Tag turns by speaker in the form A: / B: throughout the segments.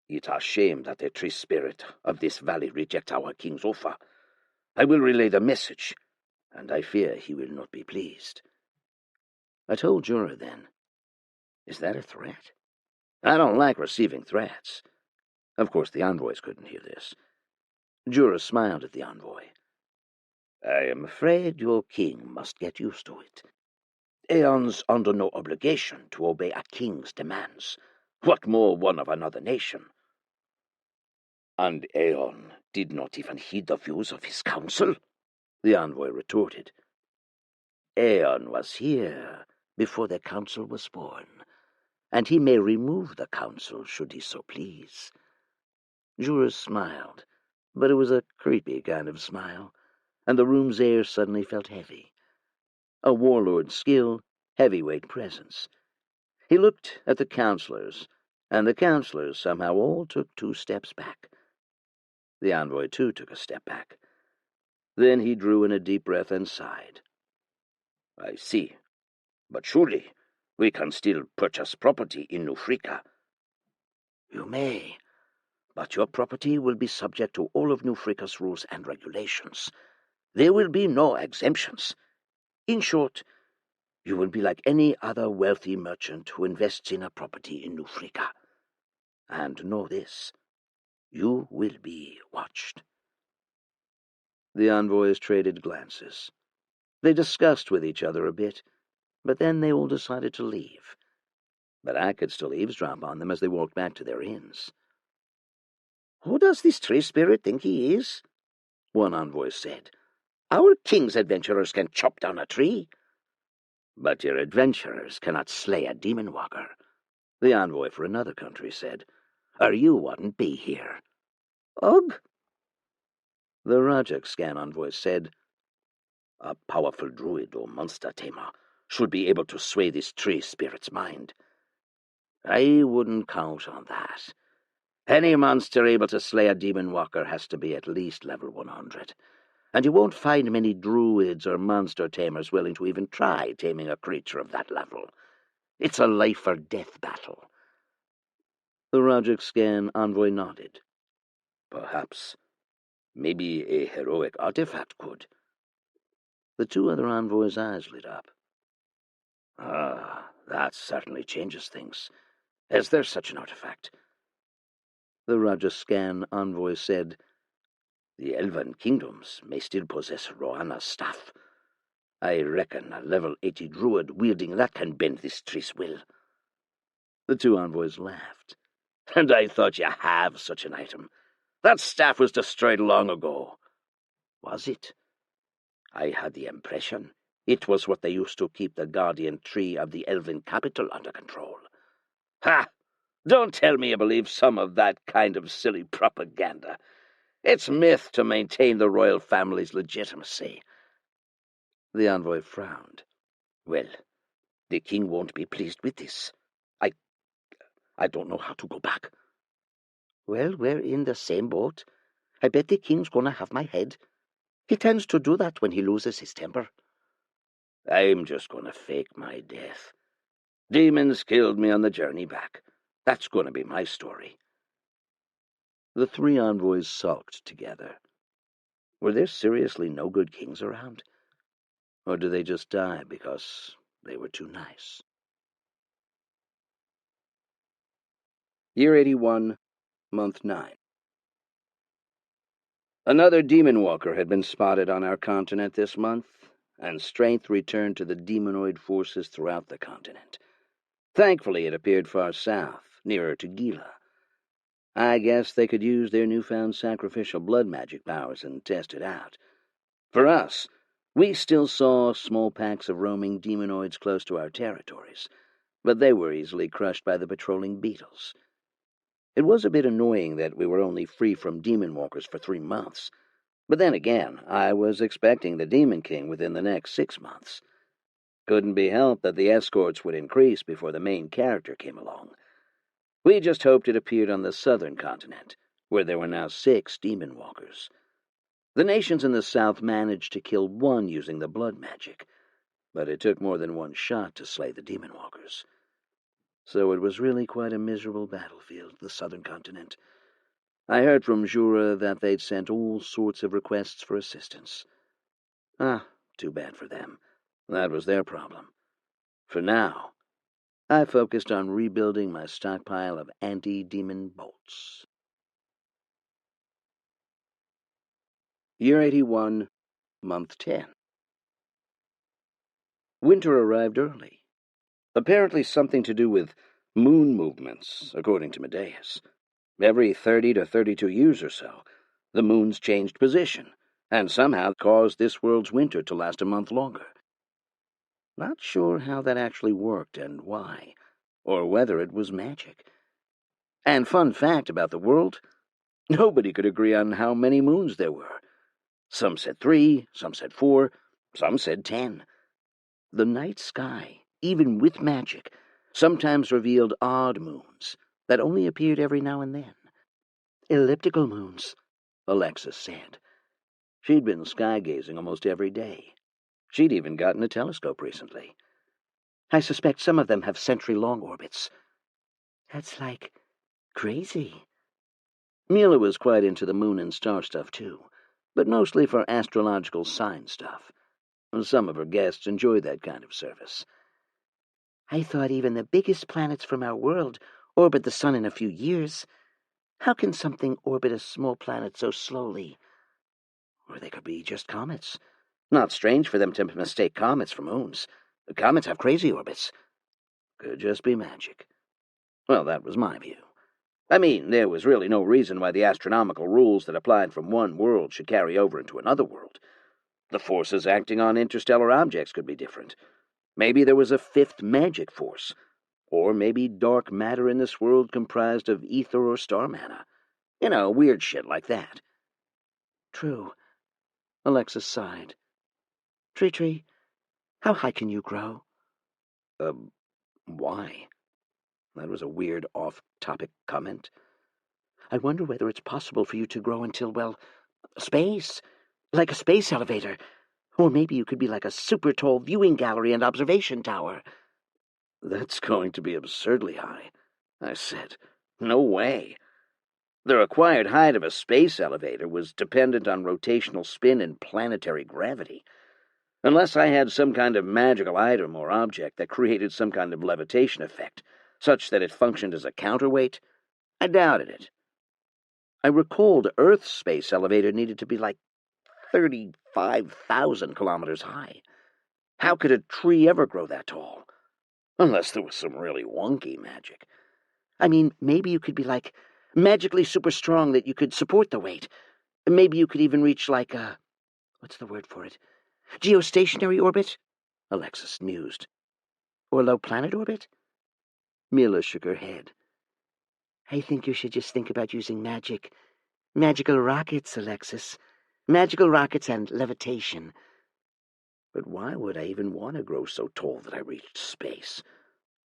A: It is a shame that the tree spirit of this valley reject our king's offer. I will relay the message, and I fear he will not be pleased." I told Jura then, "Is that a threat? I don't like receiving threats." Of course, the envoys couldn't hear this. Jura smiled at the envoy. "I am afraid your king must get used to it. Aeon's under no obligation to obey a king's demands. What more one of another nation?" "And Aeon did not even heed the views of his council?" the envoy retorted. "Aeon was here before the council was born, and he may remove the council should he so please." Jura smiled, but it was a creepy kind of smile, and the room's air suddenly felt heavy. A warlord's skill, heavyweight presence. He looked at the councillors, and the councillors somehow all took 2 steps back. The envoy, too, took a step back. Then he drew in a deep breath and sighed. "I see. But surely we can still purchase property in New Frika." "You may, but your property will be subject to all of New Frika's rules and regulations. There will be no exemptions. In short, you will be like any other wealthy merchant who invests in a property in New Frika. And know this, you will be watched." The envoys traded glances. They discussed with each other a bit, but then they all decided to leave. But I could still eavesdrop on them as they walked back to their inns. "Who does this tree spirit think he is?" one envoy said. "Our king's adventurers can chop down a tree." "But your adventurers cannot slay a demon walker," the envoy for another country said, "or you wouldn't be here." "Ugh!" The Rajakscan envoy said, "A powerful druid or monster tamer should be able to sway this tree spirit's mind." "I wouldn't count on that. Any monster able to slay a demon walker has to be at least level 100, and you won't find many druids or monster tamers willing to even try taming a creature of that level. It's a life-or-death battle." The Rajakscan envoy nodded. "Perhaps. Maybe a heroic artifact could." The 2 other envoys' eyes lit up. "Ah, that certainly changes things. Is there such an artifact?" The Rajakscan envoy said, "The elven kingdoms may still possess Rohanna's staff. I reckon a level 80 druid wielding that can bend this tree's will." The 2 envoys laughed. "And I thought you have such an item. That staff was destroyed long ago." "Was it?" "I had the impression it was what they used to keep the guardian tree of the elven capital under control." "Ha! Don't tell me you believe some of that kind of silly propaganda. It's myth to maintain the royal family's legitimacy." The envoy frowned. "Well, the king won't be pleased with this. I don't know how to go back." "Well, we're in the same boat. I bet the king's gonna have my head. He tends to do that when he loses his temper." "I'm just gonna fake my death. Demons killed me on the journey back. That's gonna be my story." The 3 envoys sulked together. Were there seriously no good kings around? Or did they just die because they were too nice? Year 81, Month 9. Another demon walker had been spotted on our continent this month, and strength returned to the demonoid forces throughout the continent. Thankfully, it appeared far south, nearer to Gila. I guess they could use their newfound sacrificial blood magic powers and test it out. For us, we still saw small packs of roaming demonoids close to our territories, but they were easily crushed by the patrolling beetles. It was a bit annoying that we were only free from demon walkers for 3 months, but then again, I was expecting the Demon King within the next 6 months. Couldn't be helped that the escorts would increase before the main character came along. We just hoped it appeared on the southern continent, where there were now 6 demon walkers. The nations in the south managed to kill 1 using the blood magic, but it took more than 1 shot to slay the demon walkers. So it was really quite a miserable battlefield, the southern continent. I heard from Jura that they'd sent all sorts of requests for assistance. Too bad for them. That was their problem. For now, I focused on rebuilding my stockpile of anti-demon bolts. Year 81, Month 10. Winter arrived early. Apparently something to do with moon movements, according to Medeus. Every 30 to 32 years or so, the moons changed position, and somehow caused this world's winter to last a month longer. Not sure how that actually worked and why, or whether it was magic. And fun fact about the world, nobody could agree on how many moons there were. Some said 3, some said 4, some said 10. The night sky, even with magic, sometimes revealed odd moons that only appeared every now and then. Elliptical moons, Alexis said. She'd been sky-gazing almost every day. She'd even gotten a telescope recently. I suspect some of them have century-long orbits. That's like crazy. Mila was quite into the moon and star stuff, too, but mostly for astrological sign stuff. Some of her guests enjoyed that kind of service. I thought even the biggest planets from our world orbit the sun in a few years. How can something orbit a small planet so slowly? Or they could be just comets. Not strange for them to mistake comets for moons. Comets have crazy orbits. Could just be magic. Well, that was my view. I mean, there was really no reason why the astronomical rules that applied from one world should carry over into another world. The forces acting on interstellar objects could be different. Maybe there was a fifth magic force. Or maybe dark matter in this world comprised of ether or star matter. Weird shit like that. True. Alexis sighed. Treachery, how high can you grow? Why? That was a weird off-topic comment. I wonder whether it's possible for you to grow until, well, space. Like a space elevator. Or maybe you could be like a super-tall viewing gallery and observation tower. That's going to be absurdly high, I said. No way. The required height of a space elevator was dependent on rotational spin and planetary gravity. Unless I had some kind of magical item or object that created some kind of levitation effect, such that it functioned as a counterweight, I doubted it. I recalled Earth's space elevator needed to be like 35,000 kilometers high. How could a tree ever grow that tall? Unless there was some really wonky magic. I mean, maybe you could be like magically super strong that you could support the weight. Maybe you could even reach like a... what's the word for it? Geostationary orbit? Alexis mused. Or low planet orbit? Mila shook her head. I think you should just think about using magic. Magical rockets, Alexis. Magical rockets and levitation. But why would I even want to grow so tall that I reached space?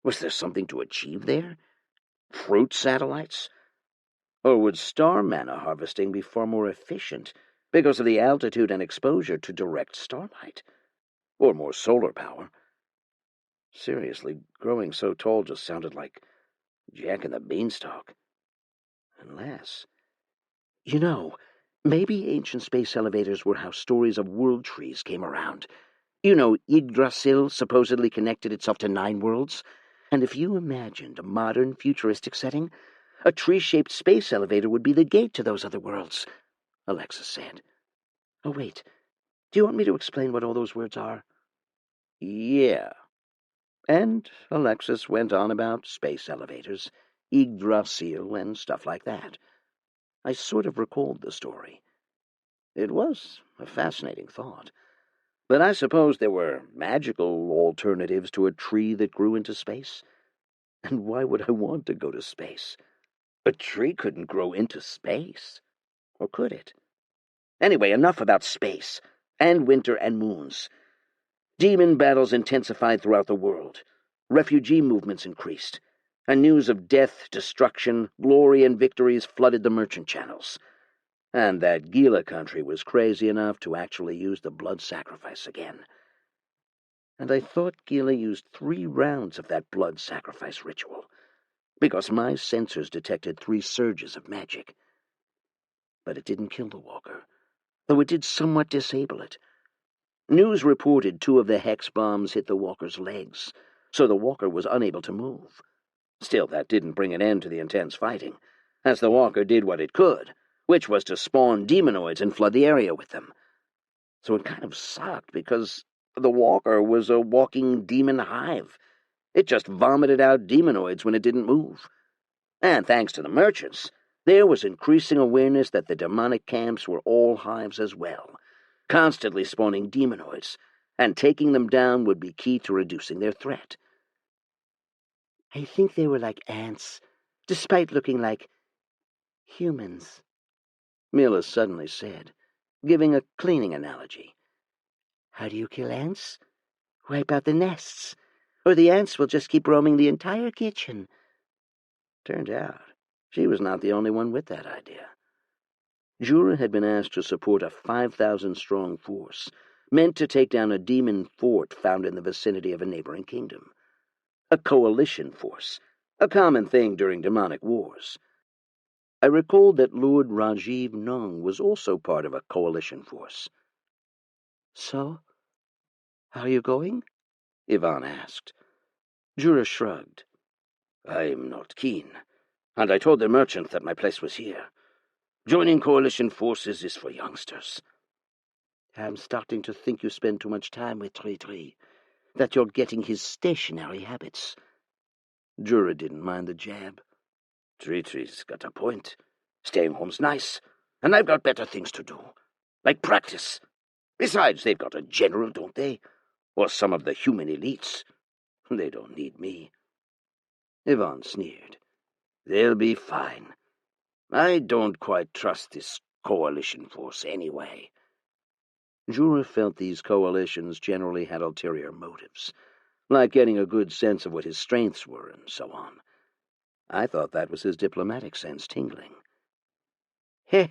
A: Was there something to achieve there? Fruit satellites? Or would star mana harvesting be far more efficient because of the altitude and exposure to direct starlight? Or more solar power? Seriously, growing so tall just sounded like Jack and the Beanstalk. Unless... maybe ancient space elevators were how stories of world trees came around. Yggdrasil supposedly connected itself to 9 worlds. And if you imagined a modern, futuristic setting, a tree-shaped space elevator would be the gate to those other worlds, Alexis said. Oh, wait. Do you want me to explain what all those words are? Yeah. And Alexis went on about space elevators, Yggdrasil, and stuff like that. I sort of recalled the story. It was a fascinating thought. But I suppose there were magical alternatives to a tree that grew into space. And why would I want to go to space? A tree couldn't grow into space. Or could it? Anyway, enough about space, and winter and moons. Demon battles intensified throughout the world. Refugee movements increased. And news of death, destruction, glory, and victories flooded the merchant channels. And that Gila country was crazy enough to actually use the blood sacrifice again. And I thought Gila used 3 rounds of that blood sacrifice ritual. because my sensors detected 3 surges of magic. But it didn't kill the walker, though it did somewhat disable it. News reported 2 of the hex bombs hit the walker's legs, so the walker was unable to move. Still, that didn't bring an end to the intense fighting, as the walker did what it could, which was to spawn demonoids and flood the area with them. So it kind of sucked, because the walker was a walking demon hive. It just vomited out demonoids when it didn't move. And thanks to the merchants, there was increasing awareness that the demonic camps were all hives as well, constantly spawning demonoids, and taking them down would be key to reducing their threat. I think they were like ants, despite looking like humans, Mila suddenly said, giving a cleaning analogy. How do you kill ants? Wipe out the nests, or the ants will just keep roaming the entire kitchen. Turned out, she was not the only one with that idea. Jura had been asked to support a 5,000-strong force, meant to take down a demon fort found in the vicinity of a neighboring kingdom. A coalition force, a common thing during demonic wars. I recalled that Lord Rajiv Nung was also part of a coalition force. So, are you going? Ivan asked. Jura shrugged. I'm not keen, and I told the merchant that my place was here. Joining coalition forces is for youngsters. I'm starting to think you spend too much time with Treachery, that you're getting his stationary habits. Jura didn't mind the jab. Treachery's got a point. Staying home's nice, and I've got better things to do, like practice. Besides, they've got a general, don't they? Or some of the human elites. They don't need me. Ivan sneered. They'll be fine. I don't quite trust this coalition force anyway. Jura felt these coalitions generally had ulterior motives, like getting a good sense of what his strengths were and so on. I thought that was his diplomatic sense tingling. Heh!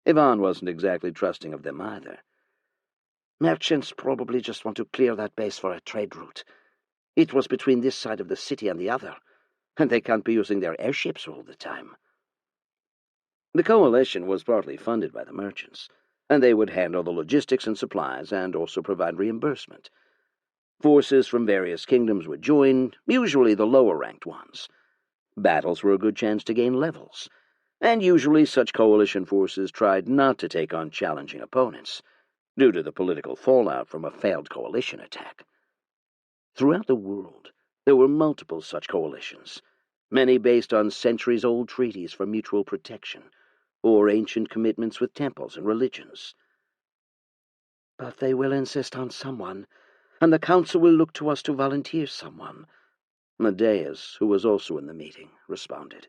A: Ivan wasn't exactly trusting of them either. Merchants probably just want to clear that base for a trade route. It was between this side of the city and the other, and they can't be using their airships all the time. The coalition was partly funded by the merchants, and they would handle the logistics and supplies and also provide reimbursement. Forces from various kingdoms would join, usually the lower-ranked ones. Battles were a good chance to gain levels, and usually such coalition forces tried not to take on challenging opponents, due to the political fallout from a failed coalition attack. Throughout the world, there were multiple such coalitions, many based on centuries-old treaties for mutual protection, or ancient commitments with temples and religions. But they will insist on someone, and the council will look to us to volunteer someone. Medeus, who was also in the meeting, responded.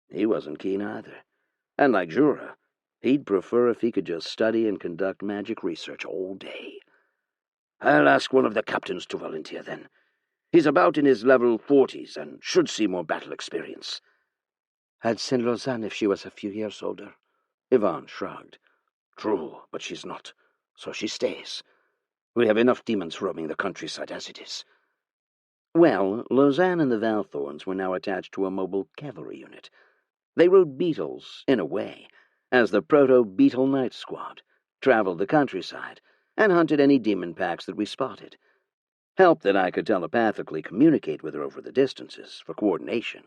A: He wasn't keen either, and like Jura, he'd prefer if he could just study and conduct magic research all day. I'll ask one of the captains to volunteer, then. He's about in his level 40s and should see more battle experience. I'd send Lausanne if she was a few years older. Ivan shrugged. True, but she's not, so she stays. We have enough demons roaming the countryside as it is. Well, Lausanne and the Valthorns were now attached to a mobile cavalry unit. They rode beetles, in a way, as the Proto-Beetle Night Squad, traveled the countryside, and hunted any demon packs that we spotted. Helped that I could telepathically communicate with her over the distances, for coordination,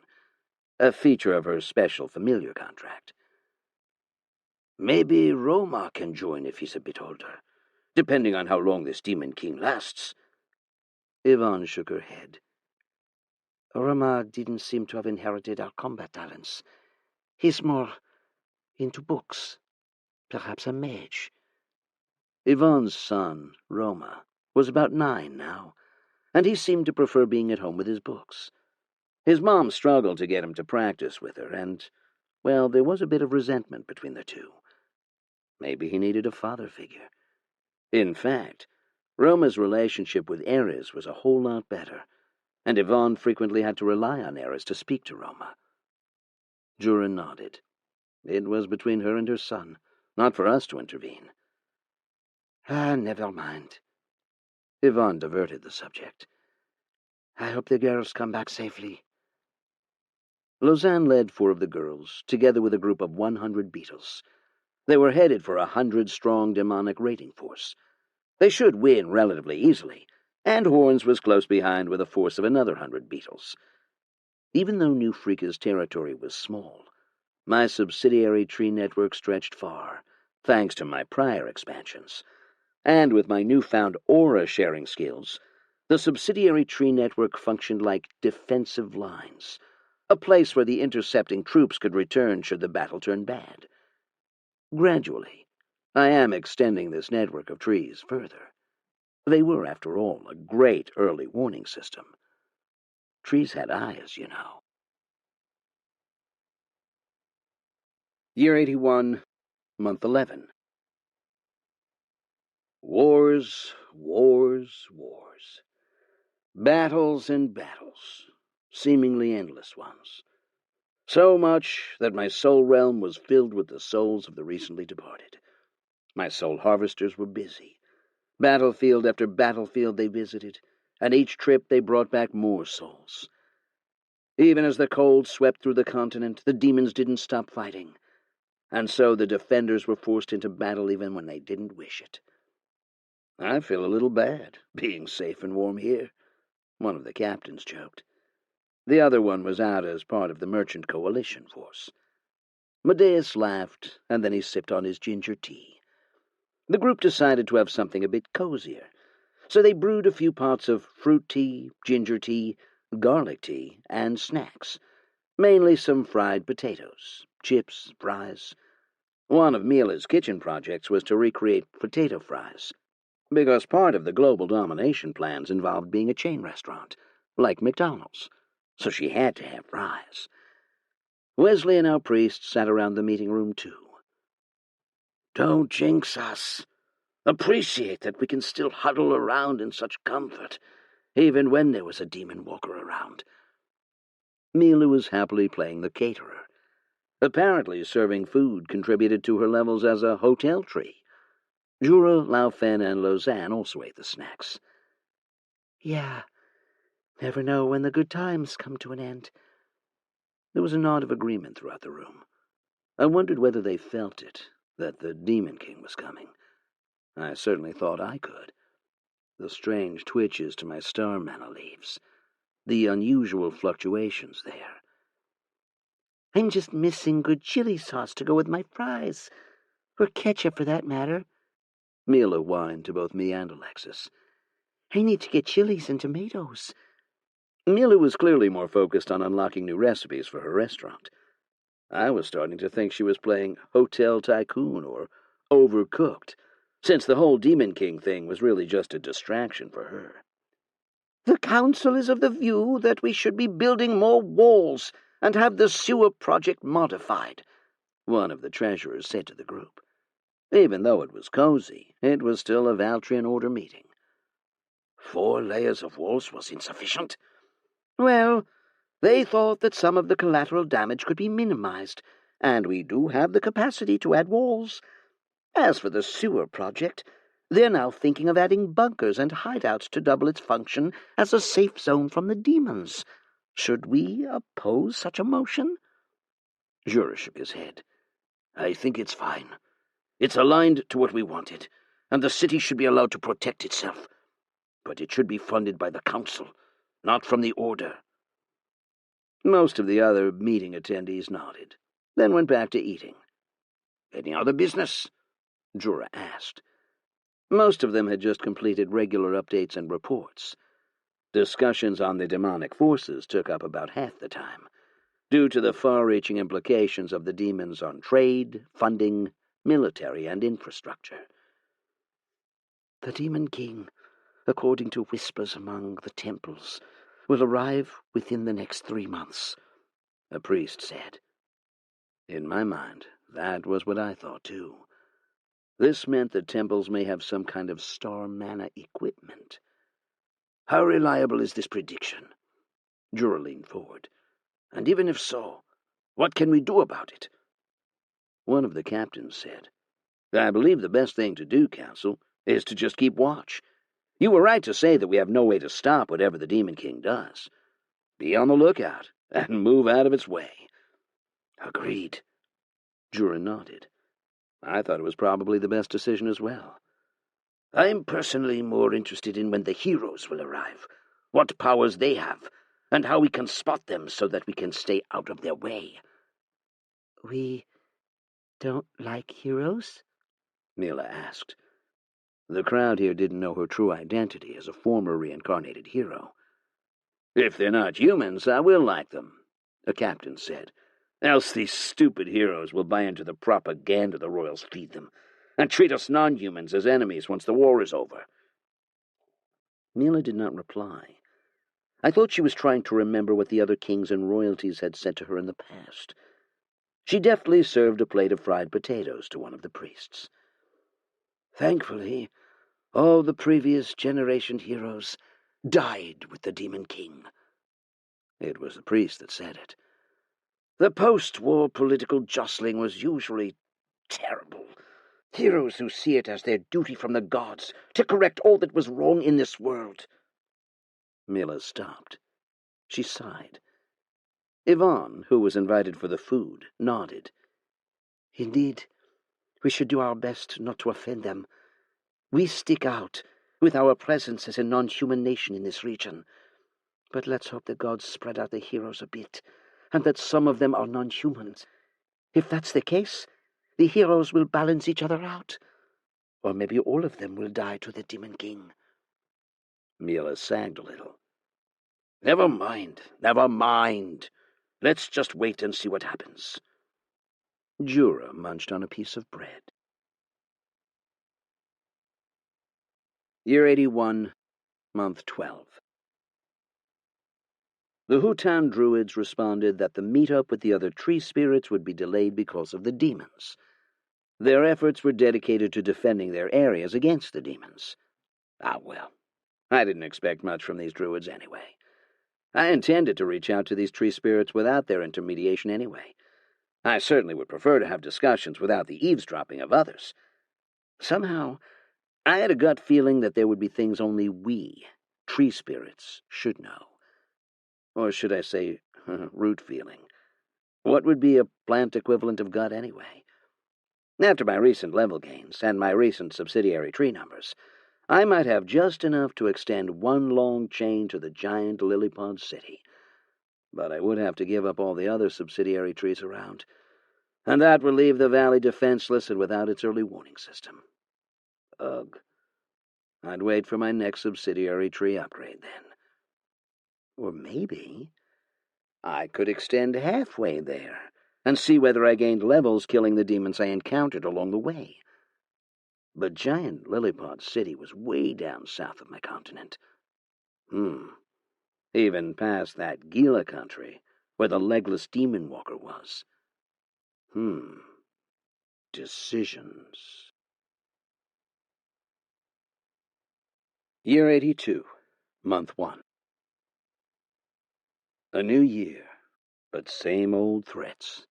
A: a feature of her special familiar contract. Maybe Roma can join if he's a bit older, depending on how long this demon king lasts. Ivan shook her head. Roma didn't seem to have inherited our combat talents. He's more into books, perhaps a mage. Ivan's son, Roma, was about 9 now, and he seemed to prefer being at home with his books. His mom struggled to get him to practice with her, and, well, there was a bit of resentment between the two. Maybe he needed a father figure. In fact, Roma's relationship with Ares was a whole lot better, and Ivan frequently had to rely on Ares to speak to Roma. Jura nodded. It was between her and her son, not for us to intervene. Never mind. Ivan diverted the subject. I hope the girls come back safely. Lausanne led 4 of the girls, together with a group of 100 beetles. They were headed for a 100-strong demonic raiding force. They should win relatively easily, and Horns was close behind with a force of another 100 beetles. Even though New Freeka's territory was small, my subsidiary tree network stretched far, thanks to my prior expansions. And with my newfound aura-sharing skills, the subsidiary tree network functioned like defensive lines, a place where the intercepting troops could return should the battle turn bad. Gradually, I am extending this network of trees further. They were, after all, a great early warning system. Trees had eyes, you know. Year 81, month 11. Wars, wars, wars. Battles and battles, seemingly endless ones. So much that my soul realm was filled with the souls of the recently departed. My soul harvesters were busy. Battlefield after battlefield they visited, and each trip they brought back more souls. Even as the cold swept through the continent, the demons didn't stop fighting, and so the defenders were forced into battle even when they didn't wish it. I feel a little bad, being safe and warm here, one of the captains joked. The other one was out as part of the merchant coalition force. Medeus laughed, and then he sipped on his ginger tea. The group decided to have something a bit cozier, so they brewed a few pots of fruit tea, ginger tea, garlic tea, and snacks, mainly some fried potatoes, chips, fries. One of Mila's kitchen projects was to recreate potato fries, because part of the global domination plans involved being a chain restaurant, like McDonald's, so she had to have fries. Wesley and our priest sat around the meeting room, too. Don't jinx us. Appreciate that we can still huddle around in such comfort, even when there was a demon walker around. Mila was happily playing the caterer. Apparently serving food contributed to her levels as a hotel tree. Jura, Laufen, and Lausanne also ate the snacks. Yeah, never know when the good times come to an end. There was a nod of agreement throughout the room. I wondered whether they felt it, that the Demon King was coming. I certainly thought I could. The strange twitches to my star mana leaves, the unusual fluctuations there. I'm just missing good chili sauce to go with my fries, or ketchup for that matter, Mila whined to both me and Alexis. I need to get chilies and tomatoes. Mila was clearly more focused on unlocking new recipes for her restaurant. I was starting to think she was playing Hotel Tycoon or Overcooked, since the whole Demon King thing was really just a distraction for her. The council is of the view that we should be building more walls and have the sewer project modified, one of the treasurers said to the group. Even though it was cozy, it was still a Valtrian order meeting. 4 layers of walls was insufficient? Well, they thought that some of the collateral damage could be minimized, and we do have the capacity to add walls. As for the sewer project, they're now thinking of adding bunkers and hideouts to double its function as a safe zone from the demons. Should we oppose such a motion? Jura shook his head. I think it's fine. It's aligned to what we wanted, and the city should be allowed to protect itself. But it should be funded by the council, not from the order. Most of the other meeting attendees nodded, then went back to eating. Any other business? Jura asked. Most of them had just completed regular updates and reports. Discussions on the demonic forces took up about half the time, due to the far-reaching implications of the demons on trade, funding, military, and infrastructure. The Demon King, according to whispers among the temples, will arrive within the next 3 months, a priest said. In my mind, that was what I thought too. This meant the temples may have some kind of star mana equipment. How reliable is this prediction? Jura leaned forward. And even if so, what can we do about it? One of the captains said, I believe the best thing to do, Council, is to just keep watch. You were right to say that we have no way to stop whatever the Demon King does. Be on the lookout, and move out of its way. Agreed. Jura nodded. I thought it was probably the best decision as well. I'm personally more interested in when the heroes will arrive, what powers they have, and how we can spot them so that we can stay out of their way.
B: We don't like heroes?
A: Mila asked. The crowd here didn't know her true identity as a former reincarnated hero. If they're not humans, I will like them, a captain said. Else these stupid heroes will buy into the propaganda the royals feed them, and treat us non-humans as enemies once the war is over. Mila did not reply. I thought she was trying to remember what the other kings and royalties had said to her in the past. She deftly served a plate of fried potatoes to one of the priests. Thankfully, all the previous generation heroes died with the Demon King. It was the priest that said it. The post-war political jostling was usually terrible. Heroes who see it as their duty from the gods to correct all that was wrong in this world. Mila stopped. She sighed. Yvonne, who was invited for the food, nodded.
B: Indeed, we should do our best not to offend them. We stick out with our presence as a non-human nation in this region. But let's hope the gods spread out the heroes a bit, and that some of them are non-humans. If that's the case, the heroes will balance each other out. Or maybe all of them will die to the Demon King.
A: Mila sagged a little. Never mind, never mind. Let's just wait and see what happens. Jura munched on a piece of bread. Year 81, month 12. The Hutan druids responded that the meet-up with the other tree spirits would be delayed because of the demons. Their efforts were dedicated to defending their areas against the demons. Ah, well, I didn't expect much from these druids anyway. I intended to reach out to these tree spirits without their intermediation anyway. I certainly would prefer to have discussions without the eavesdropping of others. Somehow, I had a gut feeling that there would be things only we, tree spirits, should know. Or should I say, root feeling. What would be a plant equivalent of gut anyway? After my recent level gains and my recent subsidiary tree numbers, I might have just enough to extend one long chain to the giant lily-pod city. But I would have to give up all the other subsidiary trees around, and that would leave the valley defenseless and without its early warning system. Ugh. I'd wait for my next subsidiary tree upgrade then. Or maybe I could extend halfway there and see whether I gained levels killing the demons I encountered along the way. But giant Lillipod City was way down south of my continent. Even past that Gila country, where the legless demon walker was. Decisions. Year 82, month 1. A new year, but same old threats.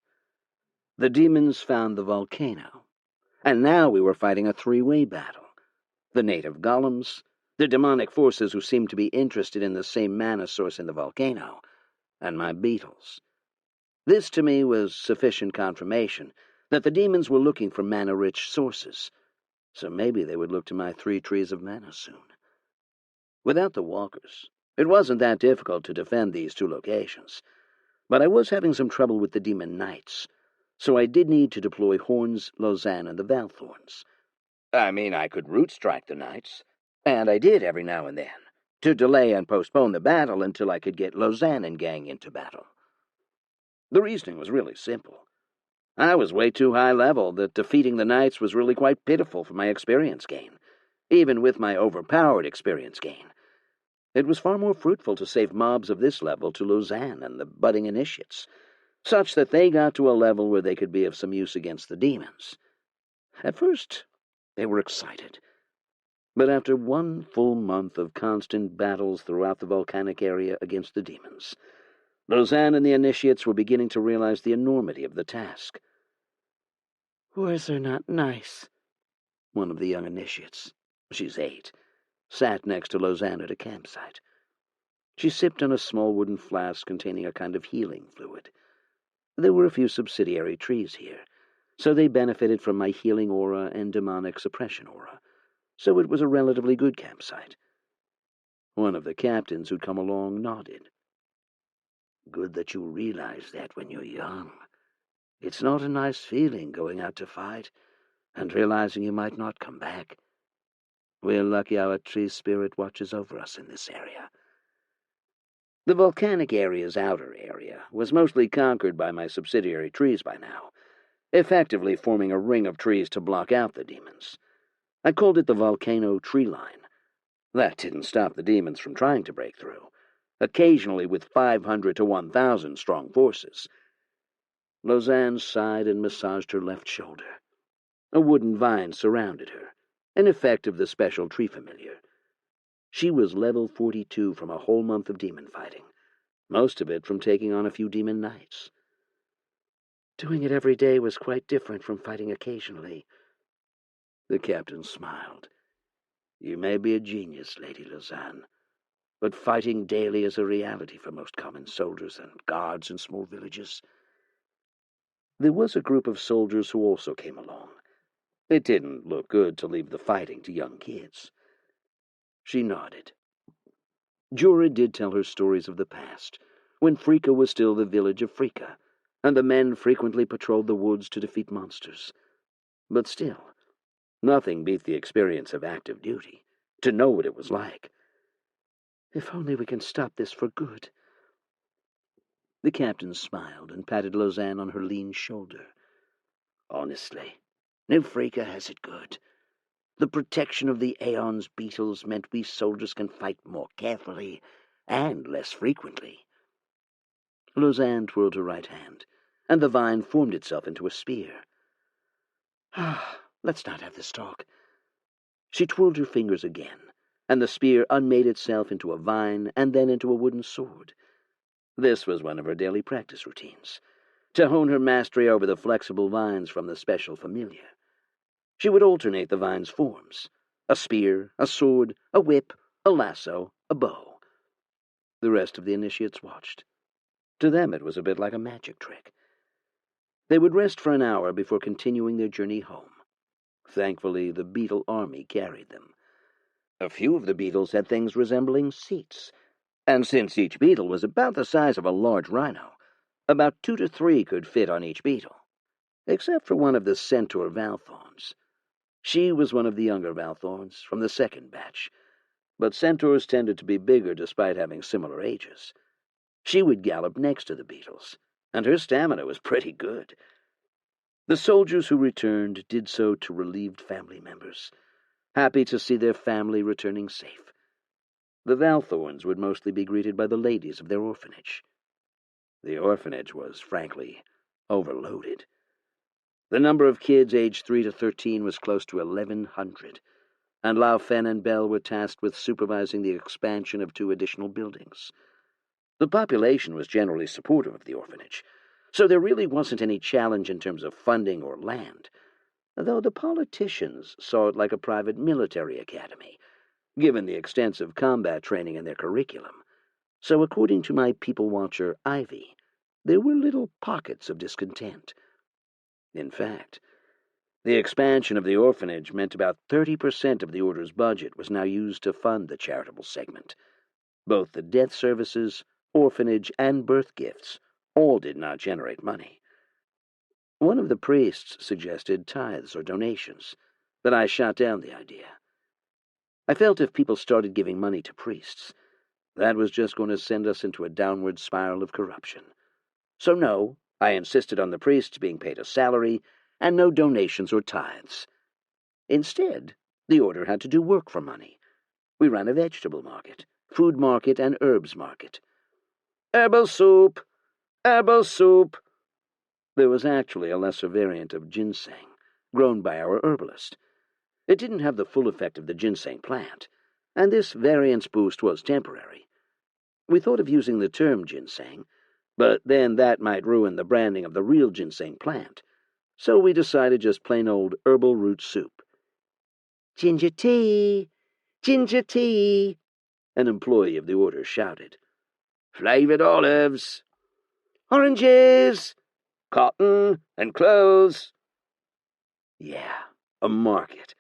A: The demons found the volcano, and now we were fighting a three-way battle. The native golems, the demonic forces who seemed to be interested in the same mana source in the volcano, and my beetles. This, to me, was sufficient confirmation that the demons were looking for mana-rich sources, so maybe they would look to my 3 trees of mana soon. Without the walkers, it wasn't that difficult to defend these 2 locations, but I was having some trouble with the demon knights, so I did need to deploy Horns, Lausanne, and the Valthorns. I mean, I could root strike the knights, and I did every now and then, to delay and postpone the battle until I could get Lausanne and gang into battle. The reasoning was really simple. I was way too high level that defeating the knights was really quite pitiful for my experience gain, even with my overpowered experience gain. It was far more fruitful to save mobs of this level to Lausanne and the budding initiates, such that they got to a level where they could be of some use against the demons. At first, they were excited, but after 1 full month of constant battles throughout the volcanic area against the demons, Lausanne and the initiates were beginning to realize the enormity of the task.
B: Wars are not nice,
A: one of the young initiates, she's 8, sat next to Lausanne at a campsite.
B: She sipped on a small wooden flask containing a kind of healing fluid. There were a few subsidiary trees here, so they benefited from my healing aura and demonic suppression aura, so it was a relatively good campsite. One of the captains who'd come along nodded.
A: Good that you realize that when you're young. It's not a nice feeling going out to fight and realizing you might not come back. We're lucky our tree spirit watches over us in this area.
B: The volcanic area's outer area was mostly conquered by my subsidiary trees by now, effectively forming a ring of trees to block out the demons. I called it the volcano tree line. That didn't stop the demons from trying to break through, occasionally with 500 to 1,000 strong forces. Lausanne sighed and massaged her left shoulder. A wooden vine surrounded her, an effect of the special tree familiar. She was level 42 from a whole month of demon fighting, most of it from taking on a few demon knights. Doing it every day was quite different from fighting occasionally.
A: The captain smiled. You may be a genius, Lady Lausanne, but fighting daily is a reality for most common soldiers and guards in small villages.
B: There was a group of soldiers who also came along. It didn't look good to leave the fighting to young kids. She nodded. Jura did tell her stories of the past, when Frika was still the village of Frika, and the men frequently patrolled the woods to defeat monsters. But still, nothing beat the experience of active duty, to know what it was like. If only we can stop this for good. The captain smiled and patted Lausanne on her lean shoulder.
A: Honestly, New Frika has it good. The protection of the Aeons beetles meant we soldiers can fight more carefully and less frequently.
B: Lausanne twirled her right hand, and the vine formed itself into a spear. Let's not have this talk. She twirled her fingers again, and the spear unmade itself into a vine and then into a wooden sword. This was one of her daily practice routines, to hone her mastery over the flexible vines from the special familiar. She would alternate the vine's forms: a spear, a sword, a whip, a lasso, a bow. The rest of the initiates watched. To them it was a bit like a magic trick. They would rest for an hour before continuing their journey home. Thankfully, the beetle army carried them. A few of the beetles had things resembling seats, and since each beetle was about the size of a large rhino, about 2 to 3 could fit on each beetle, except for one of the centaur Valthorns. She was one of the younger Valthorns, from the second batch, but centaurs tended to be bigger despite having similar ages. She would gallop next to the beetles, and her stamina was pretty good. The soldiers who returned did so to relieved family members, happy to see their family returning safe. The Valthorns would mostly be greeted by the ladies of their orphanage. The orphanage was, frankly, overloaded. The number of kids aged 3 to 13 was close to 1,100, and Lao Fen and Bell were tasked with supervising the expansion of 2 additional buildings. The population was generally supportive of the orphanage, so there really wasn't any challenge in terms of funding or land, though the politicians saw it like a private military academy, given the extensive combat training in their curriculum. So according to my people watcher, Ivy, there were little pockets of discontent. In fact, the expansion of the orphanage meant about 30% of the Order's budget was now used to fund the charitable segment. Both the death services, orphanage, and birth gifts all did not generate money. One of the priests suggested tithes or donations, but I shot down the idea. I felt if people started giving money to priests, that was just going to send us into a downward spiral of corruption. So no, I insisted on the priests being paid a salary and no donations or tithes. Instead, the Order had to do work for money. We ran a vegetable market, food market, and herbs market. Herbal soup! Herbal soup! There was actually a lesser variant of ginseng, grown by our herbalist. It didn't have the full effect of the ginseng plant, and this variance boost was temporary. We thought of using the term ginseng, but then that might ruin the branding of the real ginseng plant, so we decided just plain old herbal root soup. Ginger tea! Ginger tea! An employee of the Order shouted,
A: Flavoured olives,
B: Oranges!
A: cotton, and clothes.
B: Yeah, a market.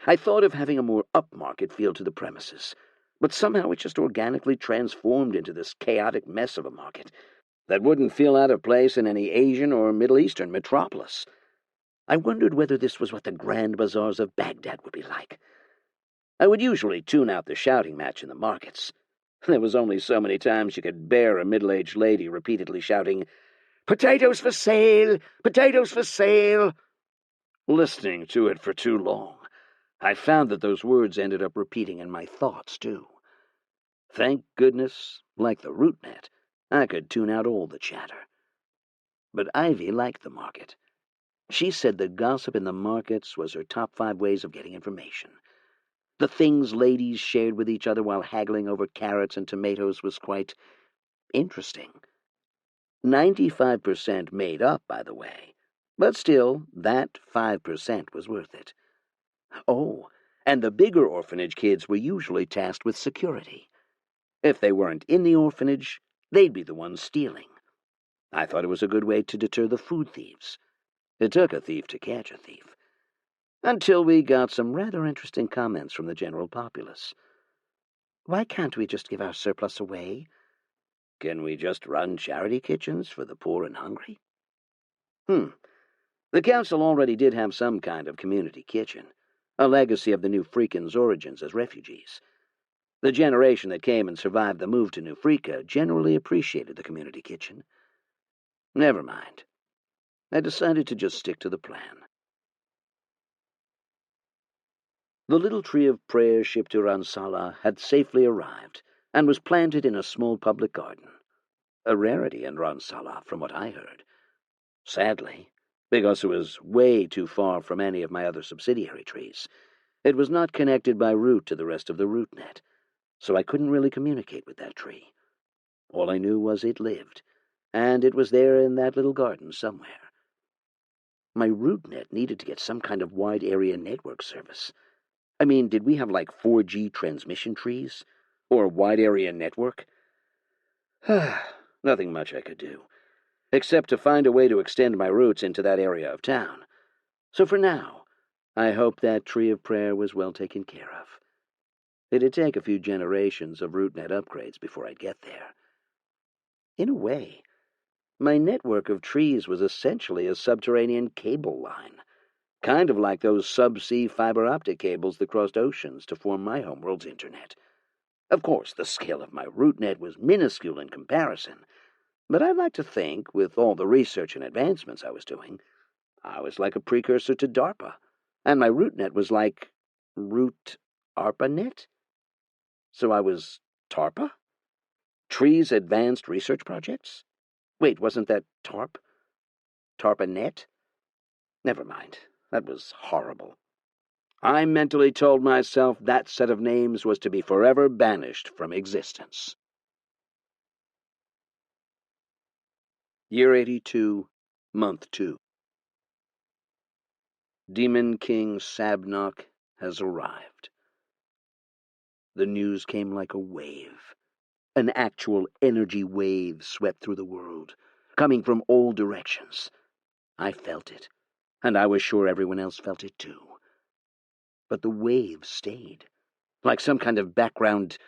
B: I thought of having a more upmarket feel to the premises, but somehow it just organically transformed into this chaotic mess of a market that wouldn't feel out of place in any Asian or Middle Eastern metropolis. I wondered whether this was what the grand bazaars of Baghdad would be like. I would usually tune out the shouting match in the markets. There was only so many times you could bear a middle-aged lady repeatedly shouting, "Potatoes for sale! Potatoes for sale!" Listening to it for too long, I found that those words ended up repeating in my thoughts, too. Thank goodness, like the root net, I could tune out all the chatter. But Ivy liked the market. She said the gossip in the markets was her top 5 ways of getting information. The things ladies shared with each other while haggling over carrots and tomatoes was quite interesting. 95% made up, by the way, but still, that 5% was worth it. Oh, and the bigger orphanage kids were usually tasked with security. If they weren't in the orphanage, they'd be the ones stealing. I thought it was a good way to deter the food thieves. It took a thief to catch a thief. Until we got some rather interesting comments from the general populace. Why can't we just give our surplus away? Can we just run charity kitchens for the poor and hungry? The council already did have some kind of community kitchen, a legacy of the New Freakins' origins as refugees. The generation that came and survived the move to New Freaka generally appreciated the community kitchen. Never mind. I decided to just stick to the plan. The little tree of prayer shipped to Ransala had safely arrived and was planted in a small public garden. A rarity in Ransala, from what I heard. Sadly, because it was way too far from any of my other subsidiary trees, it was not connected by root to the rest of the root net, so I couldn't really communicate with that tree. All I knew was it lived, and it was there in that little garden somewhere. My root net needed to get some kind of wide area network service. I mean, did we have like 4G transmission trees? Or a wide area network? Nothing much I could do, except to find a way to extend my roots into that area of town. So for now, I hoped that tree of prayer was well taken care of. It'd take a few generations of rootnet upgrades before I'd get there. In a way, my network of trees was essentially a subterranean cable line, kind of like those subsea fiber optic cables that crossed oceans to form my homeworld's internet. Of course, the scale of my rootnet was minuscule in comparison, but I'd like to think, with all the research and advancements I was doing, I was like a precursor to DARPA, and my rootnet was like Root ARPANET? So I was TARPA? Trees Advanced Research Projects? Wait, wasn't that TARP? TARPANET? Never mind. That was horrible. I mentally told myself that set of names was to be forever banished from existence. Year 82, Month 2. Demon King Sabnok has arrived. The news came like a wave. An actual energy wave swept through the world, coming from all directions. I felt it, and I was sure everyone else felt it too. But the wave stayed, like some kind of background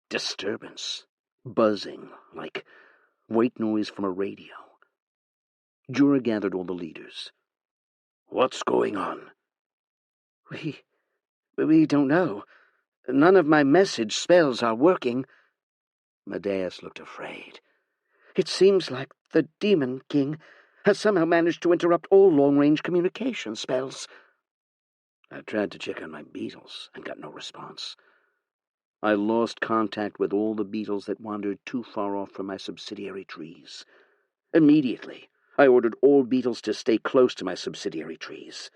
B: disturbance, buzzing, like white noise from a radio. Jura gathered all the leaders. What's going on? We don't know. None of my message spells are working. Medeus looked afraid. It seems like the Demon King has somehow managed to interrupt all long-range communication spells. I tried to check on my beetles and got no response. I lost contact with all the beetles that wandered too far off from my subsidiary trees. Immediately, I ordered all beetles to stay close to my subsidiary trees.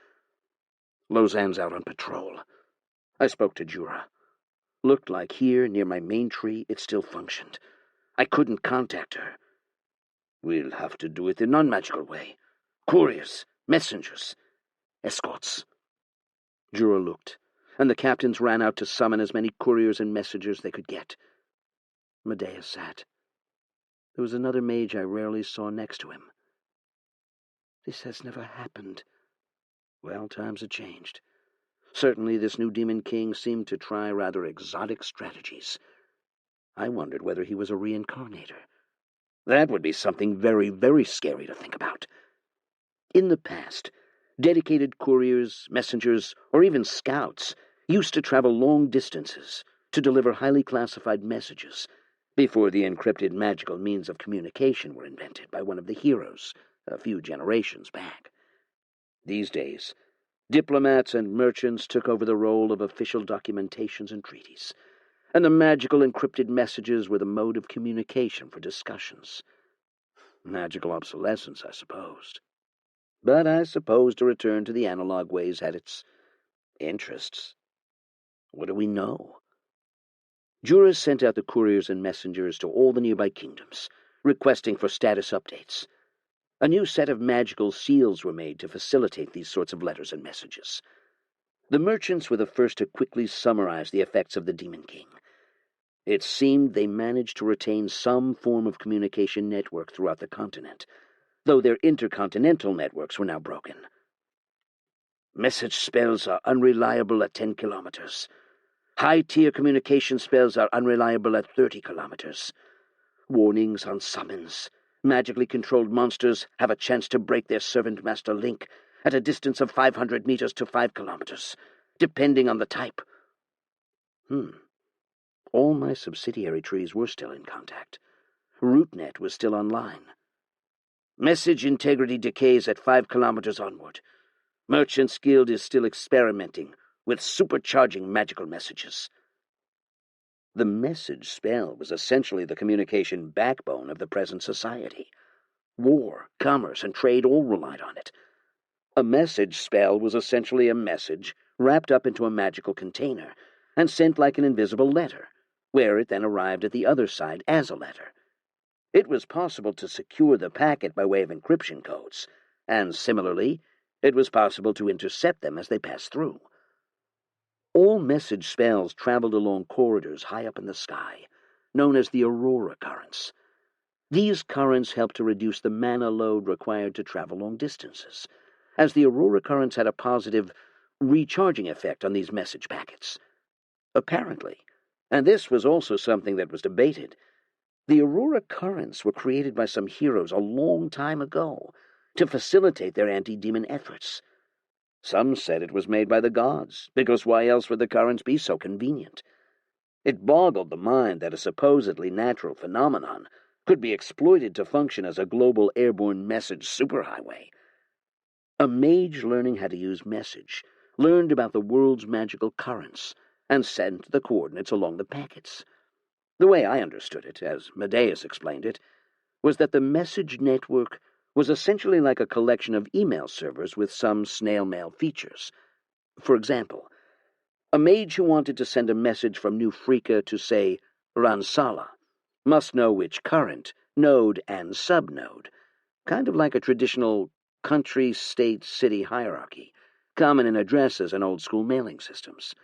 B: Lausanne's out on patrol. I spoke to Jura. Looked like here, near my main tree, it still functioned. I couldn't contact her. We'll have to do it the non-magical way. Couriers, messengers, escorts. Jura looked, and the captains ran out to summon as many couriers and messengers they could get. Medea sat, There was another mage I rarely saw next to him. This has never happened. Well, times had changed. Certainly this new Demon King seemed to try rather exotic strategies. I wondered whether he was a reincarnator. That would be something very, very scary to think about. In the past, dedicated couriers, messengers, or even scouts used to travel long distances to deliver highly classified messages before the encrypted magical means of communication were invented by one of the heroes a few generations back. These days, diplomats and merchants took over the role of official documentations and treaties, and the magical encrypted messages were the mode of communication for discussions. Magical obsolescence, I supposed. But I suppose to return to the analog ways had its interests. What do we know? Juras sent out the couriers and messengers to all the nearby kingdoms, requesting for status updates. A new set of magical seals were made to facilitate these sorts of letters and messages. The merchants were the first to quickly summarize the effects of the Demon King. It seemed they managed to retain some form of communication network throughout the continent, though their intercontinental networks were now broken. Message spells are unreliable at 10 kilometers. High-tier communication spells are unreliable at 30 kilometers. Warnings on summons. Magically controlled monsters have a chance to break their servant-master link at a distance of 500 meters to 5 kilometers, depending on the type. All my subsidiary trees were still in contact. RootNet was still online. Message integrity decays at 5 kilometers onward. Merchant's Guild is still experimenting with supercharging magical messages. The message spell was essentially the communication backbone of the present society. War, commerce, and trade all relied on it. A message spell was essentially a message wrapped up into a magical container and sent like an invisible letter, where it then arrived at the other side as a letter. It was possible to secure the packet by way of encryption codes, and similarly, it was possible to intercept them as they passed through. All message spells traveled along corridors high up in the sky, known as the aurora currents. These currents helped to reduce the mana load required to travel long distances, as the aurora currents had a positive recharging effect on these message packets. Apparently, and this was also something that was debated, the aurora currents were created by some heroes a long time ago to facilitate their anti-demon efforts. Some said it was made by the gods, because why else would the currents be so convenient? It boggled the mind that a supposedly natural phenomenon could be exploited to function as a global airborne message superhighway. A mage learning how to use message learned about the world's magical currents and sent the coordinates along the packets. The way I understood it, as Medeus explained it, was that the message network was essentially like a collection of email servers with some snail mail features. For example, a mage who wanted to send a message from New Freaka to, say, Ransala must know which current, node, and subnode, kind of like a traditional country, state, city hierarchy, common in addresses and old-school mailing systems.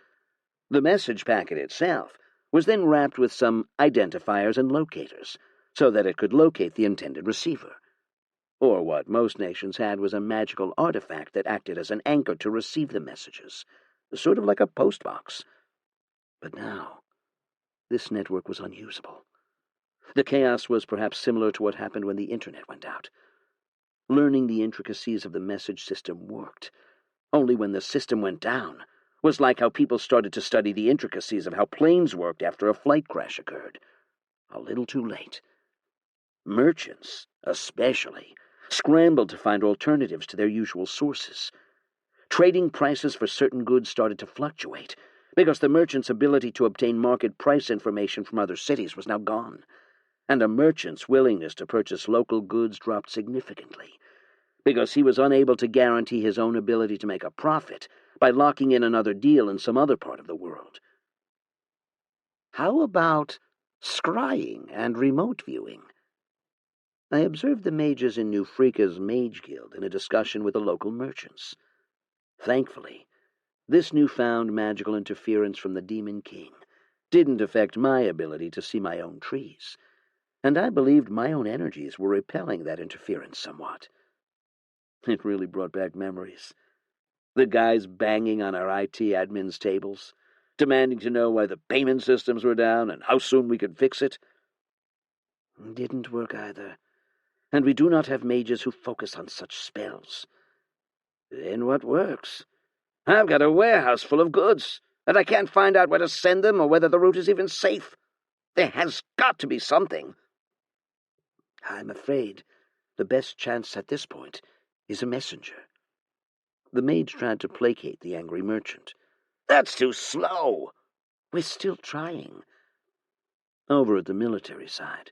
B: The message packet itself was then wrapped with some identifiers and locators, so that it could locate the intended receiver. Or what most nations had was a magical artifact that acted as an anchor to receive the messages, sort of like a postbox. But now, this network was unusable. The chaos was perhaps similar to what happened when the internet went out. Learning the intricacies of the message system worked. Only when the system went down was like how people started to study the intricacies of how planes worked after a flight crash occurred. A little too late. Merchants, especially, scrambled to find alternatives to their usual sources. Trading prices for certain goods started to fluctuate, because the merchant's ability to obtain market price information from other cities was now gone, and a merchant's willingness to purchase local goods dropped significantly, because he was unable to guarantee his own ability to make a profit by locking in another deal in some other part of the world. How about scrying and remote viewing? I observed the mages in New Freaka's Mage Guild in a discussion with the local merchants. Thankfully, this newfound magical interference from the Demon King didn't affect my ability to see my own trees. and I believed my own energies were repelling that interference somewhat. It really brought back memories. The guys banging on our IT admin's tables, demanding to know why the payment systems were down and how soon we could fix it. It didn't work either, and we do not have mages who focus on such spells. Then what works? I've got a warehouse full of goods, and I can't find out where to send them or whether the route is even safe. There has got to be something. I'm afraid the best chance at this point is a messenger. The mage tried to placate the angry merchant. That's too slow. We're still trying. Over at the military side,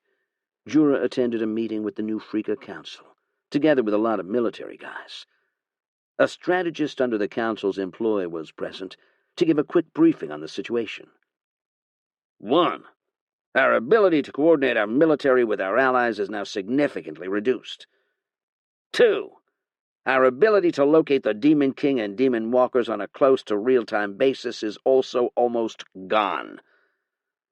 B: Jura attended a meeting with the new Freaka Council, together with a lot of military guys. A strategist under the Council's employ was present to give a quick briefing on the situation. 1. Our ability to coordinate our military with our allies is now significantly reduced. 2. Our ability to locate the Demon King and Demon Walkers on a close to real-time basis is also almost gone.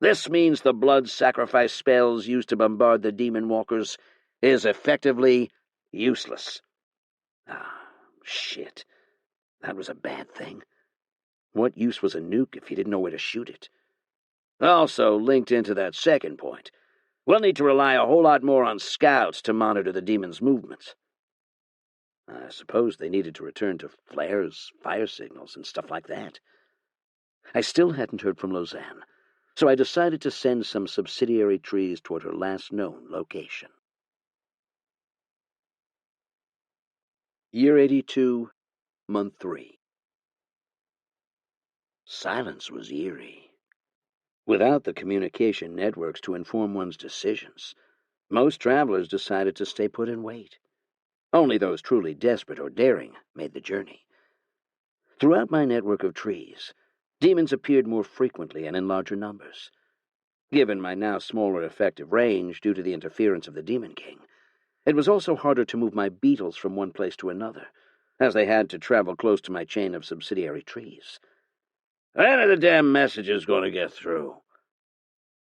B: This means the blood sacrifice spells used to bombard the Demon Walkers is effectively useless. Shit. That was a bad thing. What use was a nuke if you didn't know where to shoot it? Also, linked into that second point, we'll need to rely a whole lot more on scouts to monitor the demons' movements. I suppose they needed to return to flares, fire signals, and stuff like that. I still hadn't heard from Lausanne, so I decided to send some subsidiary trees toward her last known location. Year 82, Month 3. Silence was eerie. Without the communication networks to inform one's decisions, most travelers decided to stay put and wait. Only those truly desperate or daring made the journey. Throughout my network of trees, demons appeared more frequently and in larger numbers. Given my now smaller effective range due to the interference of the Demon King, it was also harder to move my beetles from one place to another, as they had to travel close to my chain of subsidiary trees. When are the damn messages going to get through?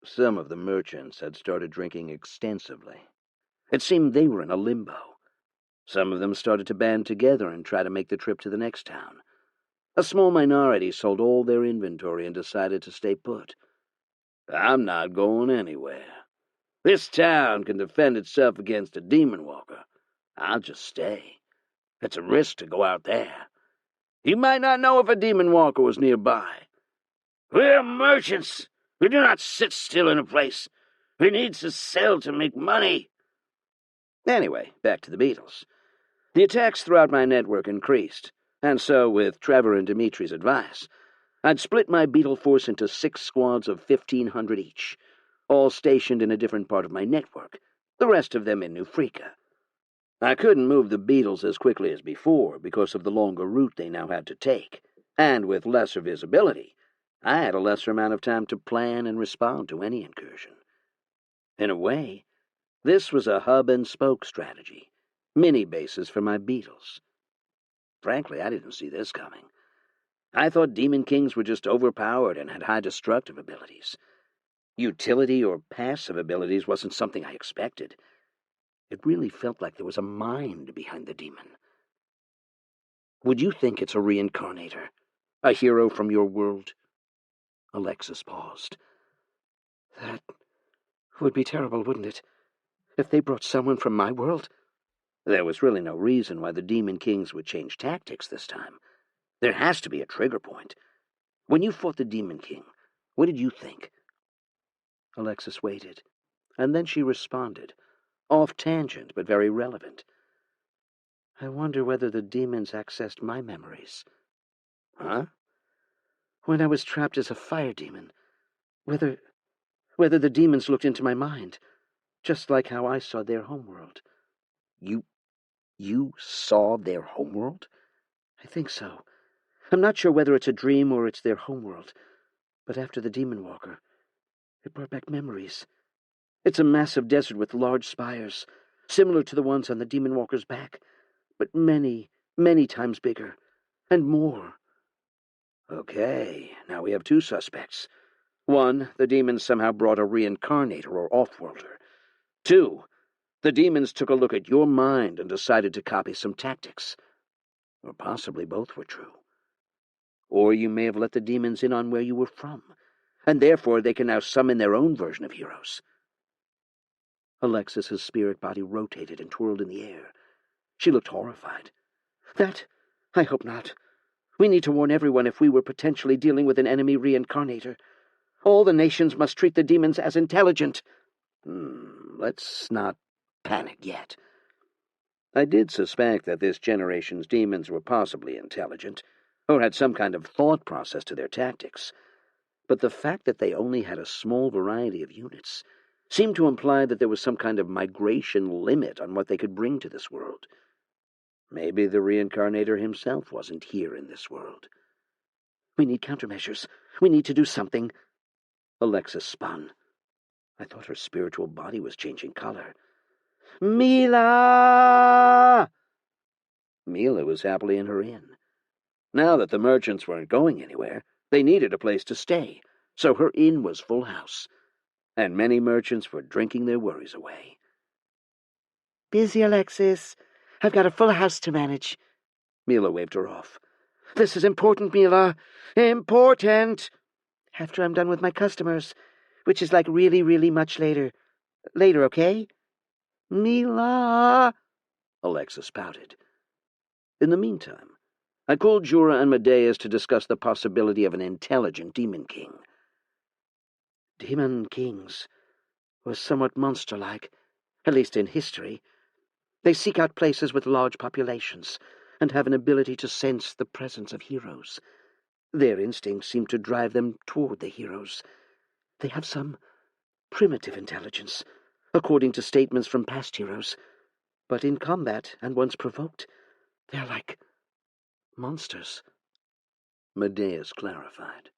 B: Some of the merchants had started drinking extensively. It seemed they were in a limbo. Some of them started to band together and try to make the trip to the next town. A small minority sold all their inventory and decided to stay put. I'm not going anywhere. This town can defend itself against a demon walker. I'll just stay. It's a risk to go out there. You might not know if a demon walker was nearby. We're merchants. We do not sit still in a place. We need to sell to make money. Anyway, back to the beetles. The attacks throughout my network increased, and so, with Trevor and Dimitri's advice, I'd split my beetle force into 6 squads of 1,500 each, all stationed in a different part of my network, the rest of them in New Freaka. I couldn't move the beetles as quickly as before because of the longer route they now had to take, and with lesser visibility, I had a lesser amount of time to plan and respond to any incursion. In a way, this was a hub-and-spoke strategy, mini-bases for my beetles. Frankly, I didn't see this coming. I thought Demon Kings were just overpowered and had high destructive abilities. Utility or passive abilities wasn't something I expected. It really felt like there was a mind behind the demon. Would you think it's a reincarnator? A hero from your world? Alexis paused. That would be terrible, wouldn't it? If they brought someone from my world? There was really no reason why the Demon Kings would change tactics this time. There has to be a trigger point. When you fought the Demon King, what did you think? Alexis waited, and then she responded, off tangent but very relevant. I wonder whether the demons accessed my memories. Huh? When I was trapped as a fire demon, whether the demons looked into my mind, just like how I saw their homeworld. You saw their homeworld? I think so. I'm not sure whether it's a dream or it's their homeworld, but after the Demon Walker, it brought back memories. It's a massive desert with large spires, similar to the ones on the Demon Walker's back, but many, many times bigger, and more. Okay, now we have 2 suspects. 1, the demons somehow brought a reincarnator or off-worlder.
A: 2, the demons took a look at your mind and decided to copy some tactics. Or possibly both were true. Or you may have let the demons in on where you were from, and therefore they can now summon their own version of heroes. Alexis's spirit body rotated and twirled in the air. She looked horrified. That? I hope not. We need to warn everyone if we were potentially dealing with an enemy reincarnator. All the nations must treat the demons as intelligent. Let's not panic yet. I did suspect that this generation's demons were possibly intelligent, or had some kind of thought process to their tactics. But the fact that they only had a small variety of units seemed to imply that there was some kind of migration limit on what they could bring to this world. Maybe the reincarnator himself wasn't here in this world. We need countermeasures. We need to do something. Alexis spun. I thought her spiritual body was changing color. Mila! Mila was happily in her inn. Now that the merchants weren't going anywhere, they needed a place to stay, so her inn was full house, and many merchants were drinking their worries away.
B: Busy, Alexis. I've got a full house to manage.
A: Mila waved her off. This is important, Mila. Important!
B: After I'm done with my customers, which is like really, really much later. Later, okay?
A: Mila! Alexis pouted. In the meantime, I called Jura and Medeas to discuss the possibility of an intelligent demon king.
B: Demon kings were somewhat monster-like, at least in history. They seek out places with large populations and have an ability to sense the presence of heroes. Their instincts seem to drive them toward the heroes. They have some primitive intelligence, according to statements from past heroes. But in combat, and once provoked, they're like monsters.
A: Medeas clarified.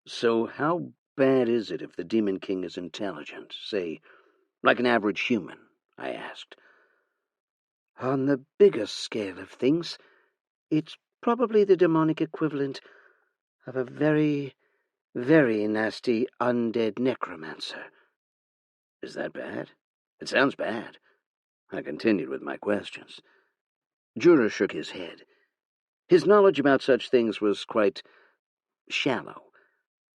A: So how bad is it if the Demon King is intelligent, say, like an average human? I asked.
B: On the bigger scale of things, it's probably the demonic equivalent of a very, very nasty undead necromancer.
A: Is that bad? It sounds bad. I continued with my questions. Jura shook his head. His knowledge about such things was quite shallow.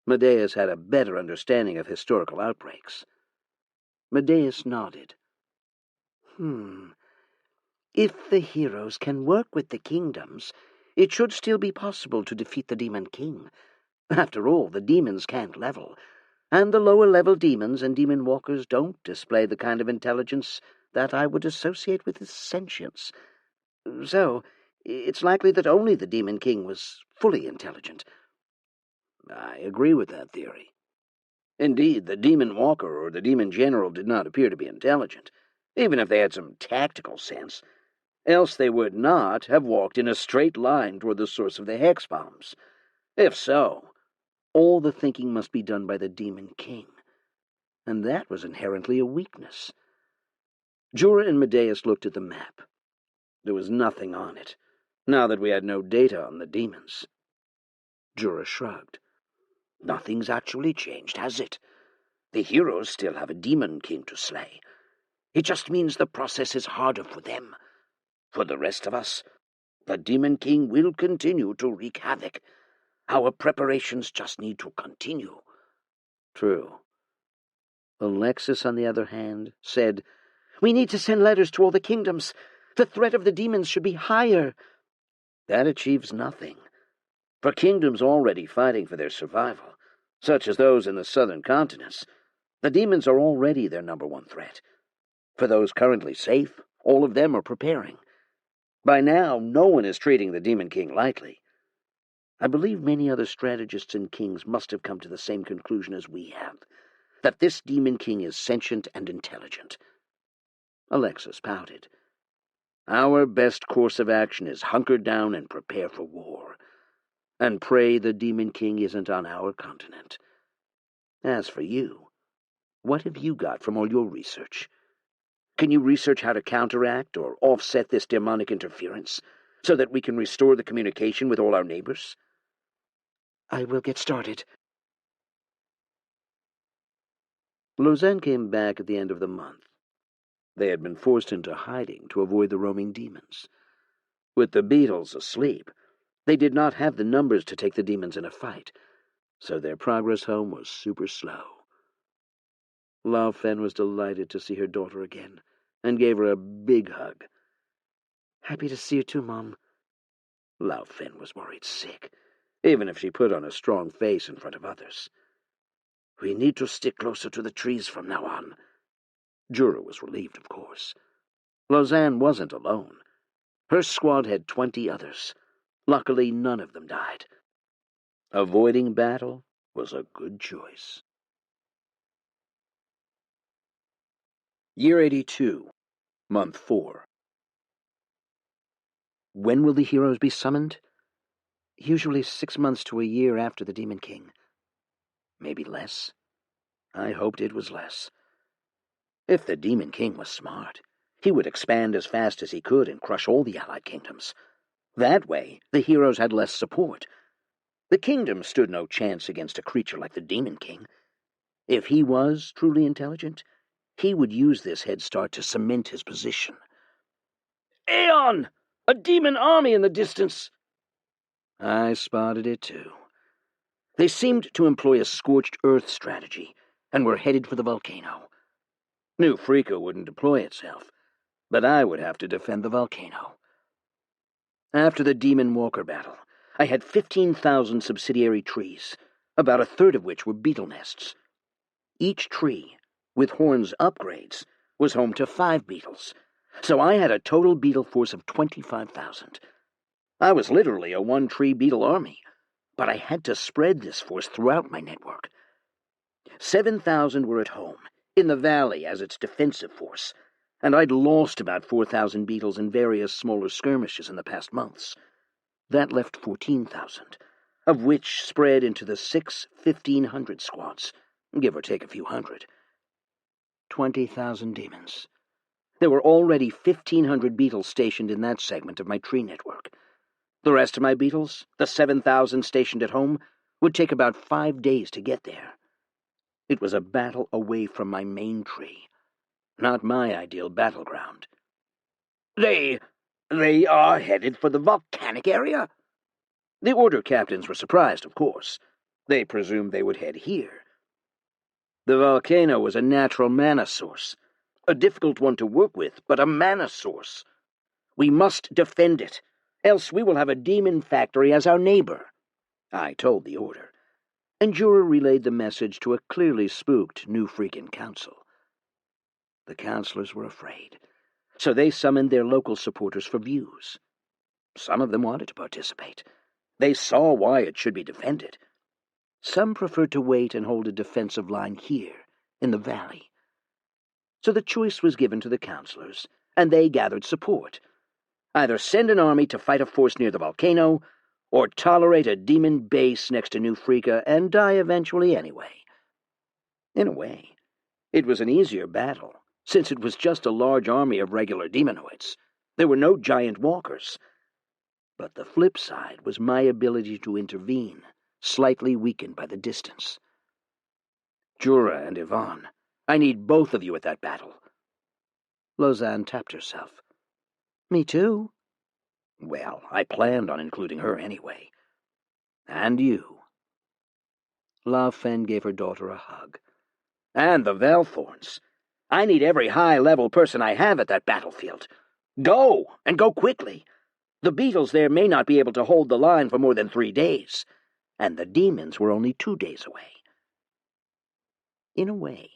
A: Medeas had a better understanding of historical outbreaks. Medeas nodded.
B: If the heroes can work with the kingdoms, it should still be possible to defeat the Demon King. After all, the demons can't level, and the lower-level demons and demon walkers don't display the kind of intelligence that I would associate with his sentience. So, it's likely that only the Demon King was fully intelligent.
A: I agree with that theory. Indeed, the demon walker or the demon general did not appear to be intelligent, even if they had some tactical sense. Else they would not have walked in a straight line toward the source of the hex bombs. If so, all the thinking must be done by the Demon King, and that was inherently a weakness. Jura and Medeas looked at the map. There was nothing on it, now that we had no data on the demons. Jura shrugged. Nothing's actually changed, has it? The heroes still have a Demon King to slay. It just means the process is harder for them. For the rest of us, the Demon King will continue to wreak havoc. Our preparations just need to continue. True.
B: Alexis, on the other hand, said, We need to send letters to all the kingdoms. The threat of the demons should be higher.
A: That achieves nothing. For kingdoms already fighting for their survival, such as those in the southern continents, the demons are already their number one threat. For those currently safe, all of them are preparing. By now, no one is treating the Demon King lightly. I believe many other strategists and kings must have come to the same conclusion as we have, that this Demon King is sentient and intelligent. Alexis pouted. Our best course of action is hunker down and prepare for war, and pray the Demon King isn't on our continent. As for you, what have you got from all your research? Can you research how to counteract or offset this demonic interference, so that we can restore the communication with all our neighbors?
B: I will get started. Lausanne came back at the end of the month. They had been forced into hiding to avoid the roaming demons. With the beetles asleep, they did not have the numbers to take the demons in a fight, so their progress home was super slow. Lao Fen was delighted to see her daughter again, and gave her a big hug. "Happy to see you too, Mom." Lao Fen was worried sick, even if she put on a strong face in front of others. "We need to stick closer to the trees from now on." Jura was relieved, of course. Lausanne wasn't alone. Her squad had 20 others. Luckily, none of them died. Avoiding battle was a good choice. Year 82, Month 4. When will the heroes be summoned? Usually 6 months to a year after the Demon King. Maybe less. I hoped it was less. If the Demon King was smart, he would expand as fast as he could and crush all the allied kingdoms. That way, the heroes had less support. The kingdom stood no chance against a creature like the Demon King. If he was truly intelligent, he would use this head start to cement his position. "Aeon! A demon army in the distance!" I spotted it too. They seemed to employ a scorched earth strategy, and were headed for the volcano. New Freaka wouldn't deploy itself, but I would have to defend the volcano. After the Demon Walker battle, I had 15,000 subsidiary trees, about a third of which were beetle nests. Each tree, with Horn's upgrades, was home to 5 beetles, so I had a total beetle force of 25,000. I was literally a one-tree beetle army, but I had to spread this force throughout my network. 7,000 were at home, in the valley as its defensive force, and I'd lost about 4,000 beetles in various smaller skirmishes in the past months. That left 14,000, of which spread into the 6 1,500 squads, give or take a few hundred. 20,000 demons. There were already 1,500 beetles stationed in that segment of my tree network. The rest of my beetles, the 7,000 stationed at home, would take about 5 days to get there. It was a battle away from my main tree, not my ideal battleground. They are headed for the volcanic area? The Order captains were surprised, of course. They presumed they would head here. The volcano was a natural mana source, a difficult one to work with, but a mana source. We must defend it, else we will have a demon factory as our neighbor, I told the Order, and Jura relayed the message to a clearly spooked New Freakin' Council. The councilors were afraid, so they summoned their local supporters for views. Some of them wanted to participate. They saw why it should be defended. Some preferred to wait and hold a defensive line here, in the valley. So the choice was given to the councilors, and they gathered support. Either send an army to fight a force near the volcano, or tolerate a demon base next to New Freaka and die eventually anyway. In a way, it was an easier battle, since it was just a large army of regular demonoids. There were no giant walkers. But the flip side was my ability to intervene, slightly weakened by the distance. Jura and Yvonne, I need both of you at that battle. Lausanne tapped herself. Me too. Well, I planned on including her anyway. And you. La Fen gave her daughter a hug. And the Velthorns. I need every high-level person I have at that battlefield. Go, and go quickly. The beetles there may not be able to hold the line for more than 3 days, and the demons were only 2 days away. In a way,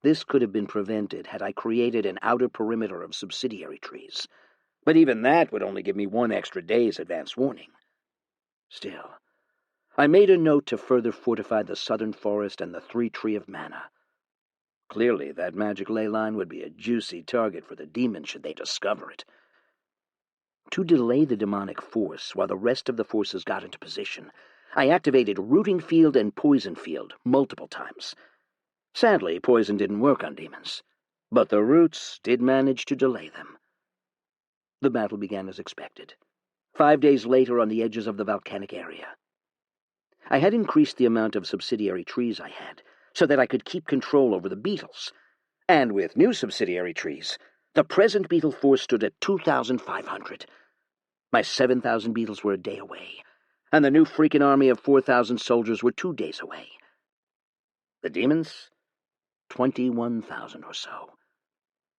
B: this could have been prevented had I created an outer perimeter of subsidiary trees, but even that would only give me 1 extra day's advance warning. Still, I made a note to further fortify the southern forest and the 3 Tree of Mana. Clearly, that magic ley line would be a juicy target for the demons should they discover it. To delay the demonic force while the rest of the forces got into position, I activated Rooting Field and Poison Field multiple times. Sadly, poison didn't work on demons, but the roots did manage to delay them. The battle began as expected, 5 days later on the edges of the volcanic area. I had increased the amount of subsidiary trees I had, so that I could keep control over the beetles. And with new subsidiary trees, the present beetle force stood at 2,500. My 7,000 beetles were a day away, and the new freaking army of 4,000 soldiers were 2 days away. The demons? 21,000 or so.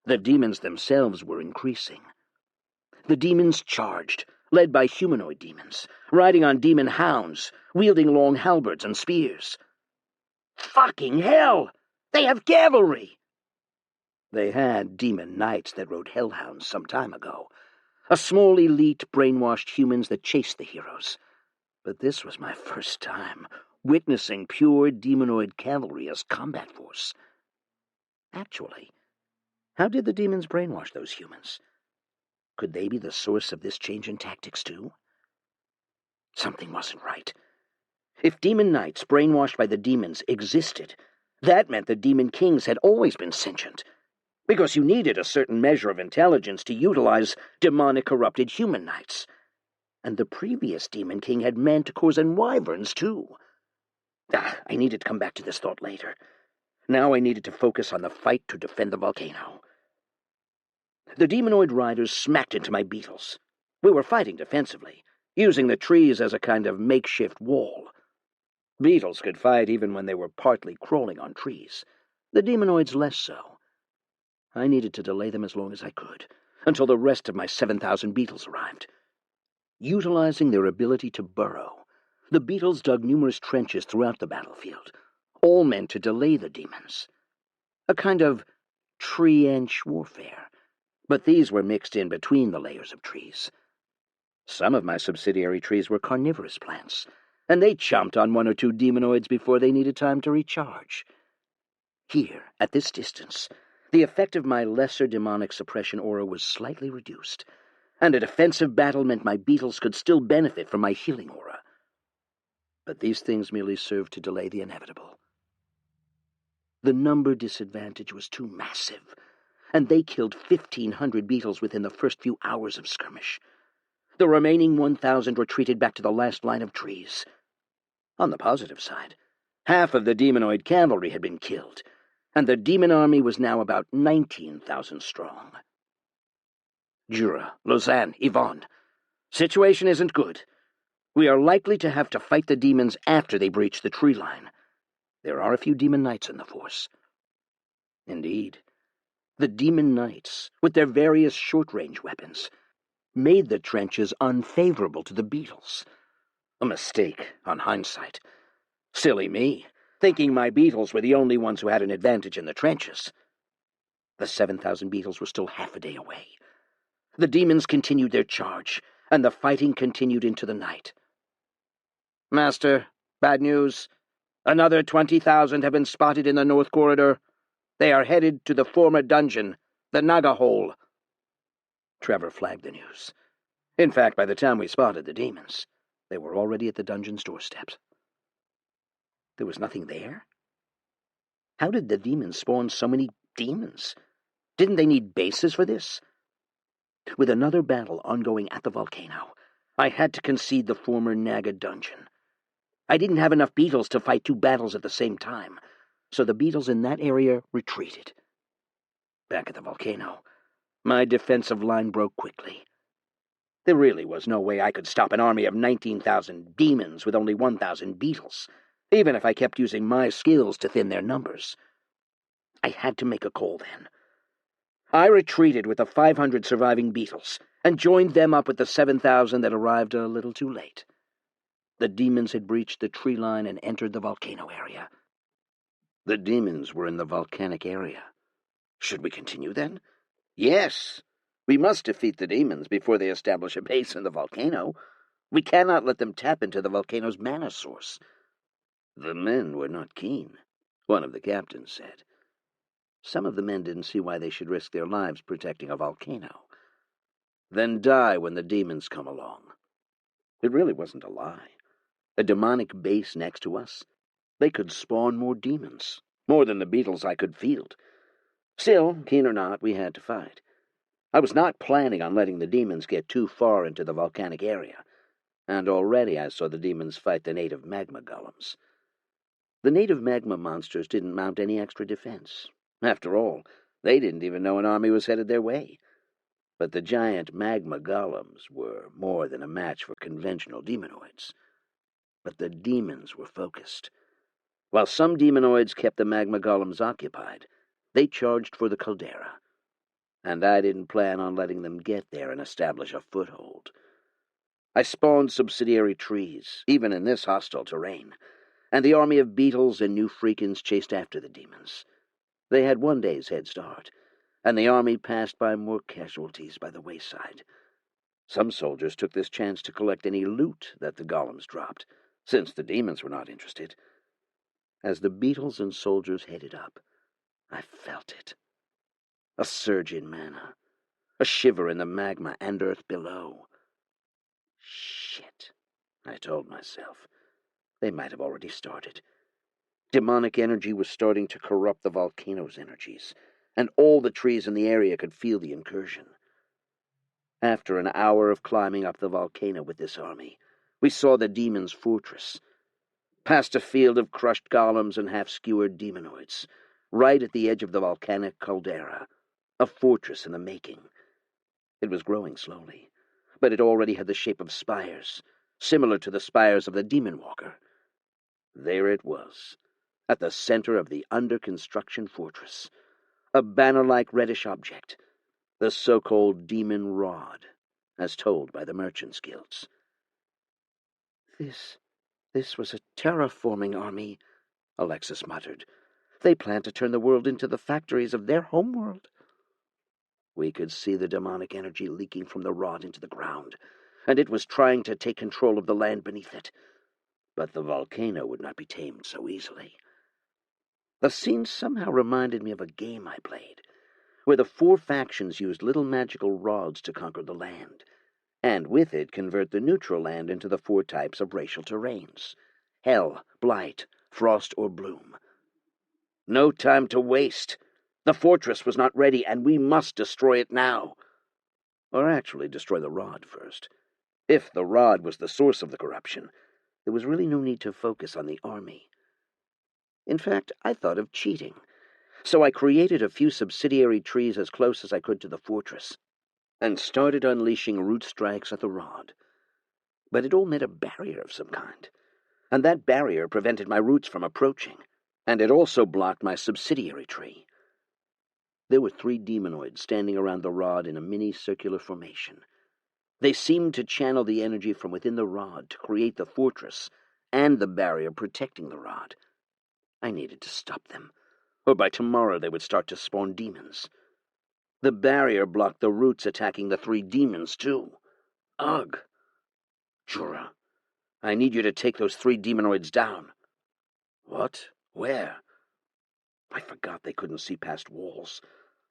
B: The demons themselves were increasing. The demons charged, led by humanoid demons, riding on demon hounds, wielding long halberds and spears. Fucking hell! They have cavalry! They had demon knights that rode hellhounds some time ago, a small elite brainwashed humans that chased the heroes. But this was my first time witnessing pure demonoid cavalry as combat force. Actually, how did the demons brainwash those humans? Could they be the source of this change in tactics, too? Something wasn't right. If demon knights brainwashed by the demons existed, that meant the demon kings had always been sentient, because you needed a certain measure of intelligence to utilize demonic corrupted human knights. And the previous demon king had manticores and wyverns, too. I needed to come back to this thought later. Now I needed to focus on the fight to defend the volcano. The demonoid riders smacked into my beetles. We were fighting defensively, using the trees as a kind of makeshift wall. Beetles could fight even when they were partly crawling on trees. The demonoids less so. I needed to delay them as long as I could, until the rest of my 7,000 beetles arrived. Utilizing their ability to burrow, the beetles dug numerous trenches throughout the battlefield, all meant to delay the demons. A kind of tree-inch warfare, but these were mixed in between the layers of trees. Some of my subsidiary trees were carnivorous plants, and they chomped on 1 or 2 demonoids before they needed time to recharge. Here, at this distance, the effect of my lesser demonic suppression aura was slightly reduced, and a defensive battle meant my beetles could still benefit from my healing aura. But these things merely served to delay the inevitable. The number disadvantage was too massive, and they killed 1,500 beetles within the first few hours of skirmish. The remaining 1,000 retreated back to the last line of trees. On the positive side, half of the demonoid cavalry had been killed, and the demon army was now about 19,000 strong. Jura, Lausanne, Yvonne. Situation isn't good. We are likely to have to fight the demons after they breach the tree line. There are a few demon knights in the force. Indeed, the demon knights, with their various short-range weapons, made the trenches unfavorable to the beetles. A mistake, on hindsight. Silly me, thinking my beetles were the only ones who had an advantage in the trenches. The 7,000 beetles were still half a day away. The demons continued their charge, and the fighting continued into the night. Master, bad news. Another 20,000 have been spotted in the North Corridor. They are headed to the former dungeon, the Naga Hole. Trevor flagged the news. In fact, by the time we spotted the demons, they were already at the dungeon's doorsteps. There was nothing there? How did the demons spawn so many demons? Didn't they need bases for this? With another battle ongoing at the volcano, I had to concede the former Naga dungeon. I didn't have enough beetles to fight 2 battles at the same time, so the beetles in that area retreated. Back at the volcano, my defensive line broke quickly. There really was no way I could stop an army of 19,000 demons with only 1,000 beetles, even if I kept using my skills to thin their numbers. I had to make a call then. I retreated with the 500 surviving beetles and joined them up with the 7,000 that arrived a little too late. The demons had breached the tree line and entered the volcano area. The demons were in the volcanic area. Should we continue then? Yes. We must defeat the demons before they establish a base in the volcano. We cannot let them tap into the volcano's mana source. The men were not keen, one of the captains said. Some of the men didn't see why they should risk their lives protecting a volcano, then die when the demons come along. It really wasn't a lie. A demonic base next to us. They could spawn more demons, more than the beetles I could field. Still, keen or not, we had to fight. I was not planning on letting the demons get too far into the volcanic area, and already I saw the demons fight the native magma golems. The native magma monsters didn't mount any extra defense. After all, they didn't even know an army was headed their way. But the giant magma golems were more than a match for conventional demonoids. But the demons were focused. While some demonoids kept the magma golems occupied, they charged for the caldera. And I didn't plan on letting them get there and establish a foothold. I spawned subsidiary trees, even in this hostile terrain, and the army of beetles and new freakins chased after the demons. They had one day's head start, and the army passed by more casualties by the wayside. Some soldiers took this chance to collect any loot that the golems dropped, since the demons were not interested. As the beetles and soldiers headed up, I felt it. A surge in mana, a shiver in the magma and earth below. Shit, I told myself. They might have already started. Demonic energy was starting to corrupt the volcano's energies, and all the trees in the area could feel the incursion. After an hour of climbing up the volcano with this army, we saw the demon's fortress. Past a field of crushed golems and half-skewered demonoids, right at the edge of the volcanic caldera, a fortress in the making. It was growing slowly, but it already had the shape of spires, similar to the spires of the Demon Walker. There it was, at the center of the under-construction fortress, a banner-like reddish object, the so-called Demon Rod, as told by the Merchants' Guilds. This was a terraforming army, Alexis muttered. They plan to turn the world into the factories of their homeworld. We could see the demonic energy leaking from the rod into the ground, and it was trying to take control of the land beneath it. But the volcano would not be tamed so easily. The scene somehow reminded me of a game I played, where the 4 factions used little magical rods to conquer the land, and with it convert the neutral land into the 4 types of racial terrains: hell, blight, frost, or bloom. No time to waste. The fortress was not ready, and we must destroy it now. Or actually destroy the rod first. If the rod was the source of the corruption, there was really no need to focus on the army. In fact, I thought of cheating. So I created a few subsidiary trees as close as I could to the fortress, and started unleashing root strikes at the rod. But it all met a barrier of some kind, and that barrier prevented my roots from approaching, and it also blocked my subsidiary tree. There were 3 demonoids standing around the rod in a mini-circular formation. They seemed to channel the energy from within the rod to create the fortress and the barrier protecting the rod. I needed to stop them, or by tomorrow they would start to spawn demons. The barrier blocked the roots attacking the 3 demons, too. Ugh! Jura, I need you to take those 3 demonoids down. What? Where? I forgot they couldn't see past walls,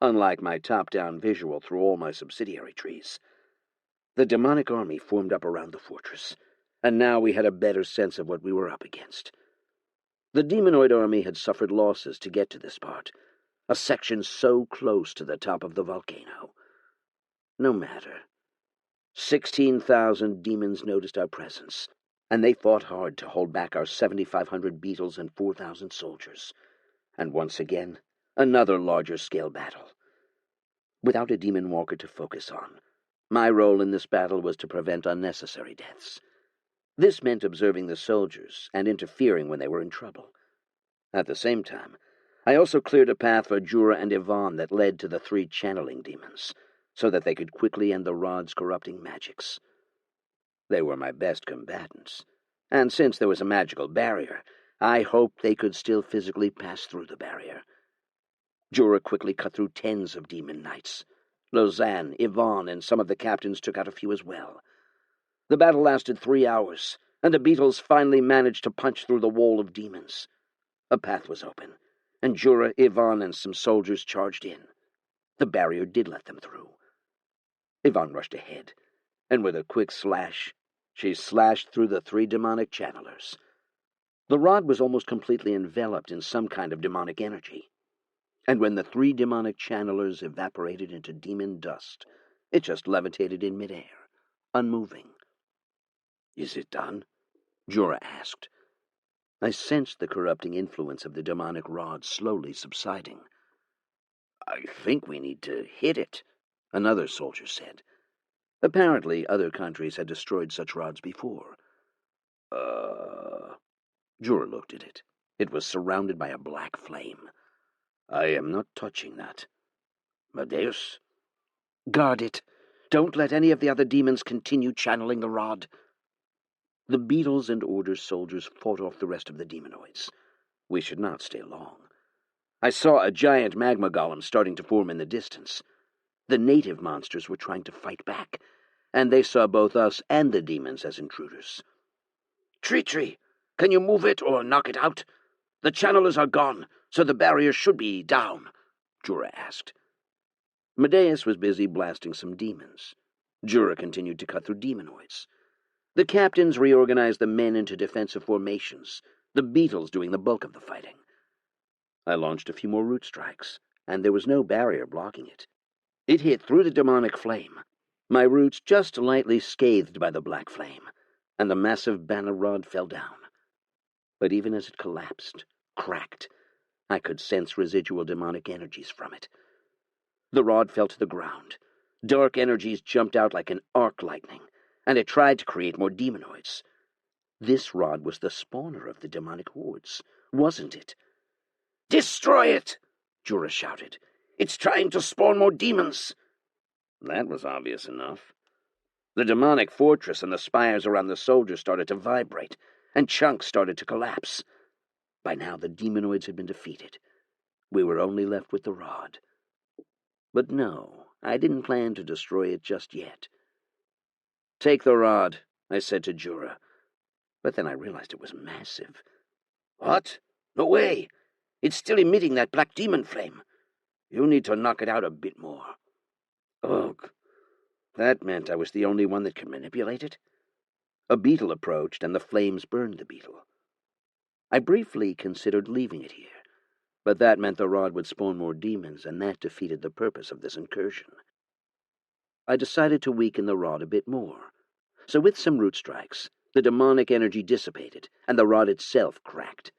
B: unlike my top-down visual through all my subsidiary trees. The demonic army formed up around the fortress, and now we had a better sense of what we were up against. The demonoid army had suffered losses to get to this part, a section so close to the top of the volcano. No matter. 16,000 demons noticed our presence, and they fought hard to hold back our 7,500 beetles and 4,000 soldiers. And once again, another larger-scale battle. Without a demon walker to focus on, my role in this battle was to prevent unnecessary deaths. This meant observing the soldiers and interfering when they were in trouble. At the same time, I also cleared a path for Jura and Yvonne that led to the 3 channeling demons, so that they could quickly end the rod's corrupting magics. They were my best combatants, and since there was a magical barrier, I hoped they could still physically pass through the barrier. Jura quickly cut through 10s of demon knights. Lausanne, Yvonne, and some of the captains took out a few as well. The battle lasted 3 hours, and the beetles finally managed to punch through the wall of demons. A path was open, and Jura, Yvonne, and some soldiers charged in. The barrier did let them through. Yvonne rushed ahead, and with a quick slash, she slashed through the 3 demonic channelers. The rod was almost completely enveloped in some kind of demonic energy, and when the 3 demonic channelers evaporated into demon dust, it just levitated in midair, unmoving. "Is it done?" Jura asked. I sensed the corrupting influence of the demonic rod slowly subsiding.
A: "I think we need to hit it,"
B: another soldier said. Apparently, other countries had destroyed such rods before. Jura looked at it. It was surrounded by a black flame.
A: "I am not touching that. Madeus?"
B: "Guard it. Don't let any of the other demons continue channeling the rod." The beetles and Order's soldiers fought off the rest of the demonoids. We should not stay long. I saw a giant magma golem starting to form in the distance. The native monsters were trying to fight back, and they saw both us and the demons as intruders. "Treachery! Can you move it or knock it out? The channelers are gone, so the barrier should be down," Jura asked. Madeus was busy blasting some demons. Jura continued to cut through demonoids. The captains reorganized the men into defensive formations, the beetles doing the bulk of the fighting. I launched a few more root strikes, and there was no barrier blocking it. It hit through the demonic flame, my roots just lightly scathed by the black flame, and the massive banner rod fell down. But even as it collapsed, cracked, I could sense residual demonic energies from it. The rod fell to the ground. Dark energies jumped out like an arc lightning, and it tried to create more demonoids. This rod was the spawner of the demonic hordes, wasn't it? "Destroy it!" Jura shouted. "It's trying to spawn more demons."
A: That was obvious enough.
B: The demonic fortress and the spires around the soldiers started to vibrate, and chunks started to collapse. By now the demonoids had been defeated. We were only left with the rod. But no, I didn't plan to destroy it just yet. "Take the rod," I said to Jura, but then I realized it was massive. "What? No way! It's still emitting that black demon flame. You need to knock it out a bit more." Ugh. That meant I was the only one that could manipulate it. A beetle approached, and the flames burned the beetle. I briefly considered leaving it here, but that meant the rod would spawn more demons, and that defeated the purpose of this incursion. I decided to weaken the rod a bit more, so with some root strikes, the demonic energy dissipated, and the rod itself cracked.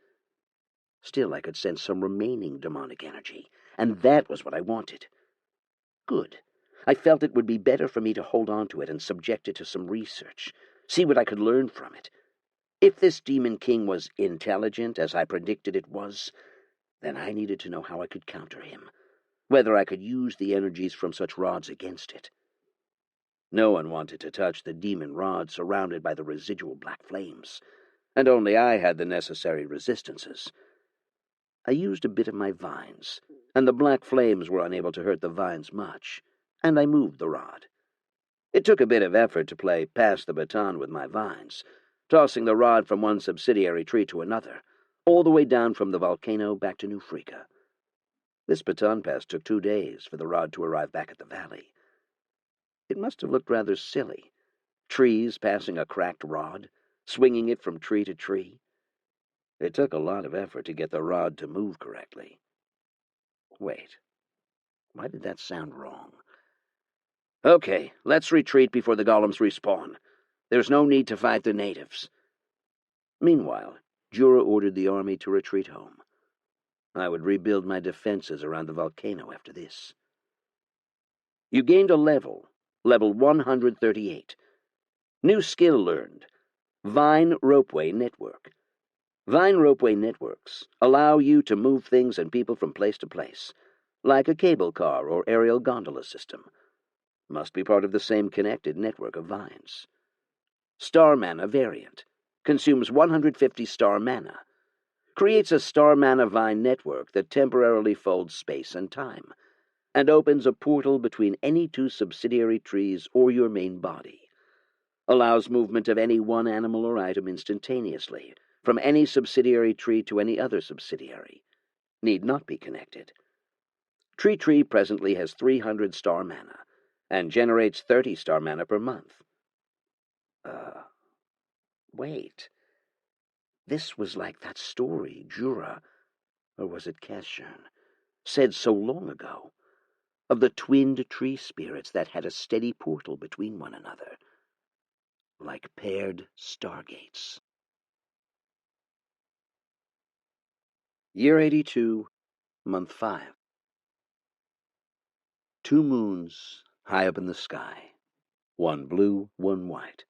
B: Still, I could sense some remaining demonic energy, and that was what I wanted. Good. I felt it would be better for me to hold on to it and subject it to some research, see what I could learn from it. If this Demon King was intelligent, as I predicted it was, then I needed to know how I could counter him, whether I could use the energies from such rods against it. No one wanted to touch the demon rod surrounded by the residual black flames, and only I had the necessary resistances. I used a bit of my vines, and the black flames were unable to hurt the vines much, and I moved the rod. It took a bit of effort to play pass the baton with my vines, tossing the rod from one subsidiary tree to another, all the way down from the volcano back to New Freaka. This baton pass took 2 days for the rod to arrive back at the valley. It must have looked rather silly, trees passing a cracked rod, swinging it from tree to tree. It took a lot of effort to get the rod to move correctly. Wait, why did that sound wrong? Okay, let's retreat before the golems respawn. There's no need to fight the natives. Meanwhile, Jura ordered the army to retreat home. I would rebuild my defenses around the volcano after this. You gained a level 138. New skill learned, Vine Ropeway Network. Vine Ropeway networks allow you to move things and people from place to place, like a cable car or aerial gondola system. Must be part of the same connected network of vines. Star Mana variant. Consumes 150 star mana. Creates a star mana vine network that temporarily folds space and time, and opens a portal between any 2 subsidiary trees or your main body. Allows movement of any one animal or item instantaneously, from any subsidiary tree to any other subsidiary. Need not be connected. Treachery presently has 300 star mana, and generates 30 star mana per month. Wait. This was like that story Jura, or was it Keshern, said so long ago, of the twinned tree spirits that had a steady portal between one another, like paired stargates. Year 82, month 5. 2 moons high up in the sky. One blue, one white.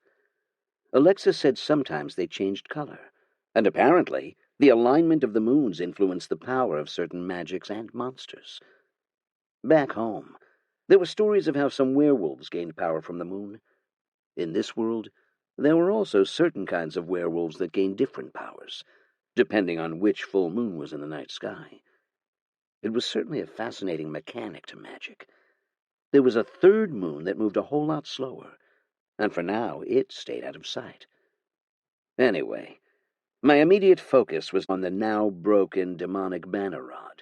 B: Alexa said sometimes they changed color, and apparently the alignment of the moons influenced the power of certain magics and monsters. Back home, there were stories of how some werewolves gained power from the moon. In this world, there were also certain kinds of werewolves that gained different powers, depending on which full moon was in the night sky. It was certainly a fascinating mechanic to magic. There was a third moon that moved a whole lot slower, and for now it stayed out of sight. Anyway, my immediate focus was on the now broken demonic mana rod,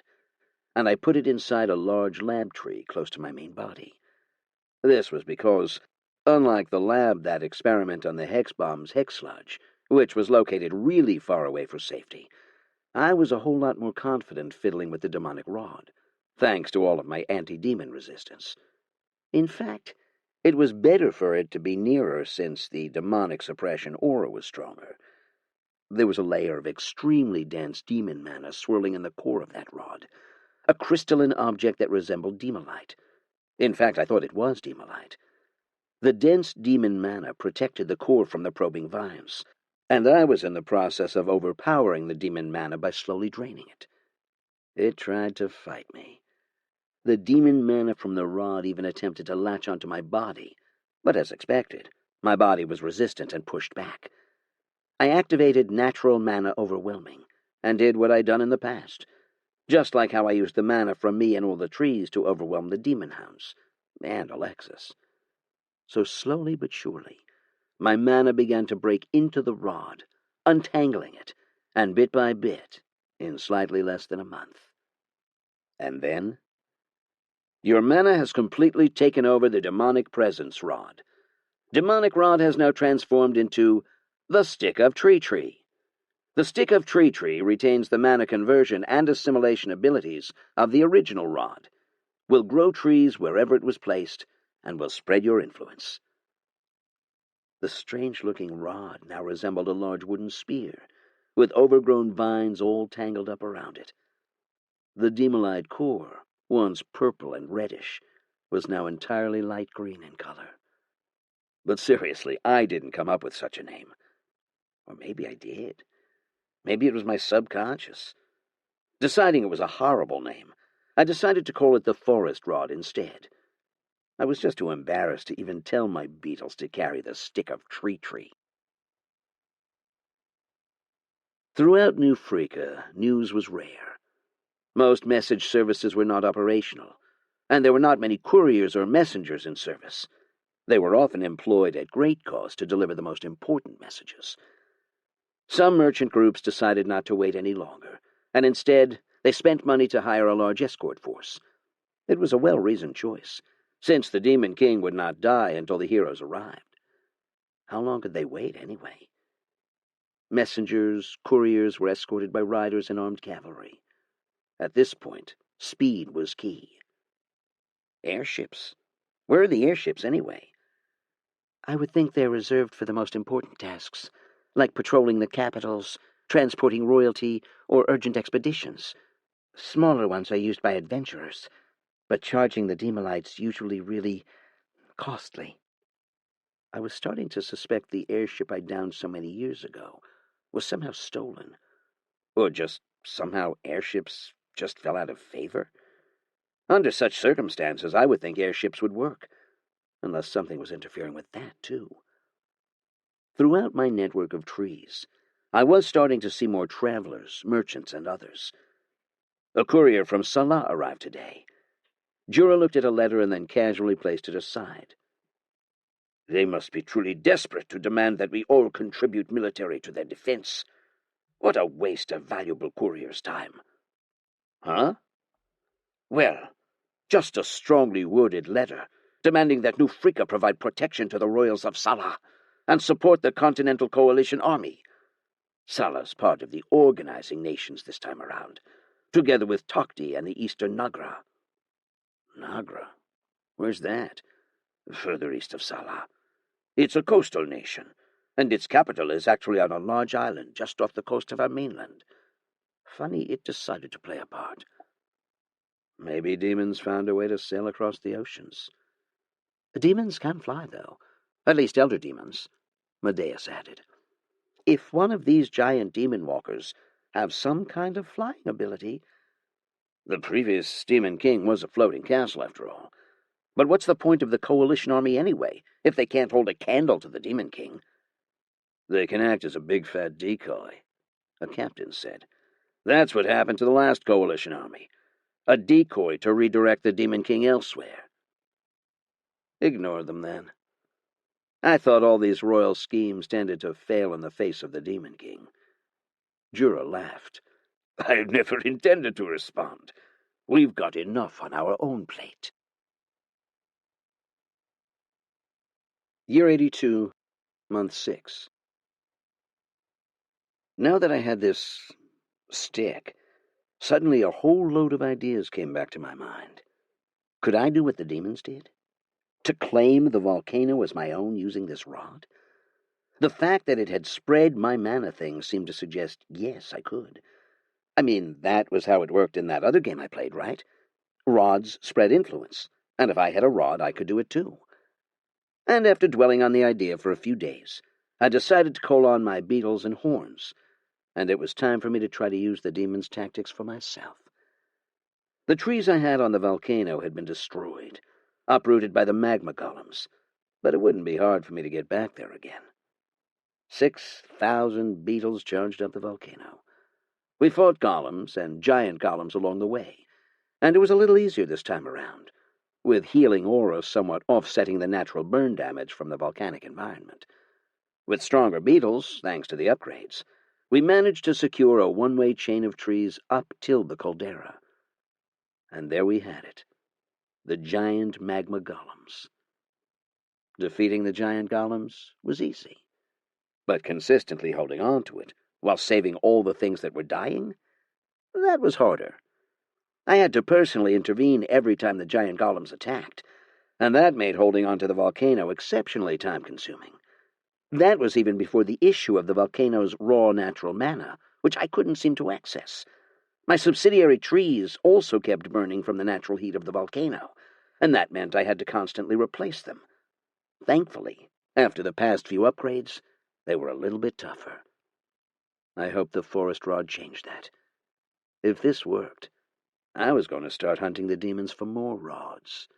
B: and I put it inside a large lab tree close to my main body. This was because, unlike the lab that experiment on the hex bomb's hex sludge, which was located really far away for safety, I was a whole lot more confident fiddling with the demonic rod, thanks to all of my anti-demon resistance. In fact, it was better for it to be nearer since the demonic suppression aura was stronger. There was a layer of extremely dense demon mana swirling in the core of that rod, a crystalline object that resembled demolite. In fact, I thought it was demolite. The dense demon mana protected the core from the probing vines, and I was in the process of overpowering the demon mana by slowly draining it. It tried to fight me. The demon mana from the rod even attempted to latch onto my body, but as expected, my body was resistant and pushed back. I activated natural mana overwhelming, and did what I'd done in the past, just like how I used the mana from me and all the trees to overwhelm the demon hounds, and Alexis. So slowly but surely, my mana began to break into the rod, untangling it, and bit by bit, in slightly less than a month. And then, your mana has completely taken over the demonic presence rod. Demonic rod has now transformed into the Stick of Treachery. The Stick of Treachery retains the mana conversion and assimilation abilities of the original rod, will grow trees wherever it was placed, and will spread your influence. The strange-looking rod now resembled a large wooden spear, with overgrown vines all tangled up around it. The demolite core, once purple and reddish, was now entirely light green in color. But seriously, I didn't come up with such a name. Or maybe I did. Maybe it was my subconscious. Deciding it was a horrible name, I decided to call it the Forest Rod instead. I was just too embarrassed to even tell my beetles to carry the Stick of Treachery. Throughout New Freaka, news was rare. Most message services were not operational, and there were not many couriers or messengers in service. They were often employed at great cost to deliver the most important messages. Some merchant groups decided not to wait any longer, and instead they spent money to hire a large escort force. It was a well-reasoned choice, since the Demon King would not die until the heroes arrived. How long could they wait, anyway? Messengers, couriers were escorted by riders and armed cavalry. At this point, speed was key. Airships? Where are the airships, anyway? I would think they're reserved for the most important tasks, like patrolling the capitals, transporting royalty, or urgent expeditions. Smaller ones are used by adventurers, but charging the demolites usually really costly. I was starting to suspect the airship I downed so many years ago was somehow stolen. Or just somehow airships just fell out of favor. Under such circumstances, I would think airships would work, unless something was interfering with that, too. Throughout my network of trees, I was starting to see more travelers, merchants, and others. A courier from Salah arrived today. Jura looked at a letter and then casually placed it aside. They must be truly desperate to demand that we all contribute military to their defense. What a waste of valuable courier's time. Huh? Well, just a strongly worded letter, demanding that New Freaka provide protection to the royals of Salah and support the Continental Coalition Army. Salah's part of the organizing nations this time around, together with Tokti and the Eastern Nagra. Nagra? Where's that? Further east of Salah. It's a coastal nation, and its capital is actually on a large island just off the coast of our mainland. Funny it decided to play a part.
A: Maybe demons found a way to sail across the oceans.
B: Demons can fly, though. At least elder demons, Medeus added. If one of these giant demon walkers have some kind of flying ability...
A: The previous demon king was a floating castle, after all.
B: But what's the point of the coalition army anyway, if they can't hold a candle to the demon king?
A: They can act as a big fat decoy, a captain said. That's what happened to the last coalition army. A decoy to redirect the demon king elsewhere. Ignore them, then. I thought all these royal schemes tended to fail in the face of the demon king. Jura laughed. I never intended to respond. We've got enough on our own plate.
B: Year 82, month 6. Now that I had this stick, suddenly a whole load of ideas came back to my mind. Could I do what the demons did? To claim the volcano as my own using this rod? The fact that it had spread my mana thing seemed to suggest, yes, I could. I mean, that was how it worked in that other game I played, right? Rods spread influence, and if I had a rod, I could do it too. And after dwelling on the idea for a few days, I decided to call on my beetles and horns, and it was time for me to try to use the demon's tactics for myself. The trees I had on the volcano had been destroyed, uprooted by the magma golems, but it wouldn't be hard for me to get back there again. 6,000 beetles charged up the volcano. We fought golems and giant golems along the way, and it was a little easier this time around, with healing aura somewhat offsetting the natural burn damage from the volcanic environment. With stronger beetles, thanks to the upgrades, we managed to secure a one-way chain of trees up till the caldera. And there we had it, the giant magma golems. Defeating the giant golems was easy, but consistently holding on to it, while saving all the things that were dying, that was harder. I had to personally intervene every time the giant golems attacked, and that made holding on to the volcano exceptionally time-consuming. That was even before the issue of the volcano's raw natural mana, which I couldn't seem to access. My subsidiary trees also kept burning from the natural heat of the volcano, and that meant I had to constantly replace them. Thankfully, after the past few upgrades, they were a little bit tougher. I hope the forest rod changed that. If this worked, I was going to start hunting the demons for more rods.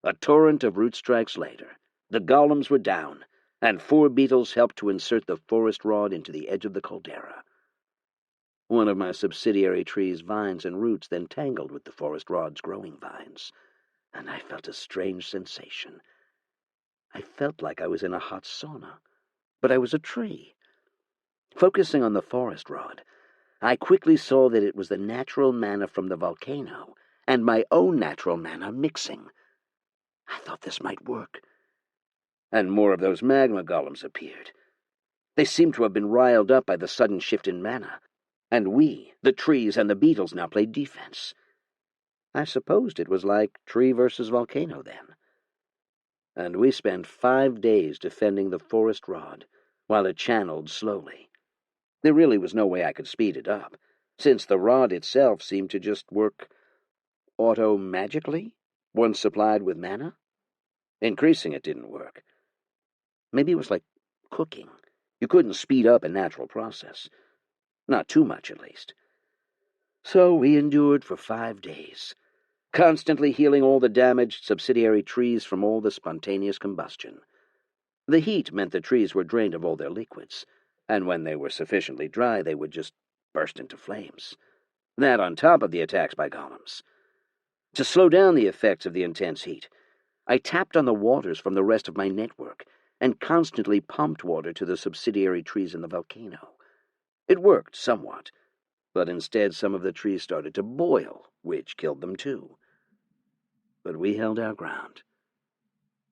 B: A torrent of root strikes later, the golems were down, and 4 beetles helped to insert the forest rod into the edge of the caldera. One of my subsidiary tree's vines and roots then tangled with the forest rod's growing vines, and I felt a strange sensation. I felt like I was in a hot sauna, but I was a tree. Focusing on the forest rod, I quickly saw that it was the natural mana from the volcano and my own natural mana mixing. I thought this might work. And more of those magma golems appeared. They seemed to have been riled up by the sudden shift in mana, and we, the trees and the beetles, now played defense. I supposed it was like tree versus volcano then. And we spent 5 days defending the forest rod while it channeled slowly. There really was no way I could speed it up, since the rod itself seemed to just work auto-magically once supplied with mana. Increasing it didn't work. Maybe it was like cooking. You couldn't speed up a natural process. Not too much, at least. So we endured for 5 days, constantly healing all the damaged subsidiary trees from all the spontaneous combustion. The heat meant the trees were drained of all their liquids, and when they were sufficiently dry, they would just burst into flames. That on top of the attacks by golems. To slow down the effects of the intense heat, I tapped on the waters from the rest of my network and constantly pumped water to the subsidiary trees in the volcano. It worked somewhat, but instead some of the trees started to boil, which killed them too. But we held our ground.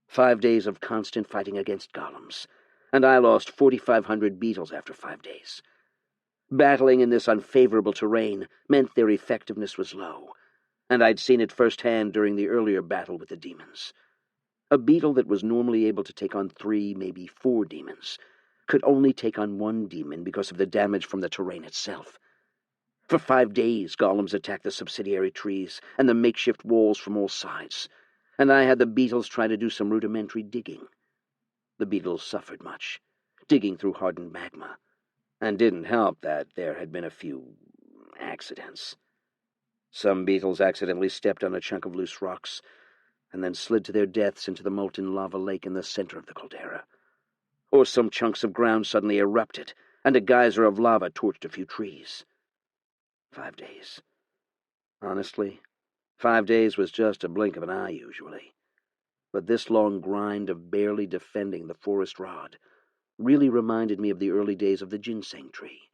B: 5 days of constant fighting against golems, and I lost 4,500 beetles after 5 days. Battling in this unfavorable terrain meant their effectiveness was low, and I'd seen it firsthand during the earlier battle with the demons. A beetle that was normally able to take on 3, maybe 4 demons, could only take on 1 demon because of the damage from the terrain itself. For 5 days, golems attacked the subsidiary trees and the makeshift walls from all sides, and I had the beetles try to do some rudimentary digging. The beetles suffered much, digging through hardened magma, and didn't help that there had been a few accidents. Some beetles accidentally stepped on a chunk of loose rocks and then slid to their deaths into the molten lava lake in the center of the caldera. Or some chunks of ground suddenly erupted, and a geyser of lava torched a few trees. 5 days. Honestly, 5 days was just a blink of an eye usually. But this long grind of barely defending the forest rod really reminded me of the early days of the ginseng tree.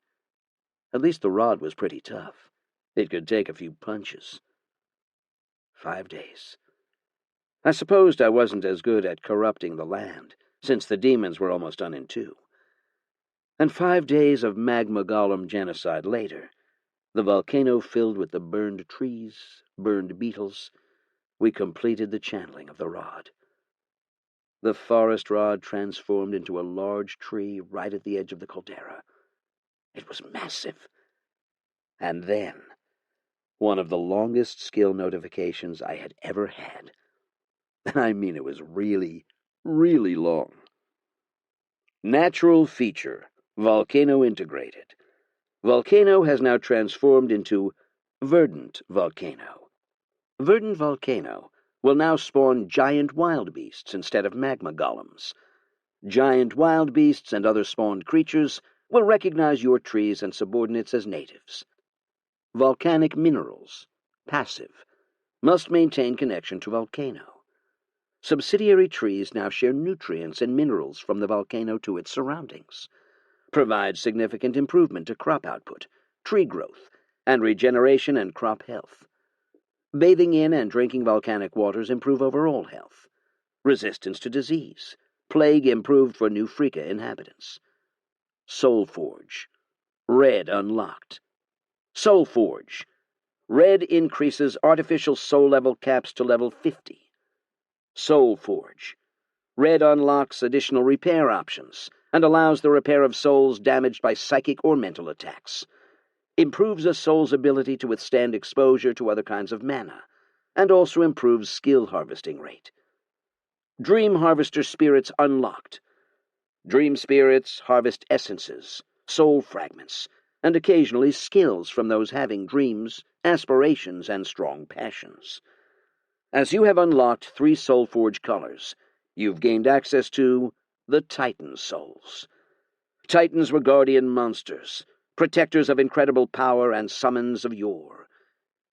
B: At least the rod was pretty tough. It could take a few punches. 5 days. I supposed I wasn't as good at corrupting the land, since the demons were almost done in two. And 5 days of magma golem genocide later, the volcano filled with the burned trees, burned beetles, we completed the channeling of the rod. The forest rod transformed into a large tree right at the edge of the caldera. It was massive. And then, one of the longest skill notifications I had ever had. I mean, it was really, really long. Natural feature, volcano integrated. Volcano has now transformed into verdant volcano. Verdant volcano will now spawn giant wild beasts instead of magma golems. Giant wild beasts and other spawned creatures will recognize your trees and subordinates as natives. Volcanic minerals, passive, must maintain connection to volcano. Subsidiary trees now share nutrients and minerals from the volcano to its surroundings, provide significant improvement to crop output, tree growth, and regeneration and crop health. Bathing in and drinking volcanic waters improve overall health. Resistance to disease. Plague improved for New Freaka inhabitants. Soul Forge. Red unlocked. Soul Forge. Red increases artificial soul level caps to level 50. Soul Forge. Red unlocks additional repair options and allows the repair of souls damaged by psychic or mental attacks. Improves a soul's ability to withstand exposure to other kinds of mana, and also improves skill harvesting rate. Dream Harvester Spirits unlocked. Dream Spirits harvest essences, soul fragments, and occasionally skills from those having dreams, aspirations, and strong passions. As you have unlocked 3 Soulforge colors, you've gained access to the Titan Souls. Titans were guardian monsters, protectors of incredible power and summons of yore.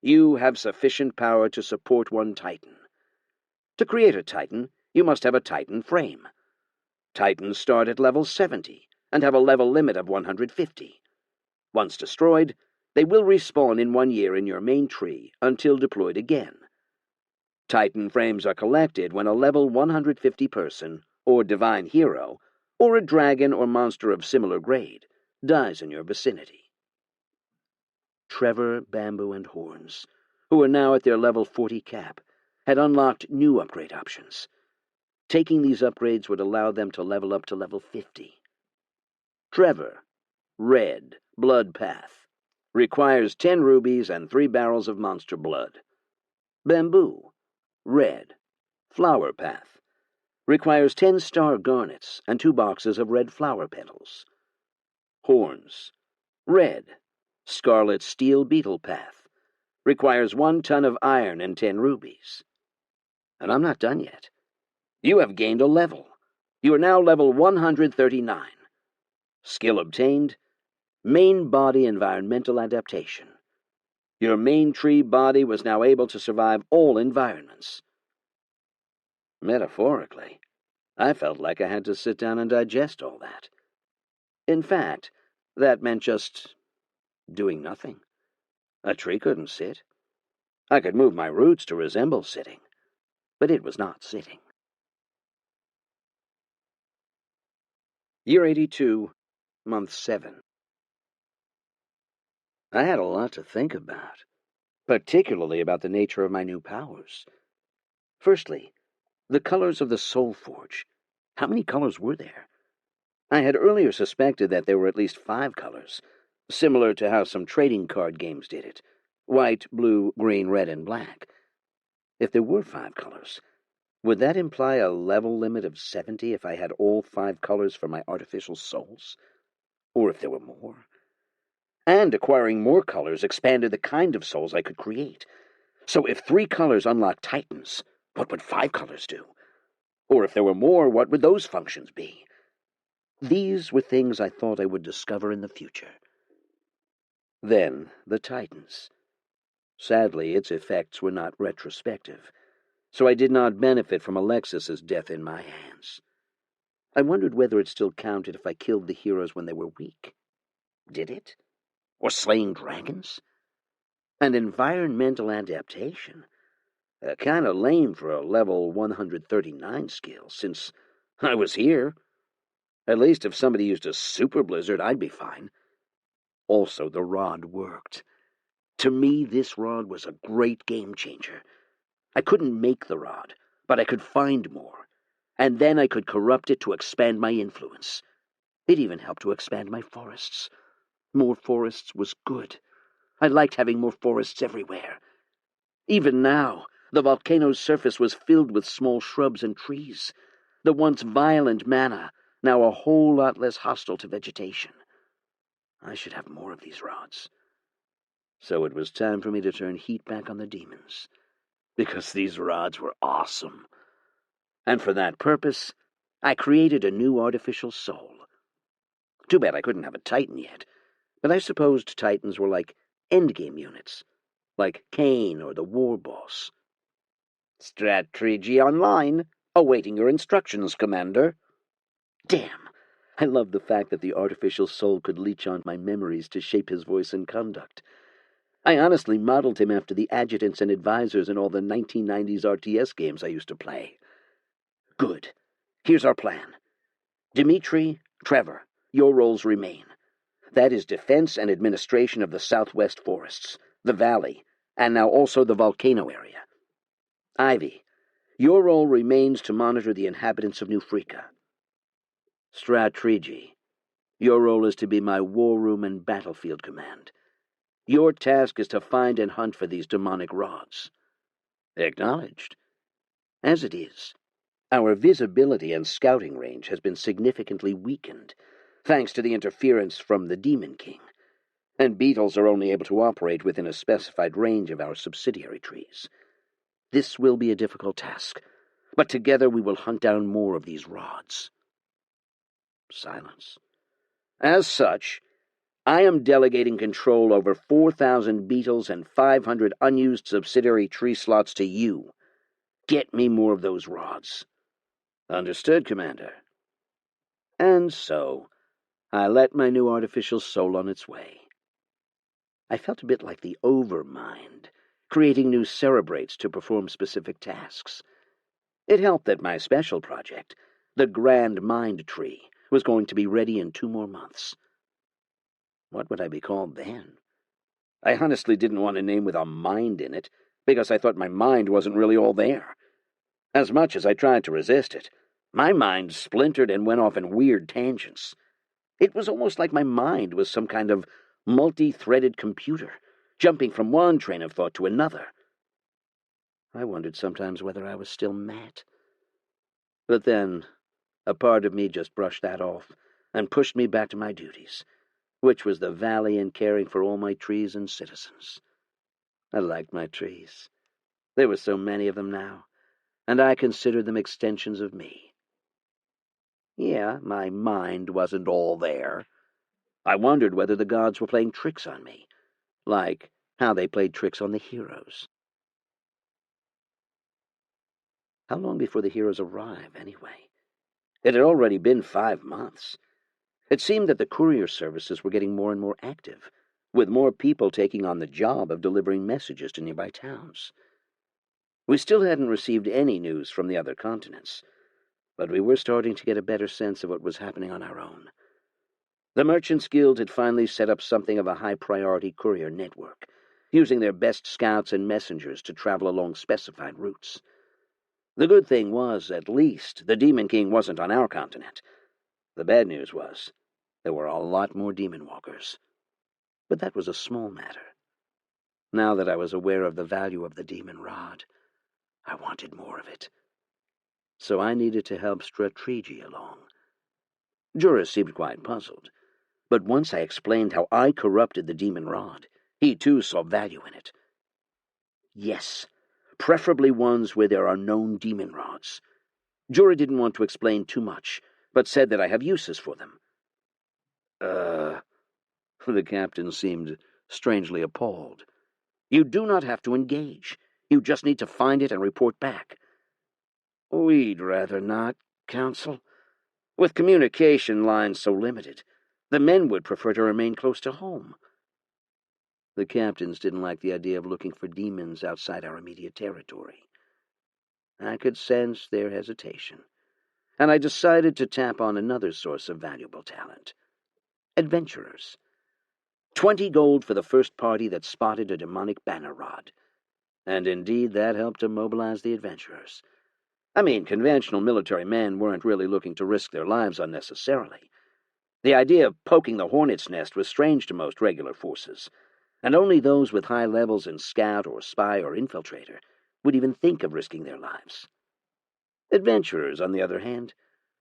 B: You have sufficient power to support one Titan. To create a Titan, you must have a Titan frame. Titans start at level 70 and have a level limit of 150. Once destroyed, they will respawn in 1 year in your main tree until deployed again. Titan frames are collected when a level 150 person, or divine hero, or a dragon or monster of similar grade, dies in your vicinity. Trevor, Bamboo, and Horns, who are now at their level 40 cap, had unlocked new upgrade options. Taking these upgrades would allow them to level up to level 50. Trevor, Red, Blood Path, requires 10 rubies and 3 barrels of monster blood. Bamboo, Red, Flower Path, requires 10 star garnets and 2 boxes of red flower petals. Horns, Red, Scarlet Steel Beetle Path, requires 1 ton of iron and 10 rubies. And I'm not done yet. You have gained a level. You are now level 139. Skill obtained, Main Body Environmental Adaptation. Your main tree body was now able to survive all environments. Metaphorically, I felt like I had to sit down and digest all that. In fact, that meant just doing nothing. A tree couldn't sit. I could move my roots to resemble sitting, but it was not sitting. Year 82, Month 7. I had a lot to think about, particularly about the nature of my new powers. Firstly, the colors of the Soul Forge. How many colors were there? I had earlier suspected that there were at least 5 colors. similar to how some trading card games did it. White, blue, green, red, and black. If there were 5 colors, would that imply a level limit of 70 if I had all 5 colors for my artificial souls? Or if there were more? And acquiring more colors expanded the kind of souls I could create. So if 3 colors unlocked Titans, what would 5 colors do? Or if there were more, what would those functions be? These were things I thought I would discover in the future. Then, the Titans. Sadly, its effects were not retrospective, so I did not benefit from Alexis's death in my hands. I wondered whether it still counted if I killed the heroes when they were weak. Did it? Or slaying dragons? And environmental adaptation? Kind of lame for a level 139 skill, since I was here. At least if somebody used a super blizzard, I'd be fine. Also, the rod worked. To me, this rod was a great game changer. I couldn't make the rod, but I could find more, and then I could corrupt it to expand my influence. It even helped to expand my forests. More forests was good. I liked having more forests everywhere. Even now, the volcano's surface was filled with small shrubs and trees. The once violent mana, now a whole lot less hostile to vegetation. I should have more of these rods. So it was time for me to turn heat back on the demons, because these rods were awesome. And for that purpose, I created a new artificial soul. Too bad I couldn't have a Titan yet, but I supposed Titans were like endgame units, like Cain or the War Boss. Treachery online, awaiting your instructions, Commander. Damn! I loved the fact that the artificial soul could leech on my memories to shape his voice and conduct. I honestly modeled him after the adjutants and advisors in all the 1990s RTS games I used to play. Good. Here's our plan. Dimitri, Trevor, your roles remain. That is defense and administration of the southwest forests, the valley, and now also the volcano area. Ivy, your role remains to monitor the inhabitants of New Freaka. Treachery, your role is to be my war room and battlefield command. Your task is to find and hunt for these demonic rods. Acknowledged. As it is, our visibility and scouting range has been significantly weakened, thanks to the interference from the Demon King, and beetles are only able to operate within a specified range of our subsidiary trees. This will be a difficult task, but together we will hunt down more of these rods. Silence. As such, I am delegating control over 4,000 beetles and 500 unused subsidiary tree slots to you. Get me more of those rods. Understood, Commander. And so, I let my new artificial soul on its way. I felt a bit like the Overmind, creating new cerebrates to perform specific tasks. It helped that my special project, the Grand Mind Tree, was going to be ready in 2 more months. What would I be called then? I honestly didn't want a name with a mind in it, because I thought my mind wasn't really all there. As much as I tried to resist it, my mind splintered and went off in weird tangents. It was almost like my mind was some kind of multi-threaded computer, jumping from one train of thought to another. I wondered sometimes whether I was still Matt. But then, a part of me just brushed that off and pushed me back to my duties, which was the valley and caring for all my trees and citizens. I liked my trees. There were so many of them now, and I considered them extensions of me. Yeah, my mind wasn't all there. I wondered whether the gods were playing tricks on me, like how they played tricks on the heroes. How long before the heroes arrive, anyway? It had already been 5 months. It seemed that the courier services were getting more and more active, with more people taking on the job of delivering messages to nearby towns. We still hadn't received any news from the other continents, but we were starting to get a better sense of what was happening on our own. The Merchants Guild had finally set up something of a high-priority courier network, using their best scouts and messengers to travel along specified routes. The good thing was, at least, the Demon King wasn't on our continent. The bad news was, there were a lot more demon walkers. But that was a small matter. Now that I was aware of the value of the demon rod, I wanted more of it. So I needed to help treachery along. Jura seemed quite puzzled, but once I explained how I corrupted the demon rod, he too saw value in it. Yes, preferably ones where there are known demon rods. Jura didn't want to explain too much, but said that I have uses for them. The captain seemed strangely appalled. You do not have to engage. You just need to find it and report back. We'd rather not, Counsel. With communication lines so limited, the men would prefer to remain close to home. The captains didn't like the idea of looking for demons outside our immediate territory. I could sense their hesitation, and I decided to tap on another source of valuable talent. Adventurers. 20 gold for the first party that spotted a demonic banner rod. And indeed, that helped to mobilize the adventurers. I mean, conventional military men weren't really looking to risk their lives unnecessarily. The idea of poking the hornet's nest was strange to most regular forces, and only those with high levels in scout or spy or infiltrator would even think of risking their lives. Adventurers, on the other hand,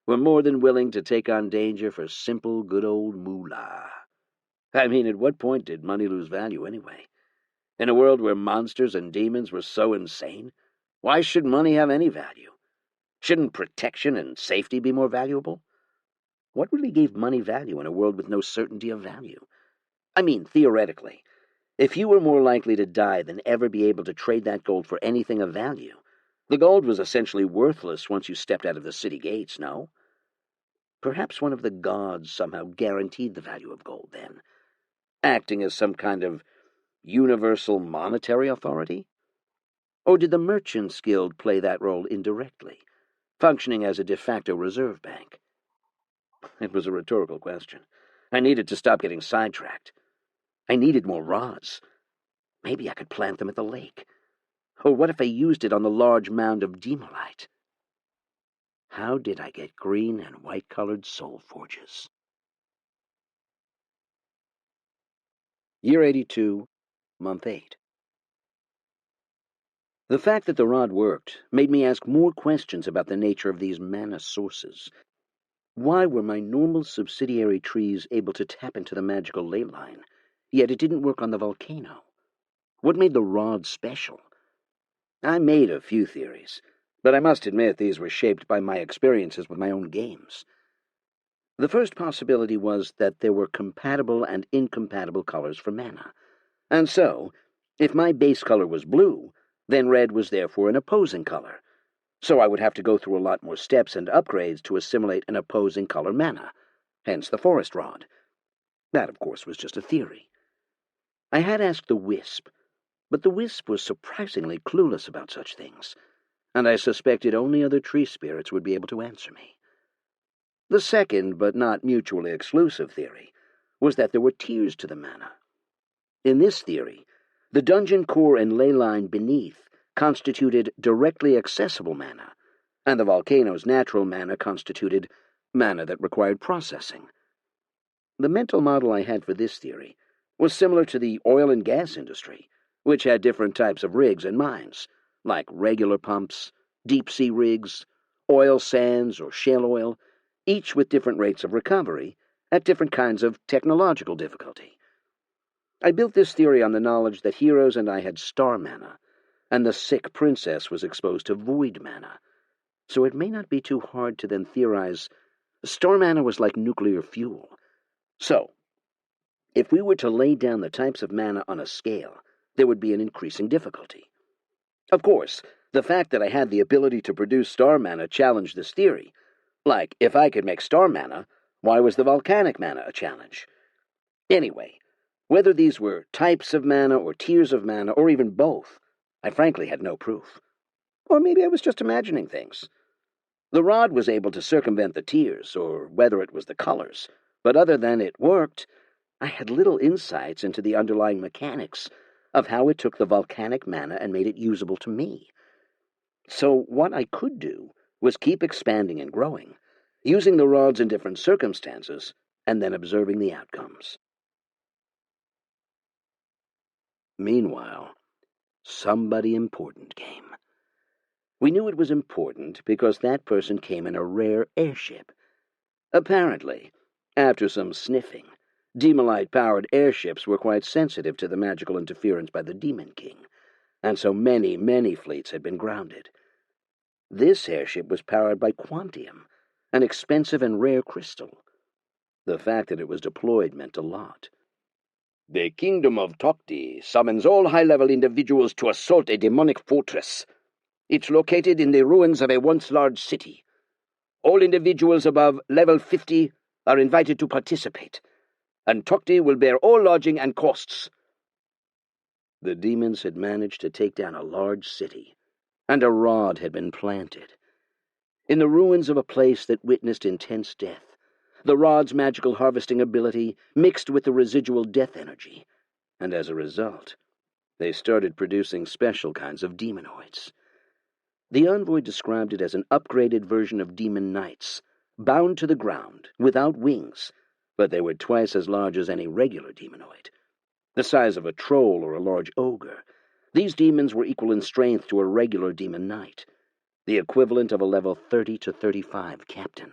B: were more than willing to take on danger for simple, good old moolah. I mean, at what point did money lose value anyway? In a world where monsters and demons were so insane, why should money have any value? Shouldn't protection and safety be more valuable? What really gave money value in a world with no certainty of value? I mean, theoretically, if you were more likely to die than ever be able to trade that gold for anything of value, the gold was essentially worthless once you stepped out of the city gates, no? Perhaps one of the gods somehow guaranteed the value of gold then, acting as some kind of universal monetary authority? Or did the Merchants Guild play that role indirectly, functioning as a de facto reserve bank? It was a rhetorical question. I needed to stop getting sidetracked. I needed more rods. Maybe I could plant them at the lake. Or what if I used it on the large mound of demolite? How did I get green and white-colored soul forges? Year 82, Month 8. The fact that the rod worked made me ask more questions about the nature of these mana sources. Why were my normal subsidiary trees able to tap into the magical ley line, yet it didn't work on the volcano? What made the rod special? I made a few theories, but I must admit these were shaped by my experiences with my own games. The first possibility was that there were compatible and incompatible colors for mana, and so, if my base color was blue, then red was therefore an opposing color, so I would have to go through a lot more steps and upgrades to assimilate an opposing color mana, hence the forest rod. That, of course, was just a theory. I had asked the Wisp, but the Wisp was surprisingly clueless about such things, and I suspected only other tree spirits would be able to answer me. The second, but not mutually exclusive theory, was that there were tiers to the mana. In this theory, the dungeon core and ley line beneath constituted directly accessible mana, and the volcano's natural mana constituted mana that required processing. The mental model I had for this theory was similar to the oil and gas industry, which had different types of rigs and mines, like regular pumps, deep-sea rigs, oil sands, or shale oil, each with different rates of recovery at different kinds of technological difficulty. I built this theory on the knowledge that heroes and I had star mana, and the sick princess was exposed to void mana, so it may not be too hard to then theorize star mana was like nuclear fuel. So, if we were to lay down the types of mana on a scale, there would be an increasing difficulty. Of course, the fact that I had the ability to produce star mana challenged this theory. Like, if I could make star mana, why was the volcanic mana a challenge? Anyway, whether these were types of mana or tiers of mana or even both, I frankly had no proof. Or maybe I was just imagining things. The rod was able to circumvent the tiers, or whether it was the colors, but other than it worked, I had little insights into the underlying mechanics of how it took the volcanic mana and made it usable to me. So what I could do was keep expanding and growing, using the rods in different circumstances, and then observing the outcomes.
A: Meanwhile, somebody important came. We knew it was important because that person came in a rare airship. Apparently, after some sniffing, Demonite-powered airships were quite sensitive to the magical interference by the Demon King, and so many fleets had been grounded. This airship was powered by quantium, an expensive and rare crystal. The fact that it was deployed meant a lot. The kingdom of Tokti summons all high-level individuals to assault a demonic fortress. It's located in the ruins of a once large city. All individuals above level 50 are invited to participate, and Tokti will bear all lodging and costs. The demons had managed to take down a large city, and a rod had been planted. In the ruins of a place that witnessed intense death, the rod's magical harvesting ability mixed with the residual death energy, and as a result, they started producing special kinds of demonoids. The envoy described it as an upgraded version of demon knights, bound to the ground, without wings, but they were twice as large as any regular demonoid. The size of a troll or a large ogre, these demons were equal in strength to a regular demon knight, the equivalent of a level 30 to 35 captain.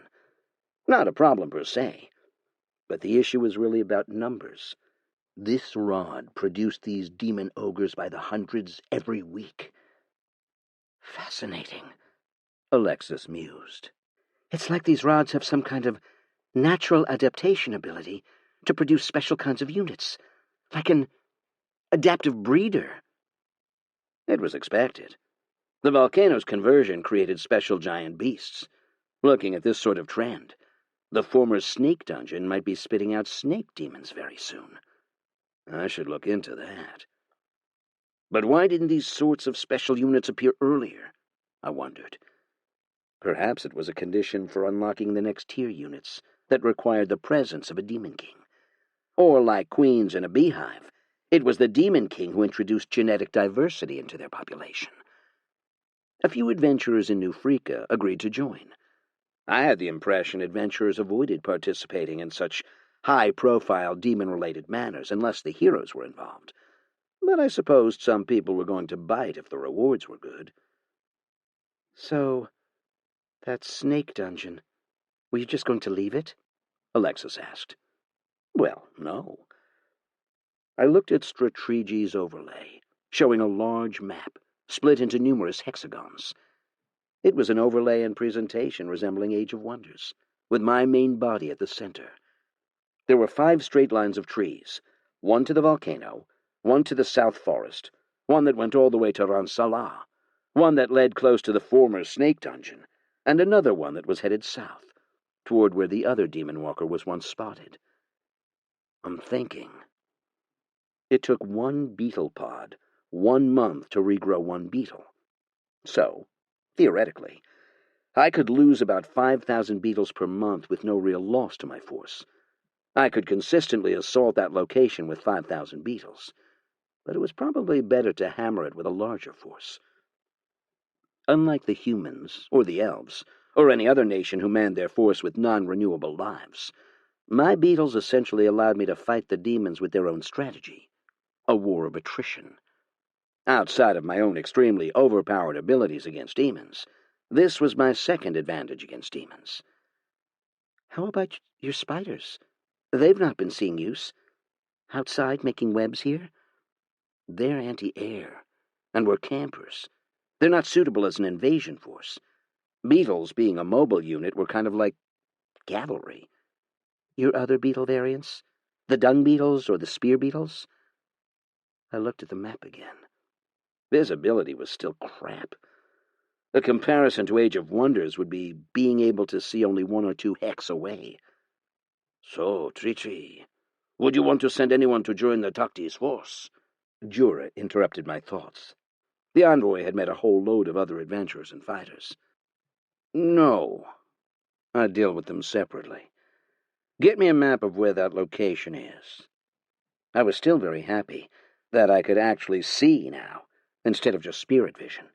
A: Not a problem per se, but the issue was really about numbers. This rod produced these demon ogres by the hundreds every week. Fascinating, Alexis mused.
B: It's like these rods have some kind of natural adaptation ability to produce special kinds of units, like an adaptive breeder.
A: It was expected. The volcano's conversion created special giant beasts. Looking at this sort of trend, the former snake dungeon might be spitting out snake demons very soon. I should look into that. But why didn't these sorts of special units appear earlier? I wondered. Perhaps it was a condition for unlocking the next tier units that required the presence of a Demon King. Or, like queens in a beehive, it was the Demon King who introduced genetic diversity into their population. A few adventurers in New Freaka agreed to join. I had the impression adventurers avoided participating in such high-profile demon-related manners unless the heroes were involved. But I supposed some people were going to bite if the rewards were good.
B: So, that snake dungeon, were you just going to leave it?
A: Alexis asked. Well, no. I looked at Treachery's overlay, showing a large map, split into numerous hexagons. It was an overlay and presentation resembling Age of Wonders, with my main body at the center. There were 5 straight lines of trees, one to the volcano, one to the South Forest, one that went all the way to Ransalah, one that led close to the former Snake Dungeon, and another one that was headed south, toward where the other Demon Walker was once spotted. I'm thinking. It took one beetle pod 1 month to regrow one beetle. So, theoretically, I could lose about 5,000 beetles per month with no real loss to my force. I could consistently assault that location with 5,000 beetles, but it was probably better to hammer it with a larger force. Unlike the humans, or the elves, or any other nation who manned their force with non-renewable lives, my beetles essentially allowed me to fight the demons with their own strategy, a war of attrition. Outside of my own extremely overpowered abilities against demons, this was my second advantage against demons.
B: How about your spiders? They've not been seeing use. Outside making webs here?
A: They're anti-air, and we're campers. They're not suitable as an invasion force. Beetles, being a mobile unit, were kind of like cavalry.
B: Your other beetle variants? The dung beetles or the spear beetles?
A: I looked at the map again. Visibility was still crap. A comparison to Age of Wonders would be being able to see only 1 or 2 hex away. So, treachery, would you want to send anyone to join the Takti's force? Jura interrupted my thoughts. The envoy had met a whole load of other adventurers and fighters. No. I'd deal with them separately. Get me a map of where that location is. I was still very happy that I could actually see now, instead of just spirit vision.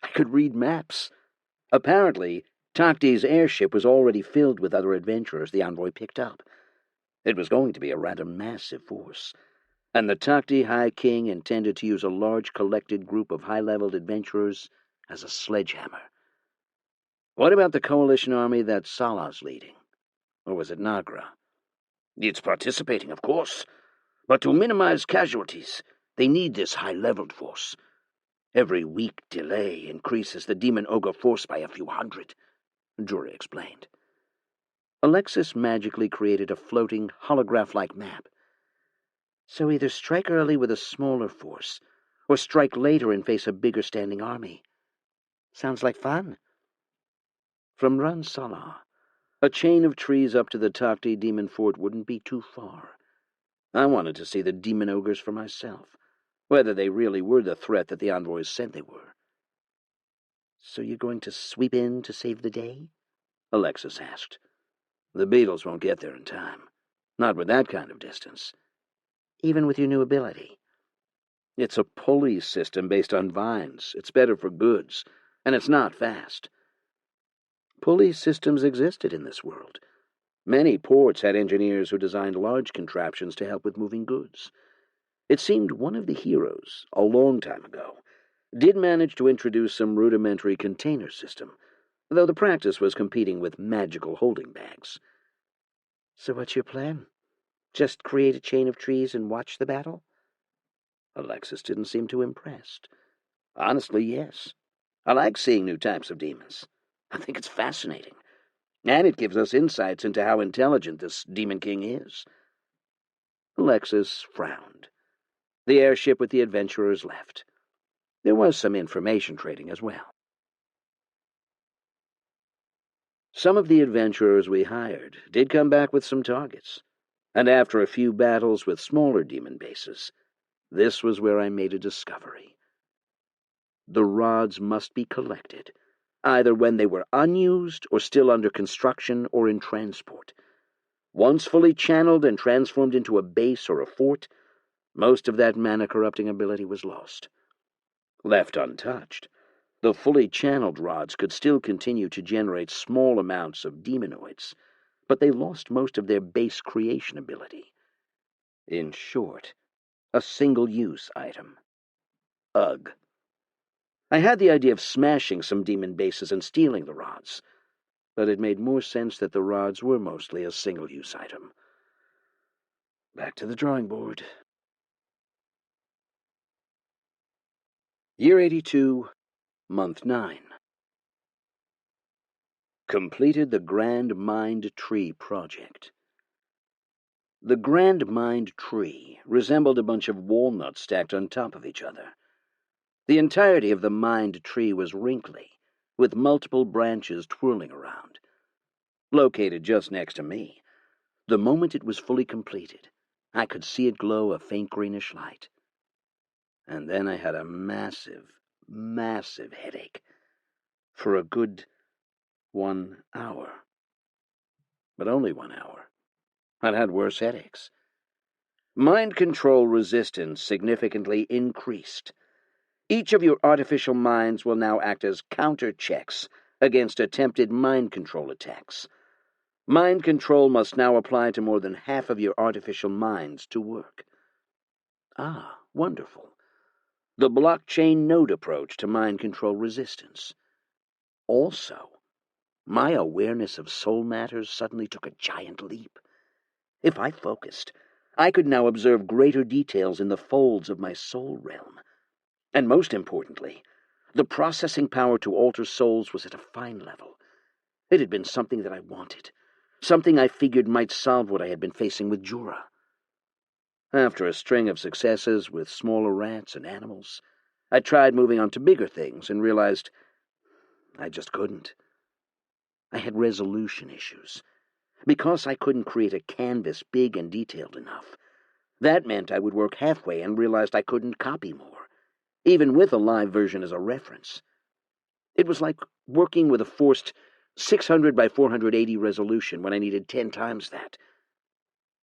A: I could read maps. Apparently, Takti's airship was already filled with other adventurers the envoy picked up. It was going to be a rather massive force,
B: and the Takti High King intended to use a large collected group of high-leveled adventurers as a sledgehammer. What about the coalition army that Salah's leading? Or was it Nagra?
A: It's participating, of course, but to minimize casualties, they need this high-leveled force. Every week delay increases the demon ogre force by a few hundred, Jura explained.
B: Alexis magically created a floating, holograph-like map. So either strike early with a smaller force, or strike later and face a bigger standing army. Sounds like fun. From Ran Salah, a chain of trees up to the Takti demon fort wouldn't be too far. I wanted to see the demon ogres for myself, whether they really were the threat that the envoys said they were. So you're going to sweep in to save the day? Alexis asked.
A: The beetles won't get there in time. Not with that kind of distance.
B: Even with your new ability?
A: It's a pulley system based on vines. It's better for goods, and it's not fast.
B: Pulley systems existed in this world. Many ports had engineers who designed large contraptions to help with moving goods. It seemed one of the heroes, a long time ago, did manage to introduce some rudimentary container system, though the practice was competing with magical holding bags. So what's your plan? Just create a chain of trees and watch the battle? Alexis didn't seem too impressed.
A: Honestly, yes. I like seeing new types of demons. I think it's fascinating. And it gives us insights into how intelligent this Demon King is.
B: Alexis frowned. The airship with the adventurers left. There was some information trading as well. Some of the adventurers we hired did come back with some targets, and after a few battles with smaller demon bases, this was where I made a discovery. The rods must be collected, either when they were unused or still under construction or in transport. Once fully channeled and transformed into a base or a fort, most of that mana-corrupting ability was lost. Left untouched, the fully channeled rods could still continue to generate small amounts of demonoids, but they lost most of their base creation ability. In short, a single-use item. Ugh. I had the idea of smashing some demon bases and stealing the rods, but it made more sense that the rods were mostly a single-use item. Back to the drawing board. Year 82, Month 9. Completed the Grand Mind Tree project. The Grand Mind Tree resembled a bunch of walnuts stacked on top of each other. The entirety of the Mind Tree was wrinkly, with multiple branches twirling around. Located just next to me, the moment it was fully completed, I could see it glow a faint greenish light. And then I had a massive, massive headache for a good 1 hour. But only 1 hour. I'd had worse headaches. Mind control resistance significantly increased. Each of your artificial minds will now act as counter-checks against attempted mind control attacks. Mind control must now apply to more than half of your artificial minds to work. Ah, wonderful. The blockchain node approach to mind control resistance. Also, my awareness of soul matters suddenly took a giant leap. If I focused, I could now observe greater details in the folds of my soul realm. And most importantly, the processing power to alter souls was at a fine level. It had been something that I wanted, something I figured might solve what I had been facing with Jura. After a string of successes with smaller rats and animals, I tried moving on to bigger things and realized I just couldn't. I had resolution issues. Because I couldn't create a canvas big and detailed enough, that meant I would work halfway and realized I couldn't copy more, even with a live version as a reference. It was like working with a forced 600 by 480 resolution when I needed 10 times that.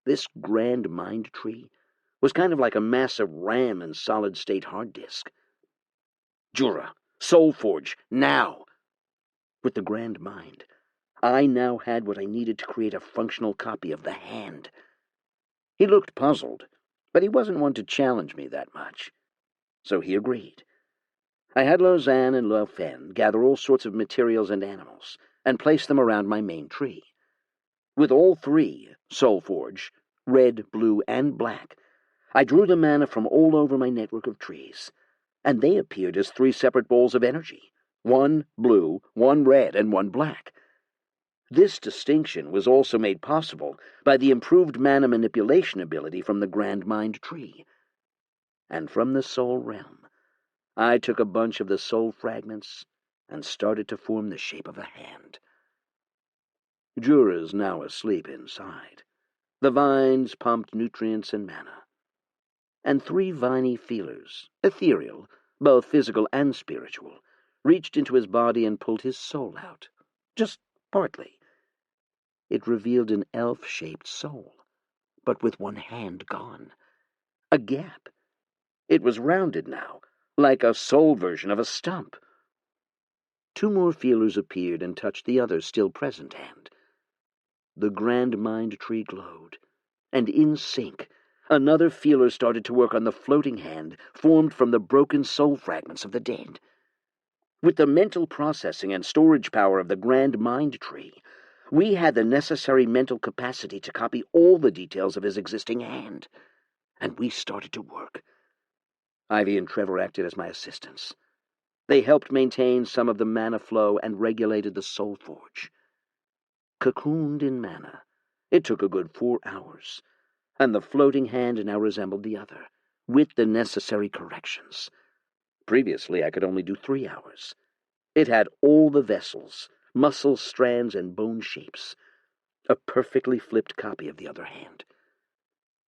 B: This grand mind tree was kind of like a massive RAM and solid-state hard disk. Jura, Soulforge, now! With the grand mind, I now had what I needed to create a functional copy of the hand. He looked puzzled,
A: But he wasn't one to challenge me that much, so he agreed. I had Lausanne and Laufen gather all sorts of materials and animals, and place them around my main tree. With all three, Soulforge, red, blue, and black, I drew the mana from all over my network of trees, and they appeared as three separate balls of energy, one blue, one red, and one black. This distinction was also made possible by the improved mana manipulation ability from the Grand Mind tree. And from the Soul Realm, I took a bunch of the soul fragments and started to form the shape of a hand. Jura's now asleep inside. The vines pumped nutrients and mana. And three viney feelers, ethereal, both physical and spiritual, reached into his body and pulled his soul out, just partly. It revealed an elf-shaped soul, but with one hand gone. A gap. It was rounded now, like a soul version of a stump. Two more feelers appeared and touched the other still present hand. The Grand Mind tree glowed, and in sync, another feeler started to work on the floating hand formed from the broken soul fragments of the dead. With the mental processing and storage power of the Grand Mind tree, we had the necessary mental capacity to copy all the details of his existing hand, and we started to work. Ivy and Trevor acted as my assistants. They helped maintain some of the mana flow and regulated the Soul Forge. Cocooned in mana, it took a good 4 hours, and the floating hand now resembled the other, with the necessary corrections. Previously, I could only do 3 hours. It had all the vessels, muscle strands, and bone shapes, a perfectly flipped copy of the other hand.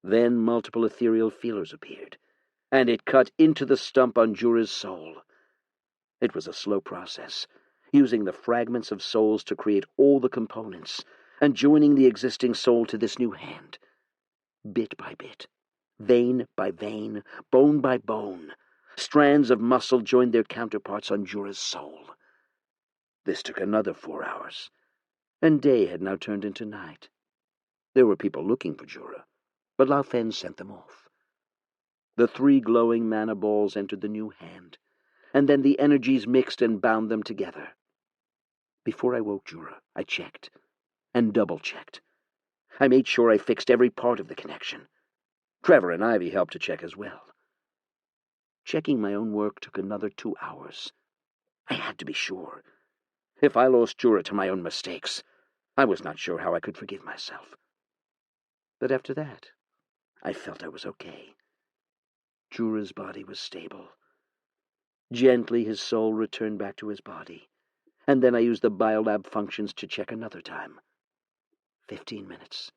A: Then multiple ethereal feelers appeared, and it cut into the stump on Jura's soul. It was a slow process, using the fragments of souls to create all the components, and joining the existing soul to this new hand. Bit by bit, vein by vein, bone by bone, strands of muscle joined their counterparts on Jura's soul. This took another 4 hours, and day had now turned into night. There were people looking for Jura, but Laufen sent them off. The 3 glowing mana balls entered the new hand, and then the energies mixed and bound them together. Before I woke Jura, I checked, and double-checked. I made sure I fixed every part of the connection. Trevor and Ivy helped to check as well. Checking my own work took another 2 hours. I had to be sure. If I lost Jura to my own mistakes, I was not sure how I could forgive myself. But after that, I felt I was okay. Jura's body was stable. Gently his soul returned back to his body, and then I used the biolab functions to check another time. 15 minutes.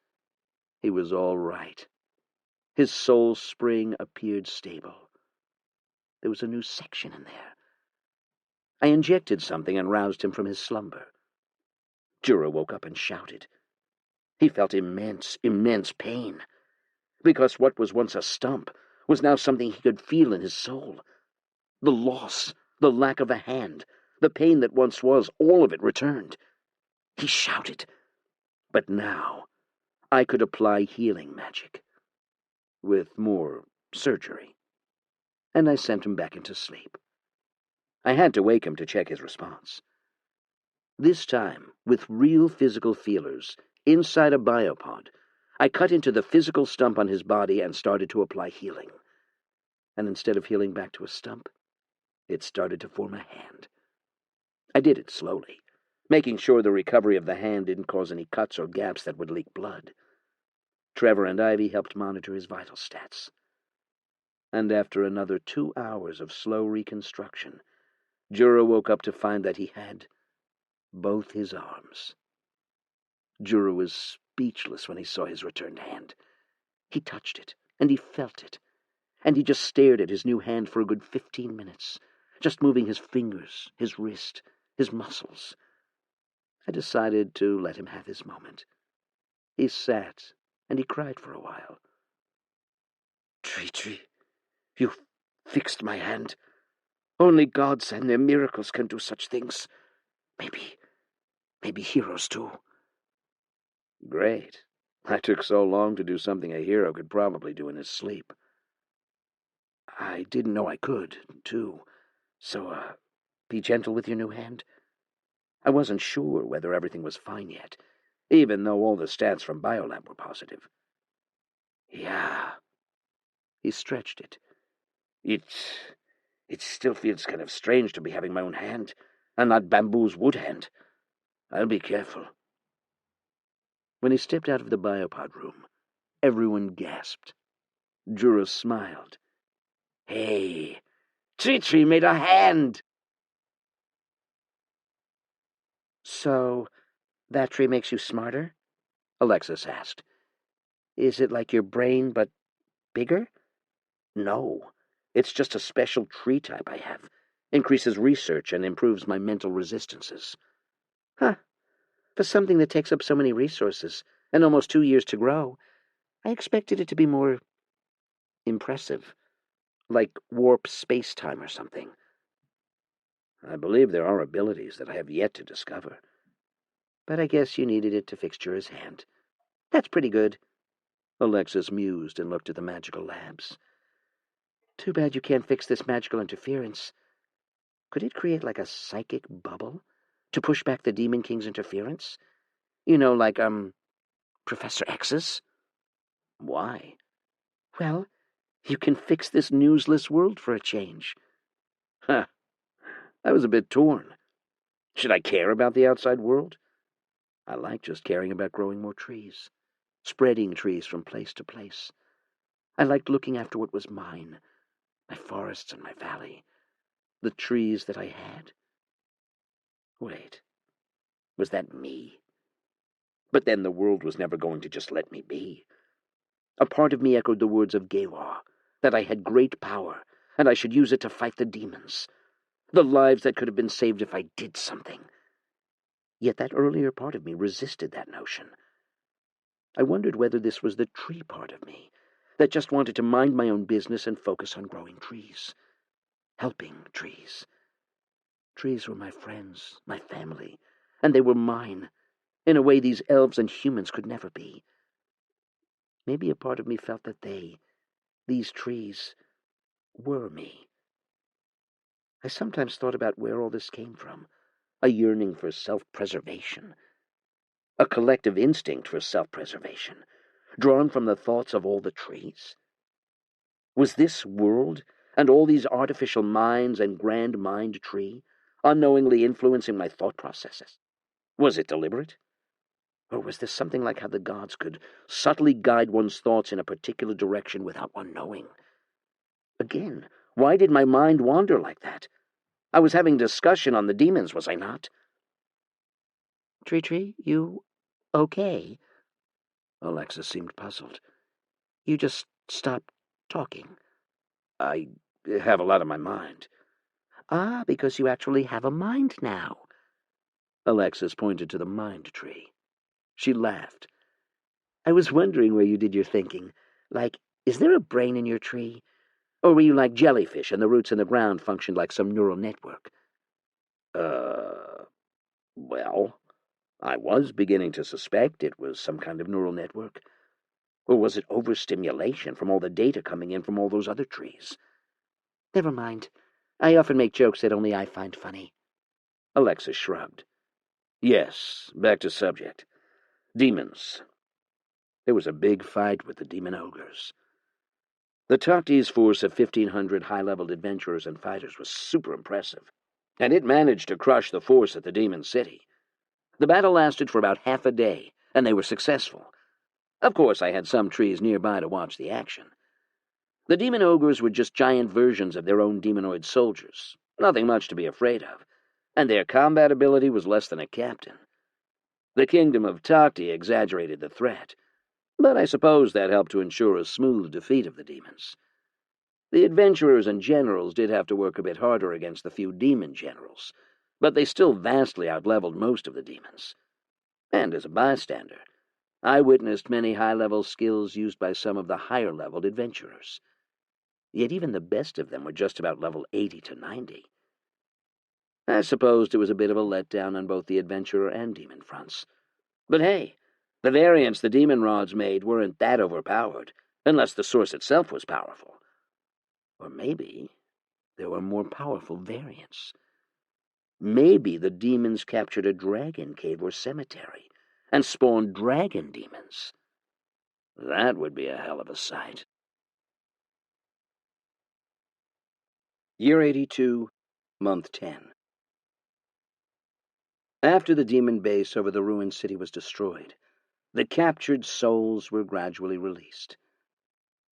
A: He was all right. His soul spring appeared stable. There was a new section in there. I injected something and roused him from his slumber. Jura woke up and shouted. He felt immense, immense pain, because what was once a stump was now something he could feel in his soul. The loss, the lack of a hand, the pain that once was, all of it returned. He shouted. But now I could apply healing magic, with more surgery, and I sent him back into sleep. I had to wake him to check his response. This time, with real physical feelers, inside a biopod, I cut into the physical stump on his body and started to apply healing. And instead of healing back to a stump, it started to form a hand. I did it slowly, making sure the recovery of the hand didn't cause any cuts or gaps that would leak blood. Trevor and Ivy helped monitor his vital stats. And after another 2 hours of slow reconstruction, Jura woke up to find that he had both his arms. Jura was speechless when he saw his returned hand. He touched it, and he felt it, and he just stared at his new hand for a good 15 minutes, just moving his fingers, his wrist, his muscles. I decided to let him have his moment. He sat, and he cried for a while. Treachery, you fixed my hand. Only gods and their miracles can do such things. Maybe heroes too. Great. I took so long to do something a hero could probably do in his sleep.
B: I didn't know I could, too. So, be gentle with your new hand. I wasn't sure whether everything was fine yet, even though all the stats from Biolab were positive. Yeah. He stretched it. It still feels kind of strange to be having my own hand, and not Bamboo's wood hand. I'll be careful. When he stepped out of the biopod room, everyone gasped. Jura smiled. Hey, treachery made a hand! So, that tree makes you smarter? Alexis asked. Is it like your brain, but bigger? No, it's just a special tree type I have. Increases research and improves my mental resistances. Huh. For something that takes up so many resources, and almost 2 years to grow, I expected it to be more impressive. Like warp space-time or something. I believe there are abilities that I have yet to discover. But I guess you needed it to fix Jura's hand. That's pretty good. Alexis mused and looked at the magical labs. Too bad you can't fix this magical interference. Could it create like a psychic bubble to push back the Demon King's interference? You know, like, Professor X's? Why? Well, you can fix this newsless world for a change. Huh. I was a bit torn. Should I care about the outside world? I like just caring about growing more trees, spreading trees from place to place. I liked looking after what was mine, my forests and my valley, the trees that I had. Wait, was that me? But then the world was never going to just let me be. A part of me echoed the words of Gewa, that I had great power, and I should use it to fight the demons, the lives that could have been saved if I did something. Yet that earlier part of me resisted that notion. I wondered whether this was the tree part of me, that just wanted to mind my own business and focus on growing trees, helping trees. Trees were my friends, my family, and they were mine, in a way these elves and humans could never be. Maybe a part of me felt that these trees, were me. I sometimes thought about where all this came from, a yearning for self-preservation, a collective instinct for self-preservation, drawn from the thoughts of all the trees. Was this world, and all these artificial minds and grand mind tree, unknowingly influencing my thought processes? Was it deliberate? Or was this something like how the gods could subtly guide one's thoughts in a particular direction without one knowing? Again, why did my mind wander like that? I was having discussion on the demons, was I not? Tree, you okay? Alexa seemed puzzled. You just stopped talking. I have a lot on my mind. Ah, because you actually have a mind now. Alexis pointed to the mind tree. She laughed. I was wondering where you did your thinking. Like, is there a brain in your tree? Or were you like jellyfish and the roots in the ground functioned like some neural network? Well, I was beginning to suspect it was some kind of neural network. Or was it overstimulation from all the data coming in from all those other trees? Never mind. I often make jokes that only I find funny. Alexis shrugged. Yes, back to subject. Demons. There was a big fight with the demon ogres. The Takti's force of 1,500 high-leveled adventurers and fighters was super impressive, and it managed to crush the force at the demon city. The battle lasted for about half a day, and they were successful. Of course, I had some trees nearby to watch the action. The demon ogres were just giant versions of their own demonoid soldiers, nothing much to be afraid of, and their combat ability was less than a captain. The kingdom of Takti exaggerated the threat, but I suppose that helped to ensure a smooth defeat of the demons. The adventurers and generals did have to work a bit harder against the few demon generals, but they still vastly outleveled most of the demons. And as a bystander, I witnessed many high-level skills used by some of the higher-leveled adventurers. Yet even the best of them were just about level 80 to 90. I supposed it was a bit of a letdown on both the adventurer and demon fronts. But hey,
A: The variants the demon rods made weren't that overpowered, unless the source itself was powerful. Or maybe there were more powerful variants. Maybe the demons captured a dragon cave or cemetery and spawned dragon demons. That would be a hell of a sight.
B: Year 82, Month 10. After the demon base over the ruined city was destroyed, the captured souls were gradually released.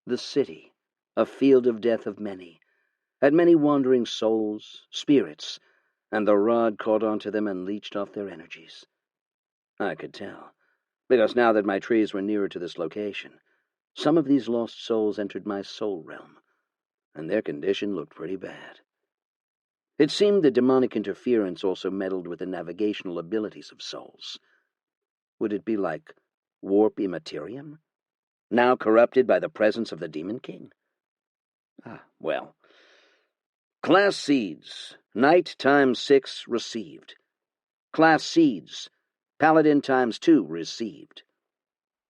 B: The city, a field of death of many, had many wandering souls, spirits, and the rod caught onto them and leached off their energies. I could tell, because now that my trees were nearer to this location, some of these lost souls entered my soul realm, and their condition looked pretty bad. It seemed the demonic interference also meddled with the navigational abilities of souls. Would it be like warp immaterium, now corrupted by the presence of the Demon King? Well. Class Seeds, Knight ×6 received. Class Seeds, Paladin ×2 received.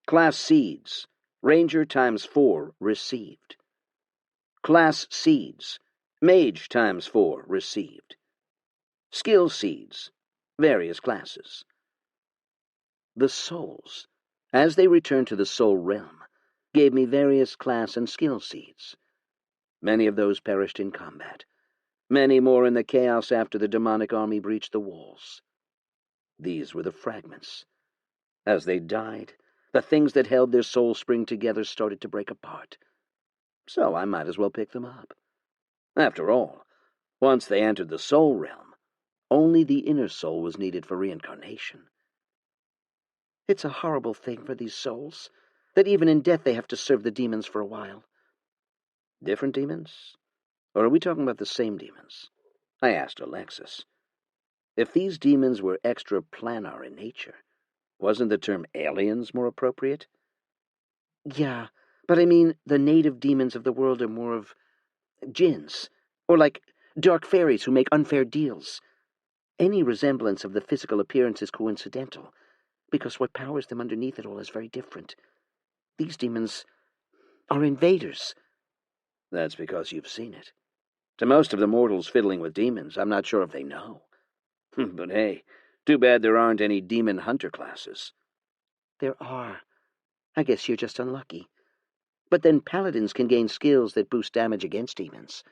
B: Class Seeds, Ranger ×4 received. Class Seeds, Mage ×4 received. Skill Seeds, various classes. The souls, as they returned to the soul realm, gave me various class and skill seeds. Many of those perished in combat. Many more in the chaos after the demonic army breached the walls. These were the fragments. As they died, the things that held their soul spring together started to break apart. So I might as well pick them up. After all, once they entered the soul realm, only the inner soul was needed for reincarnation. It's a horrible thing for these souls, that even in death they have to serve the demons for a while. Different demons? Or are we talking about the same demons? I asked Alexis. If these demons were extraplanar in nature, wasn't the term aliens more appropriate? Yeah, but I mean the native demons of the world are more of jinns, or like dark fairies who make unfair deals. Any resemblance of the physical appearance is coincidental, because what powers them underneath it all is very different. These demons are invaders. That's because you've seen it. To most of the mortals fiddling with demons, I'm not sure if they know. But hey, too bad there aren't any demon hunter classes. There are. I guess you're just unlucky. But then paladins can gain skills that boost damage against demons.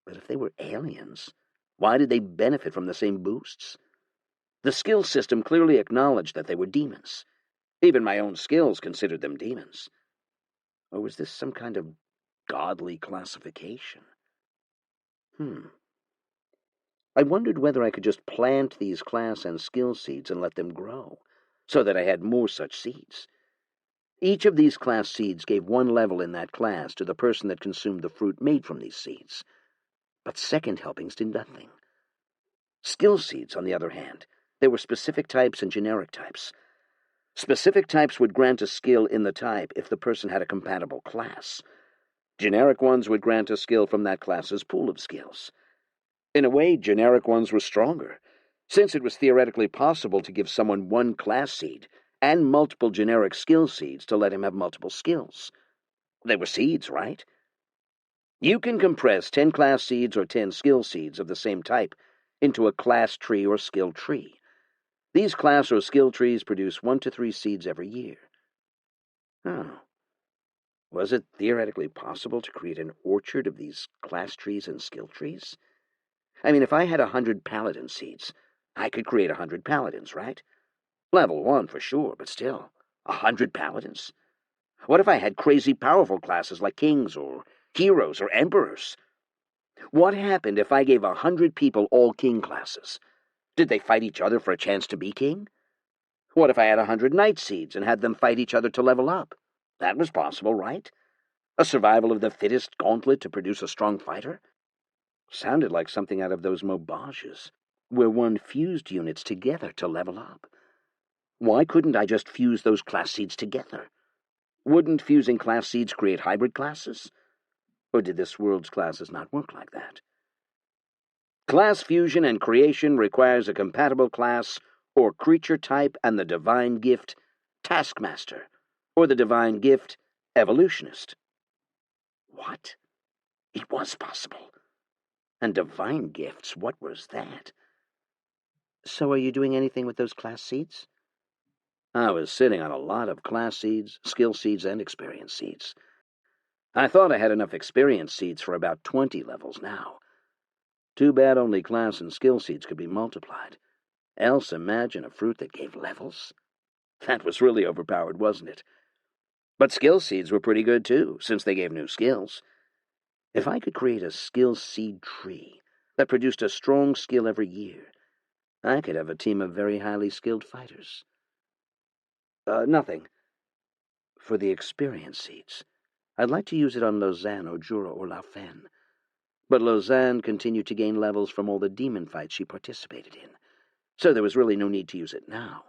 B: But if they were aliens, why did they benefit from the same boosts? The skill system clearly acknowledged that they were demons. Even my own skills considered them demons. Or was this some kind of godly classification? I wondered whether I could just plant these class and skill seeds and let them grow, so that I had more such seeds. Each of these class seeds gave one level in that class to the person that consumed the fruit made from these seeds. But second helpings did nothing. Skill seeds, on the other hand, there were specific types and generic types. Specific types would grant a skill in the type if the person had a compatible class. Generic ones would grant a skill from that class's pool of skills. In a way, generic ones were stronger, since it was theoretically possible to give someone one class seed and multiple generic skill seeds to let him have multiple skills. They were seeds, right? You can compress 10 class seeds or 10 skill seeds of the same type into a class tree or skill tree. These class or skill trees produce 1 to 3 seeds every year. Was it theoretically possible to create an orchard of these class trees and skill trees? I mean, if I had 100 paladin seeds, I could create 100 paladins, right? Level 1 for sure, but still, 100 paladins? What if I had crazy powerful classes like kings or heroes or emperors? What happened if I gave 100 people all king classes? Did they fight each other for a chance to be king? What if I had 100 knight seeds and had them fight each other to level up? That was possible, right? A survival of the fittest gauntlet to produce a strong fighter? Sounded like something out of those mobages, where one fused units together to level up. Why couldn't I just fuse those class seeds together? Wouldn't fusing class seeds create hybrid classes? Or did this world's classes not work like that? Class fusion and creation requires a compatible class or creature type and the divine gift taskmaster, or the divine gift, evolutionist. What? It was possible. And divine gifts, what was that? So are you doing anything with those class seeds? I was sitting on a lot of class seeds, skill seeds, and experience seeds. I thought I had enough experience seeds for about 20 levels now. Too bad only class and skill seeds could be multiplied. Else imagine a fruit that gave levels. That was really overpowered, wasn't it? But skill seeds were pretty good too, since they gave new skills. If I could create a skill seed tree that produced a strong skill every year, I could have a team of very highly skilled fighters. Nothing. For the experience seeds, I'd like to use it on Lausanne or Jura or Laufen. But Lausanne continued to gain levels from all the demon fights she participated in, so there was really no need to use it now.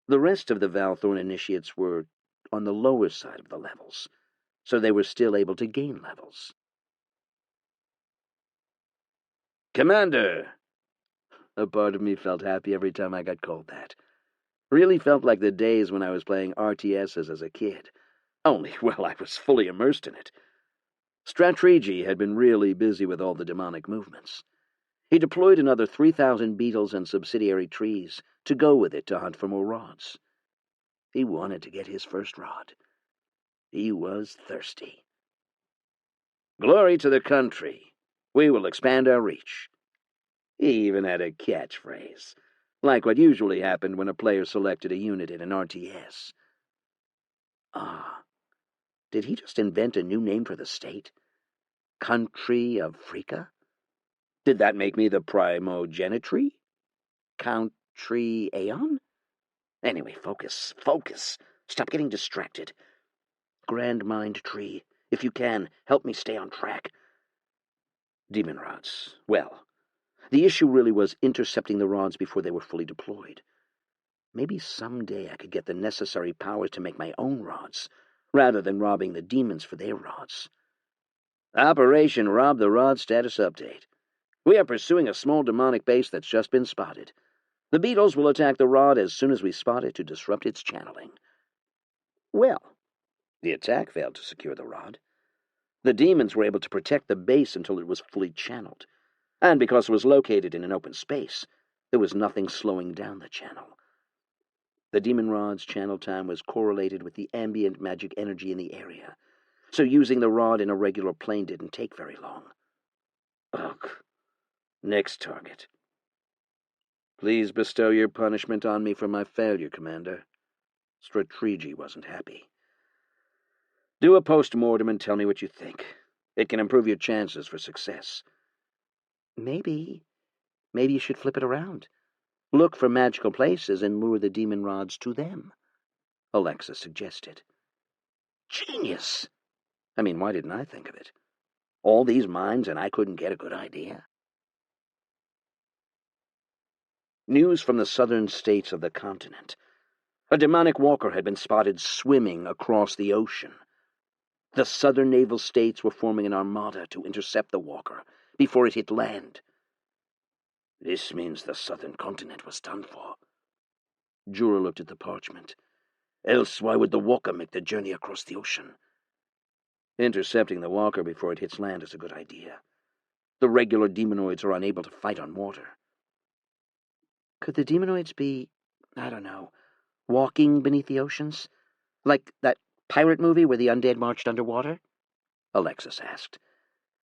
B: The rest of the Valthorn initiates were on the lower side of the levels, so they were still able to gain levels. Commander! A part of me felt happy every time I got called that. Really felt like the days when I was playing RTSs as a kid. Only, well, I was fully immersed in it. Treachery had been really busy with all the demonic movements. He deployed another 3,000 beetles and subsidiary trees to go with it to hunt for more rods. He wanted to get his first rod. He was thirsty. Glory to the country. We will expand our reach. He even had a catchphrase, like what usually happened when a player selected a unit in an RTS. Did he just invent a new name for the state? Country of Freaka? Did that make me the primogenitree? Country Aeon? Anyway, focus. Stop getting distracted. Grand Mind Tree, if you can, help me stay on track. Demon rods. Well, the issue really was intercepting the rods before they were fully deployed. Maybe someday I could get the necessary powers to make my own rods, rather than robbing the demons for their rods. Operation Rob the Rod status update. We are pursuing a small demonic base that's just been spotted. The beetles will attack the rod as soon as we spot it to disrupt its channeling. Well, the attack failed to secure the rod. The demons were able to protect the base until it was fully channeled, and because it was located in an open space, there was nothing slowing down the channel. The demon rod's channel time was correlated with the ambient magic energy in the area, so using the rod in a regular plane didn't take very long. Ugh. Next target. Please bestow your punishment on me for my failure, Commander. Treachery wasn't happy. Do a post-mortem and tell me what you think. It can improve your chances for success. Maybe you should flip it around. Look for magical places and lure the demon rods to them, Alexa suggested. Genius! I mean, why didn't I think of it? All these mines and I couldn't get a good idea. News from the southern states of the continent. A demonic walker had been spotted swimming across the ocean. The southern naval states were forming an armada to intercept the walker before it hit land. This means the southern continent was done for. Jura looked at the parchment. Else why would the walker make the journey across the ocean? Intercepting the walker before it hits land is a good idea. The regular demonoids are unable to fight on water. Could the demonoids be, I don't know, walking beneath the oceans? Like that pirate movie where the undead marched underwater? Alexis asked.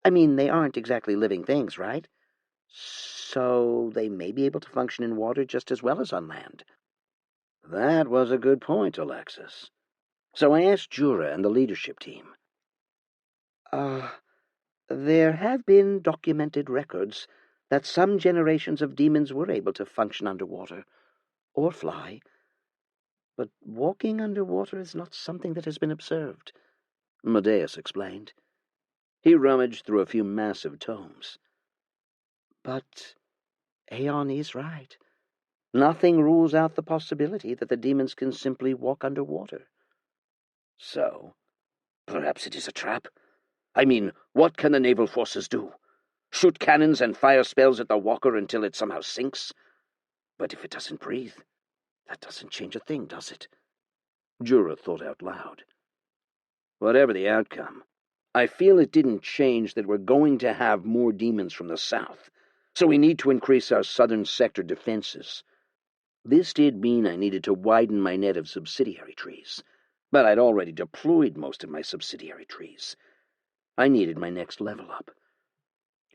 B: I mean, they aren't exactly living things, right? So they may be able to function in water just as well as on land. That was a good point, Alexis. So I asked Jura and the leadership team. There have been documented records that some generations of demons were able to function underwater, or fly. But walking underwater is not something that has been observed, Medeus explained. He rummaged through a few massive tomes. But Aeon is right. Nothing rules out the possibility that the demons can simply walk underwater. So, perhaps it is a trap? I mean, what can the naval forces do? Shoot cannons and fire spells at the walker until it somehow sinks? But if it doesn't breathe, that doesn't change a thing, does it?
A: Jura thought out loud. Whatever the outcome, I feel it didn't change that we're going to have more demons from the south, so we need to increase our southern sector defenses. This did mean I needed to widen my net of subsidiary trees, but I'd already deployed most of my subsidiary trees. I needed my next level up.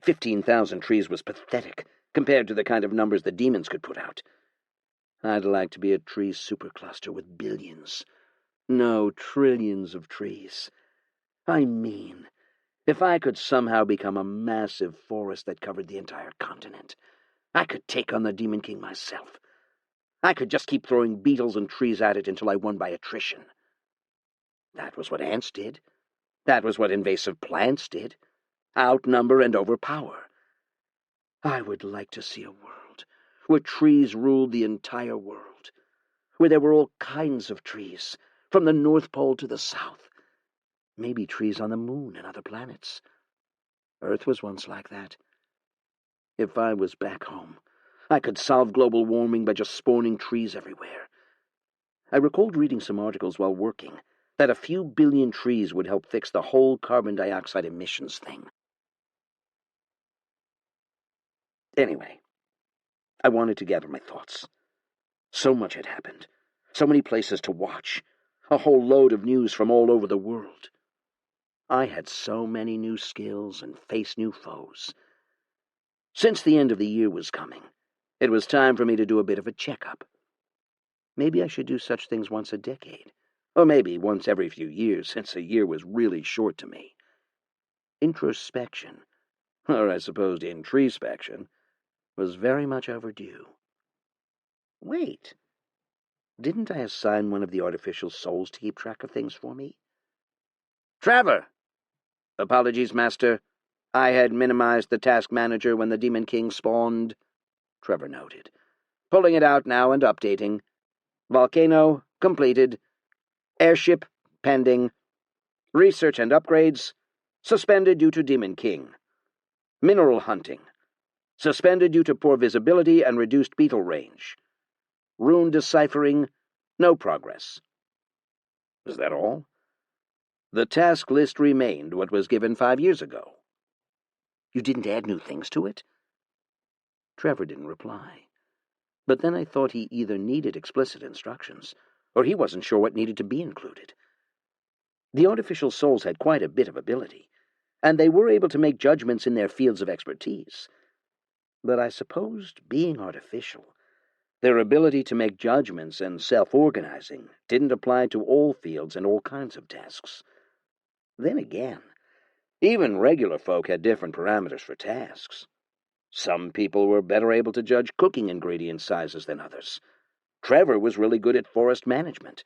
A: 15,000 trees was pathetic compared to the kind of numbers the demons could put out. I'd like to be a tree supercluster with billions, no, trillions of trees. I mean, if I could somehow become a massive forest that covered the entire continent, I could take on the Demon King myself. I could just keep throwing beetles and trees at it until I won by attrition. That was what ants did. That was what invasive plants did. Outnumber and overpower. I would like to see a world where trees ruled the entire world, where there were all kinds of trees, from the North Pole to the South. Maybe trees on the moon and other planets. Earth was once like that. If I was back home, I could solve global warming by just spawning trees everywhere. I recalled reading some articles while working that a few billion trees would help fix the whole carbon dioxide emissions thing. Anyway, I wanted to gather my thoughts. So much had happened, so many places to watch, a whole load of news from all over the world. I had so many new skills and faced new foes. Since the end of the year was coming, it was time for me to do a bit of a checkup. Maybe I should do such things once a decade, or maybe once every few years, since a year was really short to me. Introspection, or I suppose introspection, was very much overdue. Wait, didn't I assign one of the artificial souls to keep track of things for me? Trevor! Apologies, Master. I had minimized the task manager when the Demon King spawned, Trevor noted, pulling it out now and updating. Volcano completed. Airship pending. Research and upgrades suspended due to Demon King. Mineral hunting suspended due to poor visibility and reduced beetle range. Rune deciphering, no progress. Is that all? The task list remained what was given 5 years ago. You didn't add new things to it? Trevor didn't reply. But then I thought he either needed explicit instructions, or he wasn't sure what needed to be included. The artificial souls had quite a bit of ability, and they were able to make judgments in their fields of expertise. But I supposed, being artificial, their ability to make judgments and self-organizing didn't apply to all fields and all kinds of tasks. Then again, even regular folk had different parameters for tasks. Some people were better able to judge cooking ingredient sizes than others. Trevor was really good at forest management,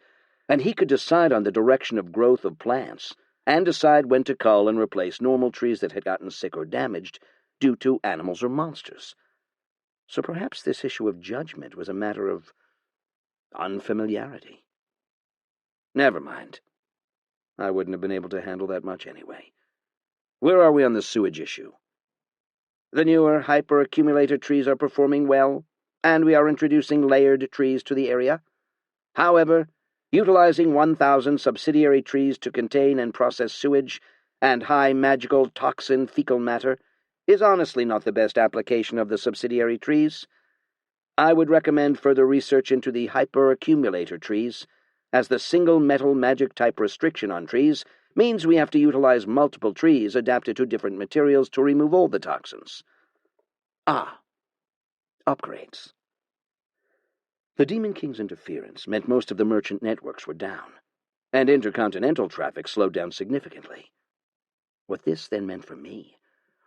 A: and he could decide on the direction of growth of plants and decide when to cull and replace normal trees that had gotten sick or damaged due to animals or monsters. So perhaps this issue of judgment was a matter of unfamiliarity. Never mind. I wouldn't have been able to handle that much anyway. Where are we on the sewage issue? The newer hyper-accumulator trees are performing well, and we are introducing layered trees to the area. However, utilizing 1,000 subsidiary trees to contain and process sewage and high magical toxin fecal matter is honestly not the best application of the subsidiary trees. I would recommend further research into the hyper-accumulator trees, as the single metal magic type restriction on trees means we have to utilize multiple trees adapted to different materials to remove all the toxins. Upgrades. The Demon King's interference meant most of the merchant networks were down, and intercontinental traffic slowed down significantly. What this then meant for me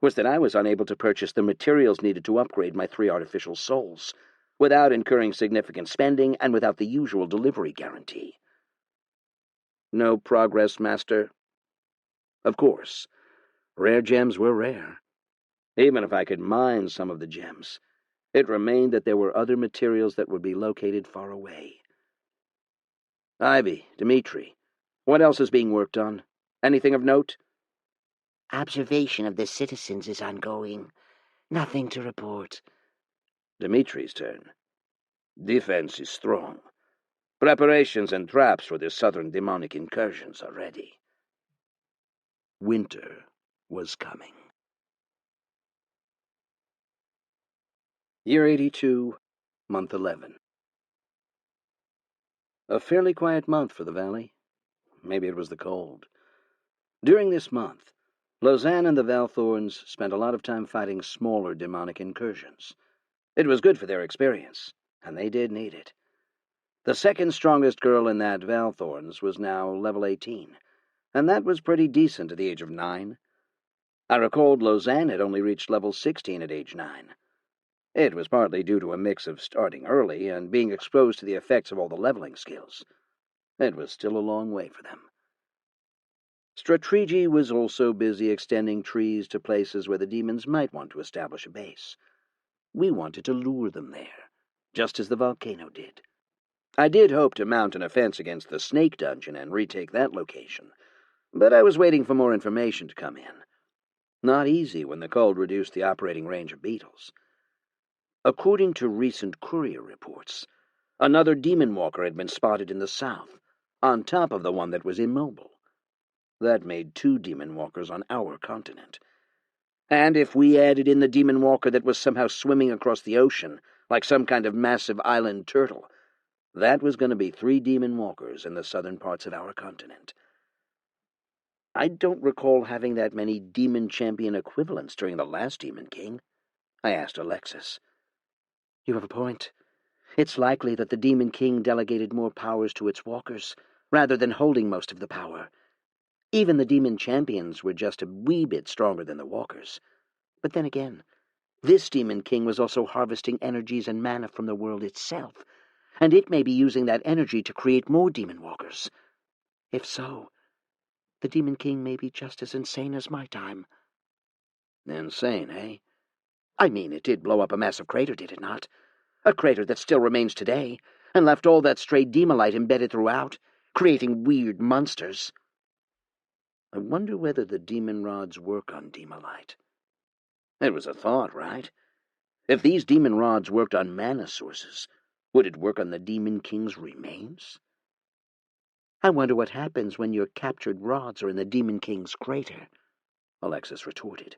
A: was that I was unable to purchase the materials needed to upgrade my 3 artificial souls, without incurring significant spending and without the usual delivery guarantee. No progress, Master. Of course, rare gems were rare. Even if I could mine some of the gems, it remained that there were other materials that would be located far away. Ivy, Dmitri, what else is being worked on? Anything of note?
B: Observation of the citizens is ongoing. Nothing to report.
A: Dmitri's turn. Defense is strong. Preparations and traps for the southern demonic incursions are ready.
B: Winter was coming. Year 82, month 11. A fairly quiet month for the valley. Maybe it was the cold. During this month, Lausanne and the Valthorns spent a lot of time fighting smaller demonic incursions. It was good for their experience, and they did need it. The second strongest girl in that Valthorns was now level 18, and that was pretty decent at the age of 9. I recalled Lausanne had only reached level 16 at age 9. It was partly due to a mix of starting early and being exposed to the effects of all the leveling skills. It was still a long way for them. Treachery was also busy extending trees to places where the demons might want to establish a base. We wanted to lure them there, just as the volcano did. I did hope to mount an offense against the Snake Dungeon and retake that location, but I was waiting for more information to come in. Not easy when the cold reduced the operating range of beetles. According to recent courier reports, another demon walker had been spotted in the south, on top of the one that was immobile. That made 2 demon walkers on our continent. And if we added in the demon walker that was somehow swimming across the ocean, like some kind of massive island turtle, that was going to be 3 demon walkers in the southern parts of our continent. I don't recall having that many demon champion equivalents during the last Demon King, I asked Alexis. You have a point. It's likely that the Demon King delegated more powers to its walkers, rather than holding most of the power. Even the demon champions were just a wee bit stronger than the walkers. But then again, this Demon King was also harvesting energies and mana from the world itself, and it may be using that energy to create more demon walkers. If so, the Demon King may be just as insane as my time.
A: Insane, eh?
B: I mean, it did blow up a massive crater, did it not? A crater that still remains today, and left all that stray demolite embedded throughout, creating weird monsters. I wonder whether the demon rods work on demolite. It was a thought, right? If these demon rods worked on mana sources, would it work on the Demon King's remains? I wonder what happens when your captured rods are in the Demon King's crater, Alexis retorted.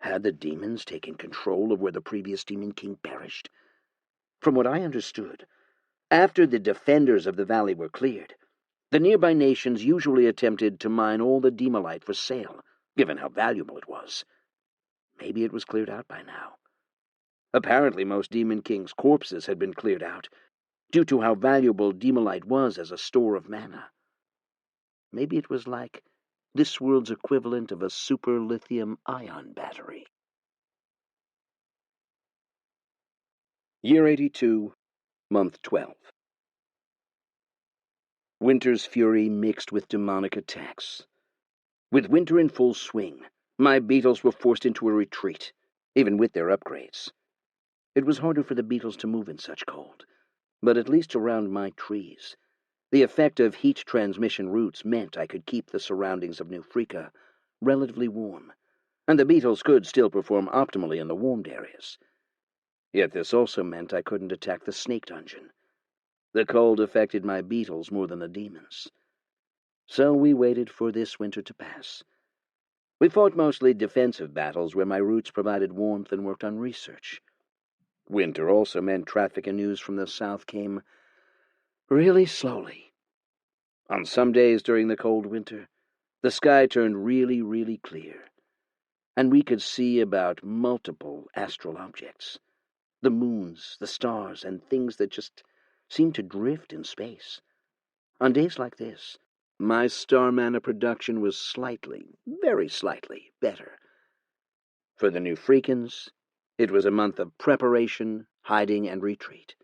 B: Had the demons taken control of where the previous Demon King perished? From what I understood, after the defenders of the valley were cleared, the nearby nations usually attempted to mine all the demolite for sale, given how valuable it was. Maybe it was cleared out by now. Apparently most Demon King's corpses had been cleared out, due to how valuable demolite was as a store of mana. Maybe it was like this world's equivalent of a super lithium-ion battery. Year 82, month 12. Winter's fury mixed with demonic attacks. With winter in full swing, my beetles were forced into a retreat, even with their upgrades. It was harder for the beetles to move in such cold, but at least around my trees, the effect of heat transmission routes meant I could keep the surroundings of New Freaka relatively warm, and the beetles could still perform optimally in the warmed areas. Yet this also meant I couldn't attack the Snake Dungeon. The cold affected my beetles more than the demons. So we waited for this winter to pass. We fought mostly defensive battles where my roots provided warmth and worked on research. Winter also meant traffic and news from the south came really slowly. On some days during the cold winter, the sky turned really clear, and we could see about multiple astral objects. The moons, the stars, and things that just seemed to drift in space. On days like this, my star mana production was slightly, very slightly, better. For the New Freakans, it was a month of preparation, hiding, and retreat.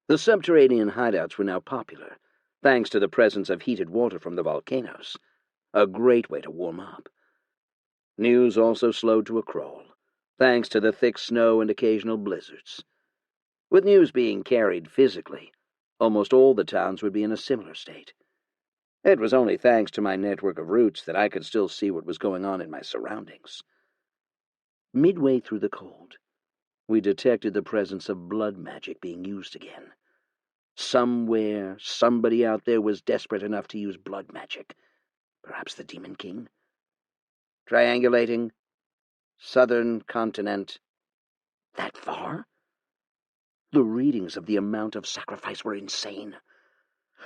B: The subterranean hideouts were now popular, thanks to the presence of heated water from the volcanoes, a great way to warm up. News also slowed to a crawl, thanks to the thick snow and occasional blizzards. With news being carried physically, almost all the towns would be in a similar state. It was only thanks to my network of roots that I could still see what was going on in my surroundings. Midway through the cold, we detected the presence of blood magic being used again.
A: Somewhere, somebody out there was desperate enough to use blood magic. Perhaps the Demon King? Triangulating. Southern continent. That far? The readings of the amount of sacrifice were insane.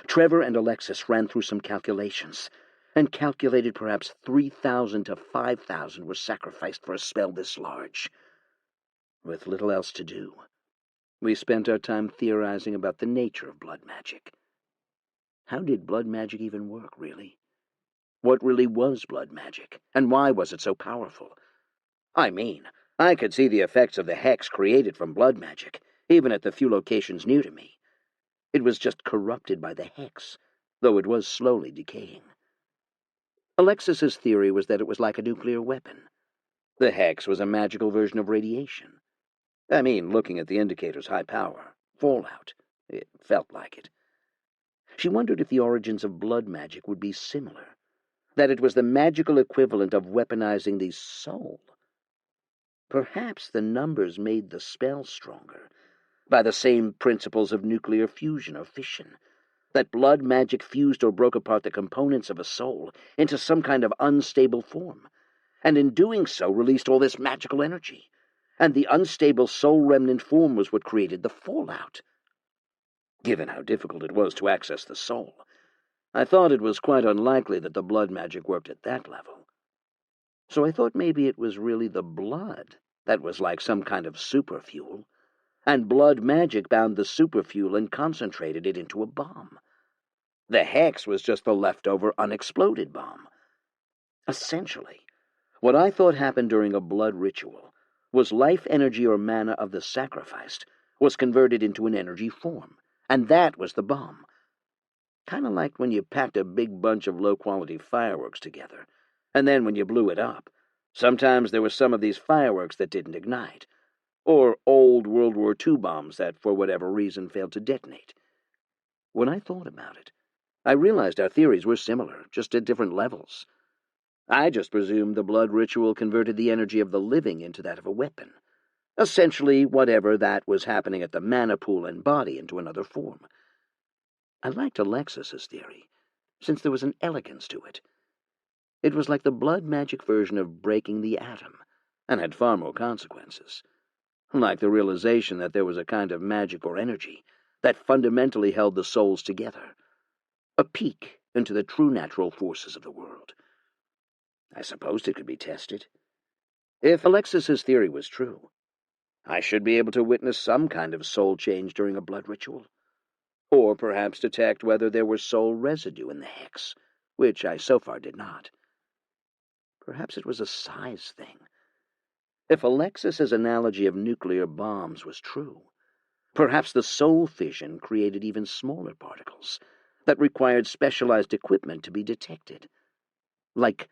A: Trevor and Alexis ran through some calculations, and calculated perhaps 3,000 to 5,000 were sacrificed for a spell this large. With little else to do, we spent our time theorizing about the nature of blood magic. How did blood magic even work, really? What really was blood magic, and why was it so powerful? I mean, I could see the effects of the hex created from blood magic, even at the few locations near to me. It was just corrupted by the hex, though it was slowly decaying. Alexis's theory was that it was like a nuclear weapon. The hex was a magical version of radiation. I mean, looking at the indicator's high power, fallout, it felt like it. She wondered if the origins of blood magic would be similar, that it was the magical equivalent of weaponizing the soul. Perhaps the numbers made the spell stronger, by the same principles of nuclear fusion or fission, that blood magic fused or broke apart the components of a soul into some kind of unstable form, and in doing so released all this magical energy, and the unstable soul remnant form was what created the fallout. Given how difficult it was to access the soul, I thought it was quite unlikely that the blood magic worked at that level. So I thought maybe it was really the blood that was like some kind of superfuel, and blood magic bound the superfuel and concentrated it into a bomb. The hex was just the leftover unexploded bomb. Essentially, what I thought happened during a blood ritual was life energy or mana of the sacrificed was converted into an energy form, and that was the bomb. Kind of like when you packed a big bunch of low-quality fireworks together, and then when you blew it up, sometimes there were some of these fireworks that didn't ignite, or old World War II bombs that, for whatever reason, failed to detonate. When I thought about it, I realized our theories were similar, just at different levels. I just presumed the blood ritual converted the energy of the living into that of a weapon. Essentially, whatever that was happening at the mana pool and body into another form. I liked Alexis's theory, since there was an elegance to it. It was like the blood magic version of breaking the atom, and had far more consequences. Like the realization that there was a kind of magic or energy that fundamentally held the souls together. A peek into the true natural forces of the world. I supposed it could be tested. If Alexis's theory was true, I should be able to witness some kind of soul change during a blood ritual. Or perhaps detect whether there was soul residue in the hex, which I so far did not. Perhaps it was a size thing. If Alexis's analogy of nuclear bombs was true, perhaps the soul fission created even smaller particles that required specialized equipment to be detected. Like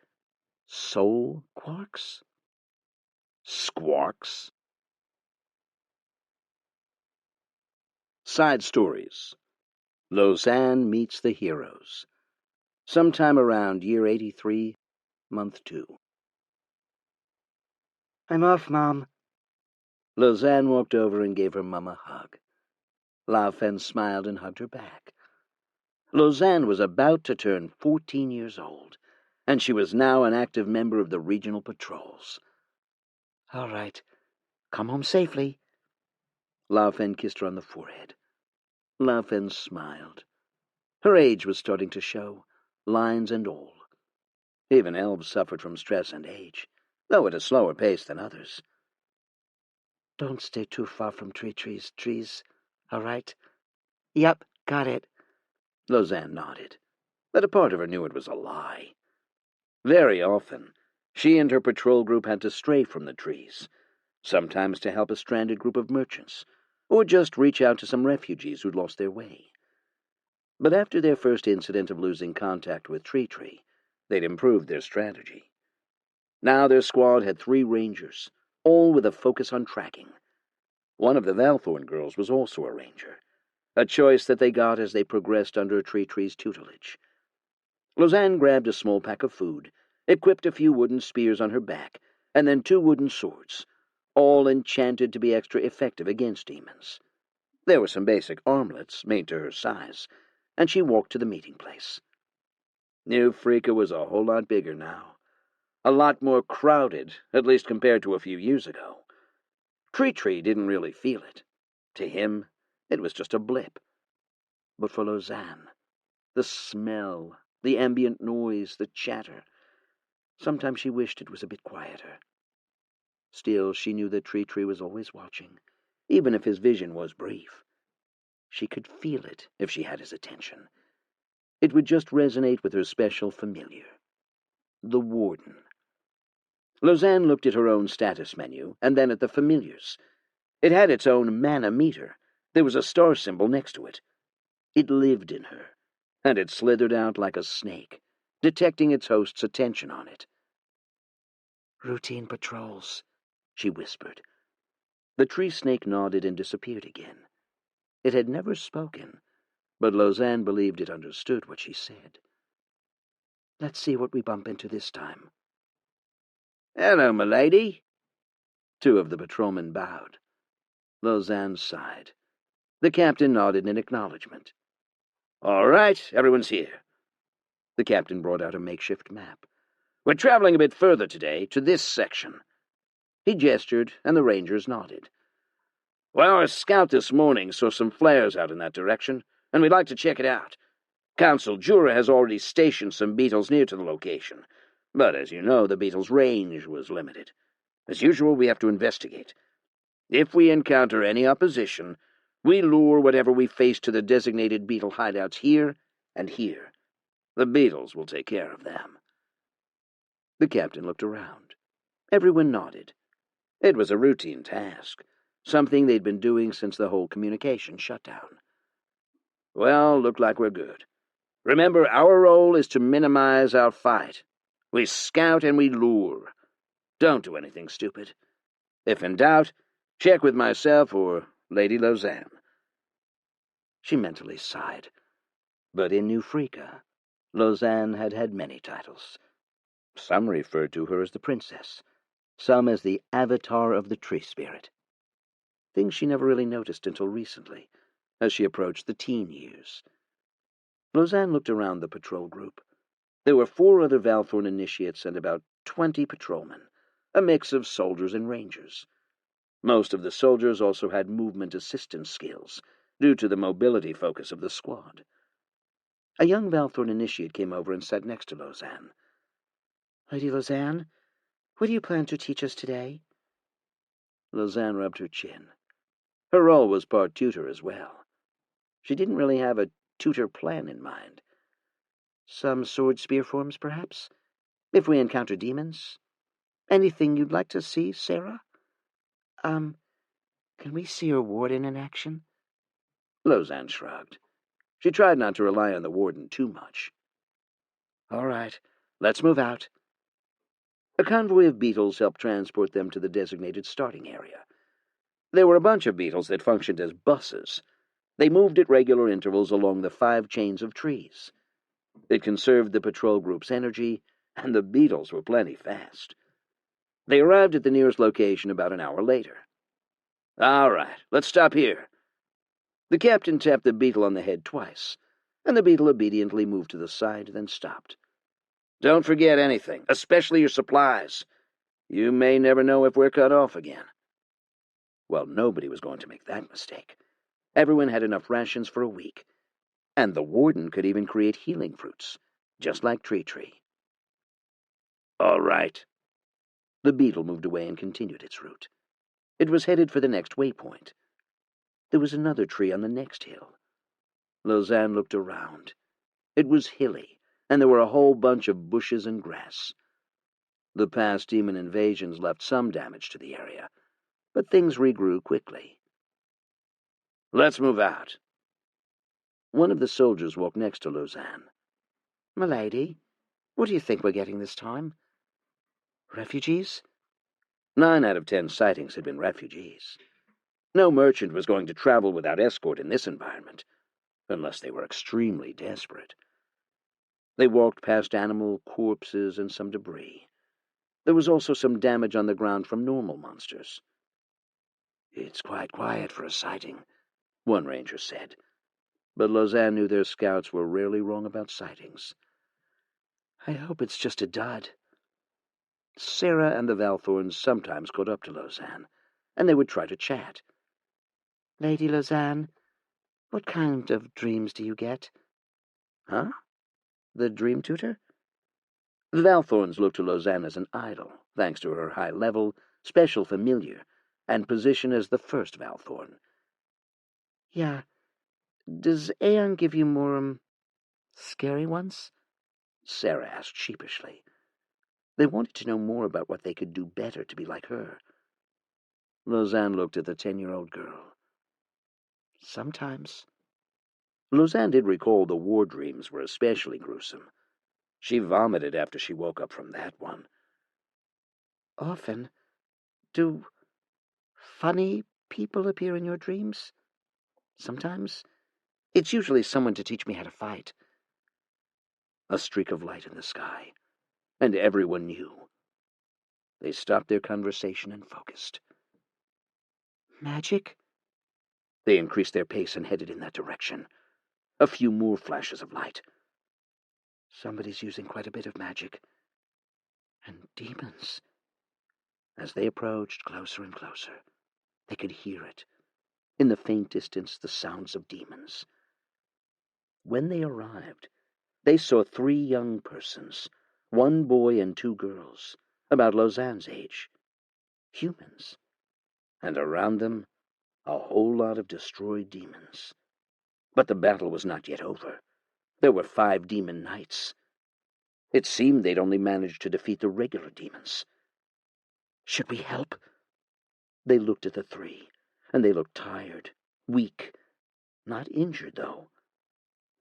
A: soul quarks? Squarks? Side stories. Lausanne meets the heroes. Sometime around year 83, month 2.
B: I'm off, Mom.
A: Lausanne walked over and gave her mum a hug. Lao Fen smiled and hugged her back. Lausanne was about to turn 14 years old, and she was now an active member of the regional patrols.
B: All right. Come home safely.
A: Lao Fen kissed her on the forehead. Lao Fen smiled. Her age was starting to show, lines and all. Even elves suffered from stress and age, though at a slower pace than others.
B: Don't stay too far from trees, all right? Yep, got it.
A: Lausanne nodded, but a part of her knew it was a lie. Very often, she and her patrol group had to stray from the trees, sometimes to help a stranded group of merchants, or just reach out to some refugees who'd lost their way. But after their first incident of losing contact with treachery, they'd improved their strategy. Now their squad had 3 rangers, all with a focus on tracking. One of the Valthorn girls was also a ranger, a choice that they got as they progressed under treachery's tutelage. Lausanne grabbed a small pack of food, equipped a few wooden spears on her back, and then 2 wooden swords, all enchanted to be extra effective against demons. There were some basic armlets made to her size, and she walked to the meeting place. New Freaka was a whole lot bigger now. A lot more crowded, at least compared to a few years ago. Treachery didn't really feel it. To him, it was just a blip. But for Lausanne, the smell, the ambient noise, the chatter, sometimes she wished it was a bit quieter. Still, she knew that Treachery was always watching, even if his vision was brief. She could feel it if she had his attention. It would just resonate with her special familiar, the Warden. Lausanne looked at her own status menu, and then at the familiars. It had its own mana meter. There was a star symbol next to it. It lived in her, and it slithered out like a snake, detecting its host's attention on it.
B: "Routine patrols," she whispered.
A: The tree snake nodded and disappeared again. It had never spoken, but Lausanne believed it understood what she said.
B: "Let's see what we bump into this time."
A: "Hello, milady." Two of the patrolmen bowed. Lausanne sighed. The captain nodded in acknowledgement. "All right, everyone's here." The captain brought out a makeshift map. "We're traveling a bit further today, to this section." He gestured, and the rangers nodded. "Well, our scout this morning saw some flares out in that direction, and we'd like to check it out. Council Jura has already stationed some beetles near to the location, but as you know, the beetles' range was limited. As usual, we have to investigate. If we encounter any opposition, we lure whatever we face to the designated beetle hideouts here and here. The beetles will take care of them." The captain looked around. Everyone nodded. It was a routine task, something they'd been doing since the whole communication shutdown. "Well, look like we're good. Remember, our role is to minimize our fight. We scout and we lure. Don't do anything stupid. If in doubt, check with myself or Lady Lausanne." She mentally sighed. But in New Freaka, Lausanne had had many titles. Some referred to her as the princess, some as the avatar of the tree spirit. Things she never really noticed until recently, as she approached the teen years. Lausanne looked around the patrol group. There were 4 other Valthorn initiates and about 20 patrolmen, a mix of soldiers and rangers. Most of the soldiers also had movement assistance skills, due to the mobility focus of the squad. A young Valthorn initiate came over and sat next to Lausanne.
B: "Lady Lausanne, what do you plan to teach us today?"
A: Lausanne rubbed her chin. Her role was part tutor as well. She didn't really have a tutor plan in mind.
B: "Some sword spear forms, perhaps? If we encounter demons? Anything you'd like to see, Sarah? Can we see your warden in action?"
A: Lausanne shrugged. She tried not to rely on the warden too much.
B: "All right, let's move out."
A: A convoy of beetles helped transport them to the designated starting area. There were a bunch of beetles that functioned as buses. They moved at regular intervals along the 5 chains of trees. It conserved the patrol group's energy, and the beetles were plenty fast. They arrived at the nearest location about an hour later. "All right, let's stop here." The captain tapped the beetle on the head twice, and the beetle obediently moved to the side, then stopped. "Don't forget anything, especially your supplies. You may never know if we're cut off again." Well, nobody was going to make that mistake. Everyone had enough rations for a week, and the warden could even create healing fruits, just like treachery. "All right." The beetle moved away and continued its route. It was headed for the next waypoint. There was another tree on the next hill. Lausanne looked around. It was hilly, and there were a whole bunch of bushes and grass. The past demon invasions left some damage to the area, but things regrew quickly. "Let's move out." One of the soldiers walked next to Lausanne.
B: "Milady, what do you think we're getting this time? Refugees?"
A: 9 out of 10 sightings had been refugees. No merchant was going to travel without escort in this environment, unless they were extremely desperate. They walked past animal corpses and some debris. There was also some damage on the ground from normal monsters. "It's quite quiet for a sighting," one ranger said, but Lausanne knew their scouts were rarely wrong about sightings.
B: I hope it's just a dud.
A: Sarah and the Valthorns sometimes caught up to Lausanne, and they would try to chat.
B: Lady Lausanne, what kind of dreams do you get?
A: Huh? The dream tutor? The Valthorns looked to Lausanne as an idol, thanks to her high level, special familiar, and position as the first Valthorn.
B: Yeah. Does Aeon give you more, scary ones?
A: Sarah asked sheepishly. They wanted to know more about what they could do better to be like her. Lausanne looked at the 10-year-old girl.
B: Sometimes.
A: Lausanne did recall the war dreams were especially gruesome. She vomited after she woke up from that one.
B: Often. Do funny people appear in your dreams? Sometimes. It's usually someone to teach me how to fight.
A: A streak of light in the sky, and everyone knew. They stopped their conversation and focused.
B: Magic?
A: They increased their pace and headed in that direction. A few more flashes of light.
B: Somebody's using quite a bit of magic. And demons.
A: As they approached closer and closer, they could hear it. In the faint distance, the sounds of demons. When they arrived, they saw 3 young persons, 1 boy and 2 girls, about Lausanne's age. Humans. And around them, a whole lot of destroyed demons. But the battle was not yet over. There were 5 demon knights. It seemed they'd only managed to defeat the regular demons.
B: Should we help?
A: They looked at the 3, and they looked tired, weak. Not injured, though.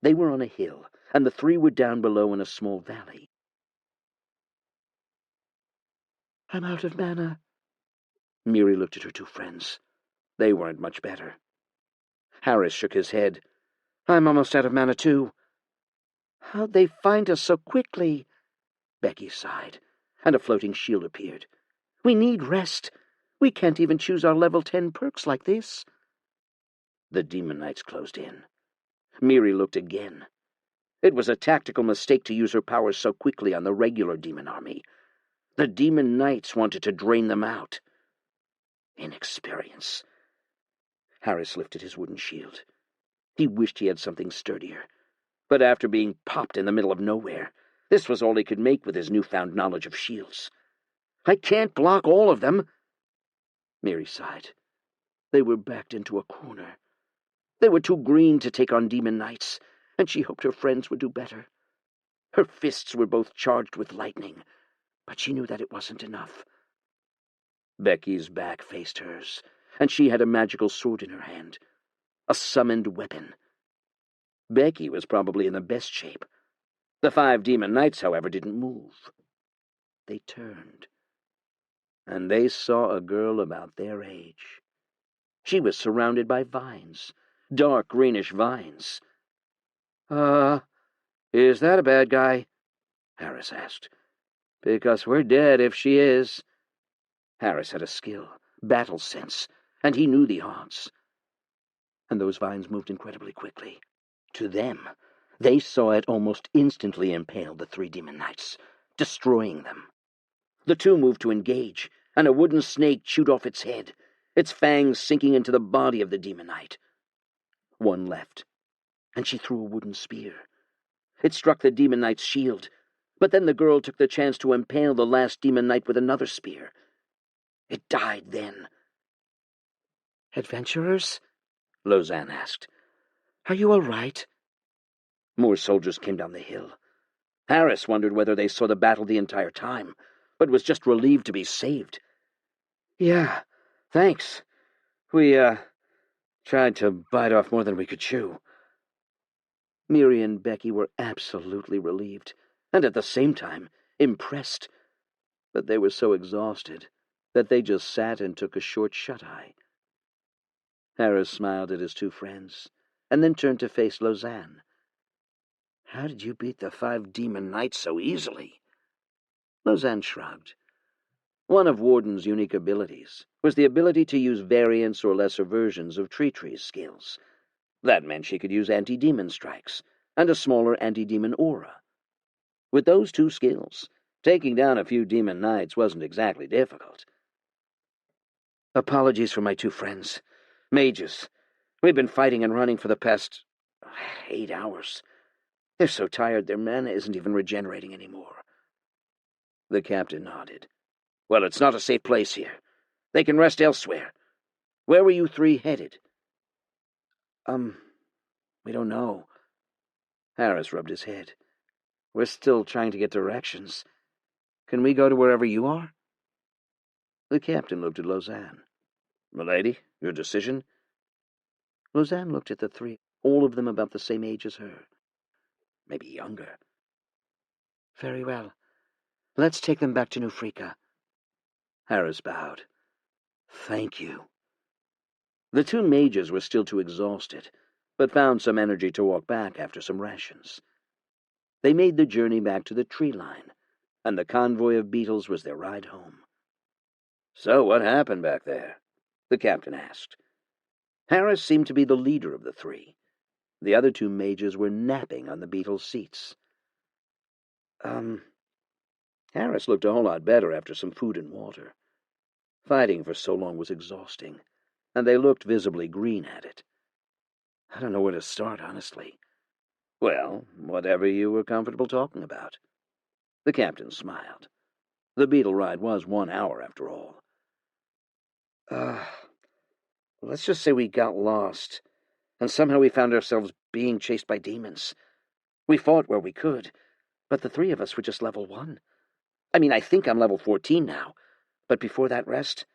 A: They were on a hill, and the 3 were down below in a small valley.
B: I'm out of mana.
A: Miri looked at her 2 friends. They weren't much better. Harris shook his head.
B: I'm almost out of mana, too. How'd they find us so quickly?
A: Becky sighed, and a floating shield appeared.
B: We need rest. We can't even choose our level 10 perks like this.
A: The demon knights closed in. Miri looked again. It was a tactical mistake to use her powers so quickly on the regular demon army. The demon knights wanted to drain them out. Inexperience. Harris lifted his wooden shield. He wished he had something sturdier. But after being popped in the middle of nowhere, this was all he could make with his newfound knowledge of shields.
B: I can't block all of them.
A: Miri sighed. They were backed into a corner. They were too green to take on demon knights, and she hoped her friends would do better. Her fists were both charged with lightning, but she knew that it wasn't enough. Becky's back faced hers, and she had a magical sword in her hand, a summoned weapon. Becky was probably in the best shape. The 5 demon knights, however, didn't move. They turned, and they saw a girl about their age. She was surrounded by vines, dark greenish vines.
B: Is that a bad guy?
A: Harris asked.
B: Because we're dead if she is.
A: Harris had a skill, battle sense, and he knew the odds. And those vines moved incredibly quickly. To them, they saw it almost instantly impale the 3 demon knights, destroying them. The 2 moved to engage, and a wooden snake chewed off its head, its fangs sinking into the body of the demon knight. 1 left, and she threw a wooden spear. It struck the demon knight's shield, but then the girl took the chance to impale the last demon knight with another spear. It died then.
B: Adventurers?
A: Lausanne asked.
B: Are you all right?
A: More soldiers came down the hill. Harris wondered whether they saw the battle the entire time, but was just relieved to be saved.
B: Yeah, thanks. We, tried to bite off more than we could chew.
A: Miri and Becky were absolutely relieved, and at the same time impressed. But they were so exhausted that they just sat and took a short shut-eye. Harris smiled at his 2 friends, and then turned to face Lausanne. How did you beat the 5 demon knights so easily? Lausanne shrugged. One of Warden's unique abilities was the ability to use variants or lesser versions of treachery's skills, That meant she could use anti-demon strikes and a smaller anti-demon aura. With those two skills, taking down a few demon knights wasn't exactly difficult.
B: Apologies for my two friends. Mages. We've been fighting and running for the past 8 hours. They're so tired their mana isn't even regenerating anymore.
A: The captain nodded. Well, it's not a safe place here. They can rest elsewhere. Where were you three headed?
B: We don't know.
A: Harris rubbed his head.
B: We're still trying to get directions. Can we go to wherever you are?
A: The captain looked at Lausanne. Milady, your decision?
B: Lausanne looked at the three, all of them about the same age as her.
A: Maybe younger.
B: Very well. Let's take them back to New Freaka.
A: Harris bowed.
B: Thank you.
A: The two mages were still too exhausted, but found some energy to walk back after some rations. They made the journey back to the tree line, and the convoy of beetles was their ride home. So what happened back there? The captain asked. Harris seemed to be the leader of the three. The other two mages were napping on the beetles' seats. Harris looked a whole lot better after some food and water. Fighting for so long was exhausting, and they looked visibly green at it.
B: I don't know where to start, honestly.
A: Well, whatever you were comfortable talking about. The captain smiled. The beetle ride was 1 hour, after all.
B: Let's just say we got lost, and somehow we found ourselves being chased by demons. We fought where we could, but the three of us were just level 1. I mean, I think I'm level 14 now, but before that rest,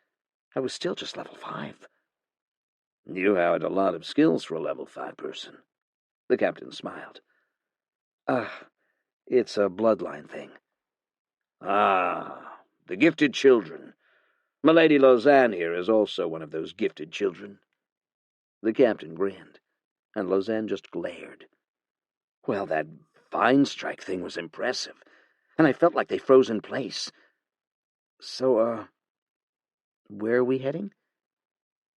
B: I was still just level 5.
A: You had a lot of skills for a level 5 person. The captain smiled.
B: It's a bloodline thing.
A: Ah, the gifted children. Milady Lausanne here is also one of those gifted children. The captain grinned, and Lausanne just glared.
B: Well, that vine strike thing was impressive, and I felt like they froze in place. So, where are we heading?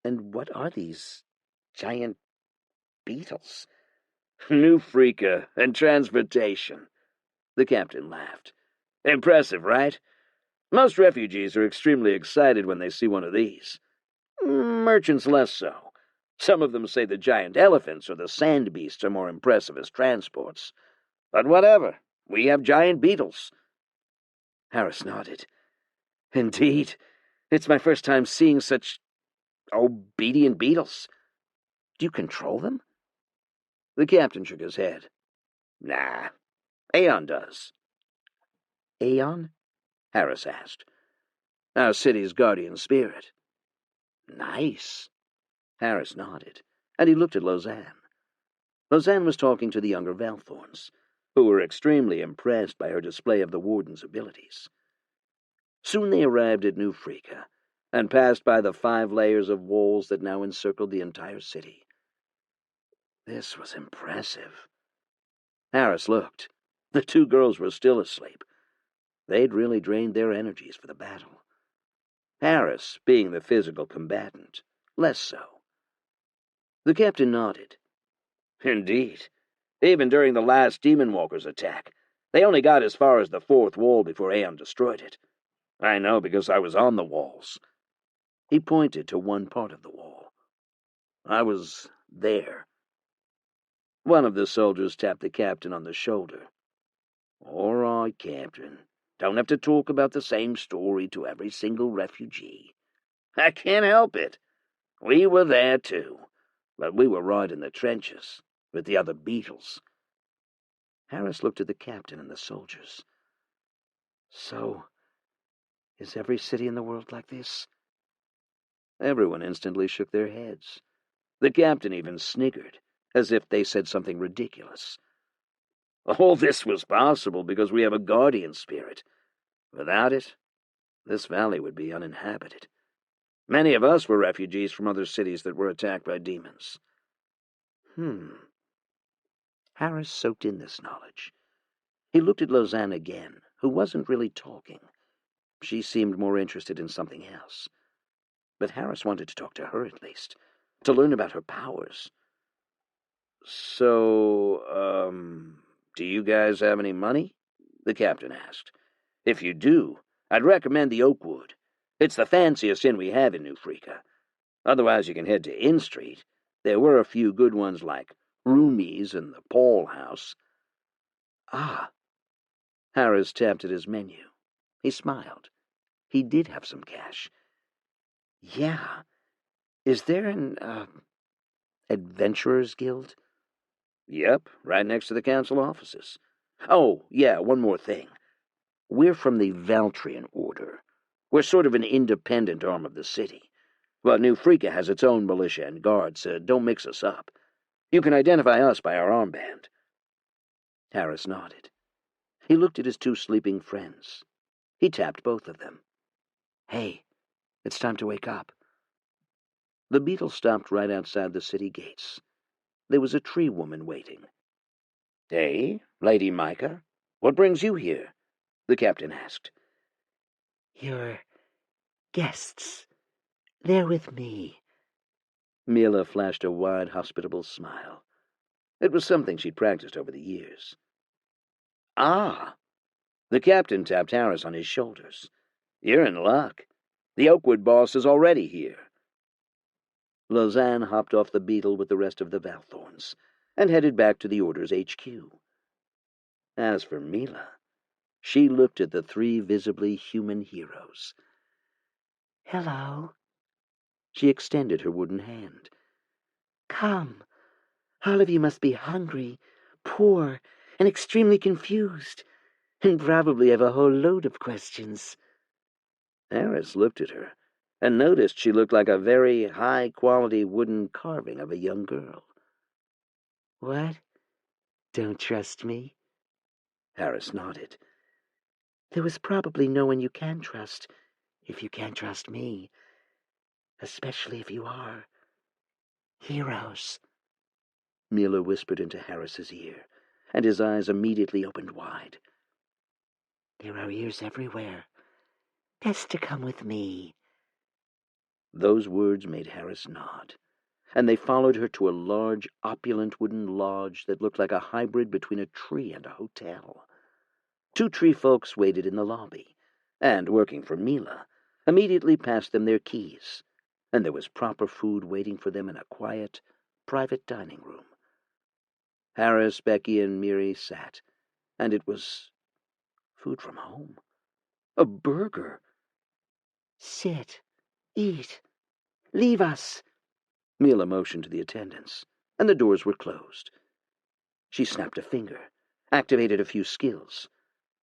B: And what are these giant beetles?
A: New Freaka and transportation. The captain laughed. Impressive, right? Most refugees are extremely excited when they see one of these. Merchants less so. Some of them say the giant elephants or the sand beasts are more impressive as transports. But whatever, we have giant beetles.
B: Harris nodded. Indeed, it's my first time seeing such obedient beetles. Do you control them?
A: The captain shook his head. Nah, Aeon does.
B: Aeon?
A: Harris asked. Our city's guardian spirit.
B: Nice.
A: Harris nodded, and he looked at Lausanne. Lausanne was talking to the younger Valthorns, who were extremely impressed by her display of the warden's abilities. Soon they arrived at New Freaka, and passed by the 5 layers of walls that now encircled the entire city. This was impressive. Harris looked. The 2 girls were still asleep. They'd really drained their energies for the battle. Harris, being the physical combatant, less so. The captain nodded. Indeed. Even during the last Demon Walker's attack, they only got as far as the 4th wall before Aeon destroyed it. I know because I was on the walls. He pointed to one part of the wall. I was there. One of the soldiers tapped the captain on the shoulder. All right, Captain. Don't have to talk about the same story to every single refugee. I can't help it. We were there too, but we were right in the trenches with the other beetles.
B: Harris looked at the captain and the soldiers. So, is every city in the world like this?
A: Everyone instantly shook their heads. The captain even sniggered, as if they said something ridiculous. All this was possible because we have a guardian spirit. Without it, this valley would be uninhabited. Many of us were refugees from other cities that were attacked by demons. Harris soaked in this knowledge. He looked at Lausanne again, who wasn't really talking. She seemed more interested in something else. But Harris wanted to talk to her at least, to learn about her powers. So, do you guys have any money? The captain asked. If you do, I'd recommend the Oakwood. It's the fanciest inn we have in New Freaka. Otherwise, you can head to Inn Street. There were a few good ones like Rumi's and the Paul House. Ah. Harris tapped at his menu. He smiled. He did have some cash. Yeah. Is there an, Adventurers Guild? Yep, right next to the council offices. Oh, yeah, one more thing. We're from the Valtrian Order. We're sort of an independent arm of the city. But New Freaka has its own militia and guards, so don't mix us up. You can identify us by our armband. Harris nodded. He looked at his two sleeping friends. He tapped both of them. Hey, it's time to wake up. The beetle stopped right outside the city gates. There was a tree woman waiting. Hey, Lady Micah, what brings you here? The captain asked.
B: Your guests. They're with me.
A: Mila flashed a wide, hospitable smile. It was something she'd practiced over the years. Ah! The captain tapped Harris on his shoulders. You're in luck. The Oakwood boss is already here. Lausanne hopped off the beetle with the rest of the Valthorns and headed back to the Order's HQ. As for Mila, she looked at the three visibly human heroes.
B: Hello.
A: She extended her wooden hand.
B: Come. All of you must be hungry, poor, and extremely confused, and probably have a whole load of questions.
A: Harris looked at her and noticed she looked like a very high-quality wooden carving of a young girl.
B: What? Don't trust me?
A: Harris nodded.
B: There was probably no one you can trust, if you can't trust me. Especially if you are heroes.
A: Mila whispered into Harris's ear, and his eyes immediately opened wide.
B: There are ears everywhere. Best to come with me.
A: Those words made Harris nod, and they followed her to a large, opulent wooden lodge that looked like a hybrid between a tree and a hotel. Two tree folks waited in the lobby, and, working for Mila, immediately passed them their keys, and there was proper food waiting for them in a quiet, private dining room. Harris, Becky, and Miri sat, and it was food from home. A burger.
B: Sit. Eat. Leave us.
A: Mila motioned to the attendants, and the doors were closed. She snapped a finger, activated a few skills.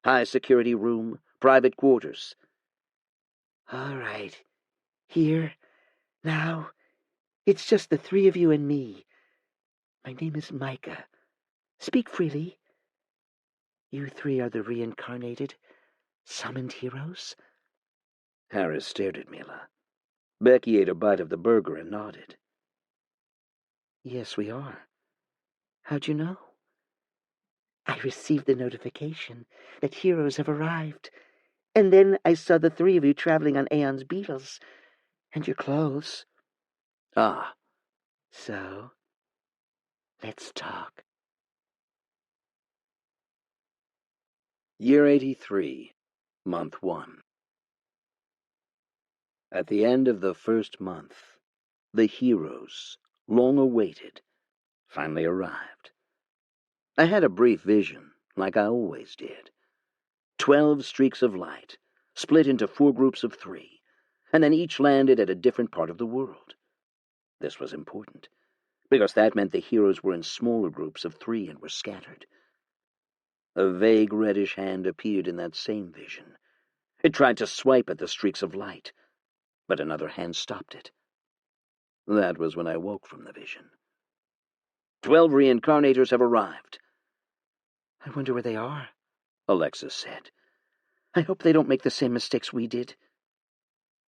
A: High security room, private quarters.
B: All right. Here. Now. It's just the three of you and me. My name is Micah. Speak freely. You three are the reincarnated, summoned heroes?
A: Harris stared at Mila. Becky ate a bite of the burger and nodded.
B: Yes, we are. How'd you know? I received the notification that heroes have arrived, and then I saw the three of you traveling on Aeons beetles, and your clothes.
A: Ah.
B: So, let's talk.
A: Year 83, Month 1. At the end of the first month, the heroes, long awaited, finally arrived. I had a brief vision, like I always did. 12 streaks of light, split into 4 groups of 3, and then each landed at a different part of the world. This was important, because that meant the heroes were in smaller groups of 3 and were scattered. A vague reddish hand appeared in that same vision. It tried to swipe at the streaks of light, but another hand stopped it. That was when I woke from the vision. 12 reincarnators have arrived.
B: I wonder where they are,
A: Alexis said.
B: I hope they don't make the same mistakes we did.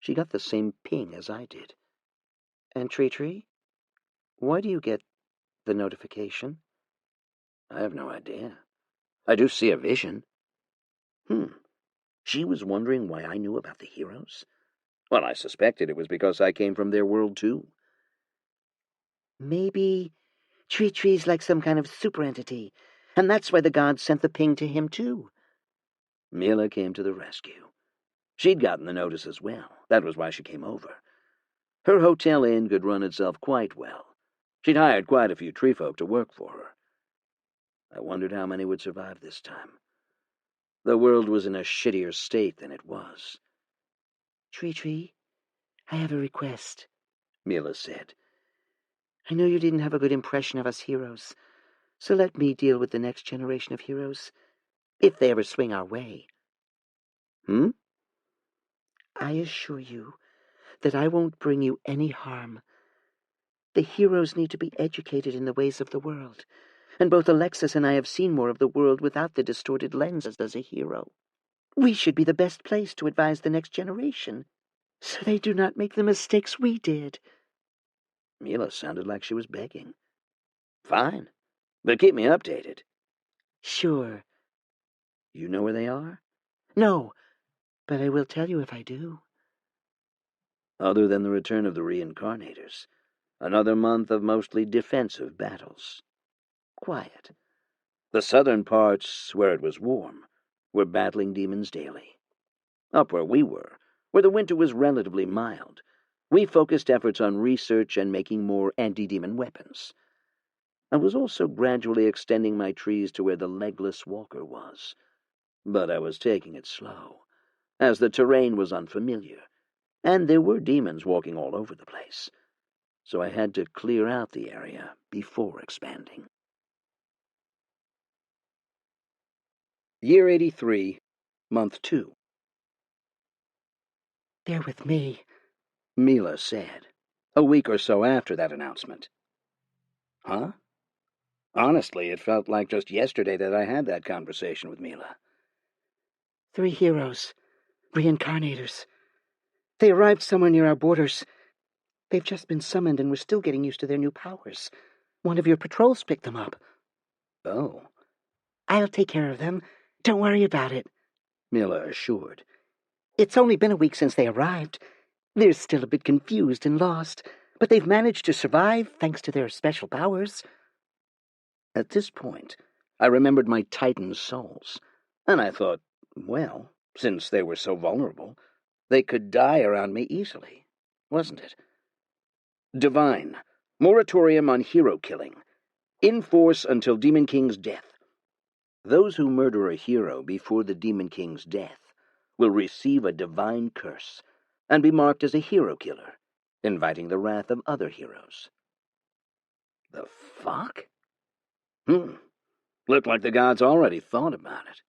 A: She got the same ping as I did.
B: And treachery? Why do you get the notification?
A: I have no idea. I do see a vision. She was wondering why I knew about the heroes? Well, I suspected it was because I came from their world, too.
B: Maybe Treachery's like some kind of super entity, and that's why the gods sent the ping to him, too.
A: Mila came to the rescue. She'd gotten the notice as well. That was why she came over. Her hotel inn could run itself quite well. She'd hired quite a few tree folk to work for her. I wondered how many would survive this time. The world was in a shittier state than it was.
B: Treachery, I have a request,
A: Mila said.
B: I know you didn't have a good impression of us heroes, so let me deal with the next generation of heroes, if they ever swing our way. I assure you that I won't bring you any harm. The heroes need to be educated in the ways of the world, and both Alexis and I have seen more of the world without the distorted lenses as a hero. We should be the best place to advise the next generation, so they do not make the mistakes we did.
A: Mila sounded like she was begging. Fine, but keep me updated.
B: Sure.
A: You know where they are?
B: No, but I will tell you if I do.
A: Other than the return of the reincarnators, another month of mostly defensive battles. Quiet. The southern parts, where it was warm, were battling demons daily. Up where we were, where the winter was relatively mild, we focused efforts on research and making more anti-demon weapons. I was also gradually extending my trees to where the legless walker was, but I was taking it slow, as the terrain was unfamiliar, and there were demons walking all over the place, so I had to clear out the area before expanding. Year 83, Month 2.
B: They're with me,
A: Mila said, a week or so after that announcement. Huh? Honestly, it felt like just yesterday that I had that conversation with Mila.
B: 3 heroes, reincarnators. They arrived somewhere near our borders. They've just been summoned and we're still getting used to their new powers. One of your patrols picked them up.
A: Oh.
B: I'll take care of them. Don't worry about it,
A: Mila assured.
B: It's only been a week since they arrived. They're still a bit confused and lost, but they've managed to survive thanks to their special powers.
A: At this point, I remembered my Titan souls, and I thought, well, since they were so vulnerable, they could die around me easily, wasn't it? Divine, moratorium on hero killing, in force until Demon King's death. Those who murder a hero before the Demon King's death will receive a divine curse and be marked as a hero killer, inviting the wrath of other heroes. The fuck? Looked like the gods already thought about it.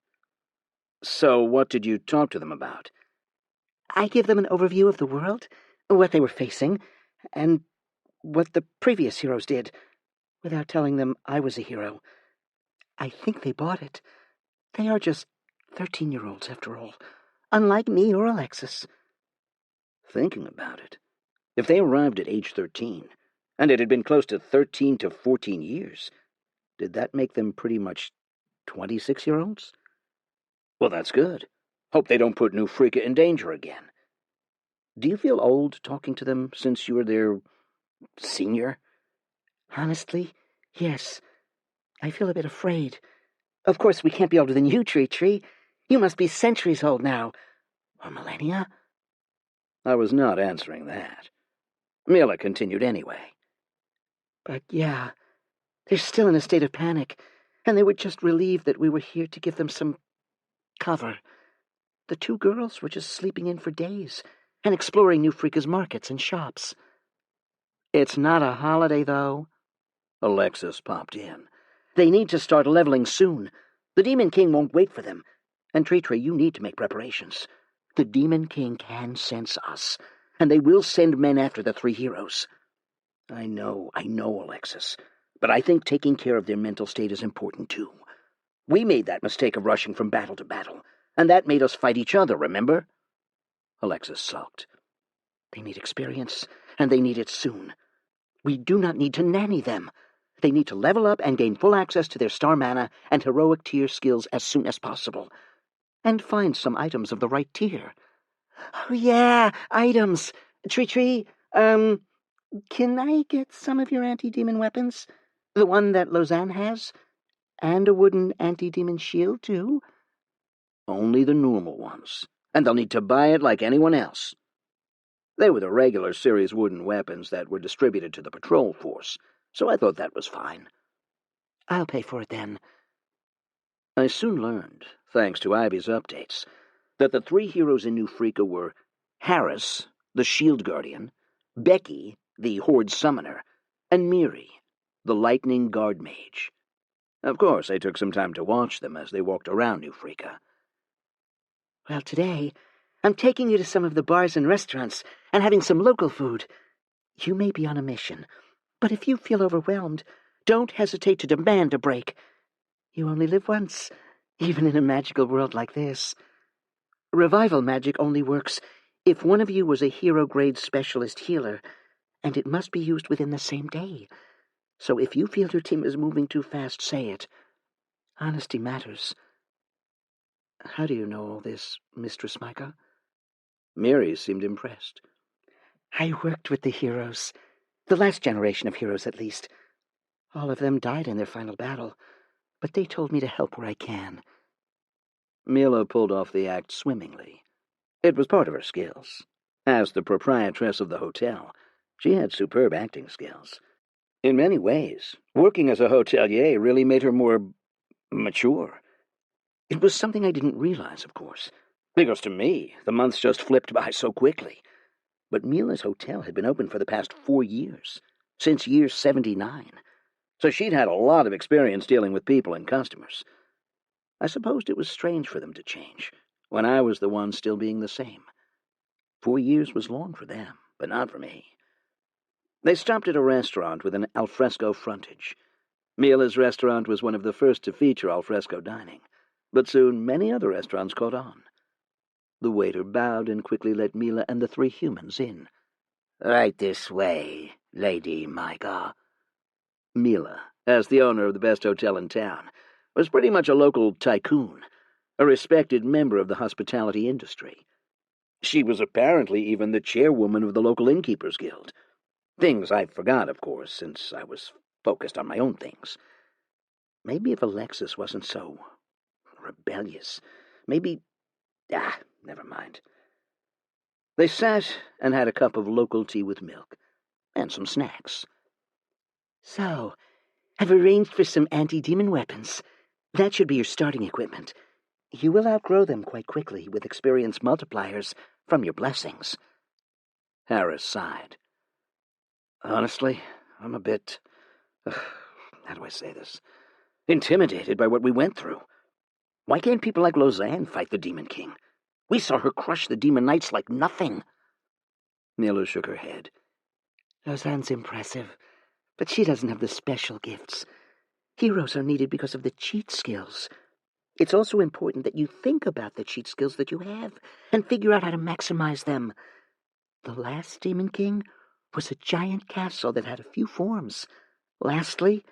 A: So what did you talk to them about?
B: I give them an overview of the world, what they were facing, and what the previous heroes did, without telling them I was a hero. I think they bought it. They are just 13-year-olds, after all, unlike me or Alexis.
A: Thinking about it, if they arrived at age 13, and it had been close to 13 to 14 years, did that make them pretty much 26-year-olds? Well, that's good. Hope they don't put new Freaka in danger again. Do you feel old talking to them since you were their senior?
B: Honestly, yes. I feel a bit afraid. Of course, we can't be older than you, Treachery. You must be centuries old now. Or millennia?
A: I was not answering that. Mila continued anyway.
B: But yeah, they're still in a state of panic, and they were just relieved that we were here to give them some cover. The 2 girls were just sleeping in for days and exploring New Freaka's markets and shops. It's not a holiday, though.
A: Alexis popped in.
B: They need to start leveling soon. The Demon King won't wait for them. And Treachery, you need to make preparations. The Demon King can sense us, and they will send men after the 3 heroes.
A: I know, Alexis. But I think taking care of their mental state is important, too. We made that mistake of rushing from battle to battle, and that made us fight each other, remember? Alexis sulked.
B: They need experience, and they need it soon. We do not need to nanny them. They need to level up and gain full access to their star mana and heroic tier skills as soon as possible. And find some items of the right tier. Oh yeah, items. Treachery, can I get some of your anti-demon weapons? The one that Lausanne has? And a wooden anti-demon shield, too?
A: Only the normal ones, and they'll need to buy it like anyone else. They were the regular series wooden weapons that were distributed to the patrol force, so I thought that was fine.
B: I'll pay for it then.
A: I soon learned, thanks to Ivy's updates, that the 3 heroes in New Freaka were Harris, the Shield Guardian, Becky, the Horde Summoner, and Miri, the Lightning Guard Mage. Of course, I took some time to watch them as they walked around New Freaka.
B: Well, today, I'm taking you to some of the bars and restaurants and having some local food. You may be on a mission, but if you feel overwhelmed, don't hesitate to demand a break. You only live once, even in a magical world like this. Revival magic only works if one of you was a hero-grade specialist healer, and it must be used within the same day. So if you feel your team is moving too fast, say it. Honesty matters. How do you know all this, Mistress Micah?
A: Miri seemed impressed.
B: I worked with the heroes. The last generation of heroes, at least. All of them died in their final battle, but they told me to help where I can.
A: Mila pulled off the act swimmingly. It was part of her skills. As the proprietress of the hotel, she had superb acting skills. In many ways, working as a hotelier really made her more mature. It was something I didn't realize, of course, because to me, the months just flipped by so quickly. But Mila's hotel had been open for the past 4 years, since year 79, so she'd had a lot of experience dealing with people and customers. I supposed it was strange for them to change, when I was the one still being the same. 4 years was long for them, but not for me. They stopped at a restaurant with an alfresco frontage. Mila's restaurant was one of the first to feature alfresco dining, but soon many other restaurants caught on. The waiter bowed and quickly let Mila and the 3 humans in.
B: Right this way, Lady Micah.
A: Mila, as the owner of the best hotel in town, was pretty much a local tycoon, a respected member of the hospitality industry. She was apparently even the chairwoman of the local innkeepers' guild. Things I forgot, of course, since I was focused on my own things. Maybe if Alexis wasn't so rebellious, maybe... never mind. They sat and had a cup of local tea with milk, and some snacks.
B: So, I've arranged for some anti-demon weapons. That should be your starting equipment. You will outgrow them quite quickly with experience multipliers from your blessings.
A: Harris sighed. Honestly, I'm a bit... how do I say this? Intimidated by what we went through. Why can't people like Lausanne fight the Demon King? We saw her crush the Demon Knights like nothing. Mila shook her head.
B: Lausanne's impressive, but she doesn't have the special gifts. Heroes are needed because of the cheat skills. It's also important that you think about the cheat skills that you have and figure out how to maximize them. The last Demon King was a giant castle that had a few forms. Lastly,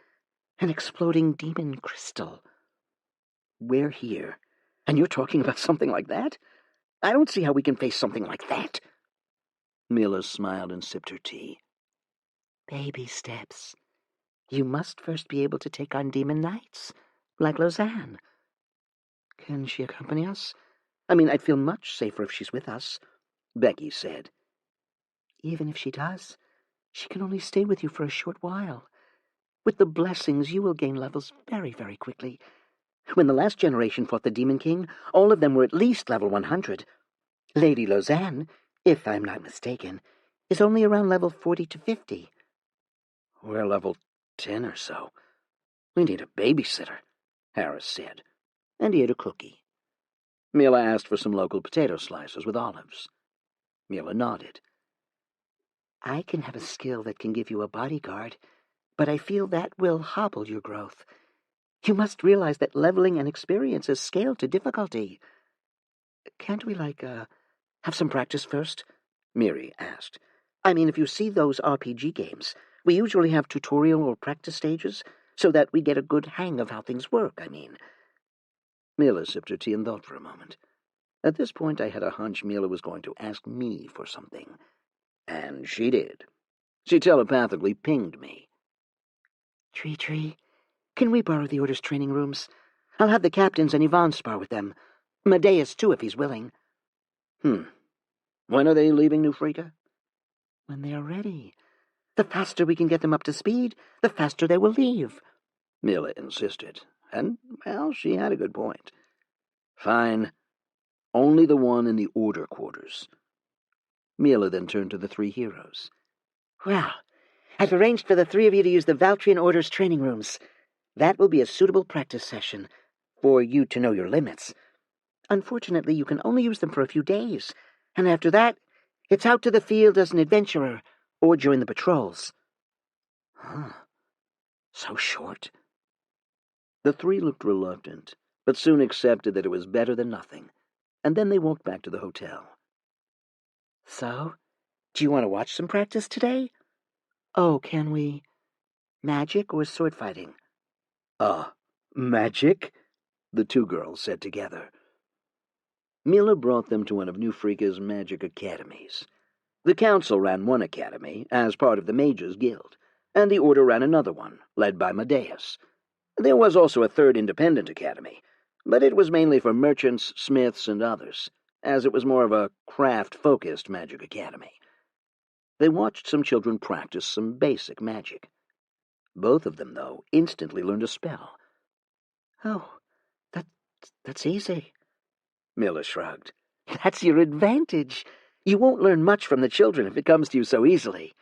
B: an exploding demon crystal.
A: We're here, and you're talking about something like that? I don't see how we can face something like that. Mila smiled and sipped her tea.
B: Baby steps. You must first be able to take on demon knights, like Lausanne.
A: Can she accompany us? I mean, I'd feel much safer if she's with us, Becky said.
B: Even if she does, she can only stay with you for a short while. With the blessings, you will gain levels very, very quickly. When the last generation fought the Demon King, all of them were at least level 100. Lady Lausanne, if I'm not mistaken, is only around level 40 to 50.
A: We're level 10 or so. We need a babysitter, Harris said, and he ate a cookie. Mila asked for some local potato slices with olives. Mila nodded.
B: I can have a skill that can give you a bodyguard, but I feel that will hobble your growth. You must realize that leveling and experience is scaled to difficulty. Can't we, have some practice first?
A: Miri asked.
B: I mean, if you see those RPG games, we usually have tutorial or practice stages, so that we get a good hang of how things work,
A: Mila sipped her tea and thought for a moment. At this point, I had a hunch Mila was going to ask me for something. And she did. She telepathically pinged me.
B: Treachery, can we borrow the Order's training rooms? I'll have the captains and Yvonne spar with them. Medeus, too, if he's willing.
A: When are they leaving New Freaka?
B: When they are ready. The faster we can get them up to speed, the faster they will leave.
A: Mila insisted, and, well, she had a good point. Fine. Only the one in the Order quarters. Mila then turned to the three heroes.
B: Well, I've arranged for the three of you to use the Valtrian Order's training rooms. That will be a suitable practice session, for you to know your limits. Unfortunately, you can only use them for a few days, and after that, it's out to the field as an adventurer, or join the patrols.
A: So short? The three looked reluctant, but soon accepted that it was better than nothing, and then they walked back to the hotel.
B: So, do you want to watch some practice today? Oh, can we? Magic or sword fighting?
A: Magic? The two girls said together. Mila brought them to one of New Freaka's magic academies. The council ran one academy, as part of the Mages Guild, and the Order ran another one, led by Medeus. There was also a third independent academy, but it was mainly for merchants, smiths, and others, as it was more of a craft-focused magic academy. They watched some children practice some basic magic. Both of them, though, instantly learned a spell.
B: Oh, that's easy.
A: Mila shrugged.
B: That's your advantage. You won't learn much from the children if it comes to you so easily.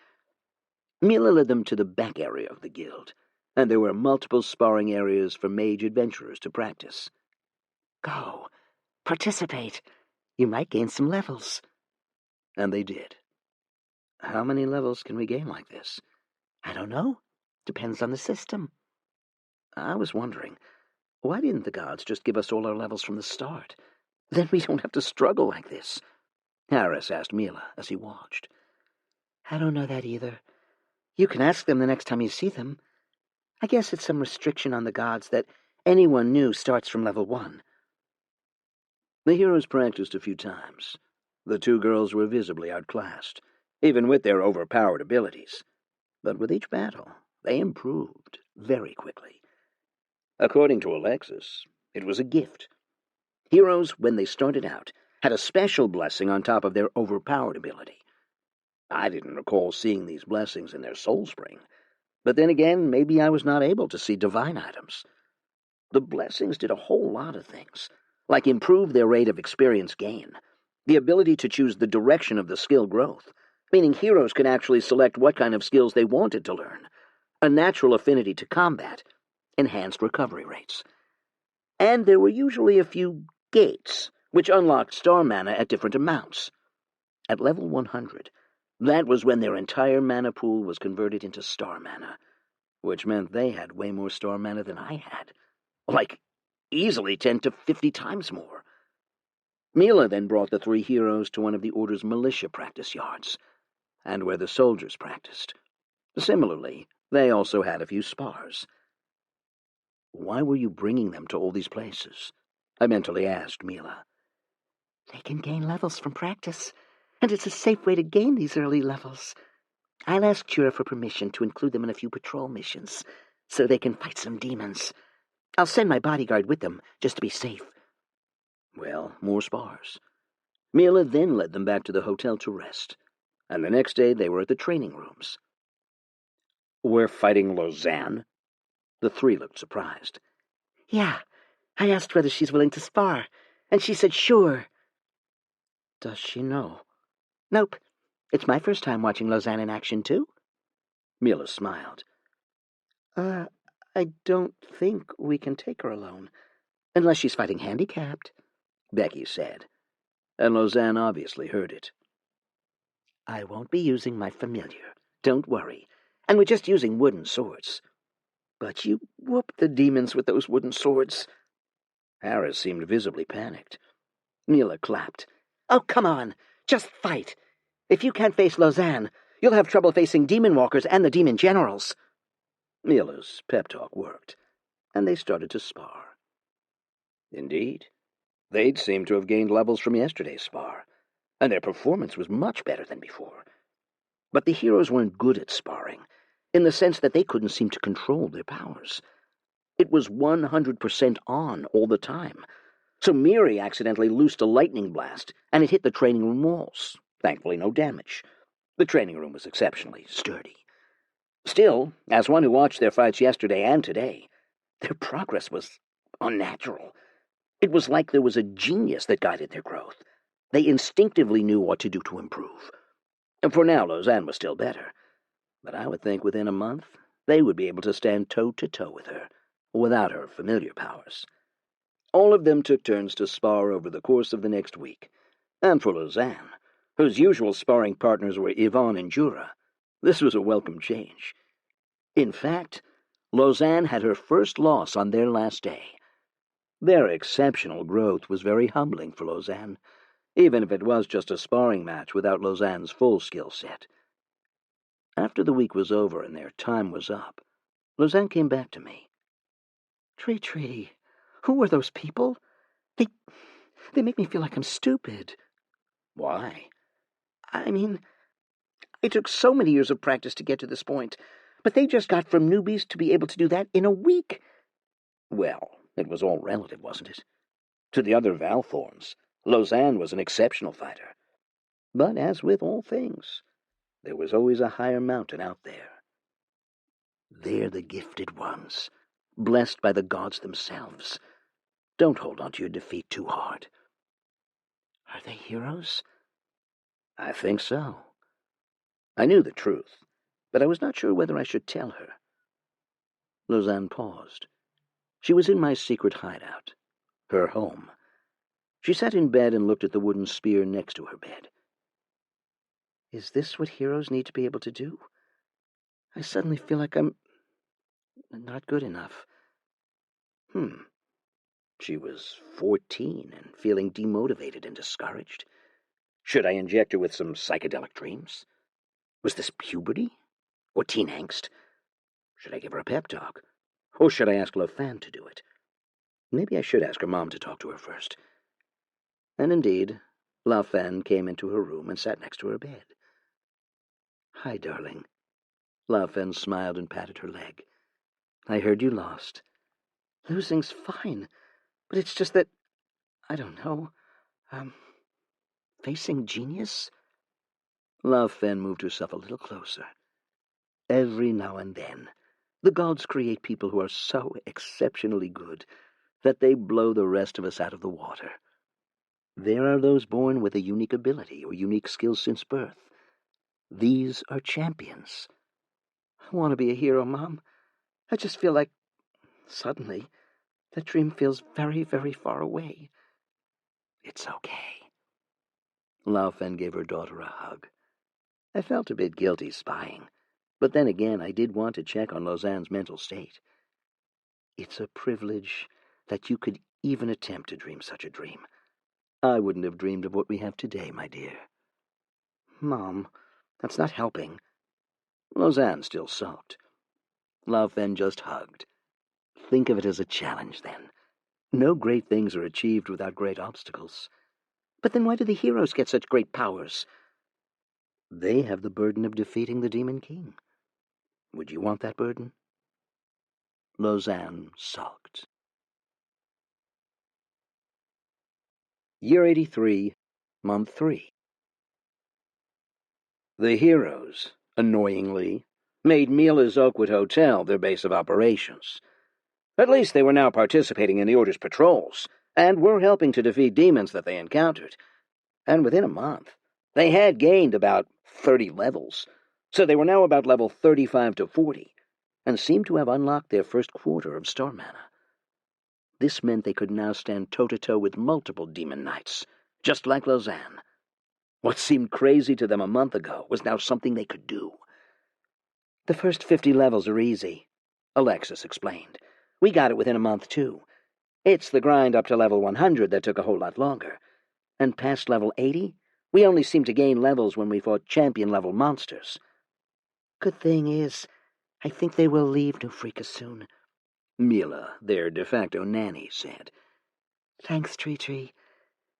A: Mila led them to the back area of the guild, and there were multiple sparring areas for mage adventurers to practice.
B: Go. Participate. You might gain some levels.
A: And they did. How many levels can we gain like this?
B: I don't know. Depends on the system.
A: I was wondering, why didn't the gods just give us all our levels from the start? Then we don't have to struggle like this. Harris asked Mila as he watched.
B: I don't know that either. You can ask them the next time you see them. I guess it's some restriction on the gods that anyone new starts from level 1.
A: The heroes practiced a few times. The two girls were visibly outclassed, even with their overpowered abilities. But with each battle, they improved very quickly. According to Alexis, it was a gift. Heroes, when they started out, had a special blessing on top of their overpowered ability. I didn't recall seeing these blessings in their soul spring, but then again, maybe I was not able to see divine items. The blessings did a whole lot of things, like improve their rate of experience gain, the ability to choose the direction of the skill growth, meaning heroes could actually select what kind of skills they wanted to learn, a natural affinity to combat, enhanced recovery rates. And there were usually a few gates, which unlocked star mana at different amounts. At level 100, that was when their entire mana pool was converted into star mana, which meant they had way more star mana than I had. Like, easily 10 to 50 times more. Mila then brought the three heroes to one of the Order's militia practice yards, and where the soldiers practiced. Similarly, they also had a few spars. Why were you bringing them to all these places? I mentally asked Mila.
B: They can gain levels from practice, and it's a safe way to gain these early levels. I'll ask Jura for permission to include them in a few patrol missions, so they can fight some demons. I'll send my bodyguard with them, just to be safe.
A: Well, more spars. Mila then led them back to the hotel to rest, and the next day they were at the training rooms. We're fighting Lausanne? The three looked surprised.
B: Yeah, I asked whether she's willing to spar, and she said sure.
A: Does she know?
B: Nope. It's my first time watching Lausanne in action, too.
A: Mila smiled.
B: I don't think we can take her alone, unless she's fighting handicapped,
A: Becky said, and Lausanne obviously heard it.
B: I won't be using my familiar, don't worry, and we're just using wooden swords.
A: But you whooped the demons with those wooden swords. Harris seemed visibly panicked. Mila clapped.
B: Oh, come on, just fight. If you can't face Lausanne, you'll have trouble facing demon walkers and the demon generals.
A: Mila's pep talk worked, and they started to spar. Indeed, they'd seemed to have gained levels from yesterday's spar, and their performance was much better than before. But the heroes weren't good at sparring, in the sense that they couldn't seem to control their powers. It was 100% on all the time. So Miri accidentally loosed a lightning blast, and it hit the training room walls. Thankfully, no damage. The training room was exceptionally sturdy. Still, as one who watched their fights yesterday and today, their progress was unnatural. It was like there was a genius that guided their growth. They instinctively knew what to do to improve. And for now, Lausanne was still better. But I would think within a month, they would be able to stand toe-to-toe with her, without her familiar powers. All of them took turns to spar over the course of the next week. And for Lausanne, whose usual sparring partners were Yvonne and Jura, this was a welcome change. In fact, Lausanne had her first loss on their last day. Their exceptional growth was very humbling for Lausanne, even if it was just a sparring match without Lausanne's full skill set. After the week was over and their time was up, Lausanne came back to me.
B: Treachery, who are those people? They make me feel like I'm stupid.
A: Why?
B: I mean, it took so many years of practice to get to this point, but they just got from newbies to be able to do that in a week.
A: Well, it was all relative, wasn't it? To the other Valthorns, Lausanne was an exceptional fighter. But as with all things, there was always a higher mountain out there. They're the gifted ones, blessed by the gods themselves. Don't hold on to your defeat too hard.
B: Are they heroes?
A: I think so. I knew the truth, but I was not sure whether I should tell her. Lausanne paused. She was in my secret hideout, her home. She sat in bed and looked at the wooden spear next to her bed.
B: Is this what heroes need to be able to do? I suddenly feel like I'm not good enough.
A: She was 14 and feeling demotivated and discouraged. Should I inject her with some psychedelic dreams? Was this puberty? Or teen angst? Should I give her a pep talk? Or should I ask Lofan to do it? Maybe I should ask her mom to talk to her first. And indeed, Lofan came into her room and sat next to her bed. "Hi, darling." Lofan smiled and patted her leg. "I heard you lost."
B: Losing's fine, but it's just that, I don't know, facing genius?
A: Lofan moved herself a little closer. Every now and then, the gods create people who are so exceptionally good that they blow the rest of us out of the water. There are those born with a unique ability or unique skills since birth. These are champions.
B: I want to be a hero, Mom. I just feel like, suddenly, that dream feels very, very far away.
A: It's okay. Laufen gave her daughter a hug. I felt a bit guilty spying, but then again I did want to check on Lausanne's mental state. It's a privilege that you could even attempt to dream such a dream. I wouldn't have dreamed of what we have today, my dear.
B: Mom, that's not helping.
A: Lausanne still sulked. Laufen just hugged. Think of it as a challenge, then. No great things are achieved without great obstacles.
B: But then why do the heroes get such great powers?
A: They have the burden of defeating the Demon King. Would you want that burden? Lausanne sulked. Year 83, Month 3. The heroes, annoyingly, made Mila's Oakwood Hotel their base of operations. At least they were now participating in the Order's patrols, and were helping to defeat demons that they encountered. And within a month, they had gained about 30 levels, so they were now about level 35 to 40, and seemed to have unlocked their first quarter of star mana. This meant they could now stand toe-to-toe with multiple demon knights, just like Lausanne. What seemed crazy to them a month ago was now something they could do. "The first 50 levels are easy," Alexis explained. "We got it within a month, too. It's the grind up to level 100 that took a whole lot longer. And past level 80, we only seem to gain levels when we fought champion-level monsters."
B: "Good thing is, I think they will leave New Freaka soon,"
A: Mila, their de facto nanny, said.
B: "Thanks, Treachery.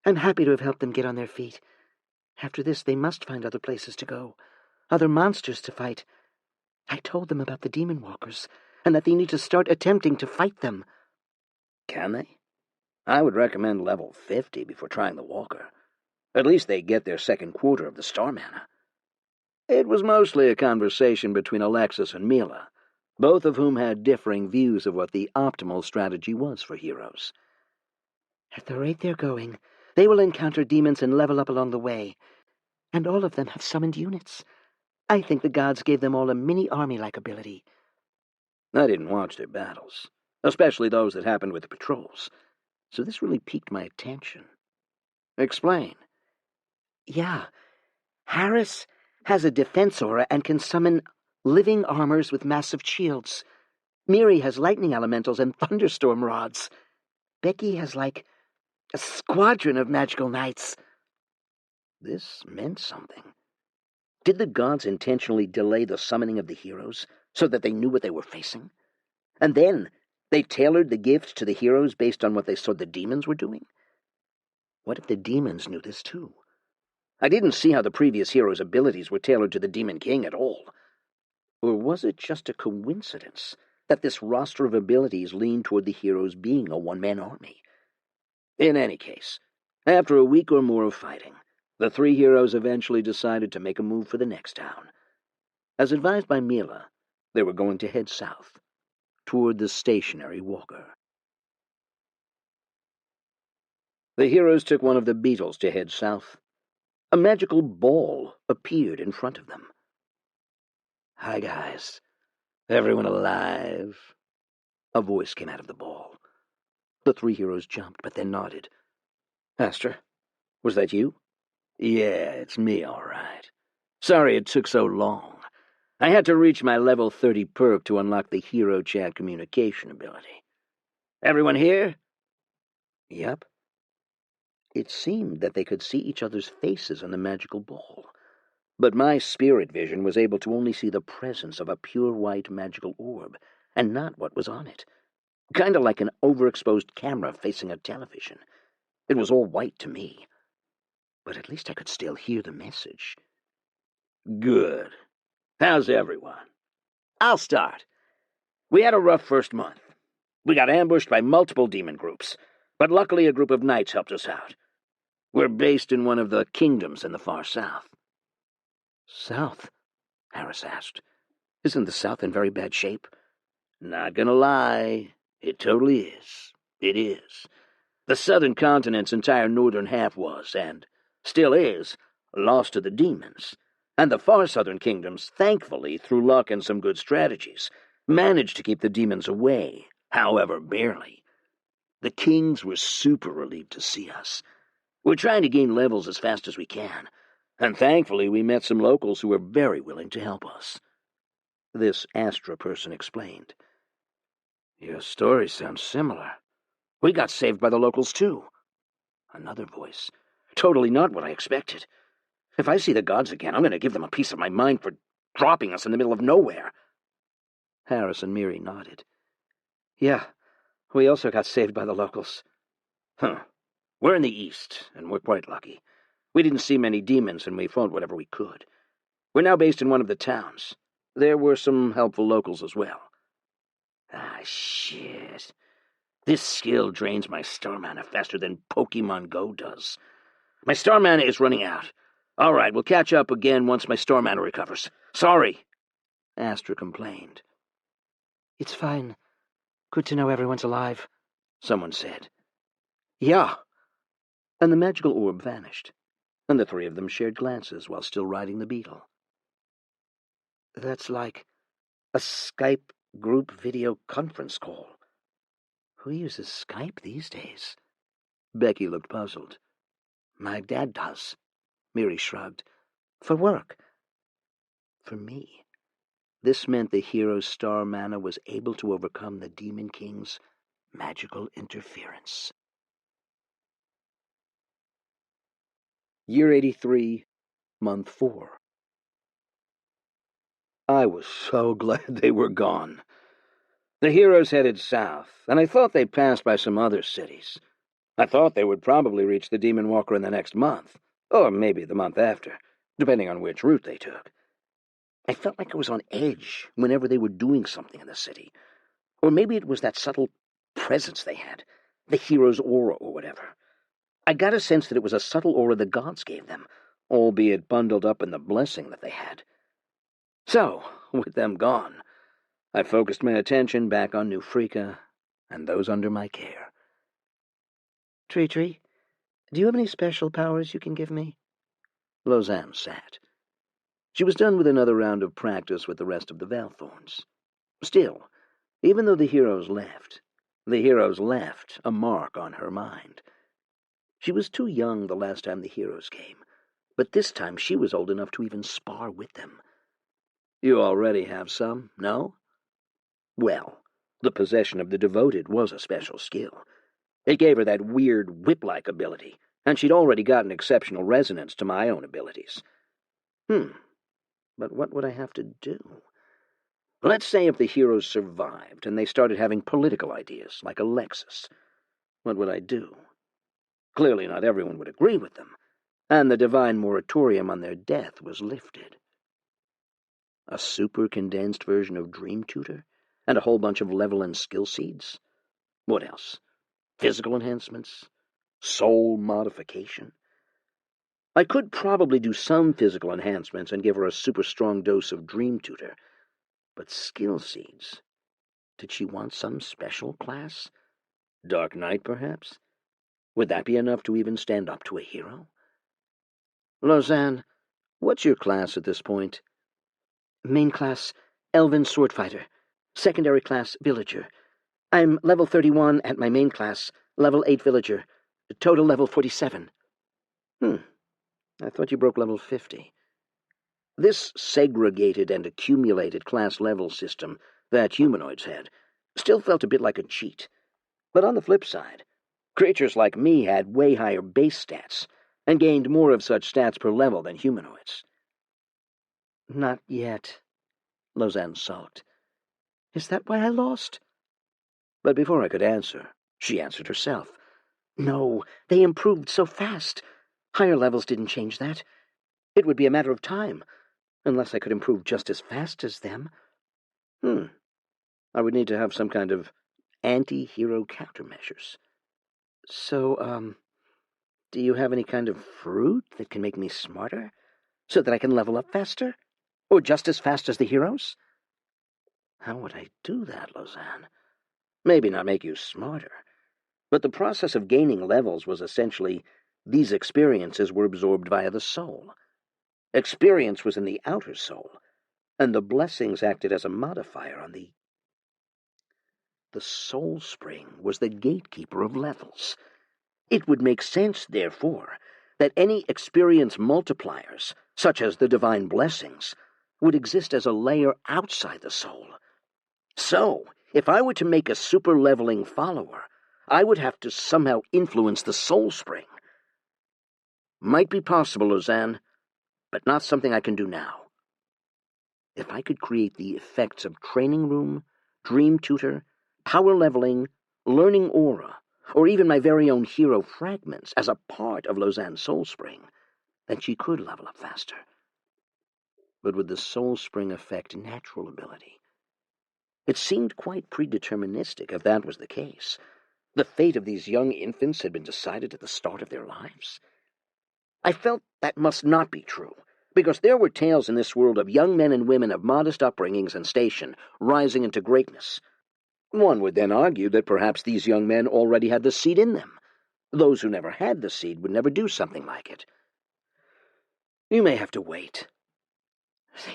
B: I'm happy to have helped them get on their feet. After this, they must find other places to go, other monsters to fight. I told them about the demon walkers, and that they need to start attempting to fight them.
A: Can they? I would recommend level 50 before trying the walker. At least they get their second quarter of the star mana. It was mostly a conversation between Alexis and Mila, both of whom had differing views of what the optimal strategy was for heroes.
B: At the rate they're going, they will encounter demons and level up along the way. And all of them have summoned units. I think the gods gave them all a mini-army-like ability.
A: I didn't watch their battles, especially those that happened with the patrols, so this really piqued my attention. Explain.
B: Yeah, Harris has a defense aura and can summon living armors with massive shields. Miri has lightning elementals and thunderstorm rods. Becky has, like, a squadron of magical knights.
A: This meant something. Did the gods intentionally delay the summoning of the heroes so that they knew what they were facing? And then they tailored the gifts to the heroes based on what they saw the demons were doing? What if the demons knew this too? I didn't see how the previous hero's abilities were tailored to the Demon King at all. Or was it just a coincidence that this roster of abilities leaned toward the heroes being a one-man army? In any case, after a week or more of fighting, the three heroes eventually decided to make a move for the next town. As advised by Mila, they were going to head south, toward the stationary walker. The heroes took one of the beetles to head south. A magical ball appeared in front of them. "Hi, guys. Everyone alive?" A voice came out of the ball. The three heroes jumped, but then nodded. "Astra, was that you?" "Yeah, it's me, all right. Sorry it took so long. I had to reach my level 30 perk to unlock the hero chat communication ability. Everyone here?" "Yep." It seemed that they could see each other's faces on the magical ball, but my spirit vision was able to only see the presence of a pure white magical orb, and not what was on it. Kind of like an overexposed camera facing a television. It was all white to me. But at least I could still hear the message. "Good. How's everyone? I'll start. We had a rough first month. We got ambushed by multiple demon groups, but luckily a group of knights helped us out. We're based in one of the kingdoms in the far south."
B: "South?" Harris asked. "Isn't the South in very bad shape?"
A: "Not gonna lie, it totally is. It is. The southern continent's entire northern half was, and still is, lost to the demons. And the far southern kingdoms, thankfully, through luck and some good strategies, managed to keep the demons away, however barely. The kings were super relieved to see us. We're trying to gain levels as fast as we can, and thankfully we met some locals who were very willing to help us." This Astra person explained. "Your story sounds similar. We got saved by the locals too." Another voice. "Totally not what I expected. If I see the gods again, I'm going to give them a piece of my mind for dropping us in the middle of nowhere." Harris and Miri nodded.
B: "Yeah, we also got saved by the locals."
A: "Huh. We're in the east, and we're quite lucky. We didn't see many demons, and we fought whatever we could. We're now based in one of the towns. There were some helpful locals as well." "Ah, shit. This skill drains my star mana faster than Pokemon Go does. My star mana is running out. All right, we'll catch up again once my star mana recovers. Sorry," Astra complained.
B: "It's fine. Good to know everyone's alive,"
A: someone said.
B: "Yeah."
A: And the magical orb vanished, and the three of them shared glances while still riding the beetle.
B: "That's like a Skype group video conference call. Who uses Skype these days?"
A: Becky looked puzzled.
B: "My dad does." Miri shrugged. "For work."
A: For me, this meant the hero's star mana was able to overcome the Demon King's magical interference. Year 83, Month 4. I was so glad they were gone. The heroes headed south, and I thought they passed by some other cities. I thought they would probably reach the Demon Walker in the next month, or maybe the month after, depending on which route they took.
B: I felt like I was on edge whenever they were doing something in the city. Or maybe it was that subtle presence they had, the hero's aura or whatever. I got a sense that it was a subtle aura the gods gave them, albeit bundled up in the blessing that they had. So, with them gone, I focused my attention back on New Freaka and those under my care. Treachery, do you have any special powers you can give me? Lausanne sat. She was done with another round of practice with the rest of the Valthorns. Still, even though the heroes left a mark on her mind. She was too young the last time the heroes came, but this time she was old enough to even spar with them. You already have some, no? Well, the possession of the devoted was a special skill. It gave her that weird whip-like ability, and she'd already gotten exceptional resonance to my own abilities. But what would I have to do? Let's say if the heroes survived and they started having political ideas, like Alexis. What would I do? Clearly not everyone would agree with them, and the divine moratorium on their death was lifted. A super-condensed version of Dream Tutor, and a whole bunch of level and skill seeds? What else? Physical enhancements? Soul modification? I could probably do some physical enhancements and give her a super-strong dose of Dream Tutor, but skill seeds? Did she want some special class? Dark Knight, perhaps? Would that be enough to even stand up to a hero? Lausanne, what's your class at this point? Main class, Elven Swordfighter. Secondary class, Villager. I'm level 31 at my main class, level 8 Villager. Total level 47. I thought you broke level 50. This segregated and accumulated class level system that humanoids had still felt a bit like a cheat. But on the flip side, creatures like me had way higher base stats, and gained more of such stats per level than humanoids. Not yet, Lausanne sulked. Is that why I lost? But before I could answer, she answered herself. No, they improved so fast. Higher levels didn't change that. It would be a matter of time, unless I could improve just as fast as them. I would need to have some kind of anti-hero countermeasures. So, do you have any kind of fruit that can make me smarter, so that I can level up faster? Or just as fast as the heroes? How would I do that, Lausanne? Maybe not make you smarter, but the process of gaining levels was essentially these experiences were absorbed via the soul. Experience was in the outer soul, and the blessings acted as a modifier on the... The soul spring was the gatekeeper of levels. It would make sense, therefore, that any experience multipliers, such as the divine blessings, would exist as a layer outside the soul. So, if I were to make a super-leveling follower, I would have to somehow influence the soul spring. Might be possible, Lausanne, but not something I can do now. If I could create the effects of training room, dream tutor, power leveling, learning aura, or even my very own hero fragments as a part of Lausanne's soul spring, then she could level up faster. But would the soul spring affect natural ability? It seemed quite predeterministic if that was the case. The fate of these young infants had been decided at the start of their lives. I felt that must not be true, because there were tales in this world of young men and women of modest upbringings and station rising into greatness. One would then argue that perhaps these young men already had the seed in them. Those who never had the seed would never do something like it. You may have to wait.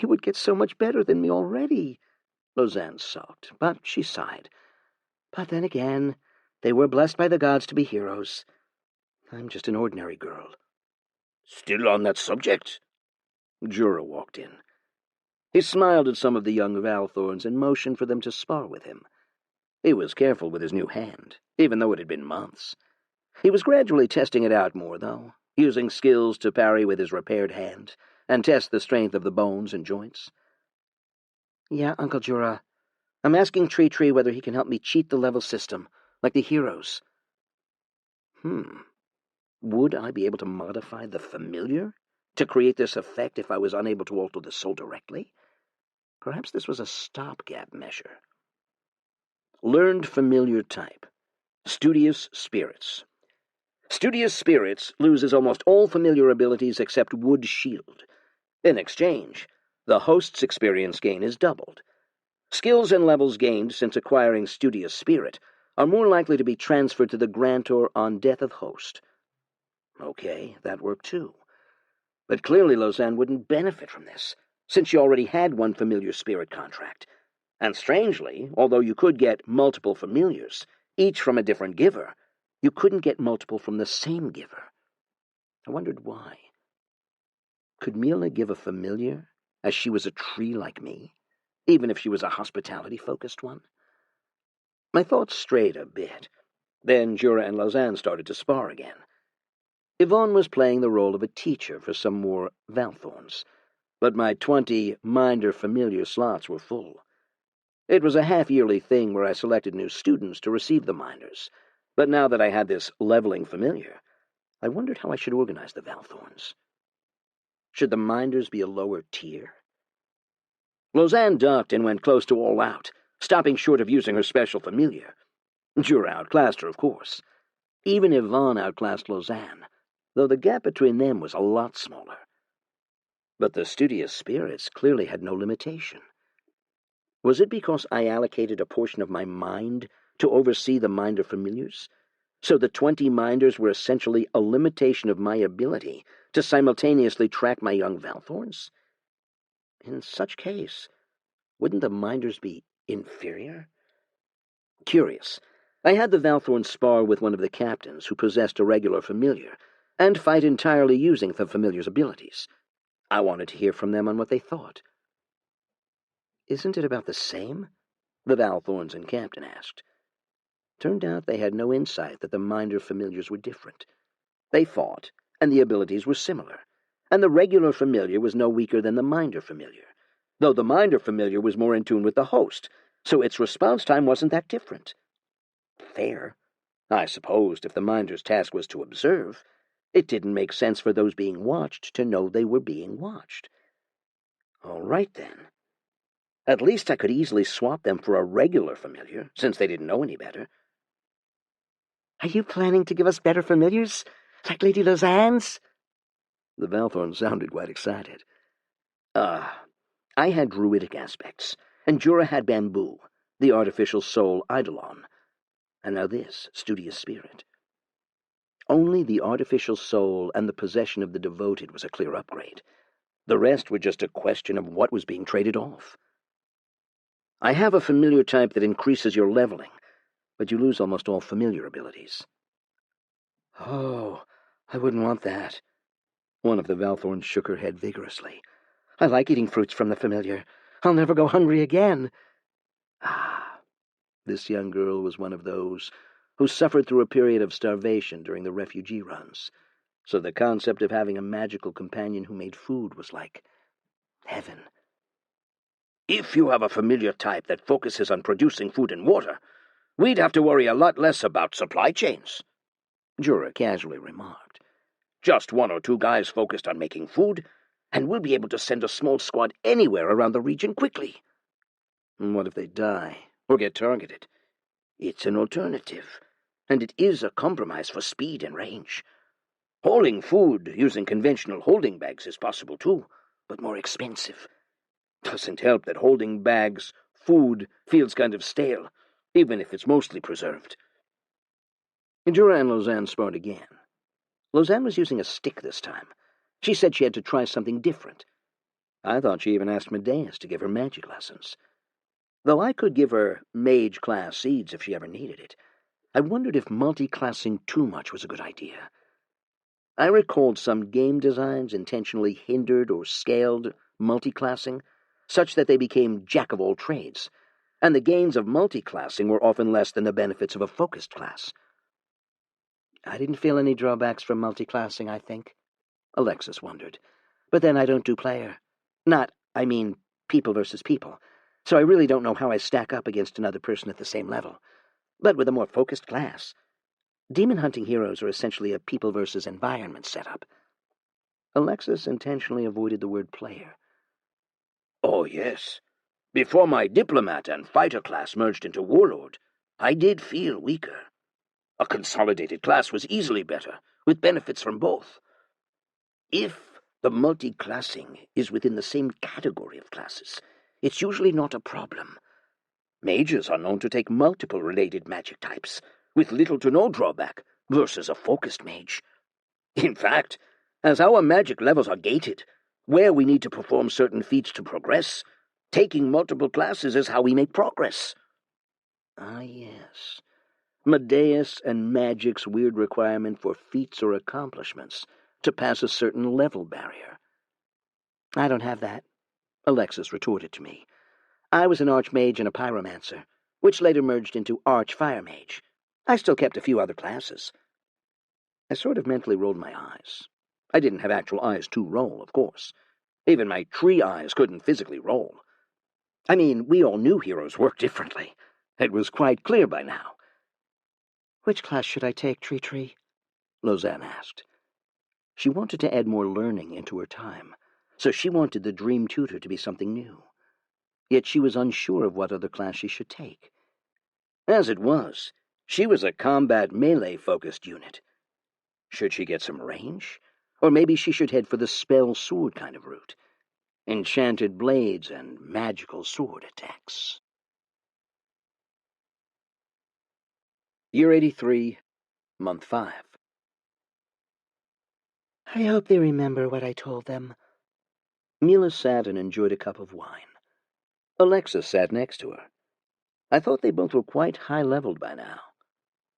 B: They would get so much better than me already, Lausanne sulked, but she sighed. But then again, they were blessed by the gods to be heroes. I'm just an ordinary girl. Still on that subject? Jura walked in. He smiled at some of the young Valthorns and motioned for them to spar with him. He was careful with his new hand, even though it had been months. He was gradually testing it out more, though, using skills to parry with his repaired hand and test the strength of the bones and joints. Yeah, Uncle Jura. I'm asking Treachery whether he can help me cheat the level system, like the heroes. Would I be able to modify the familiar to create this effect if I was unable to alter the soul directly? Perhaps this was a stopgap measure. Learned familiar type. Studious spirits. Studious spirits loses almost all familiar abilities except Wood Shield. In exchange, the host's experience gain is doubled. Skills and levels gained since acquiring Studious Spirit are more likely to be transferred to the grantor on death of host. Okay, that worked too. But clearly Lausanne wouldn't benefit from this, since she already had one familiar spirit contract. And strangely, although you could get multiple familiars, each from a different giver, you couldn't get multiple from the same giver. I wondered why. Could Mila give a familiar, as she was a tree like me, even if she was a hospitality-focused one? My thoughts strayed a bit. Then Jura and Lausanne started to spar again. Yvonne was playing the role of a teacher for some more Valthorns, but my 20 Minder familiar slots were full. It was a half-yearly thing where I selected new students to receive the Minders, but now that I had this leveling familiar, I wondered how I should organize the Valthorns. Should the Minders be a lower tier? Lausanne ducked and went close to all out, stopping short of using her special familiar. Jura outclassed her, of course. Even Yvonne outclassed Lausanne, though the gap between them was a lot smaller. But the Studious Spirits clearly had no limitation. Was it because I allocated a portion of my mind to oversee the Minder familiars, so the 20 Minders were essentially a limitation of my ability to simultaneously track my young Valthorns? In such case, wouldn't the Minders be inferior? Curious, I had the Valthorns spar with one of the captains who possessed a regular familiar, and fight entirely using the familiar's abilities. I wanted to hear from them on what they thought. Isn't it about the same? The Valthorns and captain asked. Turned out they had no insight that the Minder familiars were different. They fought, and the abilities were similar, and the regular familiar was no weaker than the Minder familiar, though the Minder familiar was more in tune with the host, so its response time wasn't that different. Fair. I supposed if the Minder's task was to observe, it didn't make sense for those being watched to know they were being watched. All right, then. At least I could easily swap them for a regular familiar, since they didn't know any better. Are you planning to give us better familiars, like Lady Lausanne's? The Valthorn sounded quite excited. I had druidic aspects, and Jura had bamboo, the artificial soul Eidolon, and now this, Studious Spirit. Only the artificial soul and the possession of the devoted was a clear upgrade. The rest were just a question of what was being traded off. I have a familiar type that increases your leveling, but you lose almost all familiar abilities. Oh, I wouldn't want that. One of the Valthorns shook her head vigorously. I like eating fruits from the familiar. I'll never go hungry again. This young girl was one of those who suffered through a period of starvation during the refugee runs, so the concept of having a magical companion who made food was like heaven. If you have a familiar type that focuses on producing food and water, we'd have to worry a lot less about supply chains, Jura casually remarked. Just 1 or 2 guys focused on making food, and we'll be able to send a small squad anywhere around the region quickly. And what if they die, or get targeted? It's an alternative, and it is a compromise for speed and range. Hauling food using conventional holding bags is possible too, but more expensive. Doesn't help that holding bags, food, feels kind of stale, even if it's mostly preserved. Jura and Lausanne sparred again. Lausanne was using a stick this time. She said she had to try something different. I thought she even asked Medeas to give her magic lessons. Though I could give her mage-class seeds if she ever needed it, I wondered if multi-classing too much was a good idea. I recalled some game designs intentionally hindered or scaled multi-classing, such that they became jack-of-all-trades, and the gains of multi-classing were often less than the benefits of a focused class. I didn't feel any drawbacks from multi-classing, I think, Alexis wondered. But then I don't do player. I mean people versus people, so I really don't know how I stack up against another person at the same level. But with a more focused class, demon hunting heroes are essentially a people versus environment setup. Alexis intentionally avoided the word player. Oh, yes.
A: Before my diplomat and fighter class merged into warlord, I did feel weaker. A consolidated class was easily better, with benefits from both. If the multi-classing is within the same category of classes, it's usually not a problem. Mages are known to take multiple related magic types, with little to no drawback, versus a focused mage. In fact, as our magic levels are gated, where we need to perform certain feats to progress, taking multiple classes is how we make progress. Ah, yes. Medeus and magic's weird requirement for feats or accomplishments to pass a certain level barrier.
B: I don't have that, Alexis retorted to me. I was an archmage and a pyromancer, which later merged into arch-firemage. I still kept a few other classes. I sort of mentally rolled my eyes. I didn't have actual eyes to roll, of course. Even my tree eyes couldn't physically roll. I mean, we all knew heroes work differently. It was quite clear by now. "Which class should I take, Treachery?" Lausanne asked. She wanted to add more learning into her time, so she wanted the dream tutor to be something new. Yet she was unsure of what other class she should take. As it was, she was a combat melee-focused unit. Should she get some range? Or maybe she should head for the spell sword kind of route. Enchanted blades and magical sword attacks. Year 83, Month 5. I hope they remember what I told them. Mila sat and enjoyed a cup of wine. Alexis sat next to her. I thought they both were quite high-leveled by now.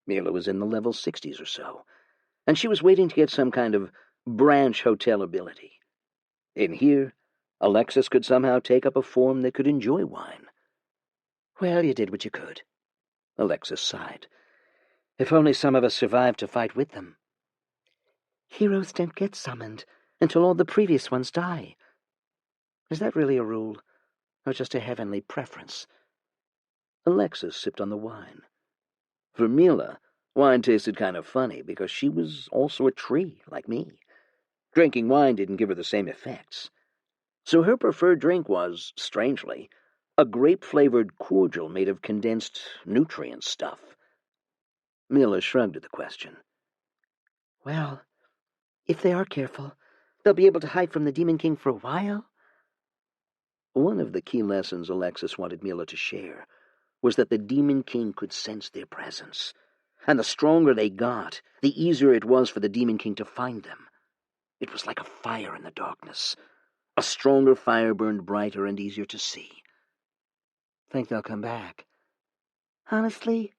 B: Mila was in the level 60s or so, and she was waiting to get some kind of branch hotel ability. In here, Alexis could somehow take up a form that could enjoy wine. Well, you did what you could. Alexis sighed. If only some of us survived to fight with them. Heroes don't get summoned until all the previous ones die. Is that really a rule, or just a heavenly preference? Alexis sipped on the wine. For Mila, wine tasted kind of funny because she was also a tree, like me. Drinking wine didn't give her the same effects. So her preferred drink was, strangely, a grape-flavored cordial made of condensed nutrient stuff. Mila shrugged at the question. Well, if they are careful, they'll be able to hide from the Demon King for a while. One of the key lessons Alexis wanted Mila to share was that the Demon King could sense their presence, and the stronger they got, the easier it was for the Demon King to find them. It was like a fire in the darkness. A stronger fire burned brighter and easier to see. Think they'll come back? Honestly?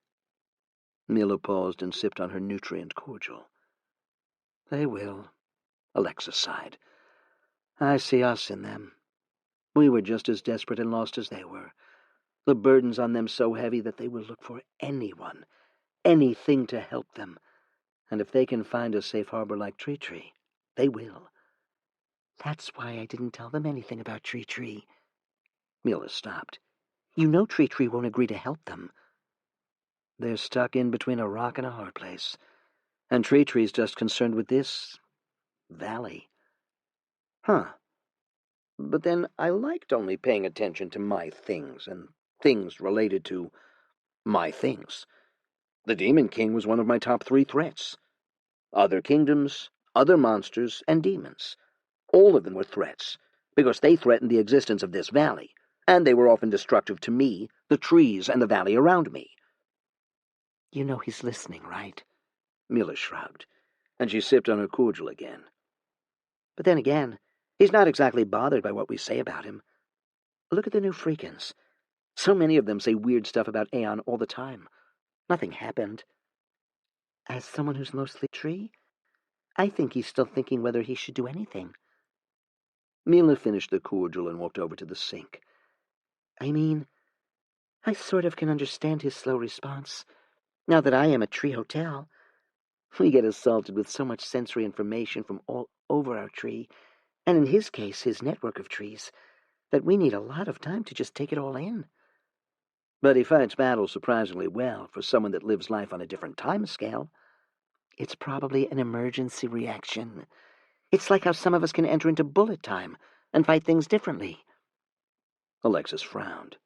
B: Mila paused and sipped on her nutrient cordial. They will, Alexis sighed. I see us in them. We were just as desperate and lost as they were. The burden's on them so heavy that they will look for anyone, anything to help them. And if they can find a safe harbor like treachery, they will. That's why I didn't tell them anything about treachery. Mila stopped. You know treachery won't agree to help them. They're stuck in between a rock and a hard place. And treachery's just concerned with this valley. Huh. But then I liked only paying attention to my things and things related to my things. The Demon King was one of my top 3 threats. Other kingdoms, other monsters, and demons. All of them were threats, because they threatened the existence of this valley, and they were often destructive to me, the trees, and the valley around me. You know he's listening, right? Mila shrugged, and she sipped on her cordial again. But then again, he's not exactly bothered by what we say about him. Look at the new Freakins. So many of them say weird stuff about Aeon all the time. Nothing happened. As someone who's mostly tree, I think he's still thinking whether he should do anything. Mila finished the cordial and walked over to the sink. I mean, I sort of can understand his slow response. Now that I am a tree hotel, we get assaulted with so much sensory information from all over our tree, and in his case, his network of trees, that we need a lot of time to just take it all in. But he fights battles surprisingly well for someone that lives life on a different time scale. It's probably an emergency reaction. It's like how some of us can enter into bullet time and fight things differently. Alexis frowned.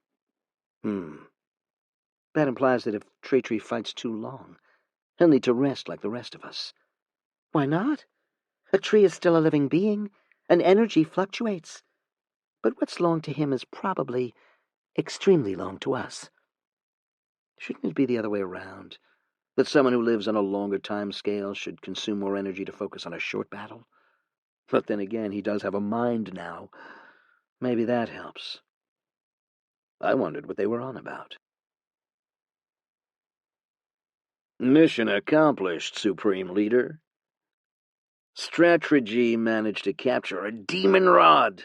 B: That implies that if treachery fights too long, he'll need to rest like the rest of us. Why not? A tree is still a living being, and energy fluctuates. But what's long to him is probably extremely long to us. Shouldn't it be the other way around? That someone who lives on a longer time scale should consume more energy to focus on a short battle? But then again, he does have a mind now. Maybe that helps. I wondered what they were on about. Mission accomplished, Supreme Leader. Treachery managed to capture a demon rod,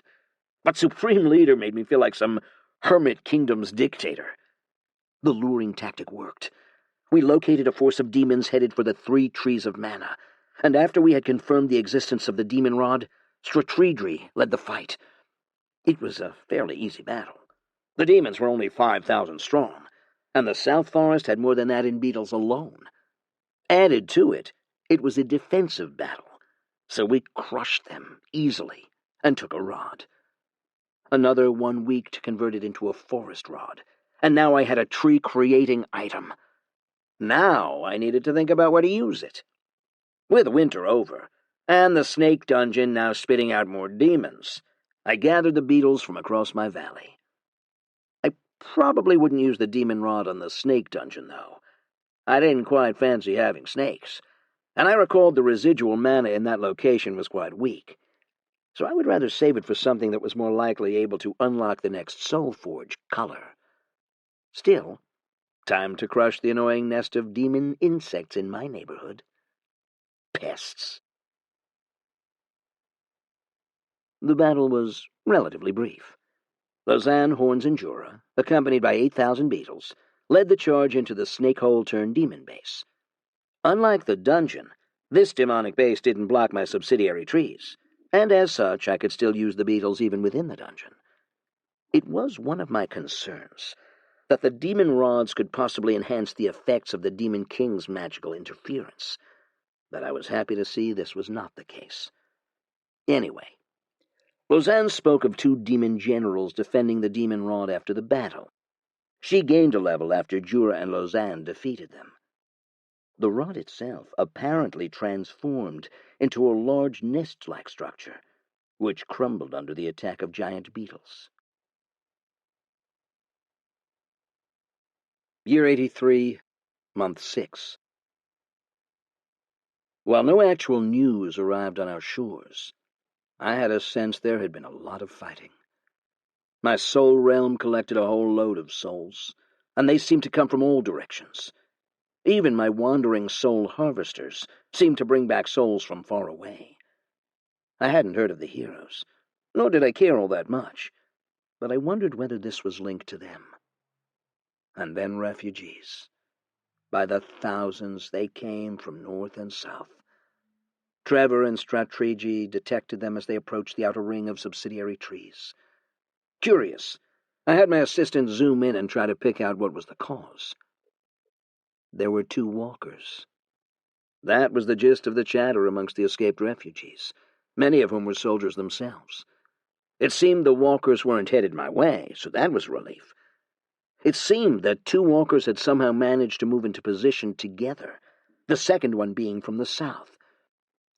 B: but Supreme Leader made me feel like some Hermit Kingdom's dictator. The luring tactic worked. We located a force of demons headed for the 3 trees of mana, and after we had confirmed the existence of the demon rod, treachery led the fight. It was a fairly easy battle. The demons were only 5,000 strong, and the South Forest had more than that in beetles alone. Added to it, it was a defensive battle, so we crushed them easily and took a rod. Another 1 week to convert it into a forest rod, and now I had a tree-creating item. Now I needed to think about where to use it. With winter over, and the snake dungeon now spitting out more demons, I gathered the beetles from across my valley. I probably wouldn't use the demon rod on the snake dungeon, though. I didn't quite fancy having snakes, and I recalled the residual mana in that location was quite weak. So I would rather save it for something that was more likely able to unlock the next Soul Forge color. Still, time to crush the annoying nest of demon insects in my neighborhood. Pests. The battle was relatively brief. Lausanne, Horns, and Jura, accompanied by 8,000 beetles, led the charge into the snakehole-turned-demon base. Unlike the dungeon, this demonic base didn't block my subsidiary trees, and as such I could still use the beetles even within the dungeon. It was one of my concerns that the demon rods could possibly enhance the effects of the Demon King's magical interference, but I was happy to see this was not the case. Anyway, Lausanne spoke of 2 demon generals defending the demon rod after the battle. She gained a level after Jura and Lausanne defeated them. The rod itself apparently transformed into a large nest-like structure, which crumbled under the attack of giant beetles. Year 83, Month 6. While no actual news arrived on our shores, I had a sense there had been a lot of fighting. My soul realm collected a whole load of souls, and they seemed to come from all directions. Even my wandering soul harvesters seemed to bring back souls from far away. I hadn't heard of the heroes, nor did I care all that much, but I wondered whether this was linked to them. And then refugees. By the thousands they came from north and south. Trevor and Treachery detected them as they approached the outer ring of subsidiary trees. Curious, I had my assistant zoom in and try to pick out what was the cause. There were 2 walkers. That was the gist of the chatter amongst the escaped refugees, many of whom were soldiers themselves. It seemed the walkers weren't headed my way, so that was a relief. It seemed that 2 walkers had somehow managed to move into position together, the second one being from the south.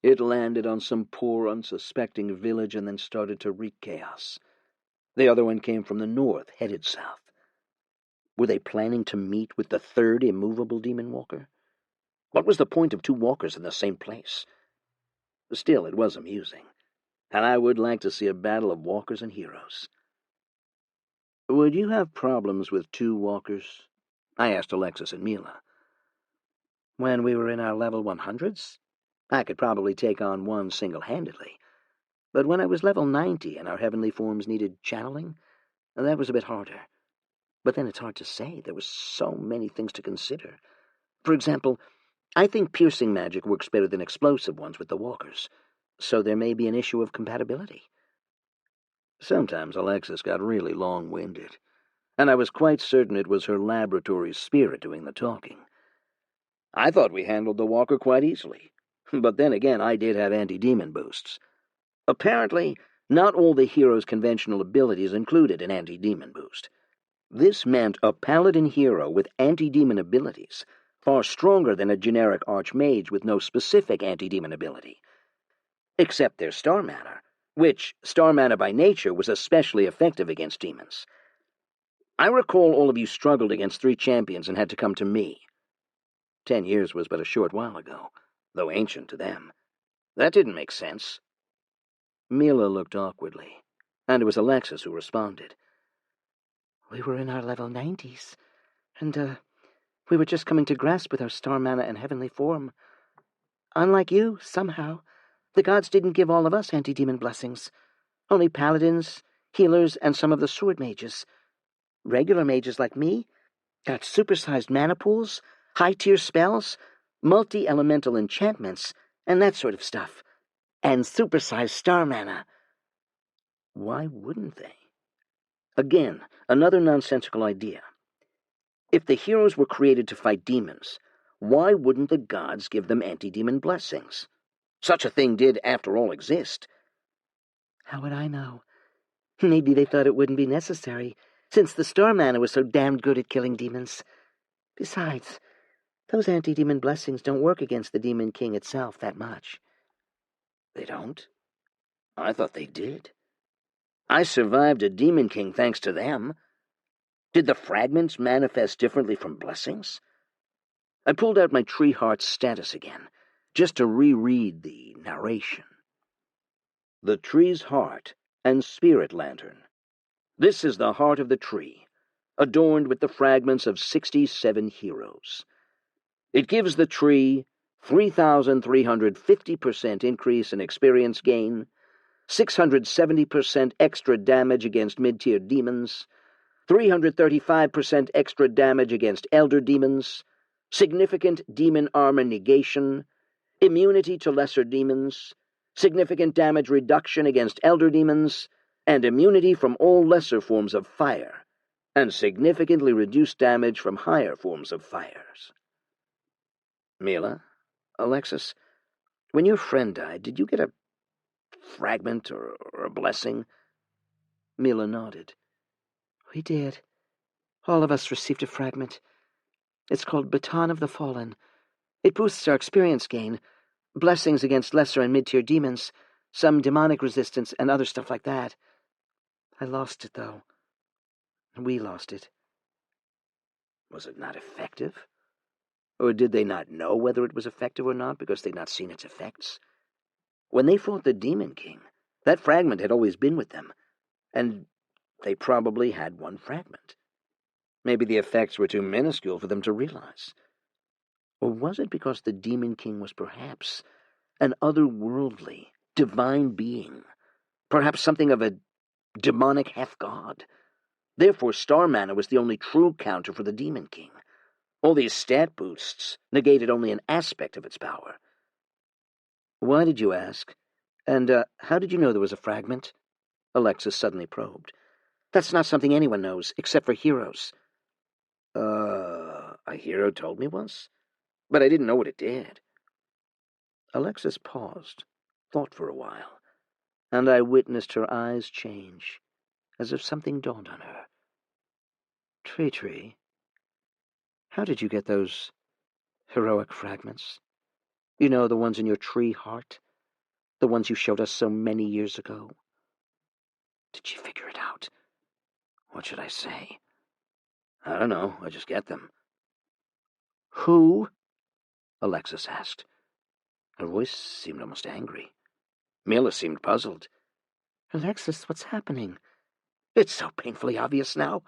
B: It landed on some poor, unsuspecting village and then started to wreak chaos. The other one came from the north, headed south. Were they planning to meet with the 3rd immovable demon walker? What was the point of 2 walkers in the same place? Still, it was amusing, and I would like to see a battle of walkers and heroes. Would you have problems with 2 walkers? I asked Alexis and Mila. When we were in our level 100s, I could probably take on one single-handedly. But when I was level 90 and our heavenly forms needed channeling, that was a bit harder. But then it's hard to say. There were so many things to consider. For example, I think piercing magic works better than explosive ones with the walkers, so there may be an issue of compatibility. Sometimes Alexis got really long-winded, and I was quite certain it was her laboratory spirit doing the talking. I thought we handled the walker quite easily, but then again I did have anti-demon boosts. Apparently,
A: Not all the hero's conventional abilities included an anti-demon boost. This meant a paladin hero with anti-demon abilities, far stronger than a generic archmage with no specific anti-demon ability. Except their star mana, which, star mana by nature, was especially effective against demons. I recall all of you struggled against 3 champions and had to come to me. 10 years was but a short while ago, though ancient to them. That didn't make sense. Mila looked awkwardly, and it was Alexis who responded.
B: We were in our level 90s, and we were just coming to grasp with our star mana and heavenly form. Unlike you, somehow, the gods didn't give all of us anti-demon blessings. Only paladins, healers, and some of the sword mages. Regular mages like me got supersized mana pools, high-tier spells, multi-elemental enchantments, and that sort of stuff. And supersized star mana.
A: Why wouldn't they? Again, another nonsensical idea. If the heroes were created to fight demons, why wouldn't the gods give them anti-demon blessings? Such a thing did, after all, exist.
B: How would I know? Maybe they thought it wouldn't be necessary, since the star mana was so damned good at killing demons. Besides, those anti-demon blessings don't work against the Demon King itself that much.
A: They don't? I thought they did. I survived a Demon King thanks to them. Did the fragments manifest differently from blessings? I pulled out my Tree Heart's status again, just to reread the narration. The tree's heart and spirit lantern. This is the heart of the tree, adorned with the fragments of 67 heroes. It gives the tree 3,350% increase in experience gain, 670% extra damage against mid-tier demons, 335% extra damage against elder demons, significant demon armor negation, immunity to lesser demons, significant damage reduction against elder demons, and immunity from all lesser forms of fire, and significantly reduced damage from higher forms of fires. Mila, Alexis, when your friend died, did you get a fragment or a blessing?
B: Mila nodded. We did. All of us received a fragment. It's called Baton of the Fallen. It boosts our experience gain, blessings against lesser and mid-tier demons, some demonic resistance, and other stuff like that. I lost it, though. We lost it.
A: Was it not effective? Or did they not know whether it was effective or not because they'd not seen its effects? When they fought the Demon King, that fragment had always been with them, and they probably had one fragment. Maybe the effects were too minuscule for them to realize. Or was it because the Demon King was perhaps an otherworldly, divine being, perhaps something of a demonic half-god? Therefore, star mana was the only true counter for the Demon King. All these stat boosts negated only an aspect of its power. Why did you ask? And how did you know there was a fragment? Alexis suddenly probed.
B: That's not something anyone knows, except for heroes.
A: A hero told me once? But I didn't know what it did. Alexis paused, thought for a while, and I witnessed her eyes change, as if something dawned on her.
B: Treachery. How did you get those heroic fragments? You know, the ones in your tree heart? The ones you showed us so many years ago?
A: Did she figure it out? What should I say? I don't know, I just get them.
B: Who?
A: Alexis asked. Her voice seemed almost angry. Mila seemed puzzled.
B: Alexis, what's happening? It's so painfully obvious now.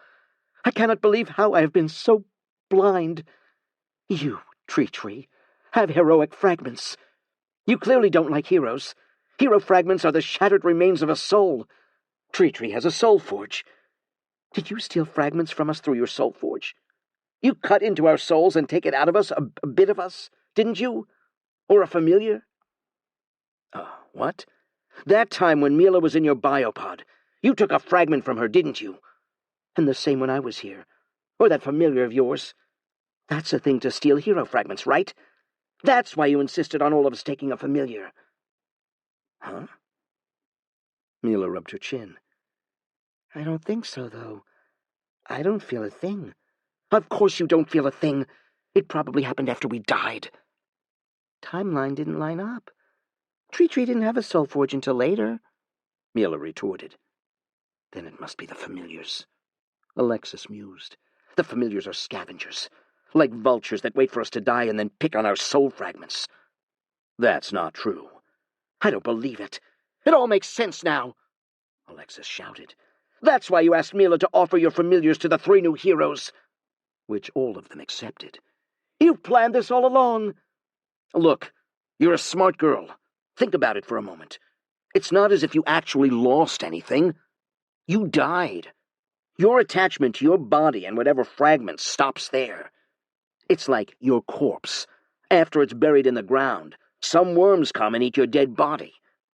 B: I cannot believe how I have been so blind. You, treachery, have heroic fragments. You clearly don't like heroes. Hero fragments are the shattered remains of a soul. Treachery has a soul forge. Did you steal fragments from us through your soul forge? You cut into our souls and take it out of us, a bit of us, didn't you? Or a familiar?
A: What?
B: That time when Mila was in your biopod, you took a fragment from her, didn't you? And the same when I was here. Or that familiar of yours. That's a thing to steal hero fragments, right? That's why you insisted on all of us taking a familiar.
A: Huh?
B: Mila rubbed her chin. I don't think so, though. I don't feel a thing. Of course you don't feel a thing. It probably happened after we died. Timeline didn't line up. Treachery didn't have a soul forge until later, Mila retorted. Then it must be the familiars. Alexis mused. The familiars are scavengers, like vultures that wait for us to die and then pick on our soul fragments. That's not true. I don't believe it. It all makes sense now, Alexis shouted. That's why you asked Mila to offer your familiars to the 3 new heroes, which all of them accepted. You've planned this all along. Look, you're a smart girl. Think about it for a moment. It's not as if you actually lost anything. You died. Your attachment to your body and whatever fragments stops there. It's like your corpse. After it's buried in the ground, some worms come and eat your dead body.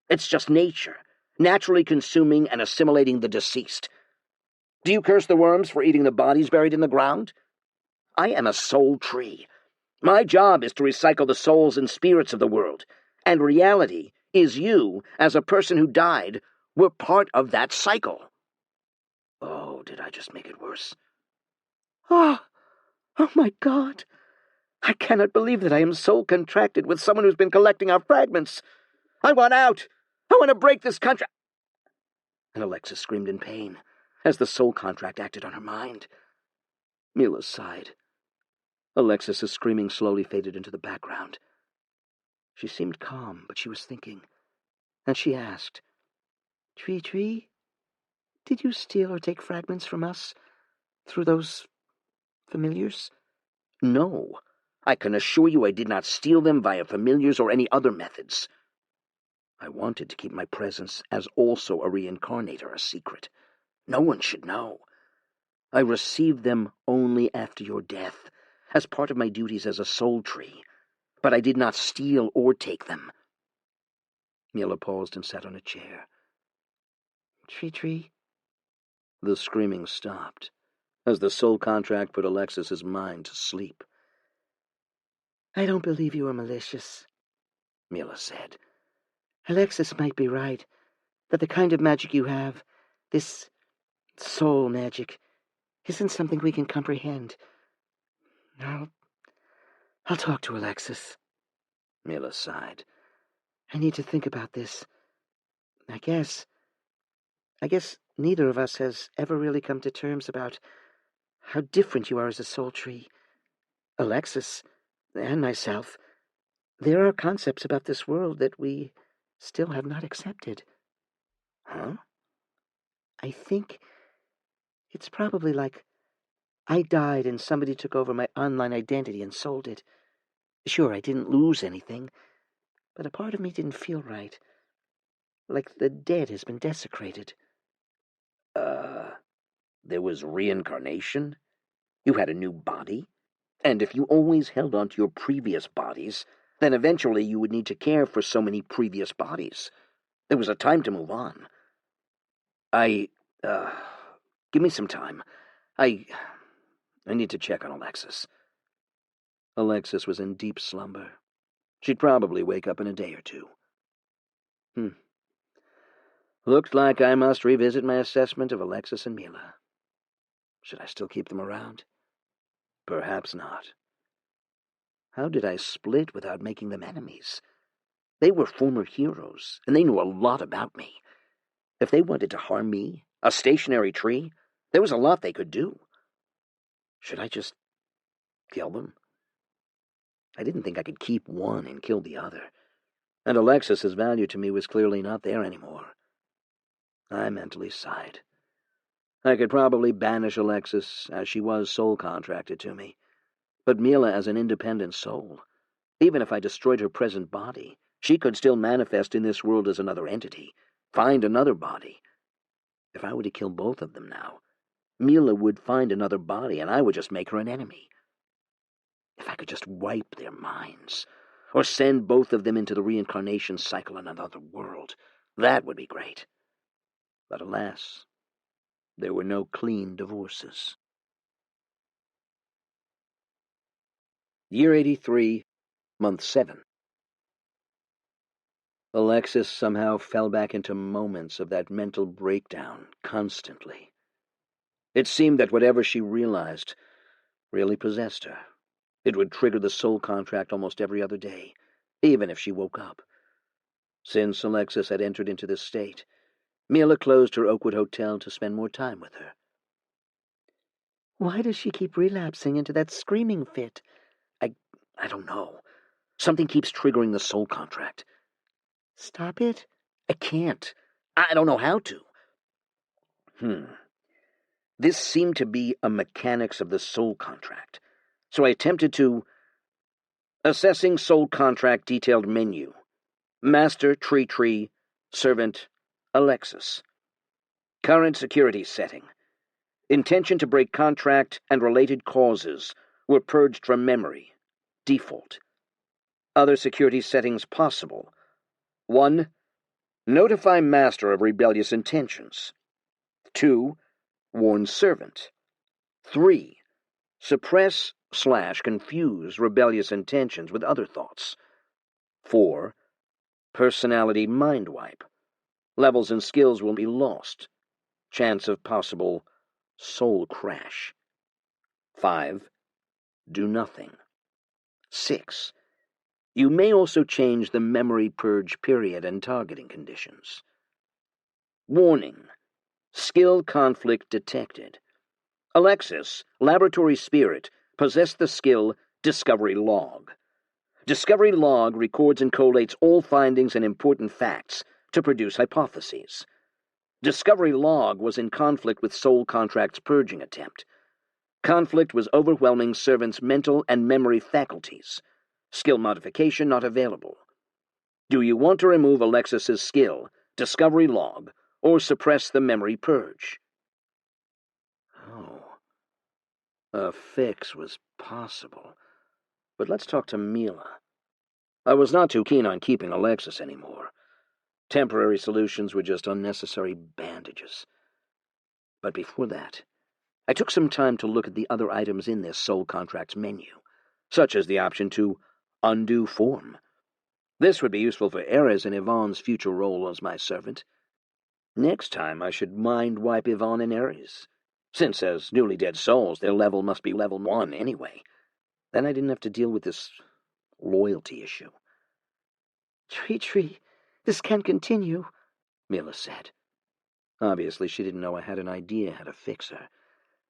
B: It's just nature, naturally consuming and assimilating the deceased. Do you curse the worms for eating the bodies buried in the ground? I am a soul tree. My job is to recycle the souls and spirits of the world, and reality is you, as a person who died, were part of that cycle. Oh, did I just make it worse? Oh my God! I cannot believe that I am soul contracted with someone who's been collecting our fragments. I want out! I want to break this contract! And Alexis screamed in pain, as the soul contract acted on her mind. Mila sighed. Alexis's screaming slowly faded into the background. She seemed calm, but she was thinking, and she asked, Tree, did you steal or take fragments from us through those familiars? No. I can assure you I did not steal them via familiars or any other methods. I wanted to keep my presence as also a reincarnator a secret. No one should know. I received them only after your death, as part of my duties as a soul tree, but I did not steal or take them. Mila paused and sat on a chair. Tree. The screaming stopped, as the soul contract put Alexis's mind to sleep. I don't believe you are malicious, Mila said. Alexis might be right, that the kind of magic you have, this soul magic, isn't something we can comprehend. I'll talk to Alexis. Mila sighed. I need to think about this. I guess neither of us has ever really come to terms about how different you are as a soul tree. Alexis, and myself, there are concepts about this world that we still have not accepted. Huh? I think it's probably like I died and somebody took over my online identity and sold it. Sure, I didn't lose anything, but a part of me didn't feel right. Like the dead has been desecrated.
A: There was reincarnation? You had a new body? And if you always held on to your previous bodies, then eventually you would need to care for so many previous bodies. There was a time to move on. Give me some time. I need to check on Alexis. Alexis was in deep slumber. She'd probably wake up in a day or two. Looked like I must revisit my assessment of Alexis and Mila. Should I still keep them around? Perhaps not. How did I split without making them enemies? They were former heroes, and they knew a lot about me. If they wanted to harm me, a stationary tree, there was a lot they could do. Should I just kill them? I didn't think I could keep one and kill the other, and Alexis's value to me was clearly not there anymore. I mentally sighed. I could probably banish Alexis, as she was soul contracted to me, but Mila as an independent soul, even if I destroyed her present body, she could still manifest in this world as another entity, find another body. If I were to kill both of them now, Mila would find another body and I would just make her an enemy. If I could just wipe their minds, or send both of them into the reincarnation cycle in another world, that would be great. But alas, there were no clean divorces. Year 83, Month 7. Alexis somehow fell back into moments of that mental breakdown constantly. It seemed that whatever she realized really possessed her. It would trigger the soul contract almost every other day, even if she woke up. Since Alexis had entered into this state, Mila closed her Oakwood hotel to spend more time with her.
B: Why does she keep relapsing into that screaming fit?
A: I don't know. Something keeps triggering the soul contract.
B: Stop it?
A: I can't. I don't know how to. This seemed to be a mechanics of the soul contract, so I attempted to... Assessing soul contract detailed menu. Master, treachery, servant, Alexis. Current security setting. Intention to break contract and related causes were purged from memory. Default. Other security settings possible. 1. Notify master of rebellious intentions. 2. Warn servant. 3. Suppress/confuse rebellious intentions with other thoughts. 4. Personality mind wipe. Levels and skills will be lost. Chance of possible soul crash. 5. Do nothing. 6. You may also change the memory purge period and targeting conditions. Warning. Skill conflict detected. Alexis, laboratory spirit, possessed the skill Discovery Log. Discovery Log records and collates all findings and important facts to produce hypotheses. Discovery Log was in conflict with Soul Contract's purging attempt. Conflict was overwhelming servant's mental and memory faculties. Skill modification not available. Do you want to remove Alexis's skill, Discovery Log, or suppress the memory purge? Oh. A fix was possible. But let's talk to Mila. I was not too keen on keeping Alexis anymore. Temporary solutions were just unnecessary bandages. But before that, I took some time to look at the other items in this soul contract's menu, such as the option to undo form. This would be useful for Erez and Yvonne's future role as my servant. Next time I should mind wipe Yvonne and Erez, since as newly dead souls their level must be level 1 anyway. Then I didn't have to deal with this loyalty issue.
B: Treachery, this can't continue,
A: Mila said. Obviously she didn't know I had an idea how to fix her.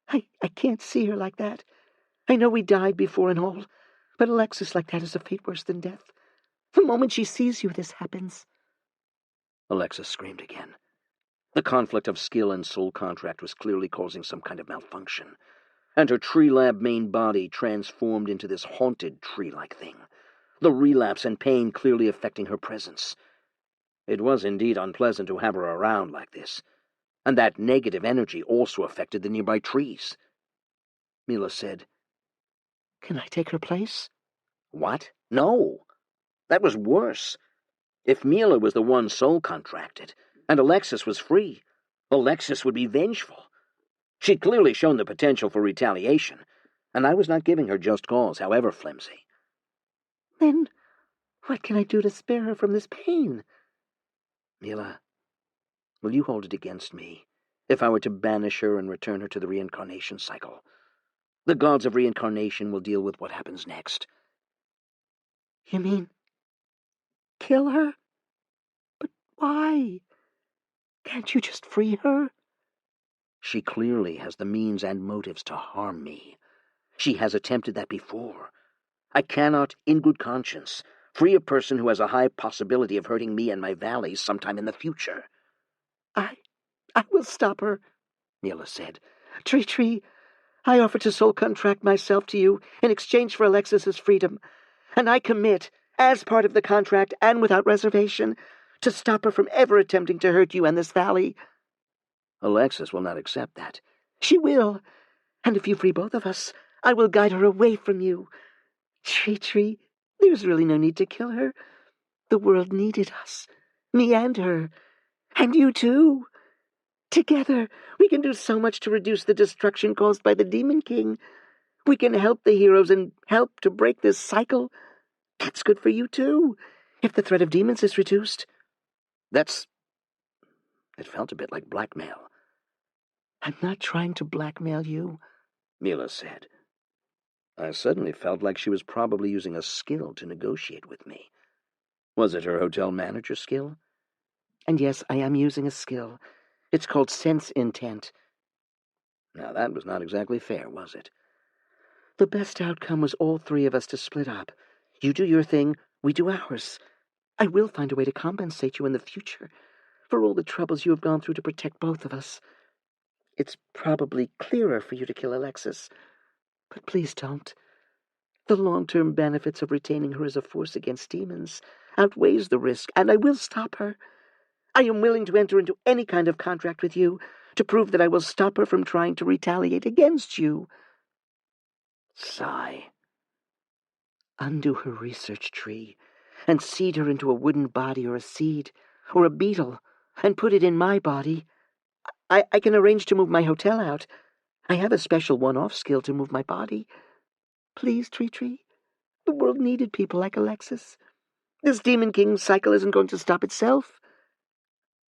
B: I can't see her like that. I know we died before and all, but Alexis like that is a fate worse than death. The moment she sees you, this happens.
A: Alexis screamed again. The conflict of skill and soul contract was clearly causing some kind of malfunction, and her tree lab main body transformed into this haunted tree-like thing, the relapse and pain clearly affecting her presence. It was indeed unpleasant to have her around like this, and that negative energy also affected the nearby trees. Mila said,
B: Can I take her place?
A: What? No. That was worse. If Mila was the one soul contracted, and Alexis was free, Alexis would be vengeful. She'd clearly shown the potential for retaliation, and I was not giving her just cause, however flimsy.
B: Then what can I do to spare her from this pain?
A: Mila, will you hold it against me if I were to banish her and return her to the reincarnation cycle? The gods of reincarnation will deal with what happens next.
B: You mean kill her? But why? Can't you just free her?
A: She clearly has the means and motives to harm me. She has attempted that before. I cannot, in good conscience, free a person who has a high possibility of hurting me and my valleys sometime in the future.
B: I will stop her, Mila said. Treachery, I offer to soul contract myself to you in exchange for Alexis's freedom, and I commit, as part of the contract and without reservation, to stop her from ever attempting to hurt you and this valley.
A: Alexis will not accept that.
B: She will, and if you free both of us, I will guide her away from you. Treachery, there's really no need to kill her. The world needed us, me and her, and you too. Together, we can do so much to reduce the destruction caused by the Demon King. We can help the heroes and help to break this cycle. That's good for you too. If the threat of demons is reduced...
A: It felt a bit like blackmail.
B: I'm not trying to blackmail you,
A: Mila said. I suddenly felt like she was probably using a skill to negotiate with me. Was it her hotel manager skill?
B: And yes, I am using a skill. It's called sense intent.
A: Now that was not exactly fair, was it?
B: The best outcome was all three of us to split up. You do your thing, we do ours. I will find a way to compensate you in the future for all the troubles you have gone through to protect both of us. It's probably clearer for you to kill Alexis, but please don't. The long-term benefits of retaining her as a force against demons outweighs the risk, and I will stop her. I am willing to enter into any kind of contract with you to prove that I will stop her from trying to retaliate against you.
A: Sigh.
B: Undo her research tree, and seed her into a wooden body or a seed, or a beetle, and put it in my body. I can arrange to move my hotel out. I have a special one-off skill to move my body. Please, treachery. The world needed people like Alexis. This Demon King cycle isn't going to stop itself.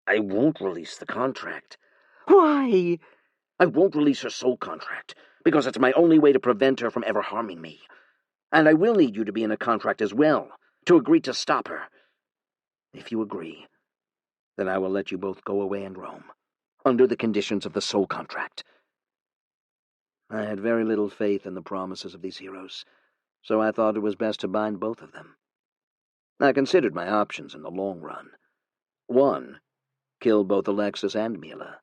A: I won't release the contract.
B: Why?
A: I won't release her soul contract, because it's my only way to prevent her from ever harming me. And I will need you to be in a contract as well, to agree to stop her. If you agree, then I will let you both go away and roam, under the conditions of the soul contract. I had very little faith in the promises of these heroes, so I thought it was best to bind both of them. I considered my options in the long run. 1, kill both Alexis and Mila.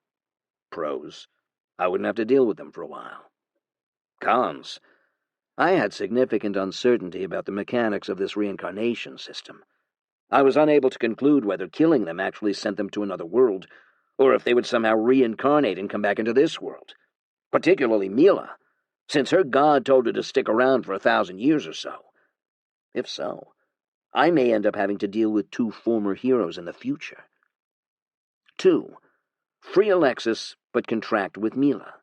A: Pros, I wouldn't have to deal with them for a while. Cons, I had significant uncertainty about the mechanics of this reincarnation system. I was unable to conclude whether killing them actually sent them to another world, or if they would somehow reincarnate and come back into this world. Particularly Mila, since her god told her to stick around for 1,000 years or so. If so, I may end up having to deal with 2 former heroes in the future. 2, free Alexis, but contract with Mila.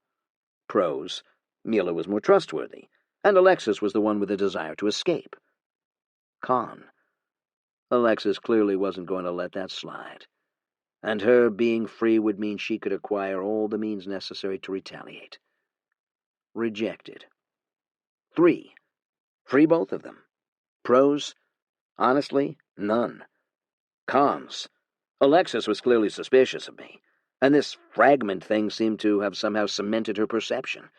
A: Pros, Mila was more trustworthy, and Alexis was the one with a desire to escape. Con, Alexis clearly wasn't going to let that slide, and her being free would mean she could acquire all the means necessary to retaliate. Rejected. 3, free both of them. Pros, honestly, none. Cons, Alexis was clearly suspicious of me, and this fragment thing seemed to have somehow cemented her perception,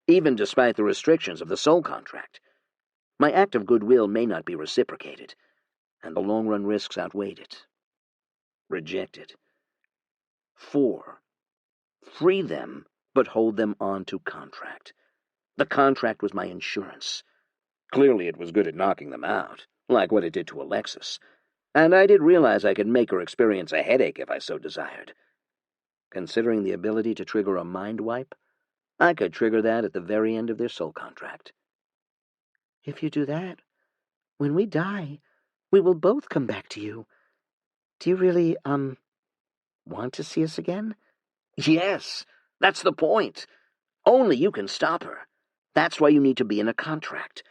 A: even despite the restrictions of the soul contract. My act of goodwill may not be reciprocated, and the long-run risks outweighed it. Rejected. 4, free them, but hold them on to contract. The contract was my insurance. Clearly it was good at knocking them out, like what it did to Alexis, and I did realize I could make her experience a headache if I so desired. Considering the ability to trigger a mind wipe, I could trigger that at the very end of their soul contract.
B: If you do that, when we die, we will both come back to you. Do you really, want to see us again?
A: Yes, that's the point. Only you can stop her. That's why you need to be in a contract.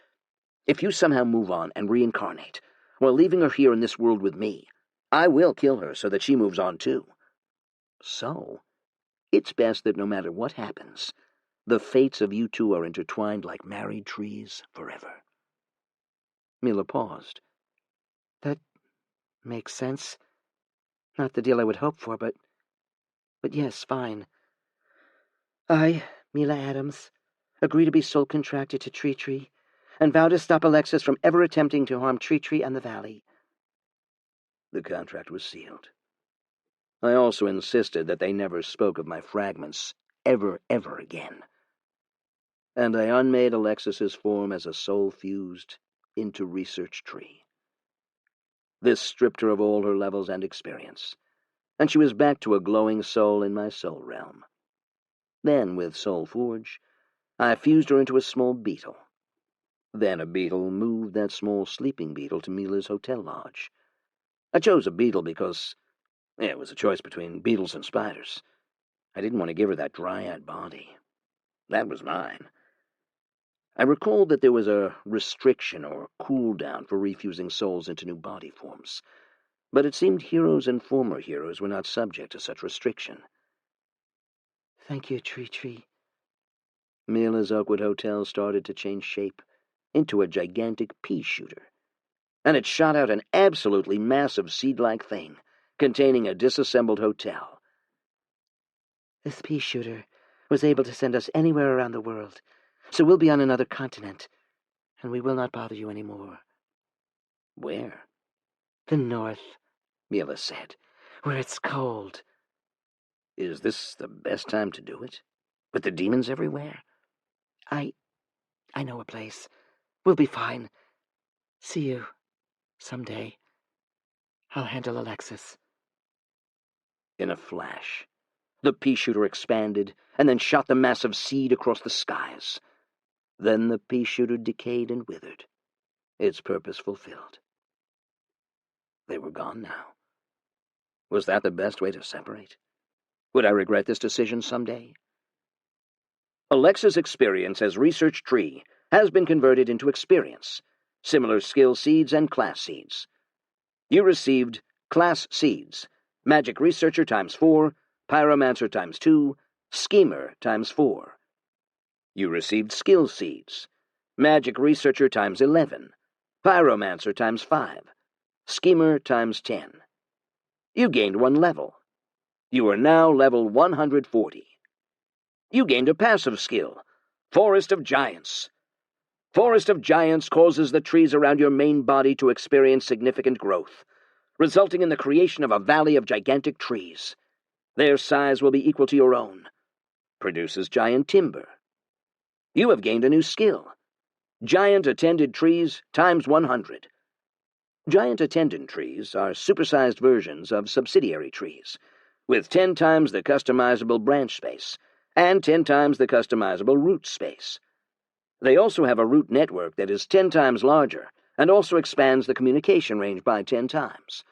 A: If you somehow move on and reincarnate, while leaving her here in this world with me, I will kill her so that she moves on too. So, it's best that no matter what happens, the fates of you two are intertwined like married trees forever. Mila paused.
B: That makes sense. Not the deal I would hope for, but yes, fine. I, Mila Adams, agree to be soul contracted to treachery, and vow to stop Alexis from ever attempting to harm treachery and the Valley.
A: The contract was sealed. I also insisted that they never spoke of my fragments ever again. And I unmade Alexis's form as a soul fused into research tree. This stripped her of all her levels and experience, and she was back to a glowing soul in my soul realm. Then, with Soul Forge, I fused her into a small beetle. Then a beetle moved that small sleeping beetle to Mila's hotel lodge. I chose a beetle because it was a choice between beetles and spiders. I didn't want to give her that dryad body. That was mine. I recalled that there was a restriction or cooldown for refusing souls into new body forms, but it seemed heroes and former heroes were not subject to such restriction.
B: Thank you, treachery.
A: Mila's Oakwood Hotel started to change shape into a gigantic pea shooter, and it shot out an absolutely massive seed-like thing containing a disassembled hotel.
B: This pea shooter was able to send us anywhere around the world, so we'll be on another continent, and we will not bother you anymore.
A: Where?
B: The north,
A: Mila said.
B: where it's cold.
A: Is this the best time to do it? With the demons everywhere?
B: I know a place. We'll be fine. See you someday. I'll handle Alexis.
A: In a flash, the pea shooter expanded and then shot the massive seed across the skies. Then the pea shooter decayed and withered, its purpose fulfilled. They were gone now. Was that the best way to separate? Would I regret this decision someday? Alexa's experience as research tree has been converted into experience, similar skill seeds and class seeds. You received class seeds, magic researcher times 4, pyromancer times 2, schemer times 4. You received skill seeds, magic researcher times 11, pyromancer times 5, schemer times 10. You gained 1 level. You are now level 140. You gained a passive skill, Forest of Giants. Forest of Giants causes the trees around your main body to experience significant growth, resulting in the creation of a valley of gigantic trees. Their size will be equal to your own. Produces giant timber. You have gained a new skill, Giant Attended Trees times 100. Giant attendant trees are supersized versions of subsidiary trees, with 10 times the customizable branch space and 10 times the customizable root space. They also have a root network that is 10 times larger and also expands the communication range by 10 times.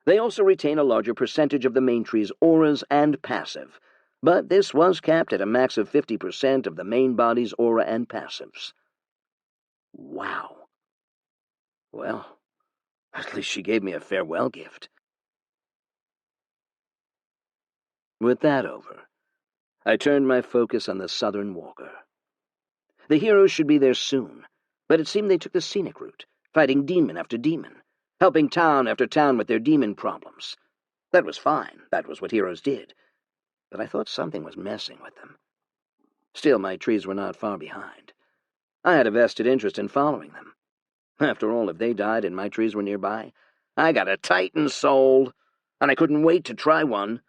A: They also retain a larger percentage of the main tree's auras and passive, but this was capped at a max of 50% of the main body's aura and passives. Wow. Well, at least she gave me a farewell gift. With that over, I turned my focus on the southern walker. The heroes should be there soon, but it seemed they took the scenic route, fighting demon after demon, helping town after town with their demon problems. That was fine. That was what heroes did. But I thought something was messing with them. Still, my trees were not far behind. I had a vested interest in following them. After all, if they died and my trees were nearby, I got a Titan soul, and I couldn't wait to try one.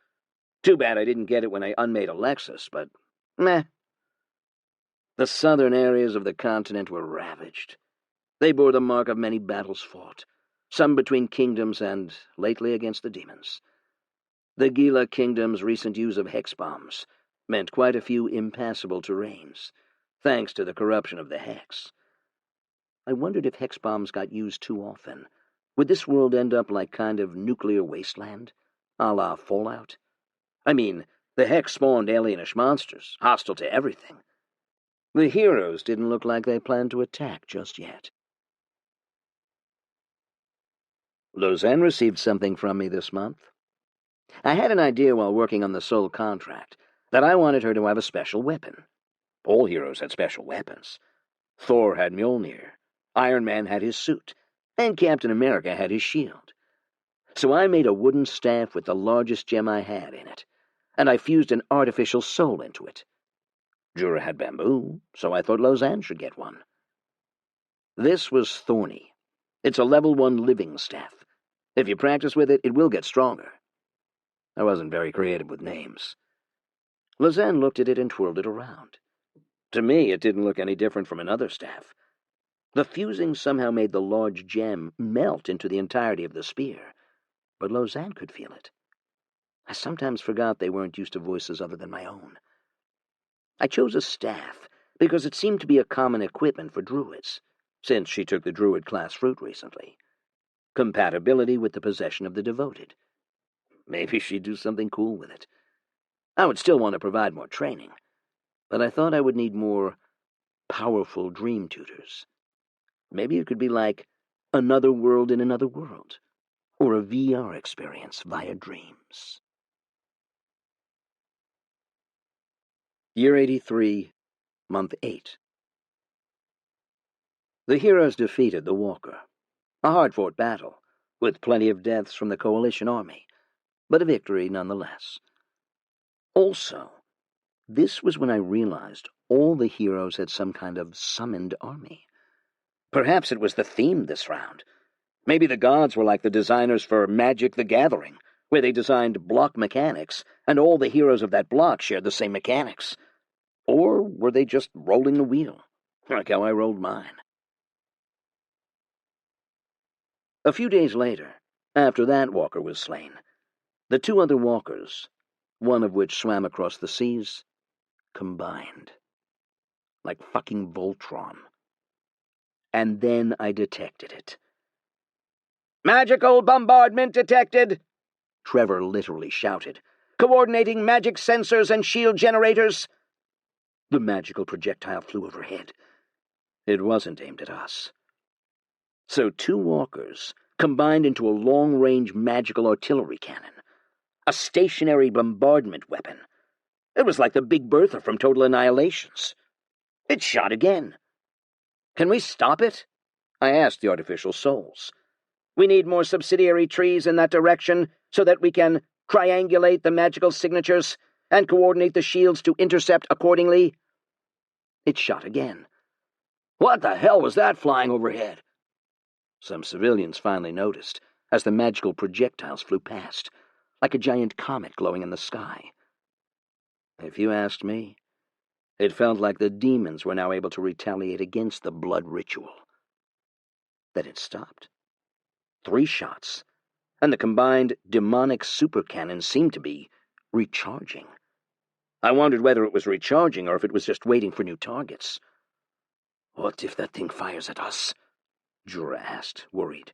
A: Too bad I didn't get it when I unmade Alexis, but meh. The southern areas of the continent were ravaged. They bore the mark of many battles fought, some between kingdoms and, lately, against the demons. The Gila kingdom's recent use of hex bombs meant quite a few impassable terrains, thanks to the corruption of the hex. I wondered if hex bombs got used too often. Would this world end up like kind of nuclear wasteland, a la Fallout? I mean, the hex spawned alienish monsters, hostile to everything. The heroes didn't look like they planned to attack just yet. Lausanne received something from me this month. I had an idea while working on the Soul contract that I wanted her to have a special weapon. All heroes had special weapons. Thor had Mjolnir, Iron Man had his suit, and Captain America had his shield. So I made a wooden staff with the largest gem I had in it, and I fused an artificial soul into it. Jura had bamboo, so I thought Lausanne should get one. This was thorny. It's a level 1 living staff. If you practice with it, it will get stronger. I wasn't very creative with names. Lausanne looked at it and twirled it around. To me, it didn't look any different from another staff. The fusing somehow made the large gem melt into the entirety of the spear, but Lausanne could feel it. I sometimes forgot they weren't used to voices other than my own. I chose a staff because it seemed to be a common equipment for druids, since she took the druid class fruit recently. Compatibility with the possession of the devoted. Maybe she'd do something cool with it. I would still want to provide more training, but I thought I would need more
B: powerful dream tutors. Maybe it could be like another world in another world, or a VR experience via dreams. Year 83, Month 8. The heroes defeated the Walker. A hard-fought battle, with plenty of deaths from the Coalition army, but a victory nonetheless. Also, this was when I realized all the heroes had some kind of summoned army. Perhaps it was the theme this round. Maybe the gods were like the designers for Magic the Gathering, where they designed block mechanics, and all the heroes of that block shared the same mechanics. Or were they just rolling the wheel, like how I rolled mine? A few days later, after that walker was slain, the two other walkers, one of which swam across the seas, combined. Like fucking Voltron. And then I detected it. "Magical bombardment detected!" Trevor literally shouted. "Coordinating magic sensors and shield generators!" The magical projectile flew overhead. It wasn't aimed at us. So two walkers combined into a long-range magical artillery cannon. A stationary bombardment weapon. It was like the Big Bertha from Total Annihilations. It shot again. "Can we stop it?" I asked the artificial souls. "We need more subsidiary trees in that direction so that we can triangulate the magical signatures and coordinate the shields to intercept accordingly." It shot again. "What the hell was that flying overhead?" Some civilians finally noticed as the magical projectiles flew past, like a giant comet glowing in the sky. If you asked me, it felt like the demons were now able to retaliate against the blood ritual. Then it stopped. 3 shots, and the combined demonic supercannon seemed to be recharging. I wondered whether it was recharging or if it was just waiting for new targets. "What if that thing fires at us?" Jura asked, worried.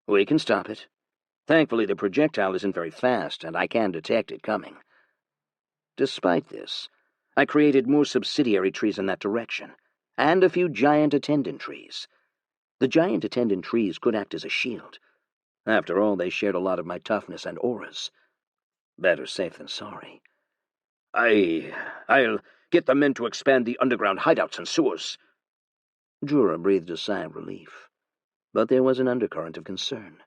B: "We can stop it. Thankfully, the projectile isn't very fast, and I can detect it coming." Despite this, I created more subsidiary trees in that direction, and a few giant attendant trees. The giant attendant trees could act as a shield. After all, they shared a lot of my toughness and auras. Better safe than sorry. I'll get the men to expand the underground hideouts and sewers." Jura breathed a sigh of relief, but there was an undercurrent of concern.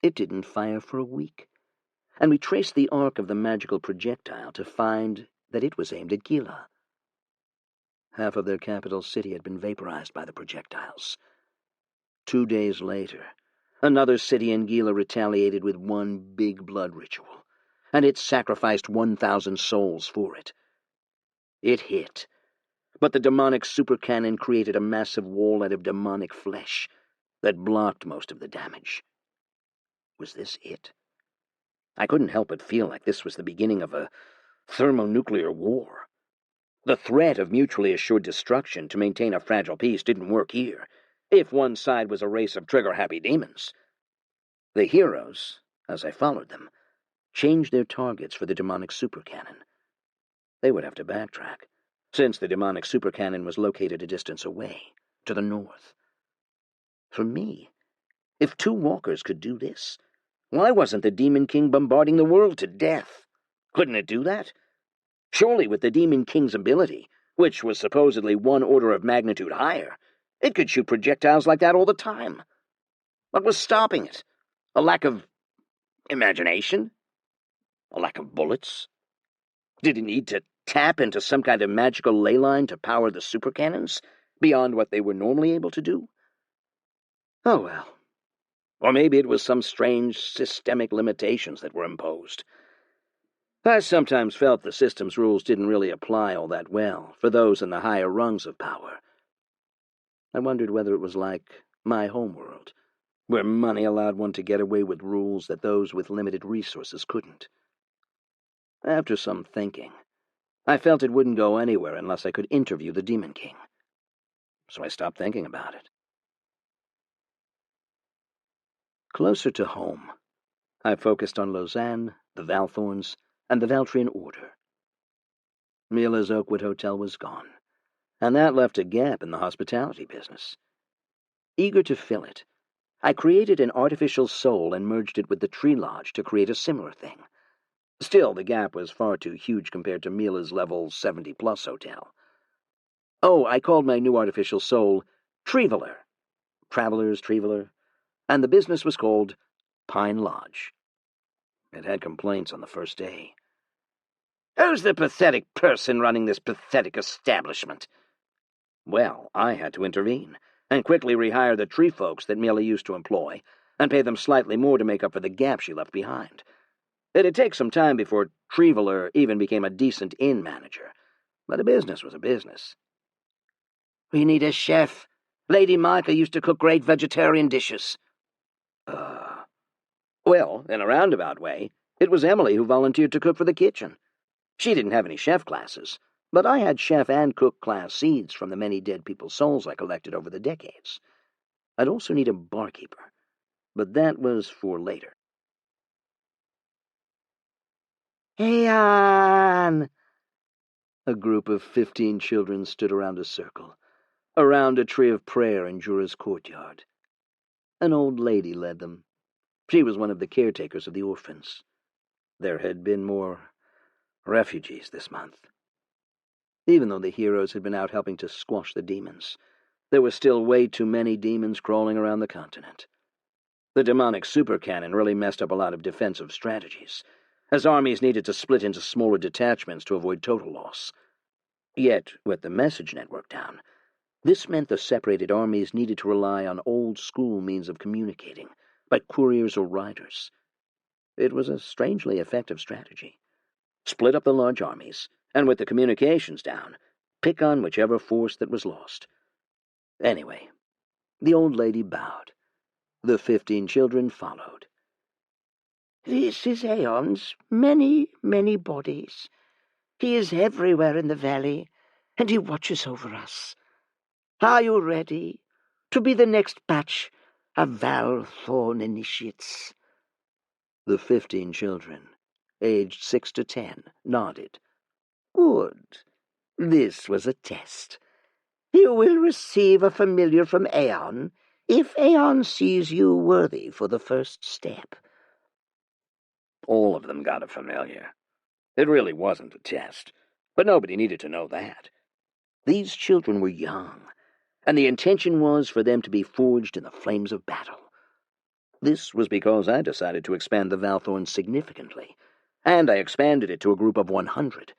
B: It didn't fire for a week, and we traced the arc of the magical projectile to find that it was aimed at Gila. Half of their capital city had been vaporized by the projectiles. 2 days later, another city in Gila retaliated with one big blood ritual, and it sacrificed 1,000 souls for it. It hit, but the demonic supercannon created a massive wall out of demonic flesh that blocked most of the damage. Was this it? I couldn't help but feel like this was the beginning of a thermonuclear war. The threat of mutually assured destruction to maintain a fragile peace didn't work here, if one side was a race of trigger-happy demons. The heroes, as I followed them, changed their targets for the demonic supercannon. They would have to backtrack, since the demonic supercannon was located a distance away, to the north. For me, if 2 walkers could do this, why wasn't the Demon King bombarding the world to death? Couldn't it do that? Surely with the Demon King's ability, which was supposedly 1 order of magnitude higher, it could shoot projectiles like that all the time. What was stopping it? A lack of imagination? A lack of bullets? Did it need to tap into some kind of magical ley line to power the supercannons, beyond what they were normally able to do? Oh well. Or maybe it was some strange systemic limitations that were imposed. I sometimes felt the system's rules didn't really apply all that well for those in the higher rungs of power. I wondered whether it was like my homeworld, where money allowed one to get away with rules that those with limited resources couldn't. After some thinking, I felt it wouldn't go anywhere unless I could interview the Demon King. So I stopped thinking about it. Closer to home, I focused on Lausanne, the Valthorns, and the Valtrian Order. Mila's Oakwood Hotel was gone,
A: and that left a gap in the hospitality business. Eager to fill it, I created an artificial soul and merged it with the Tree Lodge to create a similar thing. Still, the gap was far too huge compared to Mila's level 70-plus hotel. Oh, I called my new artificial soul Treveler. Travelers, Treveler. And the business was called Pine Lodge. It had complaints on the first day. "Who's the pathetic person running this pathetic establishment?" Well, I had to intervene, and quickly rehire the tree folks that Mila used to employ, and pay them slightly more to make up for the gap she left behind. It'd take some time before Treveler even became a decent inn manager, but a business was a business. "We need a chef. Lady Micah used to cook great vegetarian dishes." Well, in a roundabout way, it was Emily who volunteered to cook for the kitchen. She didn't have any chef classes, but I had chef and cook class seeds from the many dead people's souls I collected over the decades. I'd also need a barkeeper, but that was for later. "Aeon!" A group of 15 children stood around a circle, around a tree of prayer in Jura's courtyard. An old lady led them. She was one of the caretakers of the orphans. There had been more refugees this month. Even though the heroes had been out helping to squash the demons, there were still way too many demons crawling around the continent. The demonic supercannon really messed up a lot of defensive strategies, as armies needed to split into smaller detachments to avoid total loss. Yet, with the message network down, this meant the separated armies needed to rely on old-school means of communicating, like couriers or riders. It was a strangely effective strategy. Split up the large armies, and with the communications down, pick on whichever force that was lost. Anyway, the old lady bowed. The 15 children followed. "This is Aeon's many, many bodies. He is everywhere in the valley, and he watches over us. Are you ready to be the next batch of Valthorn initiates?" The 15 children, aged 6 to 10, nodded. "Good. This was a test. You will receive a familiar from Aeon if Aeon sees you worthy for the first step." All of them got a familiar. It really wasn't a test, but nobody needed to know that. These children were young, and the intention was for them to be forged in the flames of battle. This was because I decided to expand the Valthorn significantly, and I expanded it to a group of 100.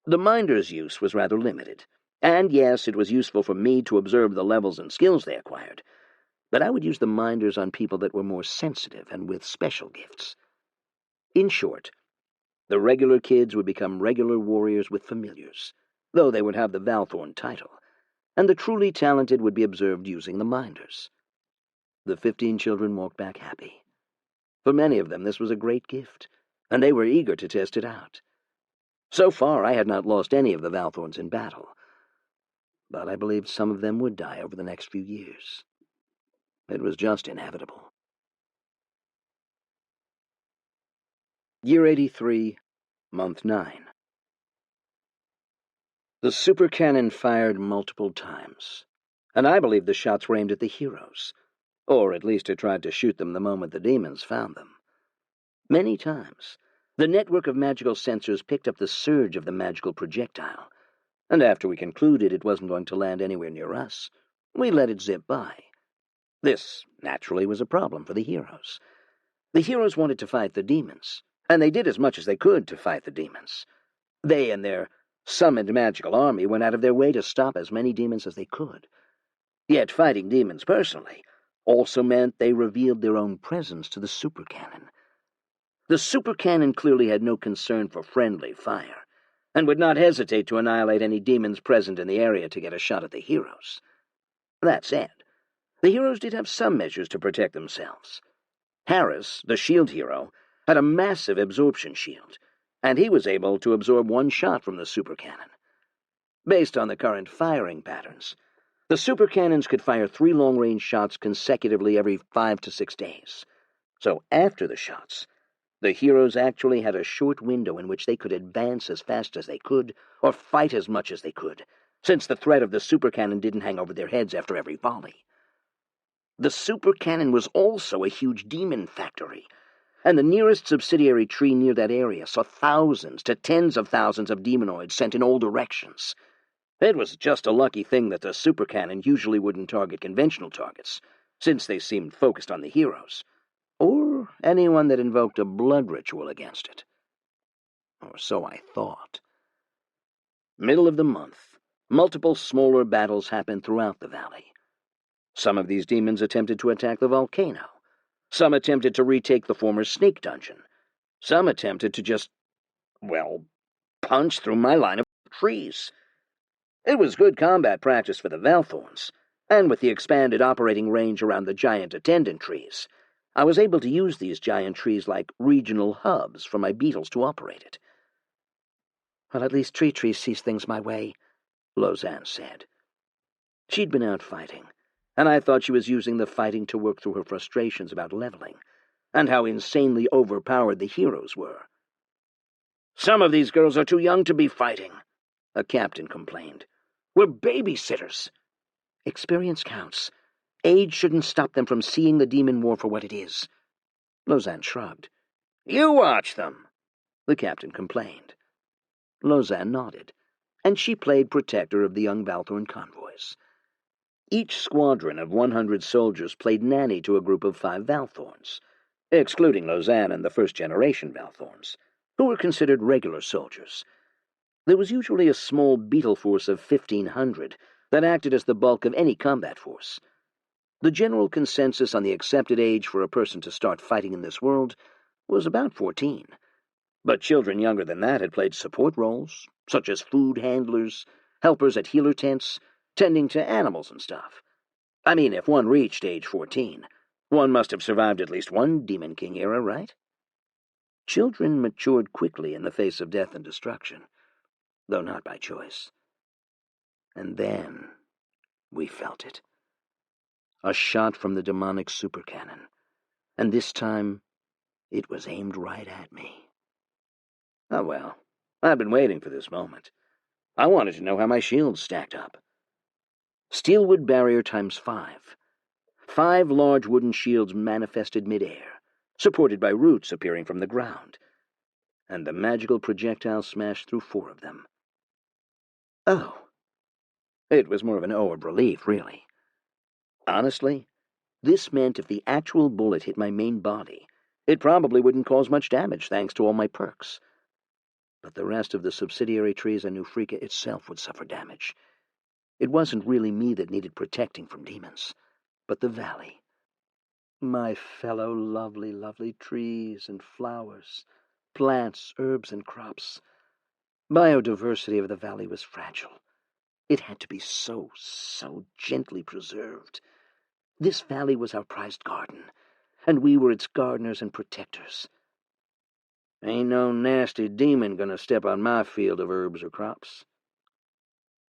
A: The Minder's use was rather limited, and yes, it was useful for me to observe the levels and skills they acquired, but I would use the Minders on people that were more sensitive and with special gifts. In short, the regular kids would become regular warriors with familiars, though they would have the Valthorn title, and the truly talented would be observed using the Minders. The 15 children walked back happy. For many of them, this was a great gift, and they were eager to test it out. So far, I had not lost any of the Valthorns in battle, but I believed some of them would die over the next few years. It was just inevitable. Year 83, Month 9. The supercannon fired multiple times, and I believe the shots were aimed at the heroes, or at least it tried to shoot them the moment the demons found them. Many times, the network of magical sensors picked up the surge of the magical projectile, and after we concluded it wasn't going to land anywhere near us, we let it zip by. This, naturally, was a problem for the heroes. The heroes wanted to fight the demons, and they did as much as they could to fight the demons. They and their summoned magical army went out of their way to stop as many demons as they could. Yet fighting demons personally also meant they revealed their own presence to the supercannon. The supercannon clearly had no concern for friendly fire, and would not hesitate to annihilate any demons present in the area to get a shot at the heroes. That said, the heroes did have some measures to protect themselves. Harris, the shield hero, had a massive absorption shield, and he was able to absorb one shot from the supercannon. Based on the current firing patterns, the supercannons could fire 3 long-range shots consecutively every 5 to 6 days. So after the shots, the heroes actually had a short window in which they could advance as fast as they could, or fight as much as they could, since the threat of the supercannon didn't hang over their heads after every volley. The supercannon was also a huge demon factory, and the nearest subsidiary tree near that area saw thousands to tens of thousands of demonoids sent in all directions. It was just a lucky thing that the supercannon usually wouldn't target conventional targets, since they seemed focused on the heroes, or anyone that invoked a blood ritual against it. Or so I thought. Middle of the month, multiple smaller battles happened throughout the valley. Some of these demons attempted to attack the volcano. Some attempted to retake the former snake dungeon. Some attempted to just, punch through my line of trees. It was good combat practice for the Valthorns, and with the expanded operating range around the giant attendant trees, I was able to use these giant trees like regional hubs for my beetles to operate it.
B: Well, at least treachery sees things my way,
A: Lausanne said. She'd been out fighting, and I thought she was using the fighting to work through her frustrations about leveling, and how insanely overpowered the heroes were. "Some of these girls are too young to be fighting," a captain complained. "We're babysitters."
B: Experience counts. Age shouldn't stop them from seeing the demon war for what it is.
A: Lausanne shrugged. "You watch them," the captain complained. Lausanne nodded, and she played protector of the young Valthorn convoys. Each squadron of 100 soldiers played nanny to a group of 5 Valthorns, excluding Lausanne and the first-generation Valthorns, who were considered regular soldiers. There was usually a small beetle force of 1,500 that acted as the bulk of any combat force. The general consensus on the accepted age for a person to start fighting in this world was about 14. But children younger than that had played support roles, such as food handlers, helpers at healer tents, tending to animals and stuff. I mean, if one reached age 14, one must have survived at least one Demon King era, right? Children matured quickly in the face of death and destruction, though not by choice. And then we felt it. A shot from the demonic supercannon, and this time it was aimed right at me. Oh well, I'd been waiting for this moment. I wanted to know how my shields stacked up. Steelwood barrier times 5. 5 large wooden shields manifested midair, supported by roots appearing from the ground, and the magical projectile smashed through 4 of them. Oh. It was more of an oh of relief, really. Honestly, this meant if the actual bullet hit my main body, it probably wouldn't cause much damage thanks to all my perks. But the rest of the subsidiary trees and Nufrika itself would suffer damage. It wasn't really me that needed protecting from demons, but the valley. My fellow lovely, lovely trees and flowers, plants, herbs, and crops. Biodiversity of the valley was fragile. It had to be so gently preserved. This valley was our prized garden, and we were its gardeners and protectors. Ain't no nasty demon gonna step on my field of herbs or crops.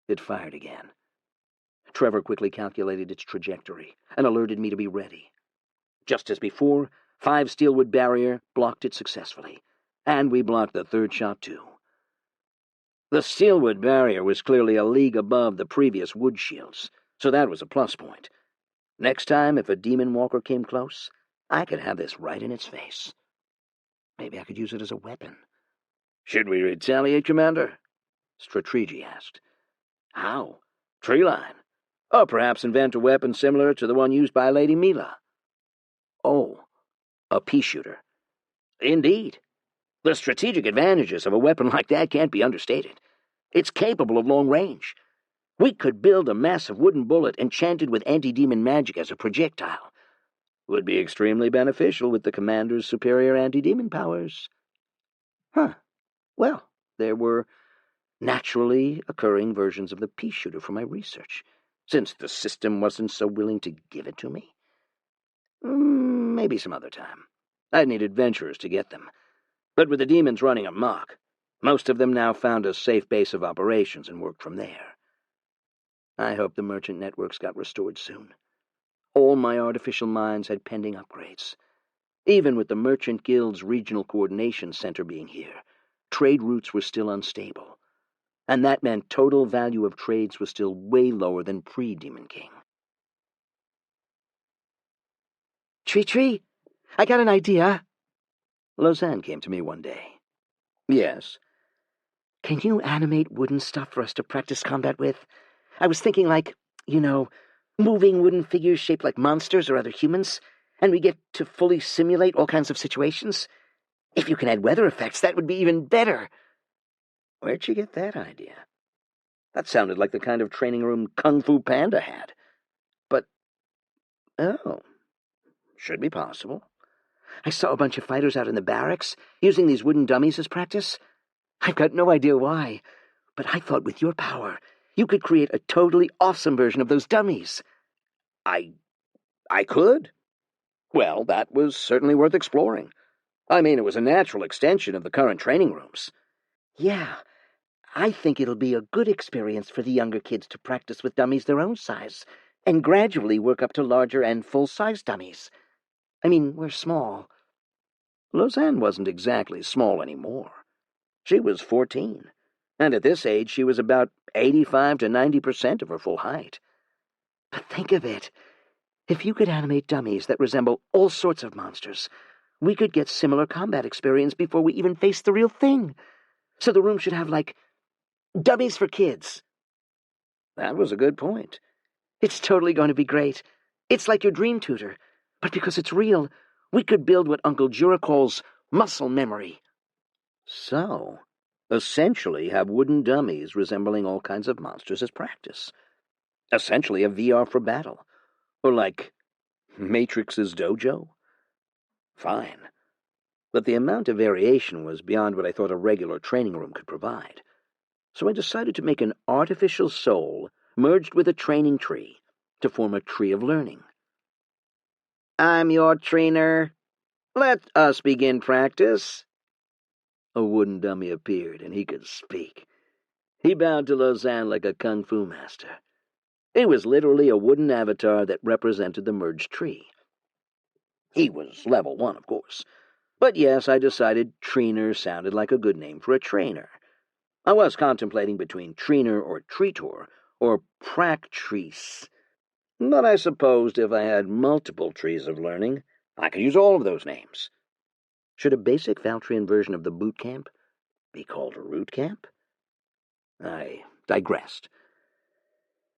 A: It fired again. Trevor quickly calculated its trajectory and alerted me to be ready. Just as before, 5 Steelwood barrier blocked it successfully, and we blocked the 3rd shot too. The Steelwood barrier was clearly a league above the previous wood shields, so that was a plus point. Next time, if a demon walker came close, I could have this right in its face. Maybe I could use it as a weapon. "Should we retaliate, Commander?" Treachery asked. "How? Tree line? Or perhaps invent a weapon similar to the one used by Lady Mila?" "Oh, a pea shooter." "Indeed. The strategic advantages of a weapon like that can't be understated. It's capable of long range. We could build a massive wooden bullet enchanted with anti-demon magic as a projectile. Would be extremely beneficial with the Commander's superior anti-demon powers." Huh. Well, there were naturally occurring versions of the pea shooter for my research, since the system wasn't so willing to give it to me. Maybe some other time. I'd need adventurers to get them. But with the demons running amok, most of them now found a safe base of operations and worked from there. I hope the merchant networks got restored soon. All my artificial minds had pending upgrades. Even with the Merchant Guild's regional coordination center being here, trade routes were still unstable.
B: And that meant total value of trades was still way lower than pre-Demon King. Treachery? I got an idea. Lausanne came to me one day. Yes? Can you animate wooden stuff for us to practice combat with? I was thinking like, moving wooden figures shaped like monsters or other humans, and we get to fully simulate all kinds of situations. If you can add weather effects, that would be even better. Where'd you get that idea? That sounded like the kind of training room Kung Fu Panda had. But, should be possible. I saw a bunch of fighters out in the barracks, using these wooden dummies as practice. I've got no idea why, but I thought with your power, you could create a totally awesome version of those dummies. I could? Well, that was certainly worth exploring. I mean, it was a natural extension of the current training rooms. Yeah, I think it'll be a good experience for the younger kids to practice with dummies their own size, and gradually work up to larger and full-size dummies. I mean, we're small. Lausanne wasn't exactly small anymore. She was 14, and at this age she was about 85 to 90% of her full height. But think of it. If you could animate dummies that resemble all sorts of monsters, we could get similar combat experience before we even face the real thing. So the room should have, like, dummies for kids. That was a good point. It's totally going to be great. It's like your dream tutor. But because it's real, we could build what Uncle Jura calls muscle memory. So, essentially have wooden dummies resembling all kinds of monsters as practice. Essentially a VR for battle. Or like Matrix's dojo? Fine. But the amount of variation was beyond what I thought a regular training room could provide. So I decided to make an artificial soul merged with a training tree to form a tree of learning. I'm your trainer. Let us begin practice. A wooden dummy appeared, and he could speak. He bowed to Lausanne like a kung fu master. He was literally a wooden avatar that represented the merged tree. He was level 1, of course. But yes, I decided trainer sounded like a good name for a trainer. I was contemplating between trainer or treator or practrice. But I supposed if I had multiple trees of learning, I could use all of those names. Should a basic Valtrian version of the boot camp be called a root camp? I digressed.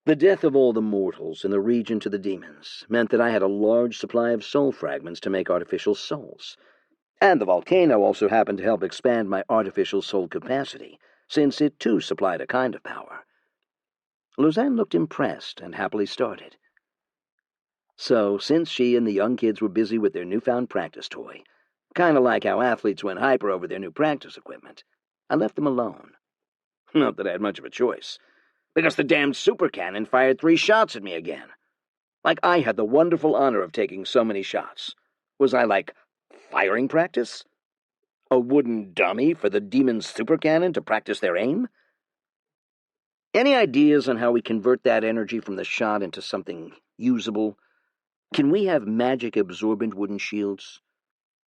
B: The death of all the mortals in the region to the demons meant that I had a large supply of soul fragments to make artificial souls. And the volcano also happened to help expand my artificial soul capacity, since it too supplied a kind of power. Lausanne looked impressed and happily started. So, since she and the young kids were busy with their newfound practice toy, kind of like how athletes went hyper over their new practice equipment, I left them alone. Not that I had much of a choice, because the damned super cannon fired 3 shots at me again. Like I had the wonderful honor of taking so many shots. Was I like firing practice? A wooden dummy for the demon's super cannon to practice their aim? Any ideas on how we convert that energy from the shot into something usable? Can we have magic-absorbent wooden shields?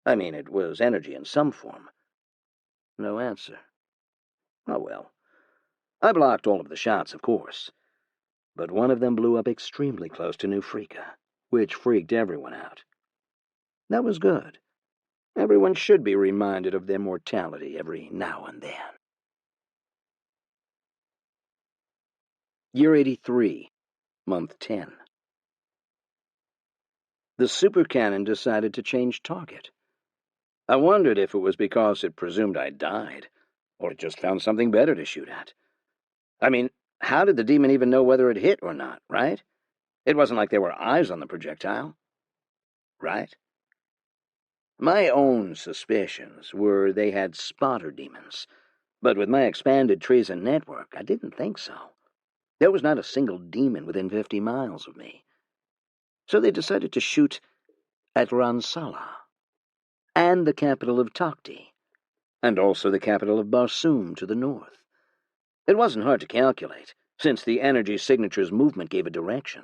B: I mean, it was energy in some form. No answer. Oh well. I blocked all of the shots, of course. But one of them blew up extremely close to New Freaka, which freaked everyone out. That was good. Everyone should be reminded of their mortality every now and then. Year 83, Month 10. The super cannon decided to change target. I wondered if it was because it presumed I died, or it just found something better to shoot at. I mean, how did the demon even know whether it hit or not, right? It wasn't like there were eyes on the projectile. Right? My own suspicions were they had spotter demons, but with my expanded trees and network, I didn't think so. There was not a single demon within 50 miles of me. So they decided to shoot at Ransala, and the capital of Takti, and also the capital of Barsoom to the north. It wasn't hard to calculate, since the energy signature's movement gave a direction,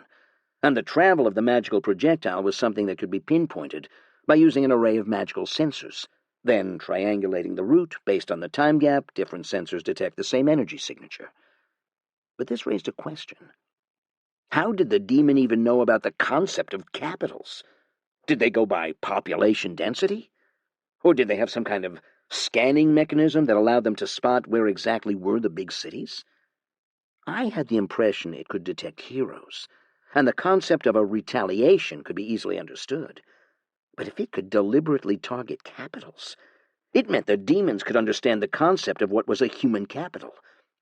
B: and the travel of the magical projectile was something that could be pinpointed by using an array of magical sensors,
A: Then, triangulating the route based on the time gap, different sensors detect the same energy signature. But this raised a question. How did the demon even know about the concept of capitals? Did they go by population density? Or did they have some kind of scanning mechanism that allowed them to spot where exactly were the big cities? I had the impression it could detect heroes, and the concept of a retaliation could be easily understood. But if it could deliberately target capitals, it meant the demons could understand the concept of what was a human capital,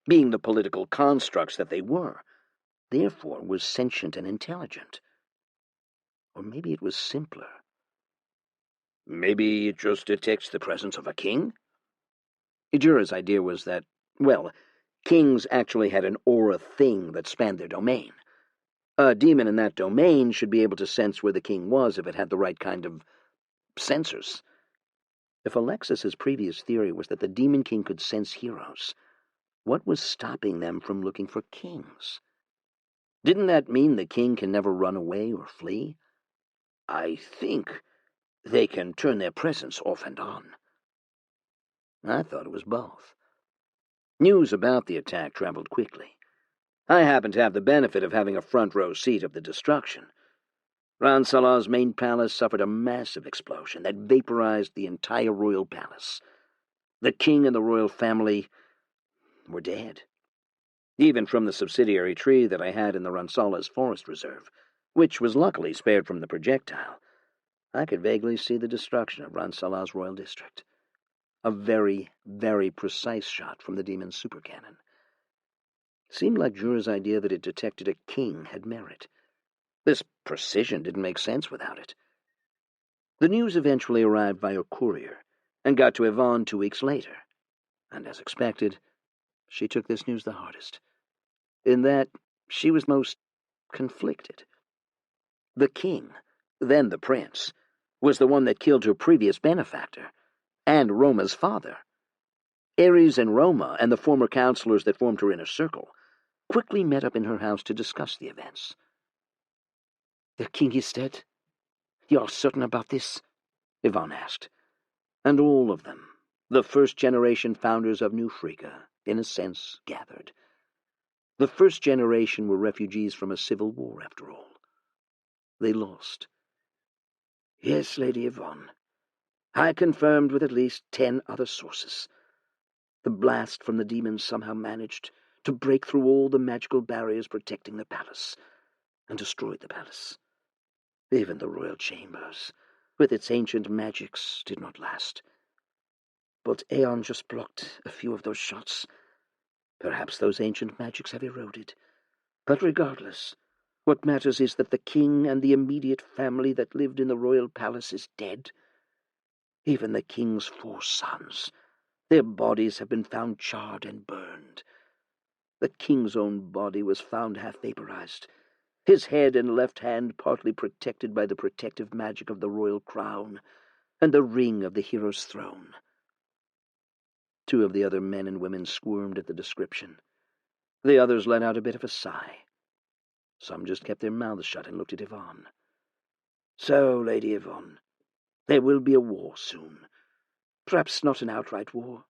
A: being the political constructs that they were, therefore was sentient and intelligent. Or maybe it was simpler. Maybe it just detects the presence of a king? Ijura's idea was that, well, kings actually had an aura thing that spanned their domain. A demon in that domain should be able to sense where the king was if it had the right kind of sensors. If Alexis's previous theory was that the Demon King could sense heroes, what was stopping them from looking for kings? Didn't that mean the king can never run away or flee? I think they can turn their presence off and on. I thought it was both. News about the attack traveled quickly. I happened to have the benefit of having a front-row seat of the destruction. Ransalah's main palace suffered a massive explosion that vaporized the entire royal palace. The king and the royal family were dead. Even from the subsidiary tree that I had in the Ransalah's forest reserve, which was luckily spared from the projectile, I could vaguely see the destruction of Ransalah's royal district. A very, very precise shot from the demon's supercannon. Seemed like Jura's idea that it detected a king had merit. This precision didn't make sense without it. The news eventually arrived via courier and got to Yvonne 2 weeks later. And as expected, she took this news the hardest. In that, she was most conflicted. The king, then the prince, was the one that killed her previous benefactor, and Roma's father. Ares and Roma and the former counselors that formed her inner circle quickly met up in her house to discuss the events.
B: The king is dead? You are certain about this?
A: Yvonne asked. And all of them, the first-generation founders of New Frika, in a sense, gathered. The first generation were refugees from a civil war, after all. They lost. Yes, Lady Yvonne. I confirmed with at least 10 other sources. The blast from the demons somehow managed to break through all the magical barriers protecting the palace, and destroyed the palace. Even the royal chambers, with its ancient magics, did not last. But Aeon just blocked a few of those shots. Perhaps those ancient magics have eroded. But regardless, what matters is that the king and the immediate family that lived in the royal palace is dead. Even the king's 4 sons, their bodies have been found charred and burned. The king's own body was found half vaporized, his head and left hand partly protected by the protective magic of the royal crown and the ring of the hero's throne. 2 of the other men and women squirmed at the description. The others let out a bit of a sigh. Some just kept their mouths shut and looked at Yvonne. So, Lady Yvonne, there will be a war soon. Perhaps not an outright war,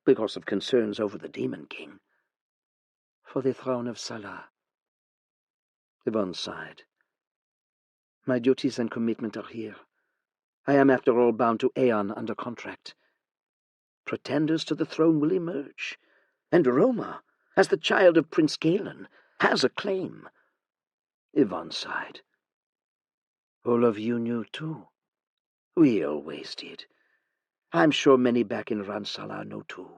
A: because of concerns over the Demon King.
B: For the throne of Salah.
A: Yvonne sighed.
B: My duties and commitment are here. I am, after all, bound to Aeon under contract. Pretenders to the throne will emerge, and Roma, as the child of Prince Galen, has a claim.
A: Yvonne sighed.
B: All of you knew, too. We always did. I'm sure many back in Ransalah know, too.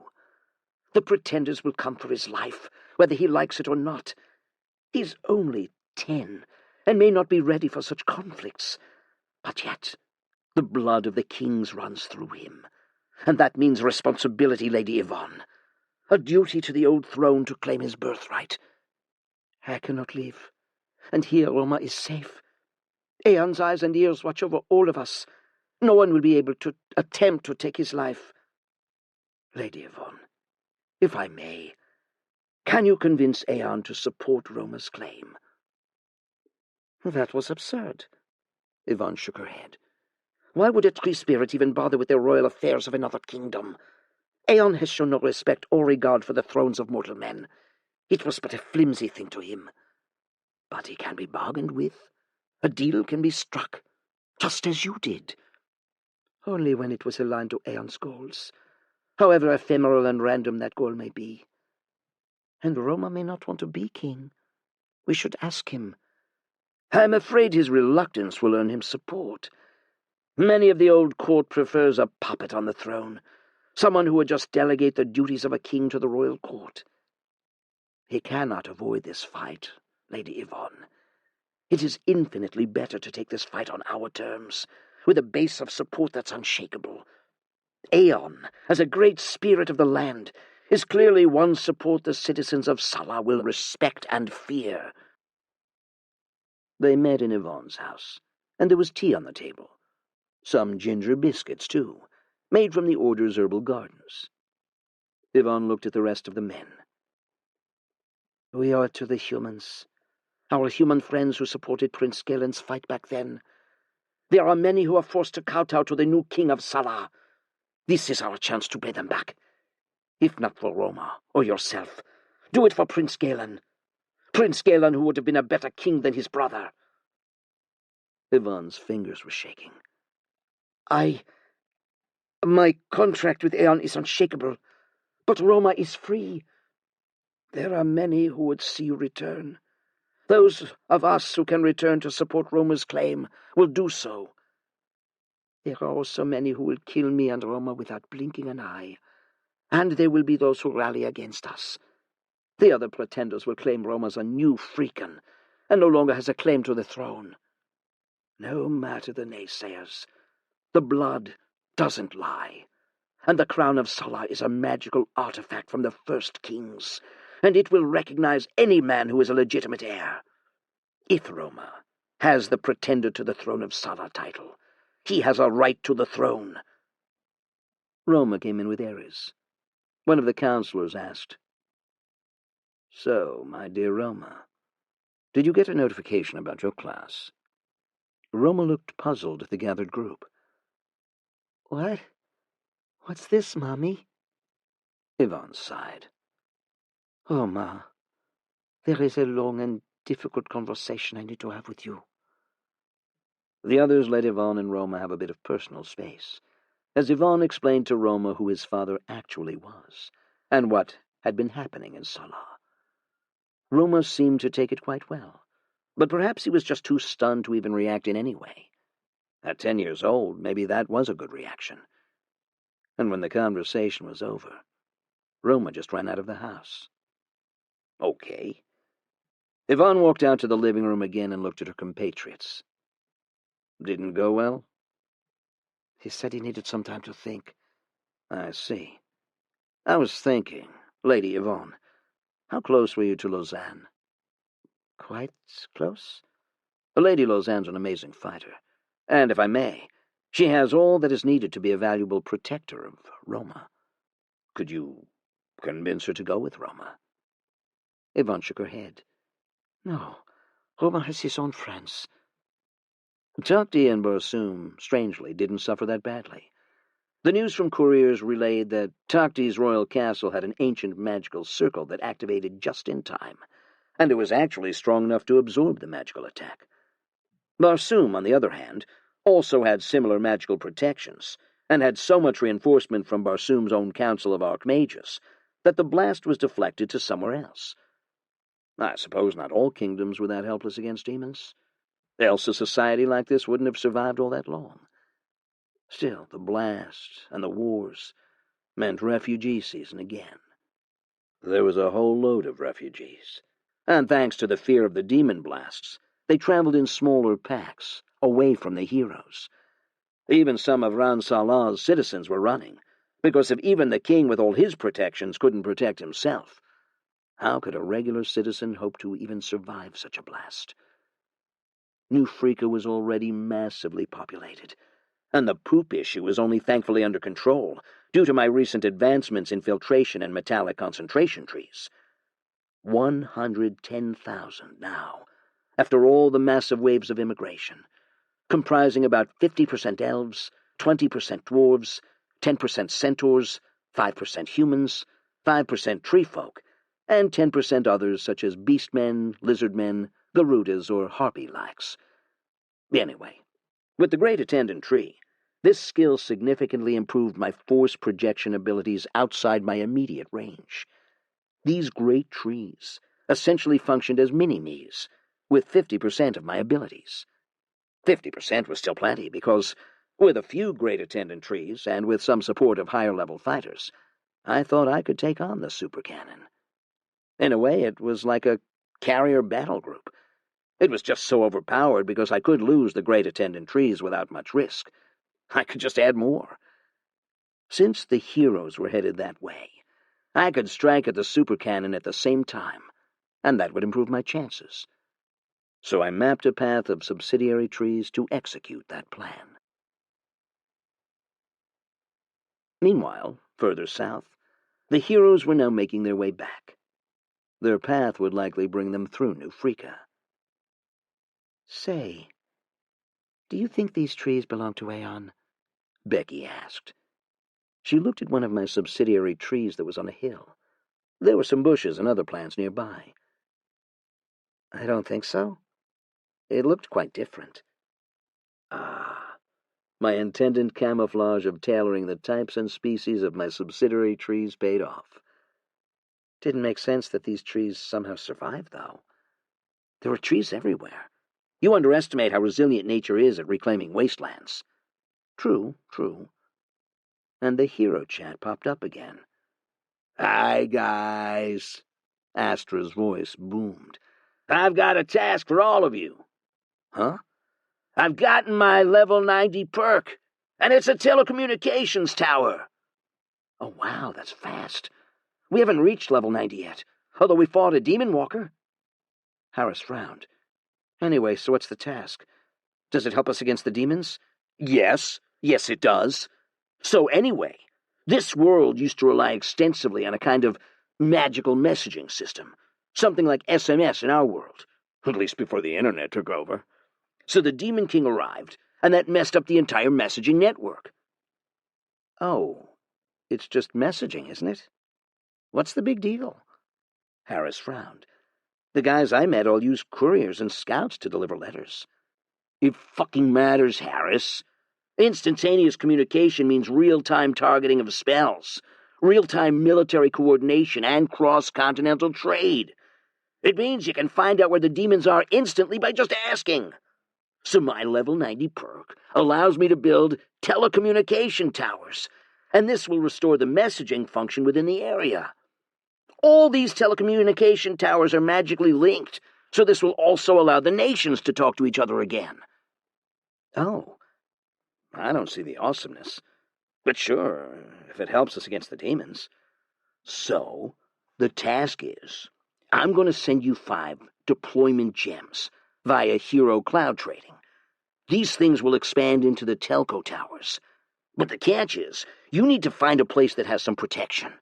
B: The pretenders will come for his life, whether he likes it or not. He's only 10, and may not be ready for such conflicts. But yet, the blood of the kings runs through him. And that means responsibility, Lady Yvonne. A duty to the old throne to claim his birthright. I cannot leave, and here Roma is safe. Aeon's eyes and ears watch over all of us. No one will be able to attempt to take his life. Lady Yvonne, if I may, can you convince Aeon to support Roma's claim?
A: That was absurd. Yvonne shook her head.
B: Why would a tree spirit even bother with the royal affairs of another kingdom? Aeon has shown no respect or regard for the thrones of mortal men. It was but a flimsy thing to him. But he can be bargained with. A deal can be struck, just as you did. Only when it was aligned to Aeon's goals, however ephemeral and random that goal may be. And Roma may not want to be king. We should ask him.
A: I'm afraid his reluctance will earn him support. Many of the old court prefers a puppet on the throne, someone who would just delegate the duties of a king to the royal court. He cannot avoid this fight, Lady Yvonne. It is infinitely better to take this fight on our terms, with a base of support that's unshakable. Aeon, as a great spirit of the land, is clearly one support the citizens of Sala will respect and fear. They met in Yvonne's house, and there was tea on the table. Some ginger biscuits, too, made from the Order's herbal gardens. Yvonne looked at the rest of the men.
B: We owe it to the humans, our human friends who supported Prince Galen's fight back then. There are many who are forced to kowtow to the new king of Sala. This is our chance to pay them back. If not for Roma or yourself, do it for Prince Galen. Prince Galen, who would have been a better king than his brother.
A: Yvonne's fingers were shaking.
B: My contract with Aeon is unshakable, but Roma is free. There are many who would see you return. Those of us who can return to support Roma's claim will do so. There are also many who will kill me and Roma without blinking an eye, and there will be those who rally against us. The other pretenders will claim Roma's a new freakin, and no longer has a claim to the throne. No matter the naysayers, the blood doesn't lie, and the crown of Sala is a magical artifact from the first kings, and it will recognize any man who is a legitimate heir. If Roma has the pretender to the throne of Sala title, he has a right to the throne.
A: Roma came in with Ares. One of the counselors asked, "So, my dear Roma, did you get a notification about your class?" Roma looked puzzled at the gathered group.
B: What? What's this, Mommy?
A: Yvonne sighed.
B: Oh, Ma, there is a long and difficult conversation I need to have with you.
A: The others let Yvonne and Roma have a bit of personal space, as Yvonne explained to Roma who his father actually was, and what had been happening in Sala. Roma seemed to take it quite well, but perhaps he was just too stunned to even react in any way. At 10 years old, maybe that was a good reaction. And when the conversation was over, Roma just ran out of the house. Okay. Yvonne walked out to the living room again and looked at her compatriots. Didn't go well?
B: He said he needed some time to think.
A: I see. I was thinking, Lady Yvonne, how close were you to Lausanne?
B: Quite close?
A: Lady Lausanne's an amazing fighter, and if I may, she has all that is needed to be a valuable protector of Roma. Could you convince her to go with Roma?
B: Yvonne shook her head. No, Roma has his own friends.
A: Takti and Barsoom, strangely, didn't suffer that badly. The news from couriers relayed that Takti's royal castle had an ancient magical circle that activated just in time, and it was actually strong enough to absorb the magical attack. Barsoom, on the other hand, also had similar magical protections, and had so much reinforcement from Barsoom's own council of archmages that the blast was deflected to somewhere else. I suppose not all kingdoms were that helpless against demons. Else a society like this wouldn't have survived all that long. Still, the blast and the wars meant refugee season again. There was a whole load of refugees, and thanks to the fear of the demon blasts, they traveled in smaller packs, away from the heroes. Even some of Ran Salah's citizens were running, because if even the king with all his protections couldn't protect himself, how could a regular citizen hope to even survive such a blast? New Freaka was already massively populated, and the poop issue was only thankfully under control due to my recent advancements in filtration and metallic concentration trees. 110,000 now, after all the massive waves of immigration.
B: comprising about 50% elves, 20% dwarves, 10% centaurs, 5% humans, 5% tree folk, and 10% others such as beastmen, lizardmen, garudas, or harpy-likes. Anyway, with the Great Attendant Tree, this skill significantly improved my force projection abilities outside my immediate range. These great trees essentially functioned as mini-me's, with 50% of my abilities. 50% was still plenty, because with a few Great Attendant Trees, and with some support of higher-level fighters, I thought I could take on the super cannon. In a way, it was like a carrier battle group. It was just so overpowered because I could lose the Great Attendant Trees without much risk. I could just add more. Since the heroes were headed that way, I could strike at the super cannon at the same time, and that would improve my chances. So I mapped a path of subsidiary trees to execute that plan. Meanwhile, further south, the heroes were now making their way back. Their path would likely bring them through New Freeka. "Say, do you think these trees belong to Aeon?" Becky asked. She looked at one of my subsidiary trees that was on a hill. There were some bushes and other plants nearby. "I don't think so. It looked quite different." Ah, my intended camouflage of tailoring the types and species of my subsidiary trees paid off. Didn't make sense that these trees somehow survived, though. There were trees everywhere. You underestimate how resilient nature is at reclaiming wastelands. True. And the hero chat popped up again. "Hi, guys," Astra's voice boomed. "I've got a task for all of you." "Huh?" "I've gotten my level 90 perk, and it's a telecommunications tower." "Oh, wow, that's fast. We haven't reached level 90 yet, although we fought a demon walker." Harris frowned. "Anyway, so what's the task? Does it help us against the demons?" Yes, it does. So anyway, this world used to rely extensively on a kind of magical messaging system, something like SMS in our world, at least before the internet took over. So the Demon King arrived, and that messed up the entire messaging network." "Oh, it's just messaging, isn't it? What's the big deal?" Harris frowned. "The guys I met all used couriers and scouts to deliver letters." "It fucking matters, Harris. Instantaneous communication means real-time targeting of spells, real-time military coordination, and cross-continental trade. It means you can find out where the demons are instantly by just asking. So my level 90 perk allows me to build telecommunication towers, and this will restore the messaging function within the area. All these telecommunication towers are magically linked, so this will also allow the nations to talk to each other again." "Oh, I don't see the awesomeness. But sure, if it helps us against the demons." "So, the task is, I'm going to send you 5 deployment gems via hero cloud trading. These things will expand into the telco towers. But the catch is, you need to find a place that has some protection.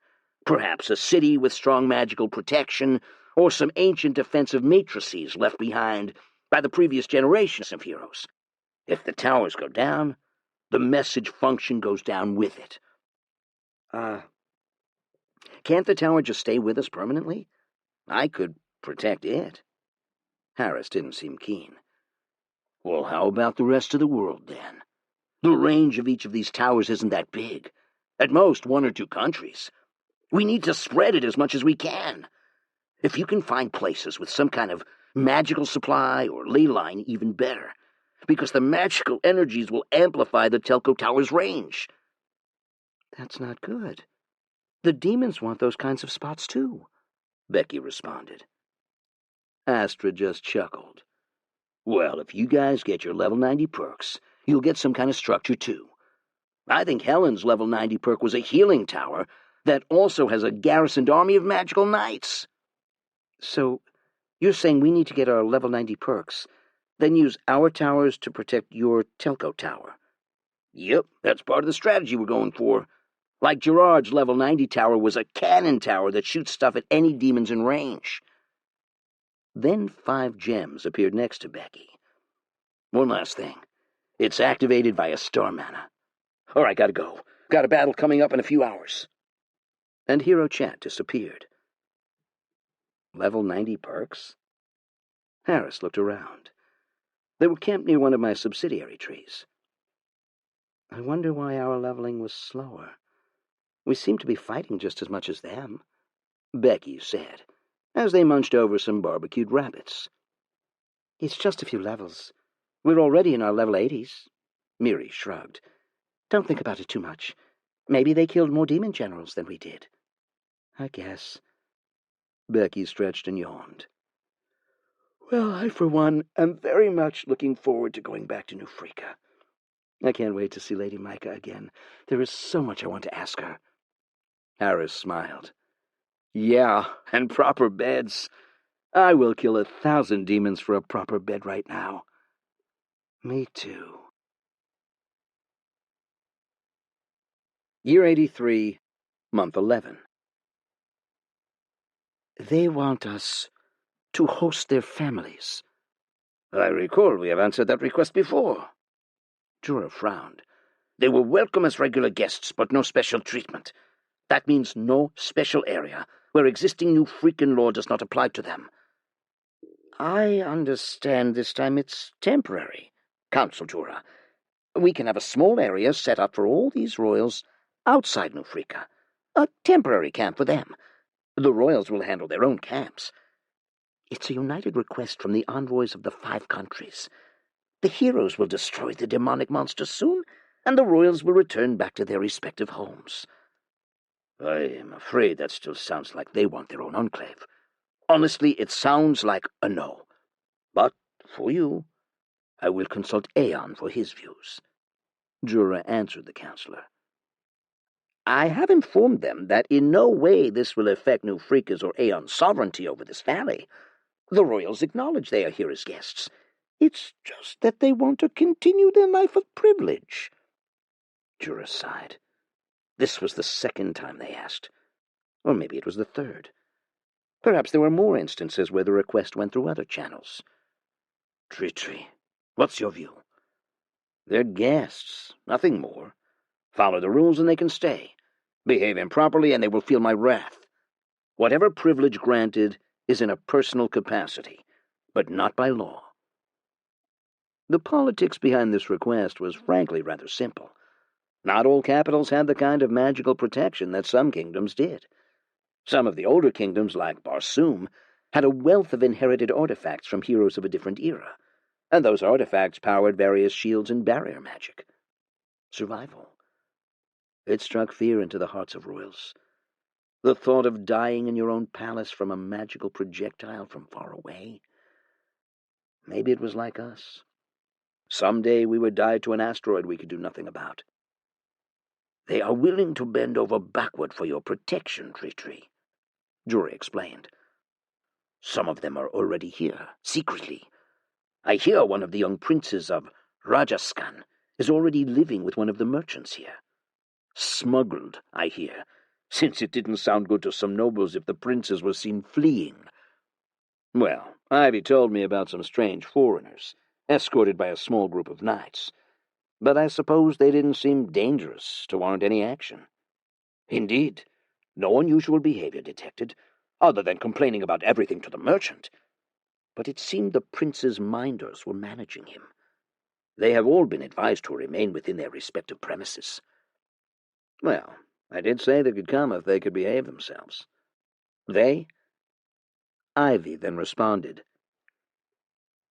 B: Perhaps a city with strong magical protection, or some ancient defensive matrices left behind by the previous generations of heroes. If the towers go down, the message function goes down with it." Can't the tower just stay with us permanently? I could protect it." Harris didn't seem keen. "Well, how about the rest of the world, then? The range of each of these towers isn't that big. At most, 1 or 2 countries. We need to spread it as much as we can. If you can find places with some kind of magical supply or ley line, even better, because the magical energies will amplify the telco tower's range." "That's not good. The demons want those kinds of spots, too," Becky responded. Astra just chuckled. "Well, if you guys get your level 90 perks, you'll get some kind of structure, too. I think Helen's level 90 perk was a healing tower that also has a garrisoned army of magical knights." "So, you're saying we need to get our level 90 perks, then use our towers to protect your telco tower?" "Yep, that's part of the strategy we're going for. Like Gerard's level 90 tower was a cannon tower that shoots stuff at any demons in range." Then 5 gems appeared next to Becky. "One last thing.
A: It's activated via star mana. All right, gotta go. Got a battle coming up in a few hours. And Hero Chat disappeared. Level 90 perks? Harris looked around. They were camped near one of my subsidiary trees. I wonder why our leveling was slower. We seemed to be fighting just as much as them, Becky said, as they munched over some barbecued rabbits. It's just a few levels. We're already in our level 80s. Miri shrugged. Don't think about it too much. Maybe they killed more demon generals than we did. I guess. Becky stretched and yawned. Well, I, for one, am very much looking forward to going back to New Freaka. I can't wait to see Lady Micah again. There is so much I want to ask her. Harris smiled. Yeah, and proper beds. I will kill 1,000 demons for a proper bed right now. Me too. Year 83, month 11. They want us to host their families. I recall we have answered that request before. Jura frowned. They will welcome as regular guests, but no special treatment. That means no special area where existing New Freakin' law does not apply to them. I understand this time it's temporary, Council Jura. We can have a small area set up for all these royals outside New Freaka. A temporary camp for them. The royals will handle their own camps. It's a united request from the envoys of the 5 countries. The heroes will destroy the demonic monsters soon, and the royals will return back to their respective homes. I am afraid that still sounds like they want their own enclave. Honestly, it sounds like a no. But, for you, I will consult Aeon for his views. Jura answered the counselor. I have informed them that in no way this will affect New Freaka's or Aeon's sovereignty over this valley. The royals acknowledge they are here as guests. It's just that they want to continue their life of privilege. Jura sighed. This was the 2nd time they asked. Or maybe it was the 3rd. Perhaps there were more instances where the request went through other channels. Treachery. What's your view? They're guests, nothing more. Follow the rules and they can stay. Behave improperly and they will feel my wrath. Whatever privilege granted is in a personal capacity, but not by law. The politics behind this request was frankly rather simple. Not all capitals had the kind of magical protection that some kingdoms did. Some of the older kingdoms, like Barsoom, had a wealth of inherited artifacts from heroes of a different era, and those artifacts powered various shields and barrier magic. Survival. It struck fear into the hearts of royals. The thought of dying in your own palace from a magical projectile from far away. Maybe it was like us. Someday we would die to an asteroid we could do nothing about. They are willing to bend over backward for your protection, Treachery, Jura explained. Some of them are already here, secretly. I hear one of the young princes of Rajasthan is already living with one of the merchants here. Smuggled, I hear, since it didn't sound good to some nobles if the princes were seen fleeing. Well, Ivy told me about some strange foreigners, escorted by a small group of knights, but I suppose they didn't seem dangerous to warrant any action. Indeed, no unusual behavior detected, other than complaining about everything to the merchant. But it seemed the prince's minders were managing him. They have all been advised to remain within their respective premises. Well, I did say they could come if they could behave themselves. They? Ivy then responded.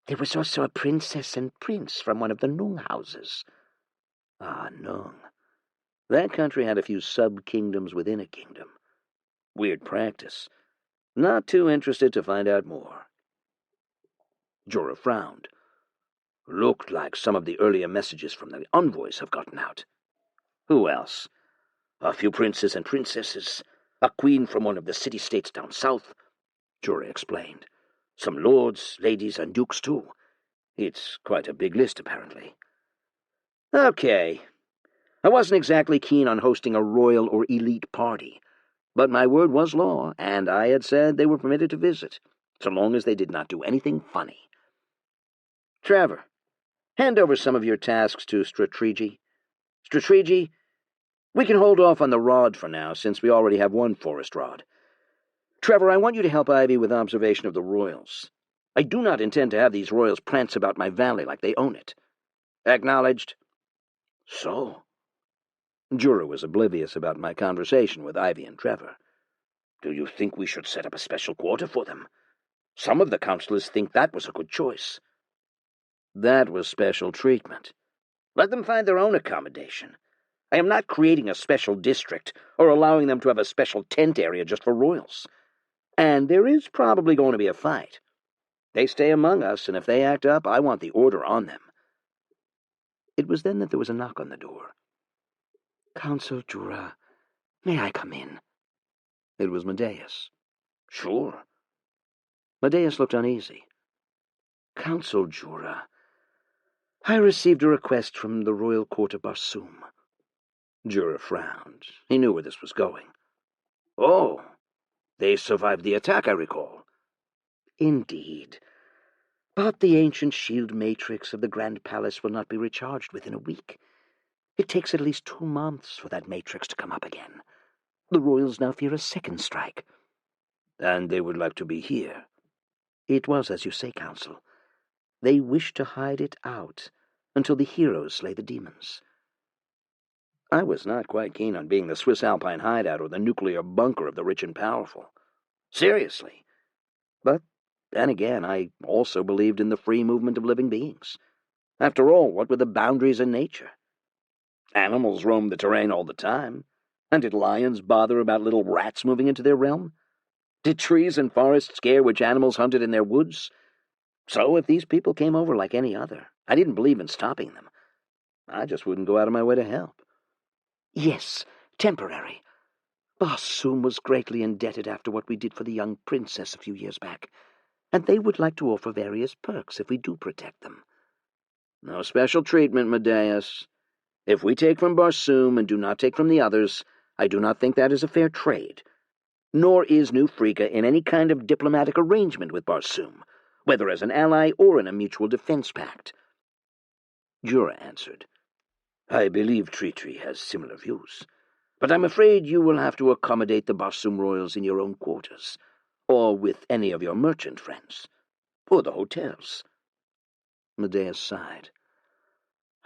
A: There was also a princess and prince from one of the Nung houses. Ah, Nung. That country had a few sub-kingdoms within a kingdom. Weird practice. Not too interested to find out more. Jorah frowned. Looked like some of the earlier messages from the envoys have gotten out. Who else? A few princes and princesses, a queen from one of the city-states down south, Jorah explained. Some lords, ladies, and dukes, too. It's quite a big list, apparently. Okay. I wasn't exactly keen on hosting a royal or elite party, but my word was law, and I had said they were permitted to visit, so long as they did not do anything funny. Trevor. Hand over some of your tasks to treachery. Treachery, we can hold off on the rod for now, since we already have one forest rod. Trevor, I want you to help Ivy with observation of the royals. I do not intend to have these royals prance about my valley like they own it. Acknowledged? So? Jura was oblivious about my conversation with Ivy and Trevor. Do you think we should set up a special quarter for them? Some of the counselors think that was a good choice. That was special treatment. Let them find their own accommodation. I am not creating a special district or allowing them to have a special tent area just for royals. And there is probably going to be a fight. They stay among us, and if they act up, I want the order on them. It was then that there was a knock on the door.
B: Counsel Jura, may I come in?
A: It was Medeius. Sure. Medeius looked uneasy.
B: Counsel Jura, I received a request from the royal court of Barsoom.
A: Jura frowned. He knew where this was going. Oh, they survived the attack, I recall.
B: Indeed. But the ancient shield matrix of the Grand Palace will not be recharged within a week. It takes at least 2 months for that matrix to come up again. The royals now fear a second strike.
A: And they would like to be here.
B: It was as you say, Counsel. They wish to hide it out until the heroes slay the demons.
A: I was not quite keen on being the Swiss Alpine hideout or the nuclear bunker of the rich and powerful. Seriously. But then again, I also believed in the free movement of living beings. After all, what were the boundaries in nature? Animals roam the terrain all the time. And did lions bother about little rats moving into their realm? Did trees and forests scare which animals hunted in their woods? So if these people came over like any other, I didn't believe in stopping them. I just wouldn't go out of my way to help.
B: Yes, temporary. Barsoom was greatly indebted after what we did for the young princess a few years back, and they would like to offer various perks if we do protect them.
A: No special treatment, Medeius. If we take from Barsoom and do not take from the others, I do not think that is a fair trade. Nor is New Frika in any kind of diplomatic arrangement with Barsoom, whether as an ally or in a mutual defense pact. Jura answered, I believe treachery has similar views, but I'm afraid you will have to accommodate the Barsoom royals in your own quarters, or with any of your merchant friends, or the hotels.
B: Medeius sighed.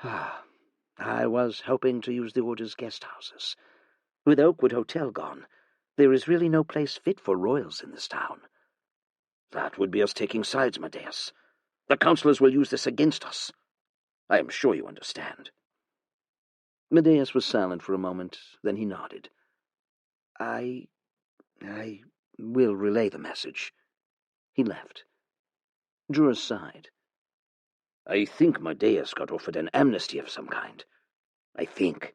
B: I was hoping to use the Order's guest houses. With Oakwood Hotel gone, there is really no place fit for royals in this town.
A: That would be us taking sides, Medeius. The councillors will use this against us. I am sure you understand.
B: Medeius was silent for a moment, then he nodded. I will relay the message. He left. Jura sighed.
A: I think Medeius got offered an amnesty of some kind. I think.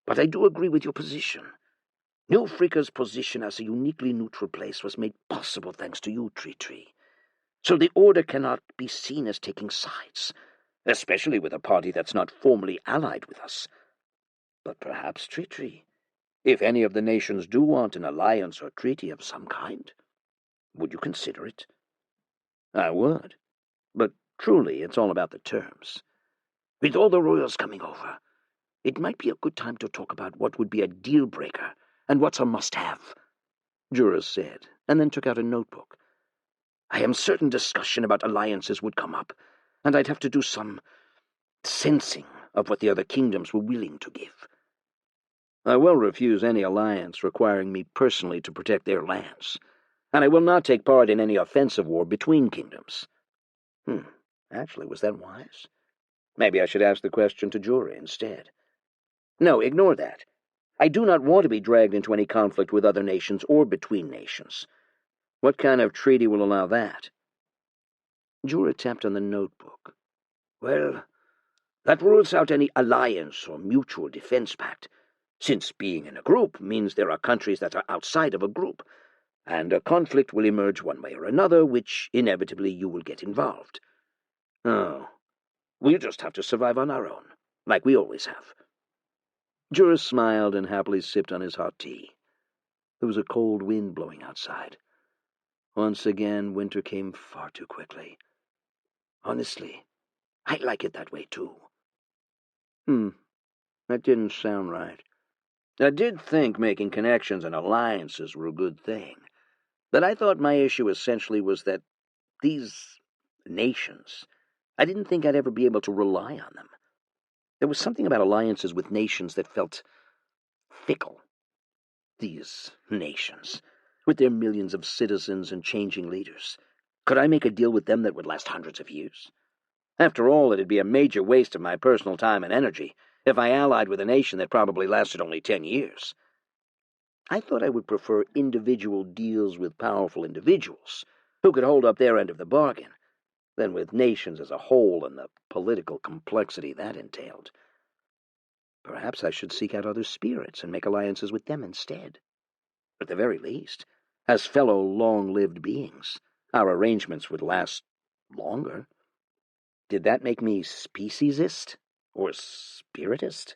A: But I do agree with your position. New Frika's position as a uniquely neutral place was made possible thanks to you, treachery. So the Order cannot be seen as taking sides, especially with a party that's not formally allied with us. But perhaps treachery, if any of the nations do want an alliance or treaty of some kind, would you consider it? I would, but truly it's all about the terms. With all the royals coming over, it might be a good time to talk about what would be a deal-breaker and what's a must-have, Jura said, and then took out a notebook. I am certain discussion about alliances would come up, and I'd have to do some sensing of what the other kingdoms were willing to give. I will refuse any alliance requiring me personally to protect their lands, and I will not take part in any offensive war between kingdoms. Actually, was that wise? Maybe I should ask the question to Jura instead. No, ignore that. I do not want to be dragged into any conflict with other nations or between nations. What kind of treaty will allow that?
B: Jura tapped on the notebook.
A: Well, that rules out any alliance or mutual defense pact, since being in a group means there are countries that are outside of a group, and a conflict will emerge one way or another, which inevitably you will get involved. Oh, we'll just have to survive on our own, like we always have. Jura smiled and happily sipped on his hot tea. There was a cold wind blowing outside. Once again, winter came far too quickly. Honestly,
B: I like it that way, too.
A: That didn't sound right. I did think making connections and alliances were a good thing, but I thought my issue essentially was that these nations, I didn't think I'd ever be able to rely on them. There was something about alliances with nations that felt fickle. These nations, with their millions of citizens and changing leaders. Could I make a deal with them that would last hundreds of years? After all, it'd be a major waste of my personal time and energy if I allied with a nation that probably lasted only 10 years. I thought I would prefer individual deals with powerful individuals who could hold up their end of the bargain than with nations as a whole and the political complexity that entailed. Perhaps I should seek out other spirits and make alliances with them instead. At the very least, as fellow long-lived beings, our arrangements would last longer. Did that make me speciesist or spiritist?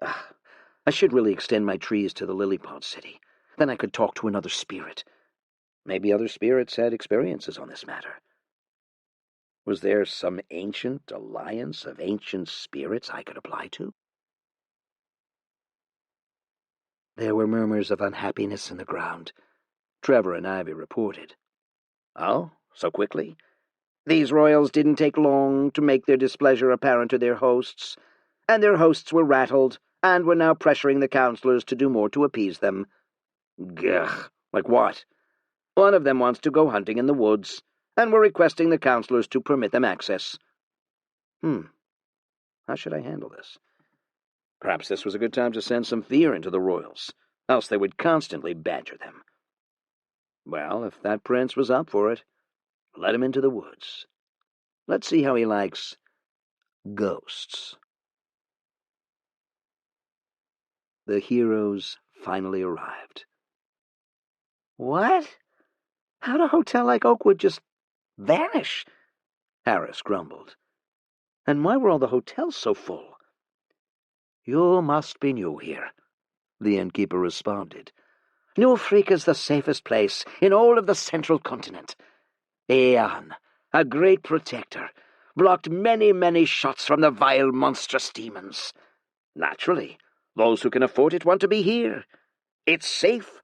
A: I should really extend my trees to the Lily-Pod City. Then I could talk to another spirit. Maybe other spirits had experiences on this matter. Was there some ancient alliance of ancient spirits I could apply to? There were murmurs of unhappiness in the ground. Trevor and Ivy reported. Oh, so quickly? These royals didn't take long to make their displeasure apparent to their hosts, and their hosts were rattled and were now pressuring the councillors to do more to appease them. Gugh, like what? One of them wants to go hunting in the woods, and were requesting the councillors to permit them access. How should I handle this? Perhaps this was a good time to send some fear into the royals, else they would constantly badger them. Well, if that prince was up for it, let him into the woods. Let's see how he likes ghosts. The heroes finally arrived. What? How'd a hotel like Oakwood just vanish? Harris grumbled. And why were all the hotels so full? You must be new here, the innkeeper responded. New Freaka's the safest place in all of the central continent. Aeon, a great protector, blocked many, many shots from the vile, monstrous demons. Naturally, those who can afford it want to be here. It's safe,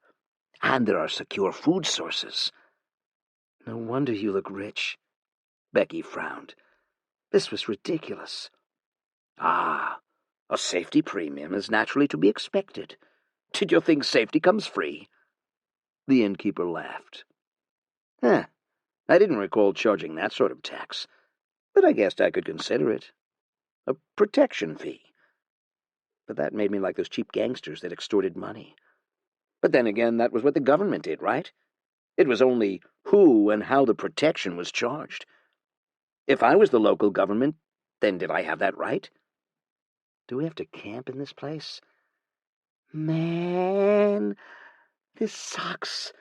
A: and there are secure food sources. No wonder you look rich. Becky frowned. This was ridiculous. Ah, a safety premium is naturally to be expected. Did you think safety comes free? The innkeeper laughed. I didn't recall charging that sort of tax, but I guessed I could consider it. A protection fee. But that made me like those cheap gangsters that extorted money. But then again, that was what the government did, right? It was only who and how the protection was charged. If I was the local government, then did I have that right? Do we have to camp in this place? Man, this sucks.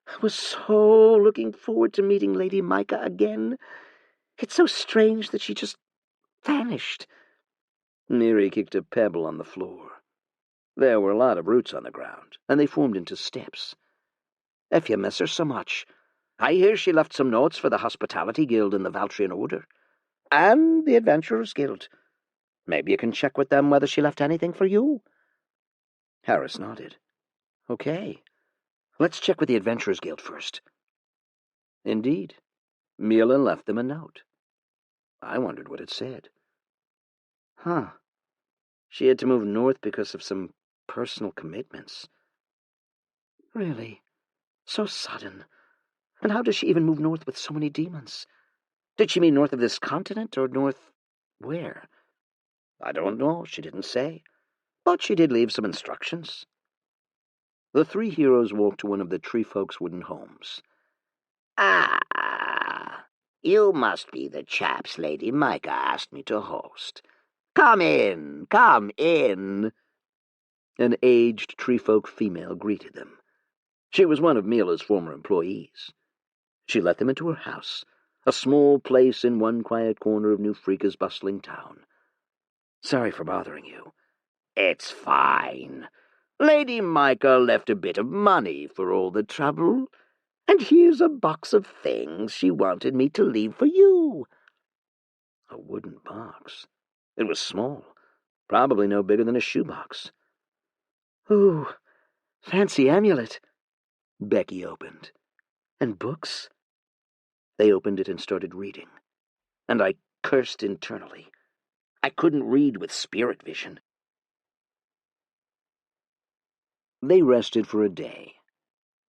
A: I was so looking forward to meeting Lady Micah again. It's so strange that she just vanished. Miri kicked a pebble on the floor. There were a lot of roots on the ground, and they formed into steps. If you miss her so much, I hear she left some notes for the Hospitality Guild and the Valtrian Order, and the Adventurers Guild. Maybe you can check with them whether she left anything for you. Harris nodded. Okay, let's check with the Adventurers Guild first. Indeed, Mila left them a note. I wondered what it said. She had to move north because of some personal commitments. Really? So sudden. And how does she even move north with so many demons? Did she mean north of this continent, or north where? I don't know, she didn't say. But she did leave some instructions. The three heroes walked to one of the tree folks' wooden homes. Ah, you must be the chaps Lady Micah asked me to host. Come in, come in. An aged treefolk female greeted them. She was one of Mila's former employees. She let them into her house, a small place in one quiet corner of New Freeka's bustling town. Sorry for bothering you. It's fine. Lady Micah left a bit of money for all the trouble, and here's a box of things she wanted me to leave for you. A wooden box. It was small, probably no bigger than a shoebox.
B: Ooh, fancy amulet. Becky opened. And books?
A: They opened it and started reading, and I cursed internally. I couldn't read with spirit vision. They rested for a day.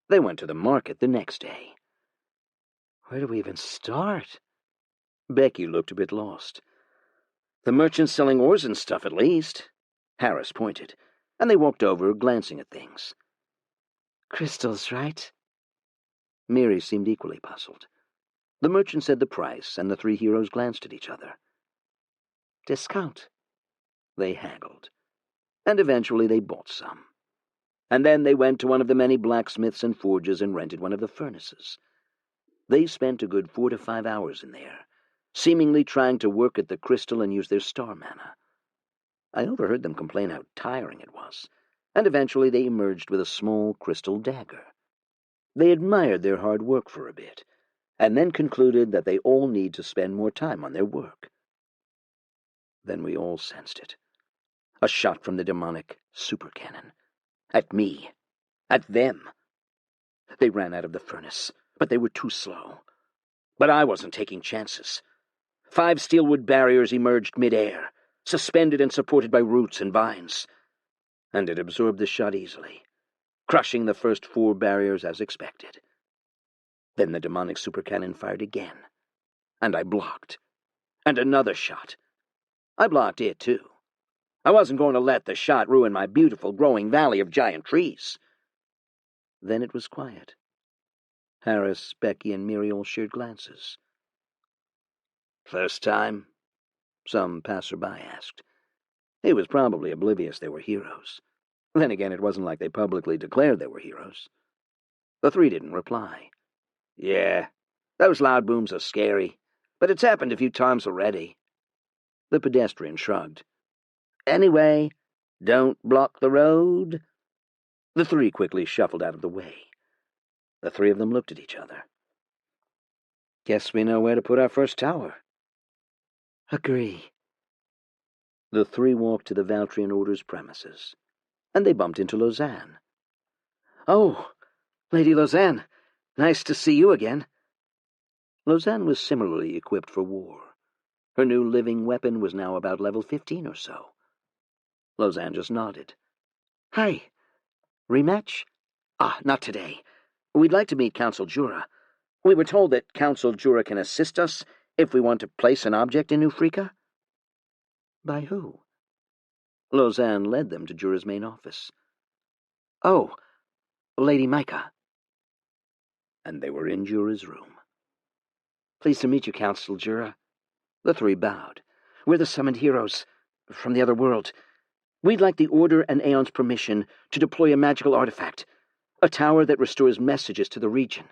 A: They went to the market the next day.
B: Where do we even start?
A: Becky looked a bit lost. The merchants selling ores and stuff, at least. Harris pointed, and they walked over, glancing at things.
B: Crystals, right?
A: Miri seemed equally puzzled. The merchant said the price, and the three heroes glanced at each other.
B: Discount.
A: They haggled, and eventually they bought some. And then they went to one of the many blacksmiths and forges and rented one of the furnaces. They spent a good 4 to 5 hours in there, seemingly trying to work at the crystal and use their star mana. I overheard them complain how tiring it was, and eventually they emerged with a small crystal dagger. They admired their hard work for a bit, and then concluded that they all need to spend more time on their work. Then we all sensed it. A shot from the demonic super cannon. At me. At them. They ran out of the furnace, but they were too slow. But I wasn't taking chances. 5 steelwood barriers emerged mid-air, suspended and supported by roots and vines, and it absorbed the shot easily, crushing the first 4 barriers as expected. Then the demonic super cannon fired again, and I blocked. And another shot. I blocked it, too. I wasn't going to let the shot ruin my beautiful growing valley of giant trees. Then it was quiet. Harris, Becky, and Miri all shared glances. "First time?" some passerby asked. He was probably oblivious they were heroes. Then again, it wasn't like they publicly declared they were heroes. The 3 didn't reply. "Yeah, those loud booms are scary, but it's happened a few times already." The pedestrian shrugged. "Anyway, don't block the road." The 3 quickly shuffled out of the way. The 3 of them looked at each other. "Guess we know where to put our first tower."
B: Agree.
A: The 3 walked to the Valtrian Order's premises, and they bumped into Lausanne.
B: "Oh, Lady Lausanne, nice to see you again."
A: Lausanne was similarly equipped for war. Her new living weapon was now about level 15 or so. Lausanne just nodded.
B: "Hi. Rematch?"
A: Not today. We'd like to meet Council Jura. We were told that Council Jura can assist us if we want to place an object in New Freaka."
B: "By who?"
A: Lausanne led them to Jura's main office.
B: "Oh, Lady Micah."
A: And they were in Jura's room.
B: "Pleased to meet you, Council Jura."
A: The 3 bowed.
B: "We're the summoned heroes from the other world. We'd like the Order and Aeon's permission to deploy a magical artifact, a tower that restores messages to the region."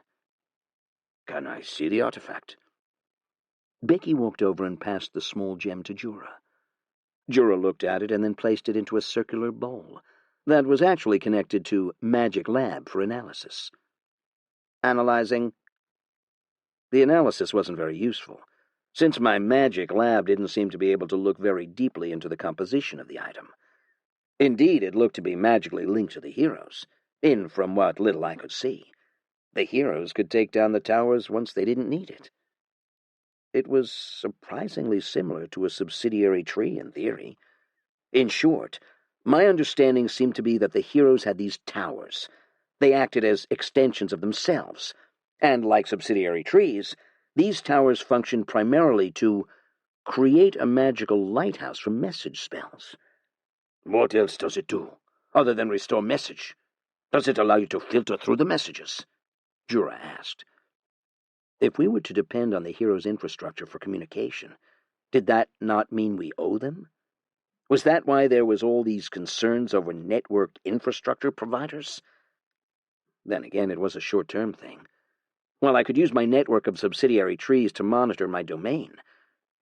A: "Can I see the artifact?" Becky walked over and passed the small gem to Jura. Jura looked at it and then placed it into a circular bowl that was actually connected to Magic Lab for analysis. "Analyzing." The analysis wasn't very useful, since my Magic Lab didn't seem to be able to look very deeply into the composition of the item. Indeed, it looked to be magically linked to the heroes, from what little I could see. The heroes could take down the towers once they didn't need it. It was surprisingly similar to a subsidiary tree in theory. In short, my understanding seemed to be that the heroes had these towers. They acted as extensions of themselves, and like subsidiary trees, these towers functioned primarily to create a magical lighthouse from message spells. "What else does it do, other than restore message? Does it allow you to filter through the messages?" Jura asked. If we were to depend on the heroes' infrastructure for communication, did that not mean we owe them? Was that why there was all these concerns over network infrastructure providers? Then again, it was a short-term thing. While I could use my network of subsidiary trees to monitor my domain,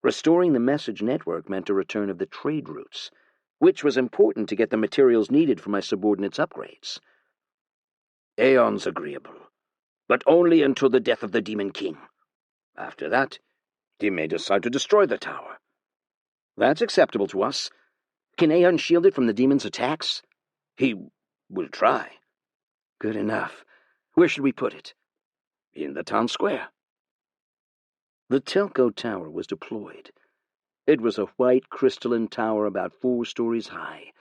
A: restoring the message network meant a return of the trade routes, which was important to get the materials needed for my subordinates' upgrades. "Aeon's agreeable, but only until the death of the Demon King. After that, He may decide to destroy the tower. That's acceptable to us. Can Aeon shield it from the demon's attacks? He will try.
B: Good enough. Where should we put it?
A: In the town square.
B: The Telco Tower was deployed. It was a white crystalline tower about 4 stories high,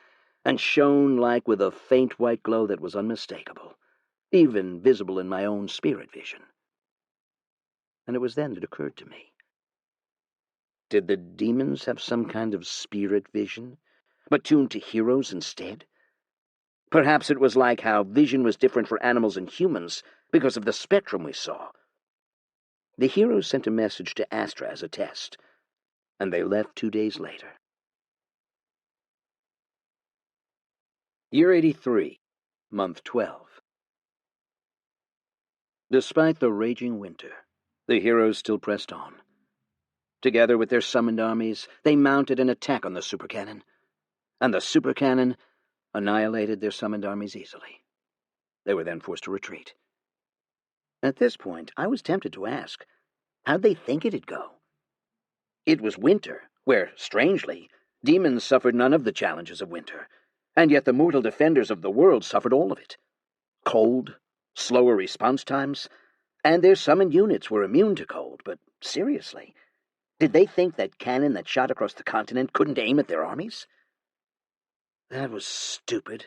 B: and shone like with a faint white glow that was unmistakable, even visible in my own spirit vision. And it was then it occurred to me. Did the demons have some kind of spirit vision, but tuned to heroes instead? Perhaps it was like how vision was different for animals and humans because of the spectrum we saw. The heroes sent a message to Astra as a test, and they left 2 days later. Year 83, month 12. Despite the raging winter, the heroes still pressed on. Together with their summoned armies, they mounted an attack on the supercannon, and the supercannon annihilated their summoned armies easily. They were then forced to retreat. At this point, I was tempted to ask, how'd they think it'd go? It was winter, where, strangely, demons suffered none of the challenges of winter, and yet the mortal defenders of the world suffered all of it. Cold, slower response times, and their summoned units were immune to cold, but seriously, did they think that cannon that shot across the continent couldn't aim at their armies? That was stupid.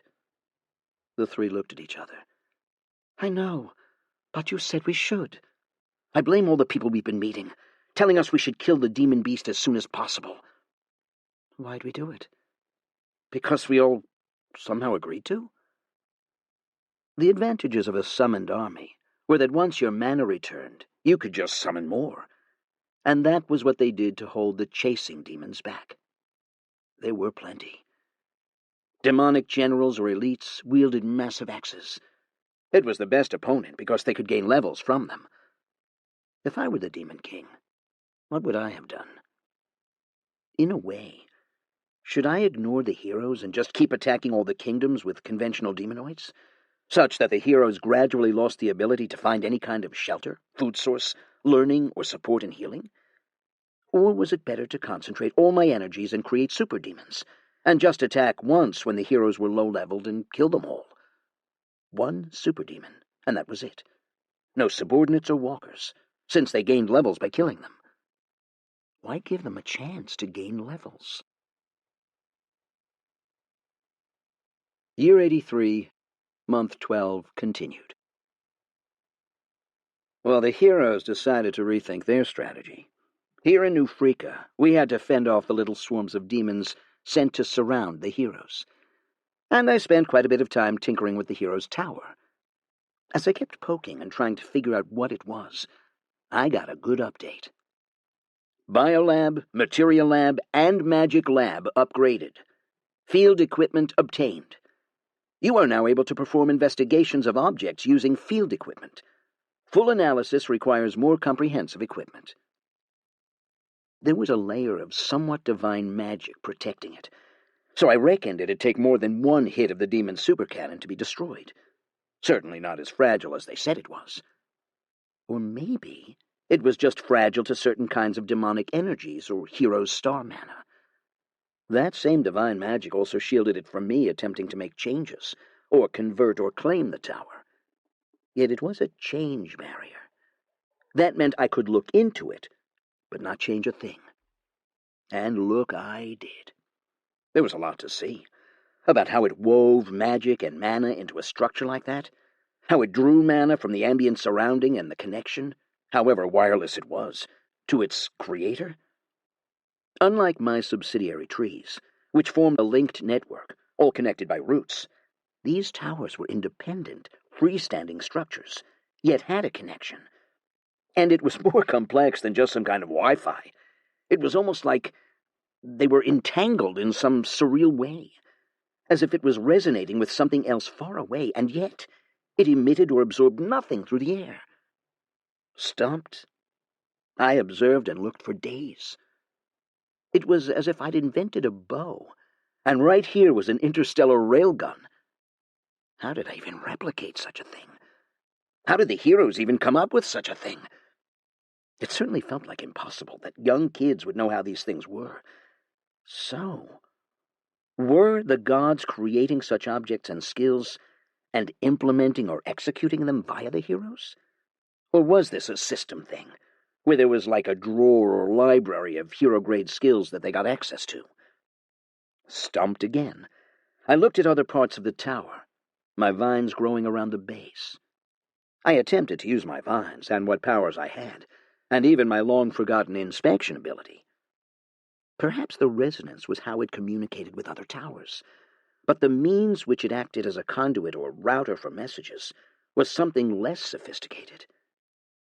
B: The 3 looked at each other. I know, but you said we should. I blame all the people we've been meeting, telling us we should kill the demon beast as soon as possible. Why'd we do it? Because we all somehow agreed to? The advantages of a summoned army were that once your mana returned, you could just summon more. And that was what they did to hold the chasing demons back. There were plenty. Demonic generals or elites wielded massive axes. It was the best opponent because they could gain levels from them. If I were the Demon King, what would I have done? In a way, should I ignore the heroes and just keep attacking all the kingdoms with conventional demonoids, such that the heroes gradually lost the ability to find any kind of shelter, food source, learning, or support and healing? Or was it better to concentrate all my energies and create super demons, and just attack once when the heroes were low-leveled and kill them all? 1 super demon, and that was it. No subordinates or walkers, since they gained levels by killing them. Why give them a chance to gain levels? Year 83, month 12, continued. Well, the heroes decided to rethink their strategy. Here in New Freaka, we had to fend off the little swarms of demons sent to surround the heroes. And I spent quite a bit of time tinkering with the heroes' tower. As I kept poking and trying to figure out what it was, I got a good update. Biolab, Materia Lab, and Magic Lab upgraded. Field equipment obtained. You are now able to perform investigations of objects using field equipment. Full analysis requires more comprehensive equipment. There was a layer of somewhat divine magic protecting it, so I reckoned it'd take more than 1 hit of the demon's supercannon to be destroyed. Certainly not as fragile as they said it was. Or maybe it was just fragile to certain kinds of demonic energies or heroes' star mana. That same divine magic also shielded it from me attempting to make changes, or convert or claim the tower. Yet it was a change barrier. That meant I could look into it, but not change a thing. And look I did. There was a lot to see, about how it wove magic and mana into a structure like that, how it drew mana from the ambient surrounding and the connection, however wireless it was, to its creator. Unlike my subsidiary trees, which formed a linked network, all connected by roots, these towers were independent, freestanding structures, yet had a connection. And it was more complex than just some kind of Wi-Fi. It was almost like they were entangled in some surreal way, as if it was resonating with something else far away, and yet it emitted or absorbed nothing through the air. Stumped, I observed and looked for days. It was as if I'd invented a bow, and right here was an interstellar railgun. How did I even replicate such a thing? How did the heroes even come up with such a thing?
A: It certainly felt like impossible that young kids would know how these things were. So, were the gods creating such objects and skills and implementing or executing them via the heroes? Or was this a system thing, where there was like a drawer or library of hero-grade skills that they got access to? Stumped again, I looked at other parts of the tower, my vines growing around the base. I attempted to use my vines and what powers I had, and even my long-forgotten inspection ability. Perhaps the resonance was how it communicated with other towers, but the means which it acted as a conduit or router for messages was something less sophisticated.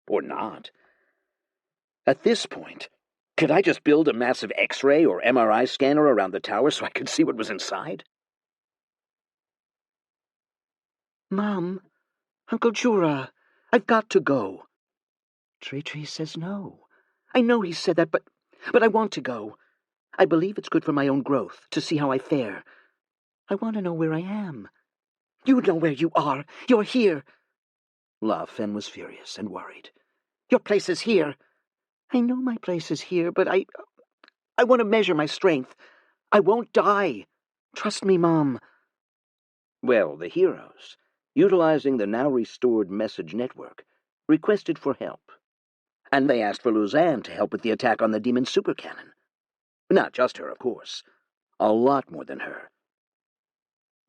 A: Or not. At this point, could I just build a massive X-ray or MRI scanner around the tower so I could see what was inside?
B: Mom, Uncle Jura, I've got to go. Treachery says no. I know he said that, but I want to go. I believe it's good for my own growth, to see how I fare. I want to know where I am. You know where you are. You're here.
A: La Fen was furious and worried.
B: Your place is here. I know my place is here, but I want to measure my strength. I won't die. Trust me, Mom.
A: Well, the heroes, utilizing the now-restored message network, requested for help. And they asked for Lausanne to help with the attack on the demon supercannon. Not just her, of course. A lot more than her.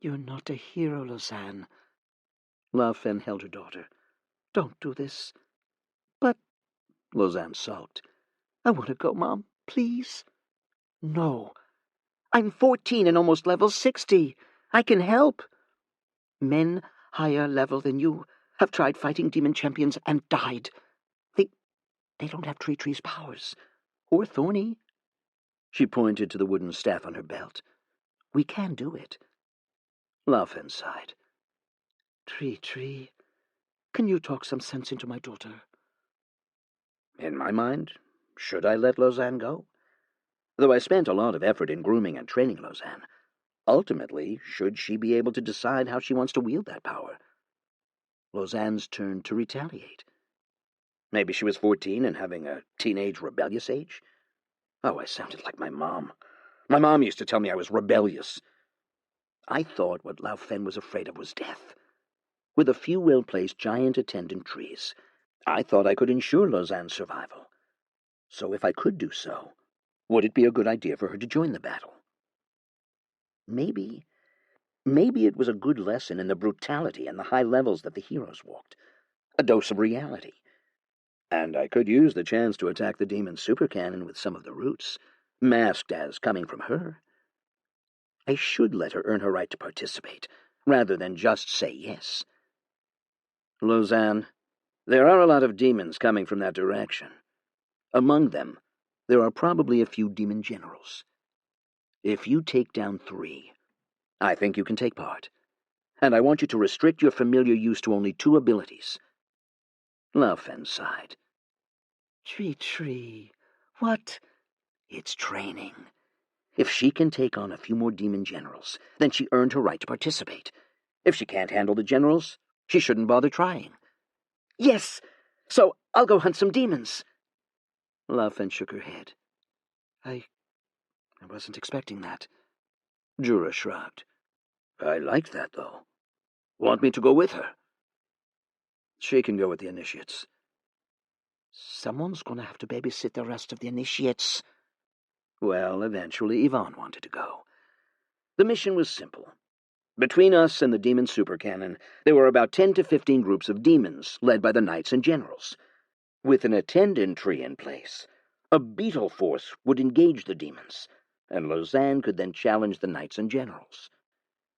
B: You're not a hero, Lausanne.
A: La Fen held her daughter.
B: Don't do this. But,
A: Lausanne sulked.
B: I want to go, Mom. Please. No. I'm 14 and almost level 60. I can help. Men higher level than you have tried fighting demon champions and died. They don't have treachery's powers. Or Thorny.
A: She pointed to the wooden staff on her belt.
B: We can do it.
A: La Fen sighed.
B: Treachery, can you talk some sense into my daughter?
A: In my mind, should I let Lausanne go? Though I spent a lot of effort in grooming and training Lausanne, ultimately, should she be able to decide how she wants to wield that power? Lausanne's turn to retaliate. Maybe she was 14 and having a teenage rebellious age? Oh, I sounded like my mom. My mom used to tell me I was rebellious. I thought what La Fen was afraid of was death. With a few well-placed giant attendant trees, I thought I could ensure Lausanne's survival. So if I could do so, would it be a good idea for her to join the battle? Maybe it was a good lesson in the brutality and the high levels that the heroes walked. A dose of reality. And I could use the chance to attack the demon supercannon with some of the roots, masked as coming from her. I should let her earn her right to participate, rather than just say yes. Lausanne, there are a lot of demons coming from that direction. Among them, there are probably a few demon generals. If you take down 3, I think you can take part. And I want you to restrict your familiar use to only 2 abilities. La Fen sighed.
B: Treachery, what?
A: It's training. If she can take on a few more demon generals, then she earned her right to participate. If she can't handle the generals, she shouldn't bother trying.
B: Yes, so I'll go hunt some demons.
A: La Fen shook her head.
B: I wasn't expecting that.
A: Jura shrugged. I like that, though. Want me to go with her? She can go with the initiates.
B: Someone's going to have to babysit the rest of the initiates.
A: Well, eventually Yvonne wanted to go. The mission was simple. Between us and the demon supercannon, there were about 10 to 15 groups of demons, led by the knights and generals. With an attendant tree in place, a beetle force would engage the demons, and Lausanne could then challenge the knights and generals.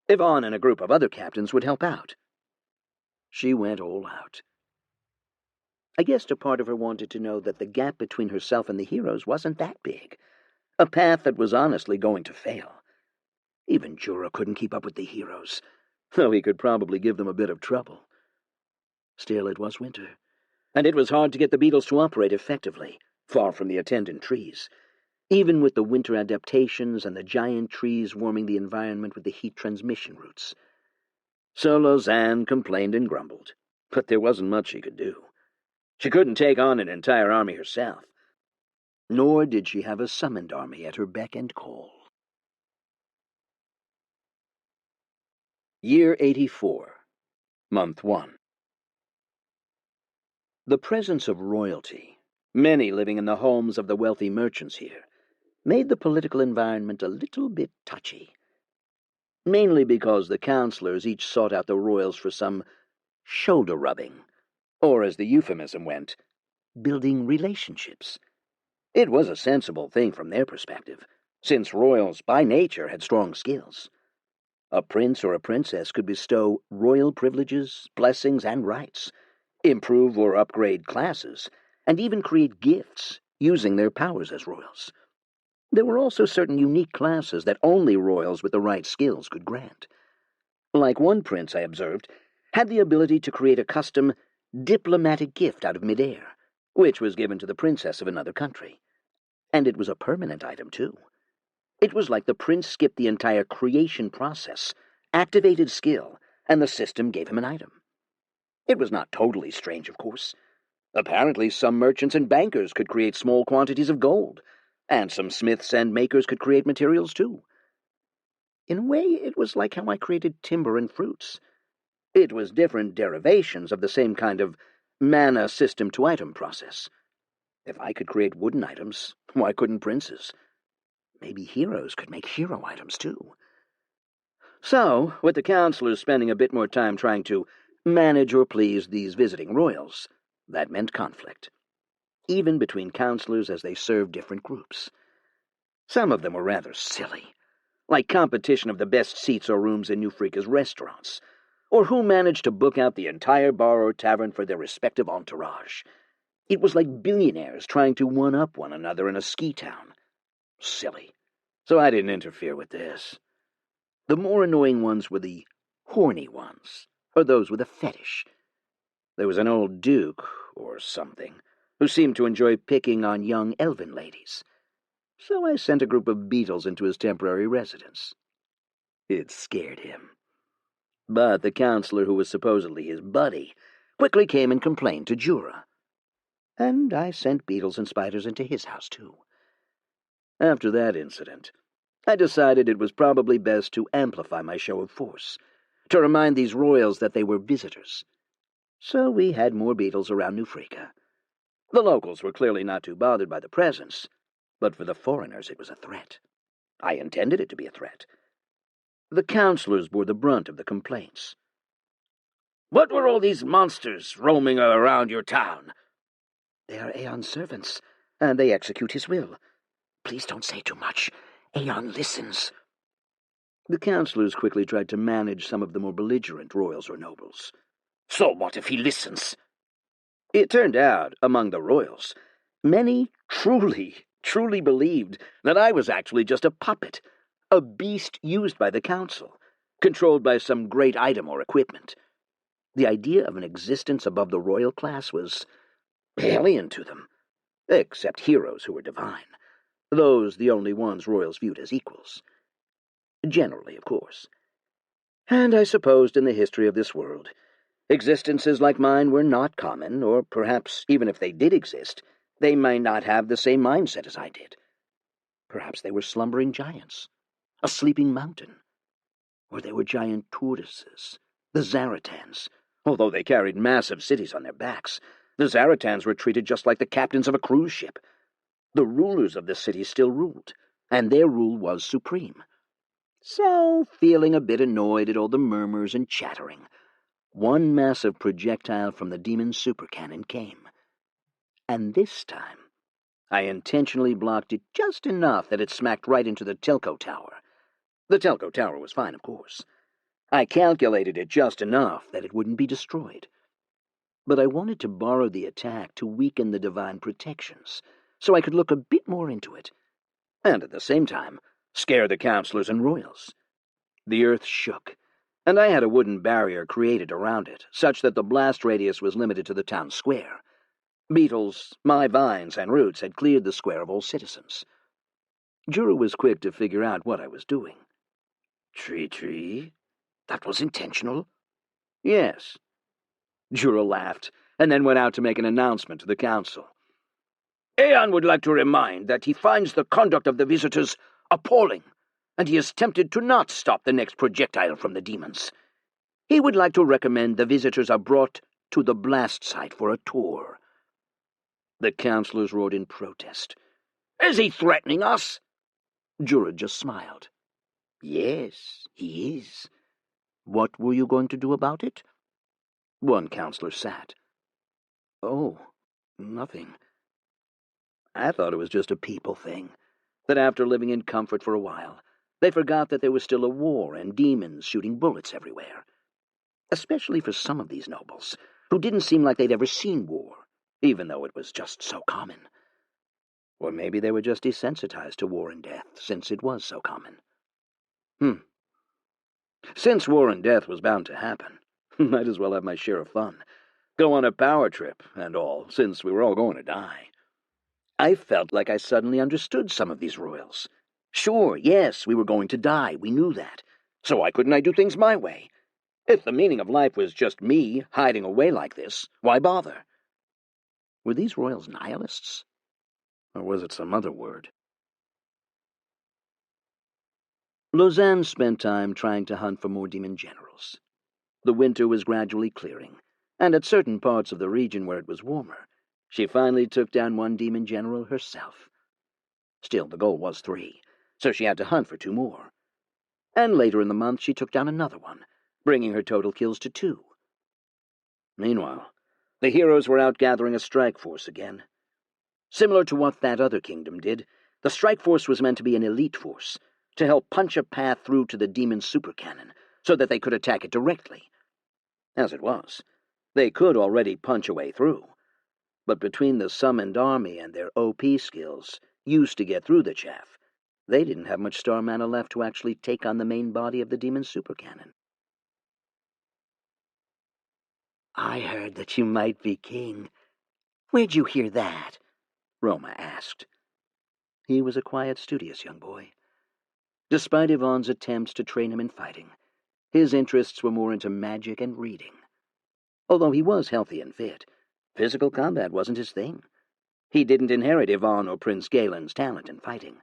A: Yvonne and a group of other captains would help out. She went all out. I guessed a part of her wanted to know that the gap between herself and the heroes wasn't that big, a path that was honestly going to fail. Even Jura couldn't keep up with the heroes, though he could probably give them a bit of trouble. Still, it was winter, and it was hard to get the beetles to operate effectively, far from the attendant trees, even with the winter adaptations and the giant trees warming the environment with the heat transmission routes. So Lausanne complained and grumbled, but there wasn't much she could do. She couldn't take on an entire army herself.
B: Nor did she have a summoned army at her beck and call. Year 84, Month 1. The presence of royalty, many living in the homes of the wealthy merchants here, made the political environment a little bit touchy. Mainly because the councillors each sought out the royals for some shoulder-rubbing, or as the euphemism went, building relationships. It was a sensible thing from their perspective, since royals by nature had strong skills. A prince or a princess could bestow royal privileges, blessings, and rights, improve or upgrade classes, and even create gifts using their powers as royals. There were also certain unique classes that only royals with the right skills could grant. Like one prince, I observed, had the ability to create a custom diplomatic gift out of midair, which was given to the princess of another country. And it was a permanent item, too. It was like the prince skipped the entire creation process, activated skill, and the system gave him an item. It was not totally strange, of course. Apparently, some merchants and bankers could create small quantities of gold, and some smiths and makers could create materials, too. In a way, it was like how I created timber and fruits. It was different derivations of the same kind of mana system-to-item process. If I could create wooden items, why couldn't princes? Maybe heroes could make hero items, too. So, with the councillors spending a bit more time trying to manage or please these visiting royals, that meant conflict, even between councillors as they served different groups. Some of them were rather silly, like competition of the best seats or rooms in New Freeka's restaurants, or who managed to book out the entire bar or tavern for their respective entourage. It was like billionaires trying to one-up one another in a ski town. Silly. So I didn't interfere with this. The more annoying ones were the horny ones, or those with a fetish. There was an old duke, or something, who seemed to enjoy picking on young elven ladies. So I sent a group of beetles into his temporary residence. It scared him. But the counselor, who was supposedly his buddy, quickly came and complained to Jura. And I sent beetles and spiders into his house, too. After that incident, I decided it was probably best to amplify my show of force, to remind these royals that they were visitors. So we had more beetles around New Freeka. The locals were clearly not too bothered by the presence, but for the foreigners it was a threat. I intended it to be a threat. The councillors bore the brunt of the complaints. "What were all these monsters roaming around your town?" "They are Aeon's servants, and they execute his will. Please don't say too much. Aeon listens." The councillors quickly tried to manage some of the more belligerent royals or nobles. "So what if he listens?" It turned out, among the royals, many truly believed that I was actually just a puppet, a beast used by the council, controlled by some great item or equipment. The idea of an existence above the royal class was alien to them, except heroes who were divine, those the only ones royals viewed as equals. Generally, of course. And I supposed in the history of this world, existences like mine were not common, or perhaps even if they did exist, they might not have the same mindset as I did. Perhaps they were slumbering giants, a sleeping mountain. Or they were giant tortoises, the Zaratans. Although they carried massive cities on their backs, the Zaratans were treated just like the captains of a cruise ship. The rulers of the city still ruled, and their rule was supreme. So, feeling a bit annoyed at all the murmurs and chattering, one massive projectile from the demon supercannon came. And this time, I intentionally blocked it just enough that it smacked right into the telco tower. The telco tower was fine, of course. I calculated it just enough that it wouldn't be destroyed. But I wanted to borrow the attack to weaken the divine protections, so I could look a bit more into it, and at the same time, scare the councillors and royals. The earth shook, and I had a wooden barrier created around it, such that the blast radius was limited to the town square. Beetles, my vines, and roots had cleared the square of all citizens. Jura was quick to figure out what I was doing. "Treachery? That was intentional?" "Yes." Jura laughed,
A: and then went out to make an announcement to the council. Aeon would like to remind that he finds the conduct of the visitors appalling, and he is tempted to not stop the next projectile from the demons. He would like to recommend the visitors are brought to the blast site for a tour. The councillors roared in protest. Is he threatening us? Jura just smiled. Yes, he is. What were you going to do about it? One councillor sat. Oh, nothing. I thought it was just a people thing, that after living in comfort for a while, they forgot that there was still a war and demons shooting bullets everywhere. Especially for some of these nobles, who didn't seem like they'd ever seen war, even though it was just so common. Or maybe they were just desensitized to war and death, since it was so common. Since war and death was bound to happen, might as well have my share of fun. Go on a power trip and all, since we were all going to die. I felt like I suddenly understood some of these royals. Sure, yes, we were going to die, we knew that. So why couldn't I do things my way? If the meaning of life was just me hiding away like this, why bother? Were these royals nihilists? Or was it some other word? Lausanne spent time trying to hunt for more demon generals. The winter was gradually clearing, and at certain parts of the region where it was warmer, she finally took down one demon general herself. Still, the goal was 3, so she had to hunt for 2 more. And later in the month, she took down another one, bringing her total kills to 2. Meanwhile, the heroes were out gathering a strike force again. Similar to what that other kingdom did, the strike force was meant to be an elite force, to help punch a path through to the demon supercannon, so that they could attack it directly. As it was, they could already punch a way through, but between the summoned army and their OP skills, used to get through the chaff, they didn't have much star mana left to actually take on the main body of the demon supercannon. I heard that you might be king. Where'd you hear that? Roma asked. He was a quiet, studious young boy. Despite Yvonne's attempts to train him in fighting, his interests were more into magic and reading. Although he was healthy and fit, physical combat wasn't his thing. He didn't inherit Yvonne or Prince Galen's talent in fighting.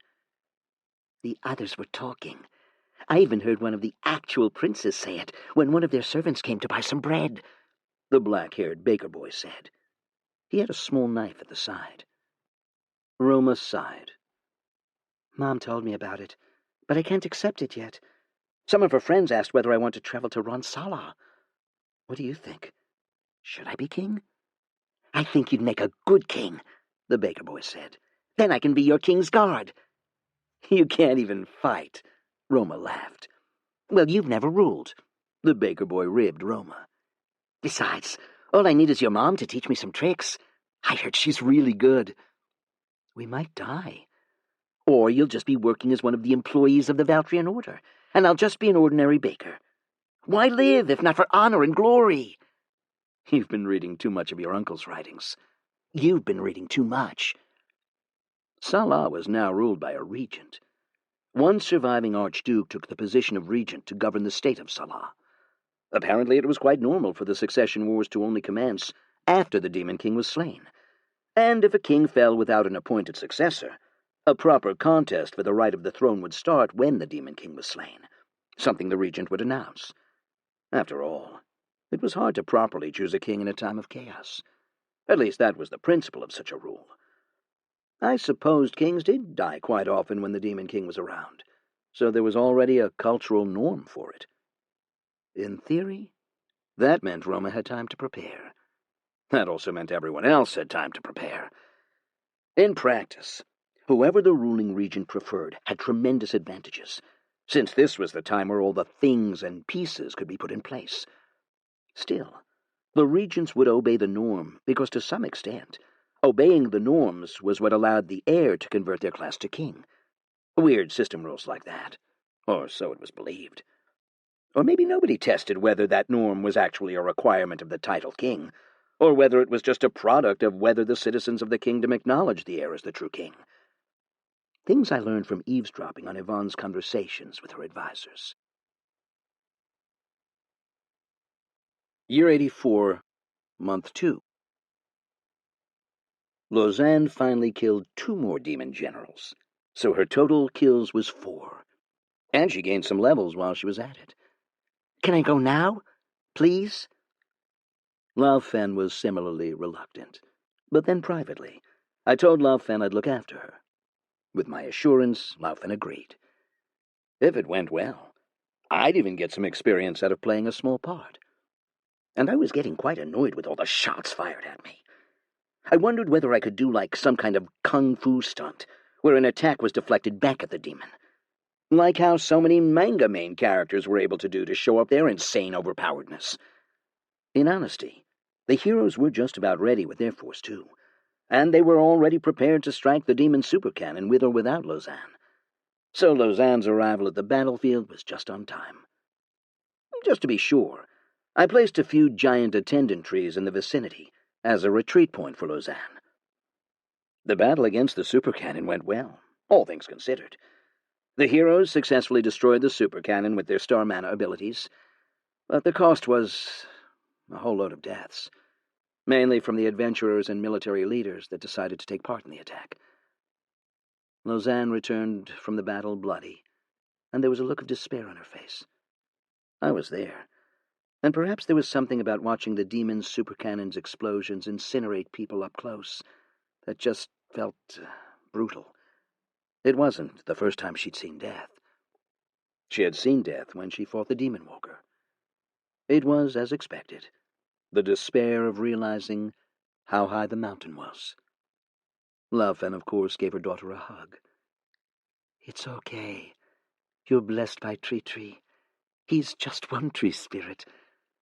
A: The others were talking. I even heard one of the actual princes say it when one of their servants came to buy some bread, the black-haired baker boy said. He had a small knife at the side. Roma sighed. Mom told me about it, but I can't accept it yet. Some of her friends asked whether I want to travel to Ronsala. What do you think? Should I be king? I think you'd make a good king, the baker boy said. Then I can be your king's guard. You can't even fight, Roma laughed. Well, you've never ruled, the baker boy ribbed Roma. Besides, all I need is your mom to teach me some tricks. I heard she's really good. We might die. Or you'll just be working as one of the employees of the Valtrian Order, and I'll just be an ordinary baker. Why live, if not for honor and glory? You've been reading too much of your uncle's writings. You've been reading too much. Salah was now ruled by a regent. One surviving archduke took the position of regent to govern the state of Salah. Apparently it was quite normal for the succession wars to only commence after the demon king was slain. And if a king fell without an appointed successor, a proper contest for the right of the throne would start when the demon king was slain, something the regent would announce. After all, it was hard to properly choose a king in a time of chaos. At least that was the principle of such a rule. I supposed kings did die quite often when the demon king was around, so there was already a cultural norm for it. In theory, that meant Roma had time to prepare. That also meant everyone else had time to prepare. In practice, whoever the ruling regent preferred had tremendous advantages, since this was the time where all the things and pieces could be put in place. Still, the regents would obey the norm because, to some extent, obeying the norms was what allowed the heir to convert their class to king. Weird system rules like that. Or so it was believed. Or maybe nobody tested whether that norm was actually a requirement of the title king, or whether it was just a product of whether the citizens of the kingdom acknowledged the heir as the true king. Things I learned from eavesdropping on Yvonne's conversations with her advisors. Year 84, Month 2. Lausanne finally killed 2 more demon generals, so her total kills was 4. And she gained some levels while she was at it.
B: Can I go now? Please?
A: Lao Fen was similarly reluctant, but then privately, I told Lao Fen I'd look after her. With my assurance, Lao Fen agreed. If it went well, I'd even get some experience out of playing a small part. And I was getting quite annoyed with all the shots fired at me. I wondered whether I could do like some kind of kung fu stunt, where an attack was deflected back at the demon. Like how so many manga main characters were able to do to show up their insane overpoweredness. In honesty, the heroes were just about ready with their force too, and they were already prepared to strike the demon supercannon with or without Lausanne. So Lausanne's arrival at the battlefield was just on time. Just to be sure, I placed a few giant attendant trees in the vicinity as a retreat point for Lausanne. The battle against the supercannon went well, all things considered. The heroes successfully destroyed the supercannon with their star mana abilities, but the cost was a whole load of deaths, mainly from the adventurers and military leaders that decided to take part in the attack. Lausanne returned from the battle bloody, and there was a look of despair on her face. I was there, and perhaps there was something about watching the demon's supercannon's explosions incinerate people up close that just felt brutal. It wasn't the first time she'd seen death. She had seen death when she fought the Demon Walker. It was, as expected, the despair of realizing how high the mountain was. Lao Fen, of course, gave her daughter a hug.
B: It's okay. You're blessed by treachery. He's just one tree spirit.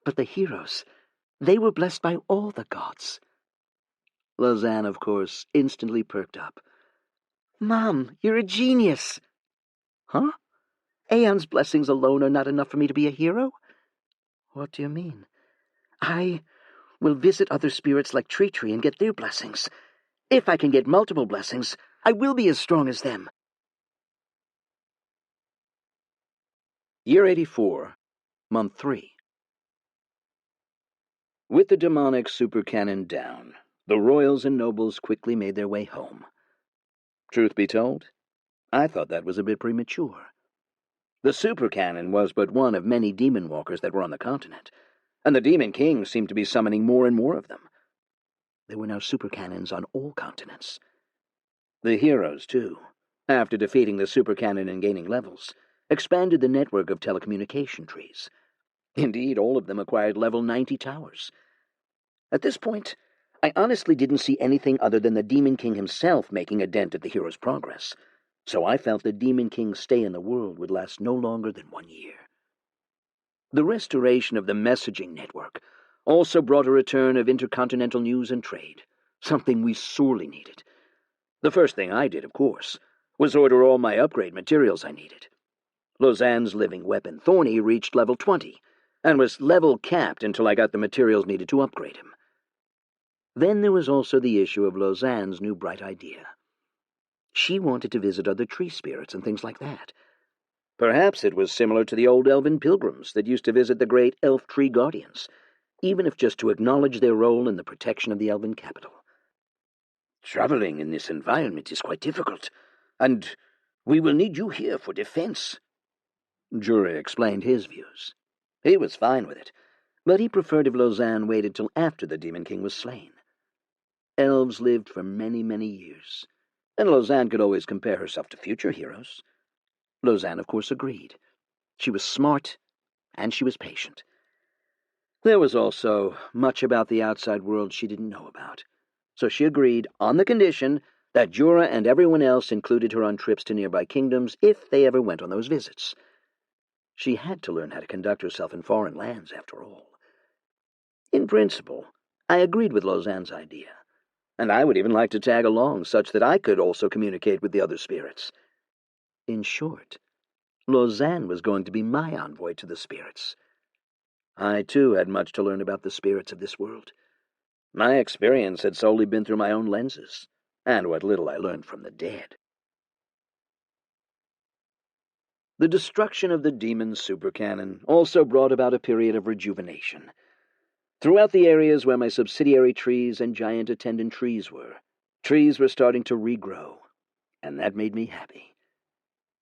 B: But the heroes, they were blessed by all the gods.
A: Lausanne, of course, instantly perked up.
B: Mom, you're a genius.
A: Huh?
B: Aeon's blessings alone are not enough for me to be a hero?
A: What do you mean?
B: I will visit other spirits like treachery and get their blessings. If I can get multiple blessings, I will be as strong as them.
A: Year 84, Month 3. With the demonic supercannon down, the royals and nobles quickly made their way home. Truth be told, I thought that was a bit premature. The supercannon was but one of many demon walkers that were on the continent, and the Demon King seemed to be summoning more and more of them. There were now supercannons on all continents. The heroes, too, after defeating the supercannon and gaining levels, expanded the network of telecommunication trees. Indeed, all of them acquired level 90 towers. At this point, I honestly didn't see anything other than the Demon King himself making a dent at the heroes' progress, so I felt the Demon King's stay in the world would last no longer than 1 year. The restoration of the messaging network also brought a return of intercontinental news and trade, something we sorely needed. The first thing I did, of course, was order all my upgrade materials I needed. Lausanne's living weapon, Thorny, reached level 20, and was level capped until I got the materials needed to upgrade him. Then there was also the issue of Lausanne's new bright idea. She wanted to visit other tree spirits and things like that. Perhaps it was similar to the old elven pilgrims that used to visit the great elf tree guardians, even if just to acknowledge their role in the protection of the elven capital. Traveling in this environment is quite difficult, and we will need you here for defense. Jury explained his views. He was fine with it, but he preferred if Lausanne waited till after the Demon King was slain. Elves lived for many, many years, and Lausanne could always compare herself to future heroes. Lausanne, of course, agreed. She was smart, and she was patient. There was also much about the outside world she didn't know about, so she agreed on the condition that Jura and everyone else included her on trips to nearby kingdoms if they ever went on those visits. She had to learn how to conduct herself in foreign lands, after all. In principle, I agreed with Lausanne's idea, and I would even like to tag along such that I could also communicate with the other spirits. In short, Lausanne was going to be my envoy to the spirits. I, too, had much to learn about the spirits of this world. My experience had solely been through my own lenses, and what little I learned from the dead. The destruction of the demon's supercannon also brought about a period of rejuvenation. Throughout the areas where my subsidiary trees and giant attendant trees were,
B: Trees were starting to regrow, and that made me happy.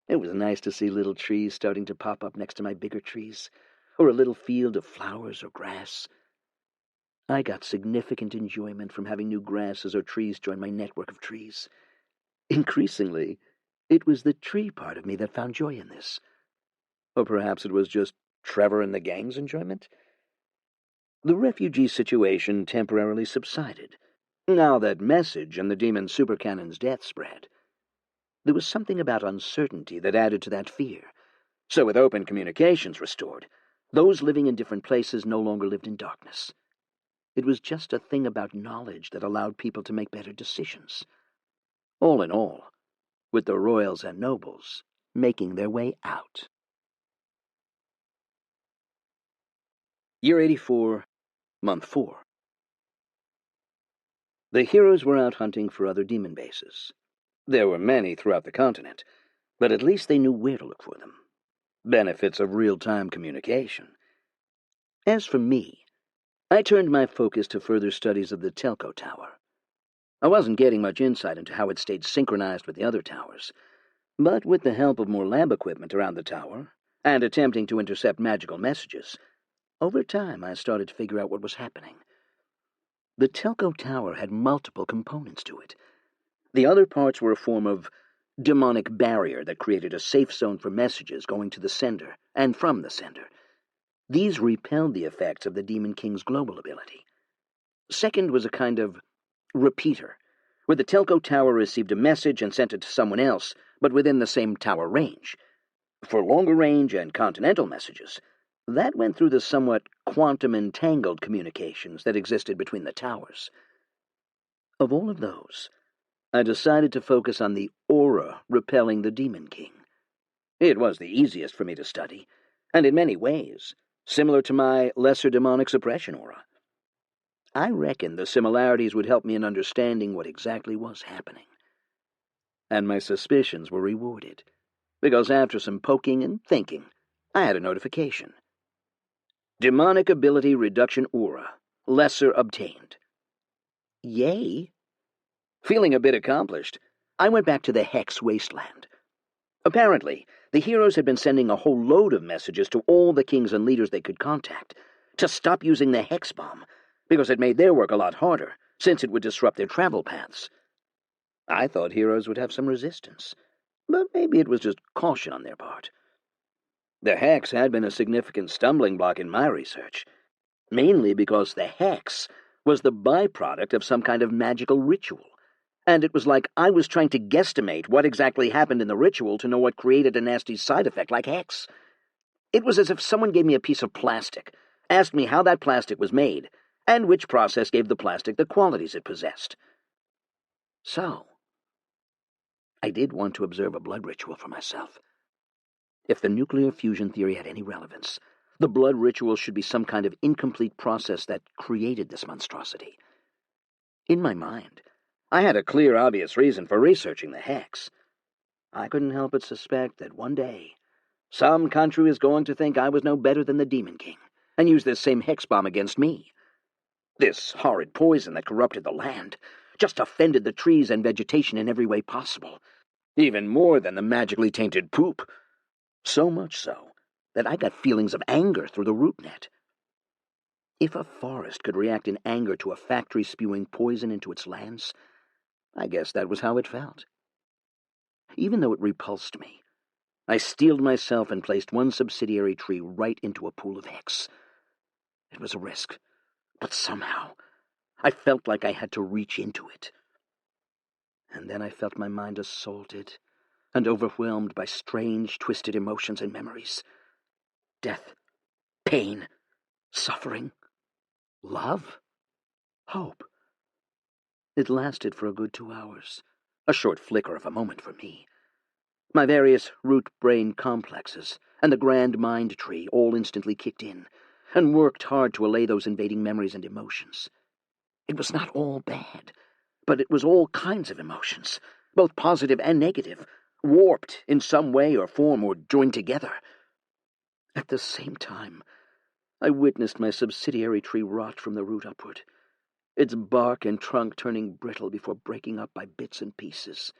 B: It was nice to see little trees starting to pop up next to my bigger trees, or a little field of flowers or grass. I got significant enjoyment from having new grasses or trees join my network of trees. Increasingly, it was the tree part of me that found joy in this. Or perhaps it was just Trevor and the gang's enjoyment? The refugee situation temporarily subsided, now that Message and the demon supercannon's death spread. There was something about uncertainty that added to that fear. So with open communications restored, those living in different places no longer lived in darkness. It was just a thing about knowledge that allowed people to make better decisions. All in all, with the royals and nobles making their way out. Year 84, Month 4. The heroes were out hunting for other demon bases. There were many throughout the continent, but at least they knew where to look for them. Benefits of real-time communication. As for me, I turned my focus to further studies of the Telco Tower. I wasn't getting much insight into how it stayed synchronized with the other towers, but with the help of more lab equipment around the tower, and attempting to intercept magical messages, over time I started to figure out what was happening. The Telco Tower had multiple components to it. The other parts were a form of demonic barrier that created a safe zone for messages going to the sender and from the sender. These repelled the effects of the Demon King's global ability. Second was a kind of repeater, where the Telco Tower received a message and sent it to someone else, but within the same tower range. For longer range and continental messages, that went through the somewhat quantum-entangled communications that existed between the towers. Of all of those, I decided to focus on the aura repelling the Demon King. It was the easiest for me to study, and in many ways, similar to my lesser demonic suppression aura. I reckoned the similarities would help me in understanding what exactly was happening. And my suspicions were rewarded, because after some poking and thinking, I had a notification. Demonic ability reduction aura, lesser obtained. Yay! Feeling a bit accomplished, I went back to the Hex Wasteland. Apparently, the heroes had been sending a whole load of messages to all the kings and leaders they could contact to stop using the Hex Bomb, because it made their work a lot harder, since it would disrupt their travel paths. I thought heroes would have some resistance, but maybe it was just caution on their part. The Hex had been a significant stumbling block in my research, mainly because the Hex was the byproduct of some kind of magical ritual, and it was like I was trying to guesstimate what exactly happened in the ritual to know what created a nasty side effect like Hex. It was as if someone gave me a piece of plastic, asked me how that plastic was made, and which process gave the plastic the qualities it possessed. So, I did want to observe a blood ritual for myself. If the nuclear fusion theory had any relevance, the blood ritual should be some kind of incomplete process that created this monstrosity. In my mind, I had a clear, obvious reason for researching the Hex. I couldn't help but suspect that one day, some country was going to think I was no better than the Demon King, and use this same Hex bomb against me. This horrid poison that corrupted the land just offended the trees and vegetation in every way possible, even more than the magically tainted poop. So much so that I got feelings of anger through the root net. If a forest could react in anger to a factory spewing poison into its lands, I guess that was how it felt. Even though it repulsed me, I steeled myself and placed one subsidiary tree right into a pool of Hex. It was a risk, but somehow I felt like I had to reach into it. And then I felt my mind assaulted and overwhelmed by strange, twisted emotions and memories. Death, pain, suffering, love, hope. It lasted for a good 2 hours, a short flicker of a moment for me. My various root-brain complexes and the grand mind tree all instantly kicked in, and worked hard to allay those invading memories and emotions. It was not all bad, but it was all kinds of emotions, both positive and negative, warped in some way or form or joined together. At the same time, I witnessed my subsidiary tree rot from the root upward. its bark and trunk turning brittle before breaking up by bits and pieces.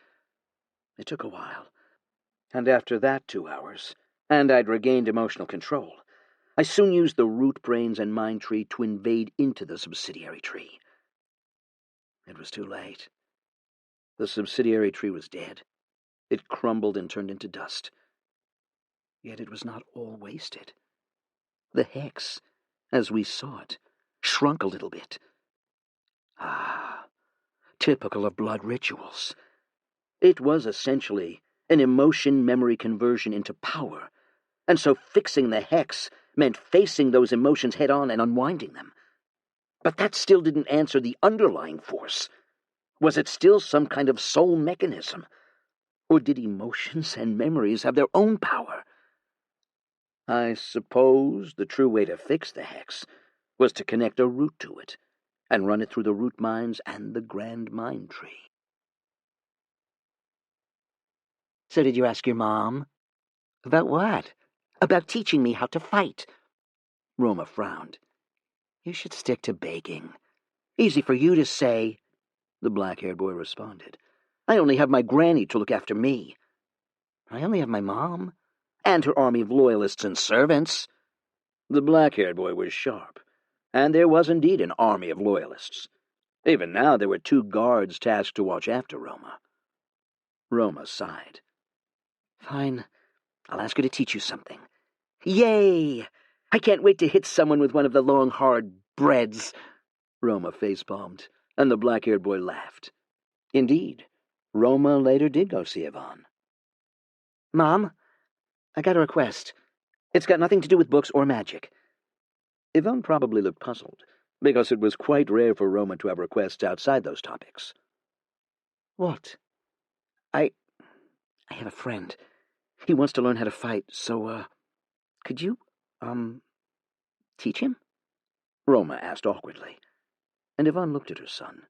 B: It took a while, and after that 2 hours, and I'd regained emotional control, I soon used the root brains and mind tree to invade into the subsidiary tree. It was too late. The subsidiary tree was dead. It crumbled and turned into dust. Yet it was not all wasted. The hex, as we saw it, shrunk a little bit. Ah, typical of blood rituals. It was essentially an emotion memory conversion into power, and so fixing the hex meant facing those emotions head-on and unwinding them. But that still didn't answer the underlying force. Was it still some kind of soul mechanism? Or did emotions and memories have their own power? I suppose the true way to fix the hex was to connect a root to it, and run it through the root minds and the grand mind tree.
C: So did you ask your mom? About what? About teaching me how to fight.
B: Roma frowned.
C: You should stick to baking. Easy for you to say,
B: the black-haired boy responded. I only have my granny to look after me.
C: I only have my mom.
B: And her army of loyalists and servants. The black-haired boy was sharp, and there was indeed an army of loyalists. Even now there were 2 guards tasked to watch after Roma. Roma sighed.
C: Fine. I'll ask her to teach you something. Yay! I can't wait to hit someone with one of the long, hard breads.
B: Roma face-palmed, and the black-haired boy laughed. Indeed, Roma later did go see Yvonne.
C: Mom, I got a request. It's got nothing to do with books or magic.
B: Yvonne probably looked puzzled, because it was quite rare for Roma to have requests outside those topics.
C: What? I have a friend. He wants to learn how to fight, so, could you, teach him?
B: Roma asked awkwardly, and Yvonne looked at her son.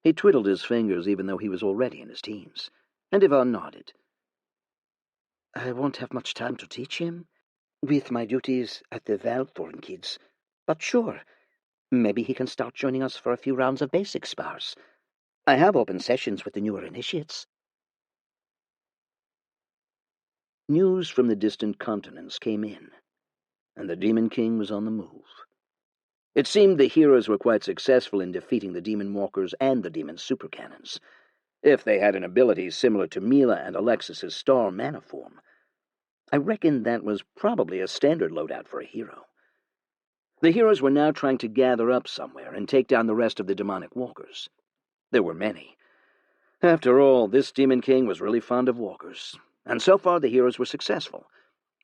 B: He twiddled his fingers even though he was already in his teens, and Yvonne nodded.
C: I won't have much time to teach him, with my duties at the Valthorn kids, but sure, maybe he can start joining us for a few rounds of basic spars. I have open sessions with the newer initiates.
B: News from the distant continents came in, and the Demon King was on the move. It seemed the heroes were quite successful in defeating the Demon Walkers and the Demon Supercannons, if they had an ability similar to Mila and Alexis's Star Mana form. I reckoned that was probably a standard loadout for a hero. The heroes were now trying to gather up somewhere and take down the rest of the demonic walkers. There were many. After all, this Demon King was really fond of walkers, and so far the heroes were successful.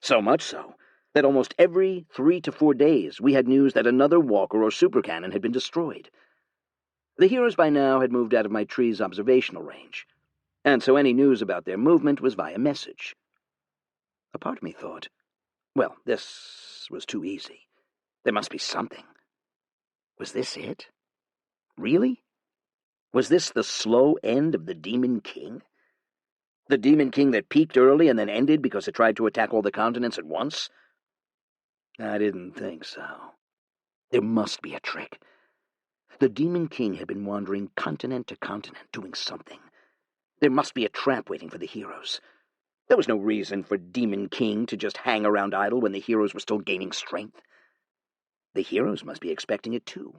B: So much so that almost every 3 to 4 days we had news that another walker or supercannon had been destroyed. The heroes by now had moved out of my tree's observational range, and so any news about their movement was via message. A part of me thought, well, this was too easy. There must be something. Was this it? Really? Was this the slow end of the Demon King? The Demon King that peaked early and then ended because it tried to attack all the continents at once? I didn't think so. There must be a trick. The Demon King had been wandering continent to continent, doing something. There must be a trap waiting for the heroes. There was no reason for Demon King to just hang around idle when the heroes were still gaining strength. The heroes must be expecting it too.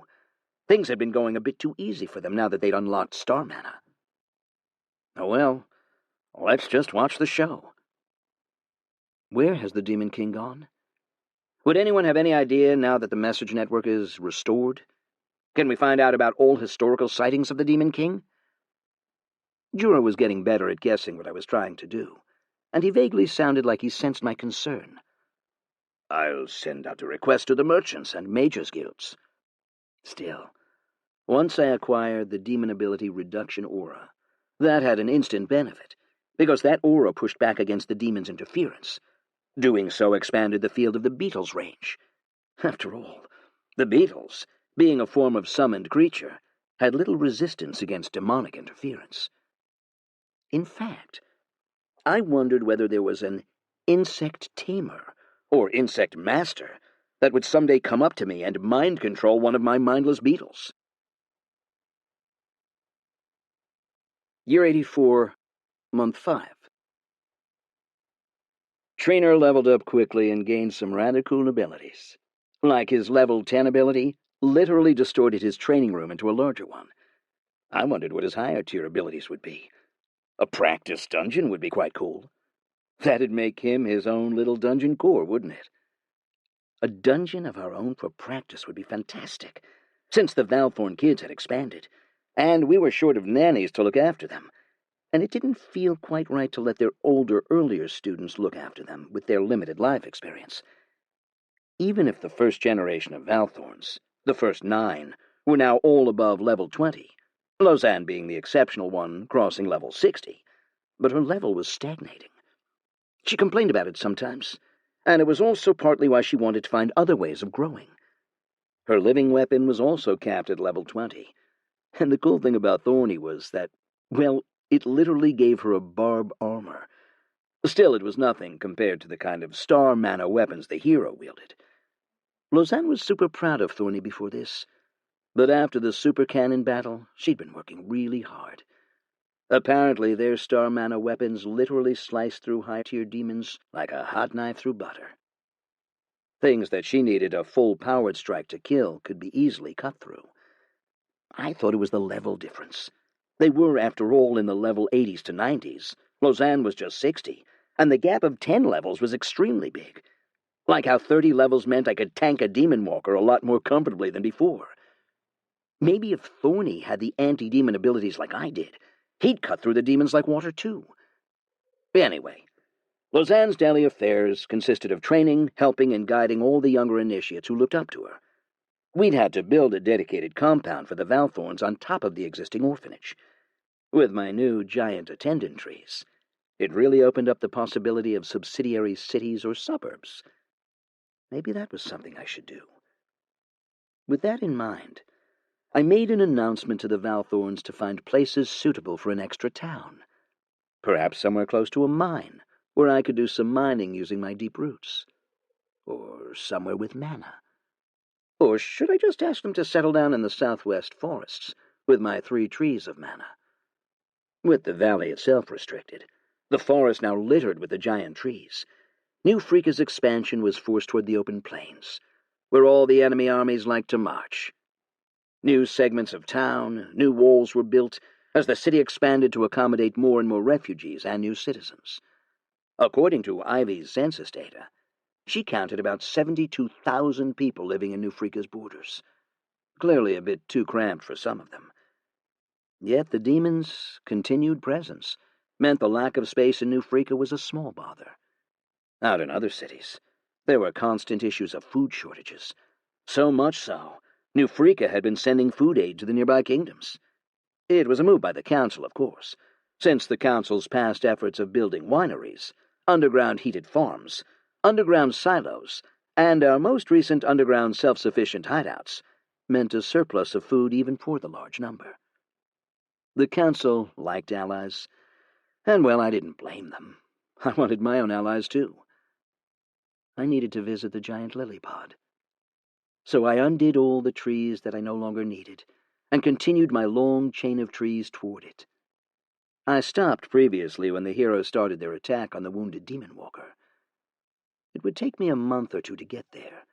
B: Things had been going a bit too easy for them now that they'd unlocked Star Mana. Oh well, let's just watch the show. Where has the Demon King gone? Would anyone have any idea now that the message network is restored? Can we find out about all historical sightings of the Demon King? Jura was getting better at guessing what I was trying to do, and he vaguely sounded like he sensed my concern. I'll send out a request to the merchants and mages guilds. Still, once I acquired the demon ability reduction aura, that had an instant benefit, because that aura pushed back against the demon's interference. Doing so expanded the field of the beetle's range. After all, the beetles, being a form of summoned creature, had little resistance against demonic interference. In fact, I wondered whether there was an insect tamer, or insect master, that would someday come up to me and mind control one of my mindless beetles. Year 84, Month 5. Trainer leveled up quickly and gained some rather cool abilities. Like his level 10 ability, literally distorted his training room into a larger one. I wondered what his higher tier abilities would be. A practice dungeon would be quite cool. That'd make him his own little dungeon core, wouldn't it? A dungeon of our own for practice would be fantastic, since the Valthorn kids had expanded, and we were short of nannies to look after them, and it didn't feel quite right to let their older, earlier students look after them with their limited life experience. Even if the first generation of Valthorns, the first 9, were now all above level 20, Lausanne being the exceptional one, crossing level 60, but her level was stagnating. She complained about it sometimes, and it was also partly why she wanted to find other ways of growing. Her living weapon was also capped at level 20, and the cool thing about Thorny was that, well, it literally gave her a barb armor. Still, it was nothing compared to the kind of star mana weapons the hero wielded. Lausanne was super proud of Thorny before this, but after the super cannon battle, she'd been working really hard. Apparently, their star mana weapons literally sliced through high-tier demons like a hot knife through butter. Things that she needed a full-powered strike to kill could be easily cut through. I thought it was the level difference. They were, after all, in the level 80s to 90s. Lausanne was just 60, and the gap of 10 levels was extremely big. Like how 30 levels meant I could tank a demon walker a lot more comfortably than before. Maybe if Thorny had the anti-demon abilities like I did, he'd cut through the demons like water too. Anyway, Lausanne's daily affairs consisted of training, helping, and guiding all the younger initiates who looked up to her. We'd had to build a dedicated compound for the Valthorns on top of the existing orphanage. With my new giant attendant trees, it really opened up the possibility of subsidiary cities or suburbs. Maybe that was something I should do. With that in mind, I made an announcement to the Valthorns to find places suitable for an extra town. Perhaps somewhere close to a mine, where I could do some mining using my deep roots. Or somewhere with mana. Or should I just ask them to settle down in the southwest forests, with my 3 trees of mana? With the valley itself restricted, the forest now littered with the giant trees, New Freeka's expansion was forced toward the open plains, where all the enemy armies liked to march. New segments of town, new walls were built, as the city expanded to accommodate more and more refugees and new citizens. According to Ivy's census data, she counted about 72,000 people living in New Freeka's borders. Clearly a bit too cramped for some of them. Yet the demons' continued presence meant the lack of space in New Freeka was a small bother. Out in other cities, there were constant issues of food shortages. So much so, New Freeka had been sending food aid to the nearby kingdoms. It was a move by the council, of course, since the council's past efforts of building wineries, underground heated farms, underground silos, and our most recent underground self-sufficient hideouts meant a surplus of food even for the large number. The council liked allies, and well, I didn't blame them. I wanted my own allies too. I needed to visit the giant lily pod. So I undid all the trees that I no longer needed, and continued my long chain of trees toward it. I stopped previously when the heroes started their attack on the wounded demon walker. It would take me a month or 2 to get there,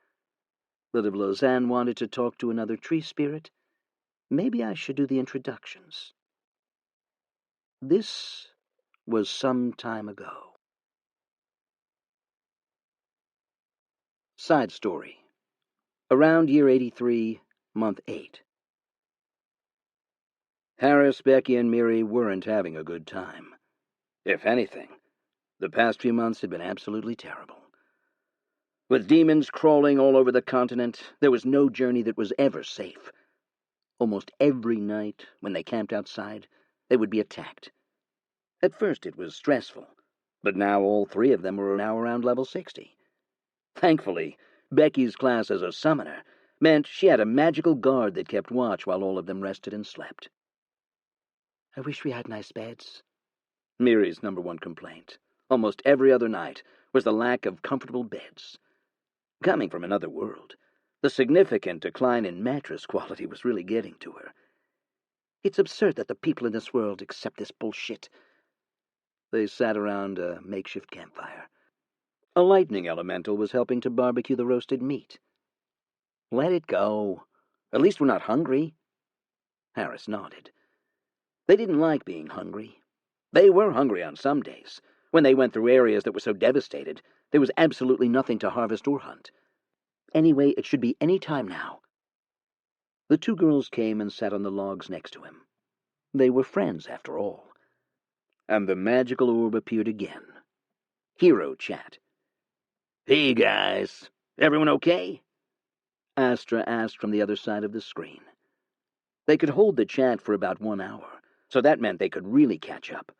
B: but if Lausanne wanted to talk to another tree spirit, maybe I should do the introductions. This was some time ago. Side story. Around year 83, month 8. Harris, Becky, and Miri weren't having a good time. If anything, the past few months had been absolutely terrible. With demons crawling all over the continent, there was no journey that was ever safe. Almost every night, when they camped outside, they would be attacked. At first it was stressful, but now all 3 of them were now around level 60. Thankfully, Becky's class as a summoner meant she had a magical guard that kept watch while all of them rested and slept. I wish we had nice beds. Miri's #1 complaint, almost every other night, was the lack of comfortable beds. Coming from another world, the significant decline in mattress quality was really getting to her. It's absurd that the people in this world accept this bullshit."
A: They sat around a makeshift campfire. A lightning elemental was helping to barbecue the roasted meat. "Let it go. At least we're not hungry." Harris nodded. They didn't like being hungry. They were hungry on some days, when they went through areas that were so devastated there was absolutely nothing to harvest or hunt. Anyway, it should be any time now. The two girls came and sat on the logs next to him. They were friends, after all. And the magical orb appeared again. Hero chat. "Hey, guys. Everyone okay?" Astra asked from the other side of the screen. They could hold the chat for about 1 hour, so that meant they could really catch up.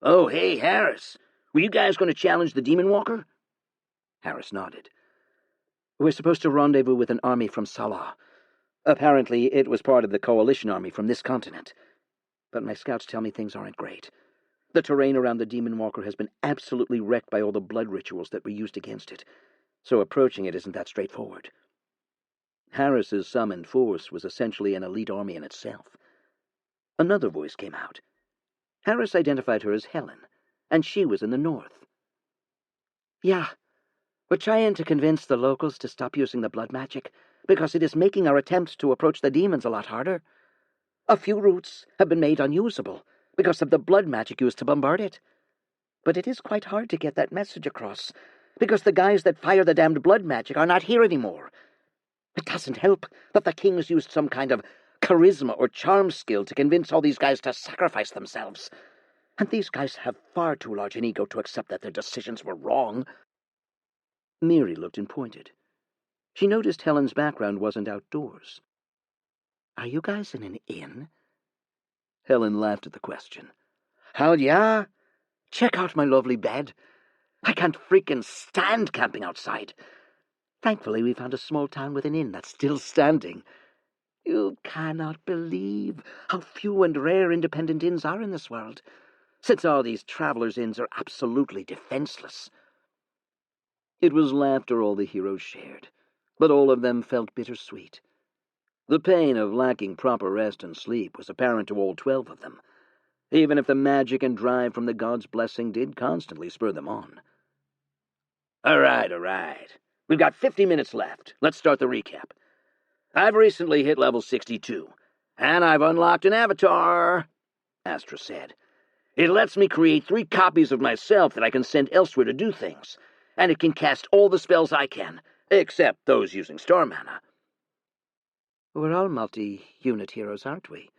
A: "Oh, hey, Harris. Were you guys going to challenge the Demon Walker?" Harris nodded.
B: "We're supposed to rendezvous with an army from Salah. Apparently, it was part of the coalition army from this continent. But my scouts tell me things aren't great. The terrain around the Demon Walker has been absolutely wrecked by all the blood rituals that were used against it, so approaching it isn't that straightforward." Harris's summoned force was essentially an elite army in itself. Another voice came out. Harris identified her as Helen, and she was in the north. "Yeah, we're trying to convince the locals to stop using the blood magic, because it is making our attempt to approach the demons a lot harder. A few routes have been made unusable because of the blood magic used to bombard it. But it is quite hard to get that message across, because the guys that fire the damned blood magic are not here anymore. It doesn't help that the kings used some kind of charisma or charm skill to convince all these guys to sacrifice themselves. And these guys have far too large an ego to accept that their decisions were wrong." Miri looked and pointed. She noticed Helen's background wasn't outdoors. "Are you guys in an inn?" Helen laughed at the question. "Hell yeah! Check out my lovely bed. I can't freaking stand camping outside. Thankfully, we found a small town with an inn that's still standing. You cannot believe how few and rare independent inns are in this world, since all these travelers' inns are absolutely defenseless." It was laughter all the heroes shared, but all of them felt bittersweet. The pain of lacking proper rest and sleep was apparent to all 12 of them, even if the magic and drive from the god's blessing did constantly spur them on. All right. We've got 50 minutes left. Let's start the recap. I've recently hit level 62, and I've unlocked an avatar, Astra said. It lets me create 3 copies of myself that I can send elsewhere to do things, and it can cast all the spells I can, except those using star mana. We're all multi-unit heroes, aren't we?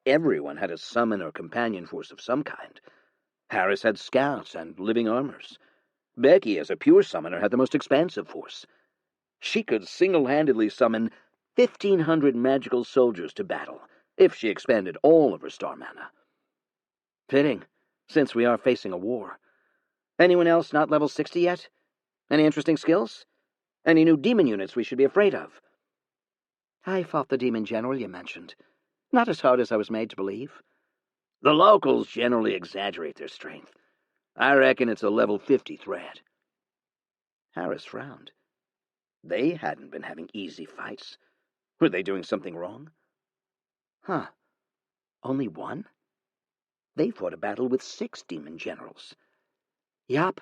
A: Everyone had a summon or companion force of some kind. Harris had scouts and living armors. Becky, as a pure summoner, had the most expansive force. She could single-handedly summon 1,500 magical soldiers to battle, if she expended all of her star mana. Fitting, since we are facing a war. Anyone else not level 60 yet? Any interesting skills? Any new demon units we should be afraid of?
B: I fought the demon general you mentioned. Not as hard as I was made to believe.
A: The locals generally exaggerate their strength. I reckon it's a level 50 threat. Harris frowned. They hadn't been having easy fights. Were they doing something wrong?
B: Huh. Only one? They fought a battle with 6 demon generals. Yup.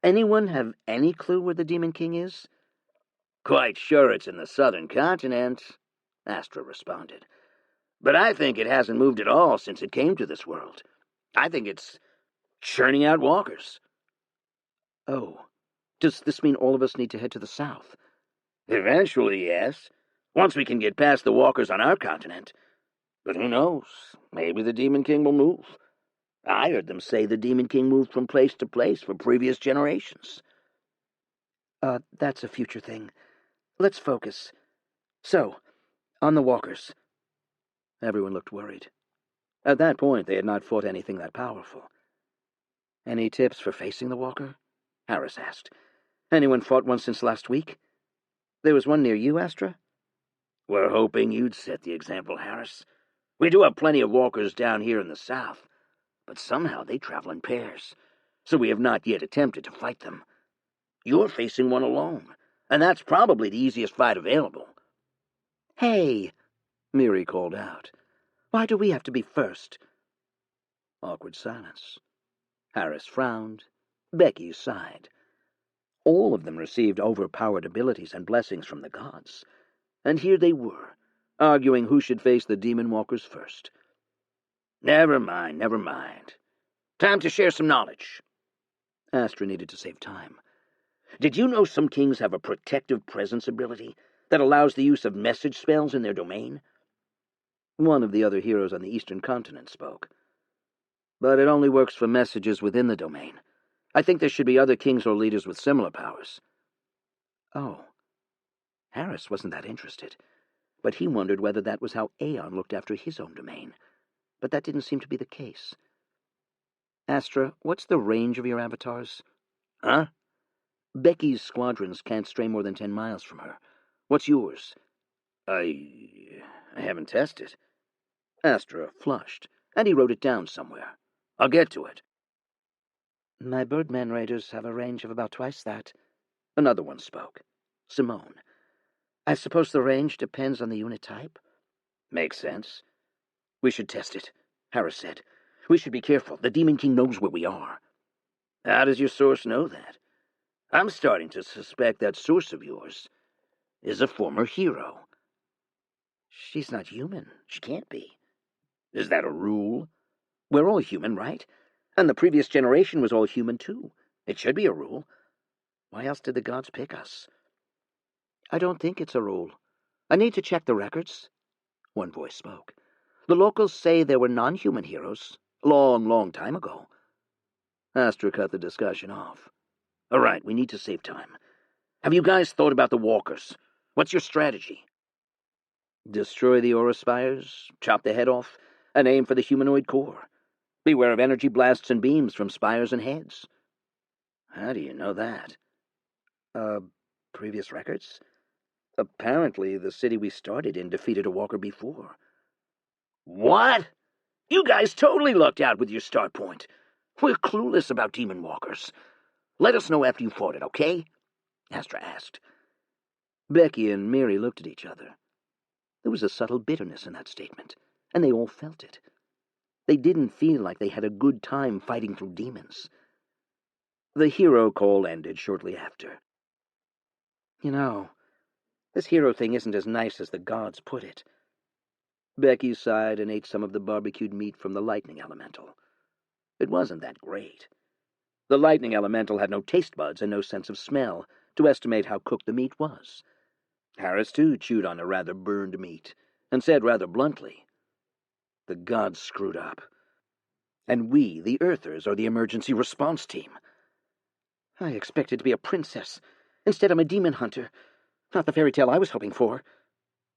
B: Anyone have any clue where the Demon King is?
A: Quite sure it's in the southern continent, Astra responded. But I think it hasn't moved at all since it came to this world. I think it's churning out walkers.
B: Oh, does this mean all of us need to head to the south?
A: Eventually, yes. Once we can get past the walkers on our continent. But who knows? Maybe the Demon King will move. I heard them say the Demon King moved from place to place for previous generations.
B: That's a future thing. Let's focus. So, on the walkers. Everyone looked worried. At that point, they had not fought anything that powerful. Any tips for facing the walker? Harris asked. Anyone fought one since last week? There was one near you, Astra?
A: We're hoping you'd set the example, Harris. We do have plenty of walkers down here in the south, but somehow they travel in pairs, so we have not yet attempted to fight them. You're facing one alone, and that's probably the easiest fight available.
B: Hey, Miri called out. "Why do we have to be first?" Awkward silence. Harris frowned. Becky sighed. All of them received overpowered abilities and blessings from the gods. And here they were, arguing who should face the demon walkers first.
A: Never mind, never mind. Time to share some knowledge.
B: Astra needed to save time.
A: Did you know some kings have a protective presence ability that allows the use of message spells in their domain?
B: One of the other heroes on the eastern continent spoke. But it only works for messages within the domain. I think there should be other kings or leaders with similar powers. Oh. Harris wasn't that interested, but he wondered whether that was how Aeon looked after his own domain. But that didn't seem to be the case. Astra, what's the range of your avatars?
A: Huh?
B: Becky's squadrons can't stray more than 10 miles from her. What's yours?
A: I haven't tested.
B: Astra flushed, and he wrote it down somewhere.
A: I'll get to it.
C: My Birdman Raiders have a range of about twice that.
B: Another one spoke. Simone.
C: I suppose the range depends on the unit type?
A: Makes sense.
B: We should test it, Harris said. We should be careful. The Demon King knows where we are.
A: How does your source know that? I'm starting to suspect that source of yours is a former hero.
C: She's not human. She can't be.
A: Is that a rule?
B: We're all human, right? And the previous generation was all human, too. It should be a rule. Why else did the gods pick us?
C: I don't think it's a rule. I need to check the records.
B: One voice spoke. The locals say there were non-human heroes. Long time ago. Astra cut the discussion off. All right, we need to save time. Have you guys thought about the walkers? What's your strategy? Destroy the aura spires, chop the head off, and aim for the humanoid core. Beware of energy blasts and beams from spires and heads. How do you know that? Previous records? Apparently, the city we started in defeated a walker before.
A: What? You guys totally lucked out with your start point. We're clueless about demon walkers. Let us know after you fought it, okay? Astra asked.
B: Becky and Miri looked at each other. There was a subtle bitterness in that statement, and they all felt it. They didn't feel like they had a good time fighting through demons. The hero call ended shortly after. You know, this hero thing isn't as nice as the gods put it. Becky sighed and ate some of the barbecued meat from the lightning elemental. It wasn't that great. The lightning elemental had no taste buds and no sense of smell to estimate how cooked the meat was. Harris, too, chewed on a rather burned meat and said rather bluntly, "The gods screwed up. And we, the Earthers, are the emergency response team. I expected to be a princess. Instead, I'm a demon hunter. Not the fairy tale I was hoping for."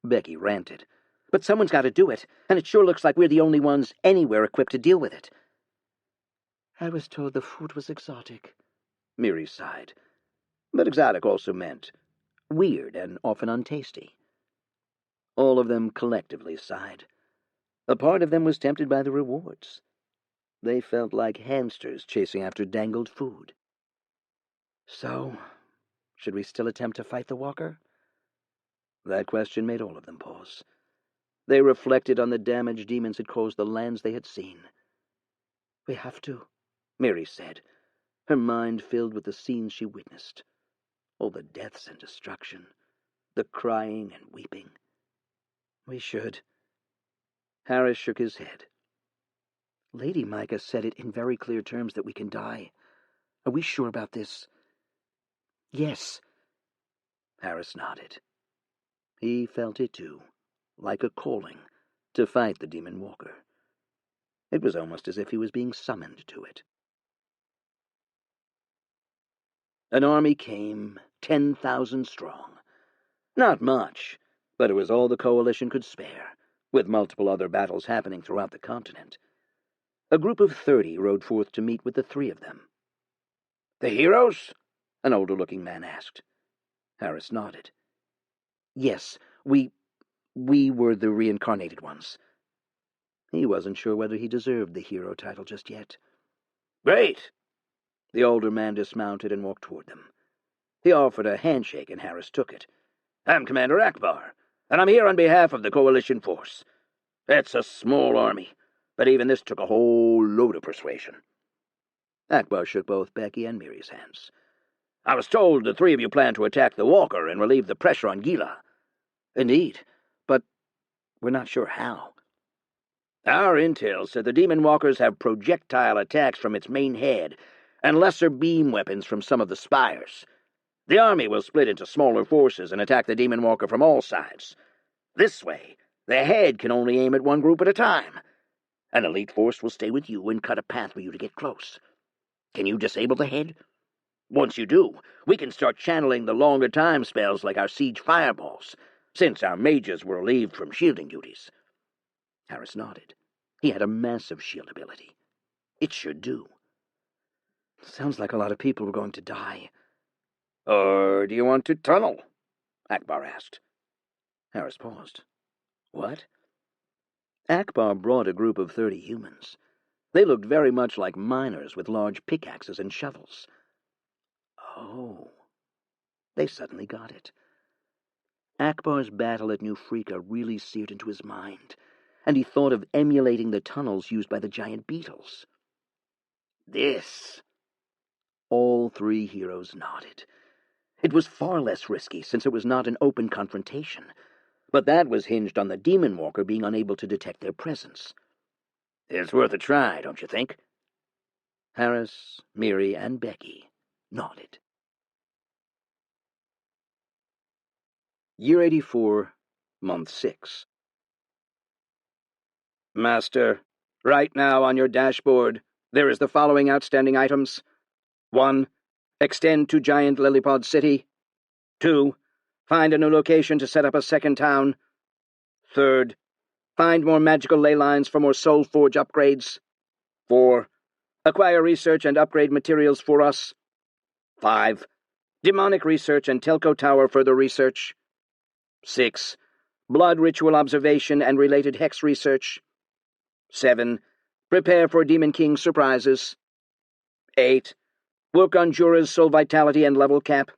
B: Becky ranted. "But someone's got to do it, and it sure looks like we're the only ones anywhere equipped to deal with it."
C: I was told the food was exotic.
B: Miri sighed. But exotic also meant weird and often untasty. All of them collectively sighed. A part of them was tempted by the rewards. They felt like hamsters chasing after dangled food.
C: So, should we still attempt to fight the walker?
B: That question made all of them pause. They reflected on the damage demons had caused the lands they had seen.
C: We have to,
B: Miri said, her mind filled with the scenes she witnessed. All the deaths and destruction, the crying and weeping.
C: We should.
B: Harris shook his head.
C: Lady Micah said it in very clear terms that we can die. Are we sure about this? Yes.
B: Harris nodded. He felt it too, like a calling, to fight the demon walker. It was almost as if he was being summoned to it. An army came, 10,000 strong. Not much, but it was all the coalition could spare, with multiple other battles happening throughout the continent. A group of 30 rode forth to meet with the three of them. "The heroes?" an older-looking man asked. Harris nodded. "Yes, we were the reincarnated ones." He wasn't sure whether he deserved the hero title just yet. "Great!" The older man dismounted and walked toward them. He offered a handshake, and Harris took it. "I'm Commander Akbar.
A: and I'm here on behalf of the Coalition force. It's a small army, but even this took a whole load of persuasion."
B: Akbar shook both Becky and Miri's hands.
A: "I was told the three of you plan to attack the Walker and relieve the pressure on Gila."
B: "Indeed, but we're not sure how."
A: "Our intel said the Demon Walkers have projectile attacks from its main head and lesser beam weapons from some of the spires. The army will split into smaller forces and attack the Demon Walker from all sides. This way, the head can only aim at one group at a time. An elite force will stay with you and cut a path for you to get close. Can you disable the head? Once you do, we can start channeling the longer time spells like our siege fireballs, since our mages were relieved from shielding duties."
B: Harris nodded. He had a massive shield ability. It should do. "Sounds like a lot of people were going to die."
A: "Or do you want to tunnel?" Akbar asked.
B: Harris paused. "What?" Akbar brought a group of 30 humans. They looked very much like miners with large pickaxes and shovels. Oh. They suddenly got it. Akbar's battle at New Freaka really seared into his mind, and he thought of emulating the tunnels used by the giant beetles.
A: "This."
B: All 3 heroes nodded. It was far less risky, since it was not an open confrontation, but that was hinged on the Demon Walker being unable to detect their presence.
A: "It's worth a try, don't you think?"
B: Harris, Miri, and Becky nodded. Year 84, Month 6.
A: "Master, right now on your dashboard, there is the following outstanding items. 1. Extend to Giant Lillipod City. 2. Find a new location to set up a second town. 3. Find more magical ley lines for more Soul Forge upgrades. 4. Acquire research and upgrade materials for us. 5. Demonic research and Telco Tower further research. 6. Blood ritual observation and related hex research. 7. Prepare for Demon King surprises. 8. Work on Jura's soul vitality and level cap.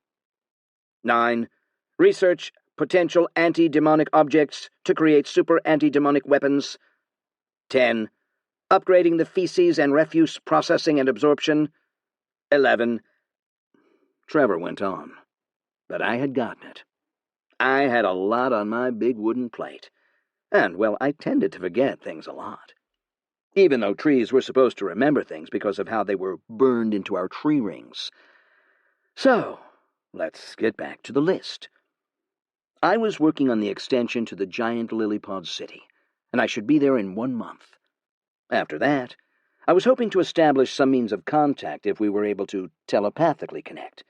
A: 9. Research potential anti-demonic objects to create super anti-demonic weapons. 10. Upgrading the feces and refuse processing and absorption. 11.
B: Trevor went on, but I had gotten it. I had a lot on my big wooden plate, and, well, I tended to forget things a lot. Even though trees were supposed to remember things because of how they were burned into our tree rings. So, let's get back to the list. I was working on the extension to the giant Lillipod City, and I should be there in 1 month. After that, I was hoping to establish some means of contact if we were able to telepathically connect.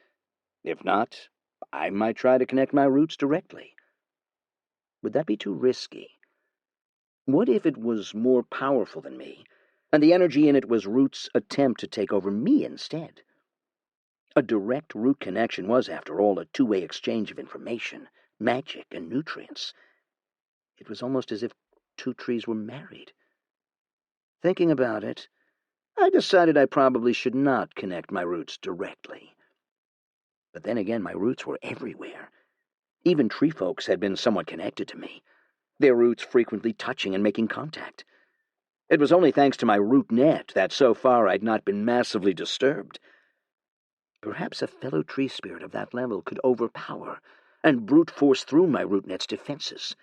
B: If not, I might try to connect my roots directly. Would that be too risky? What if it was more powerful than me, and the energy in it was Root's attempt to take over me instead? A direct root connection was, after all, a two-way exchange of information, magic, and nutrients. It was almost as if 2 trees were married. Thinking about it, I decided I probably should not connect my roots directly. But then again, my roots were everywhere. Even tree folks had been somewhat connected to me, their roots frequently touching and making contact. It was only thanks to my root net that so far I'd not been massively disturbed. Perhaps a fellow tree spirit of that level could overpower and brute force through my root net's defenses.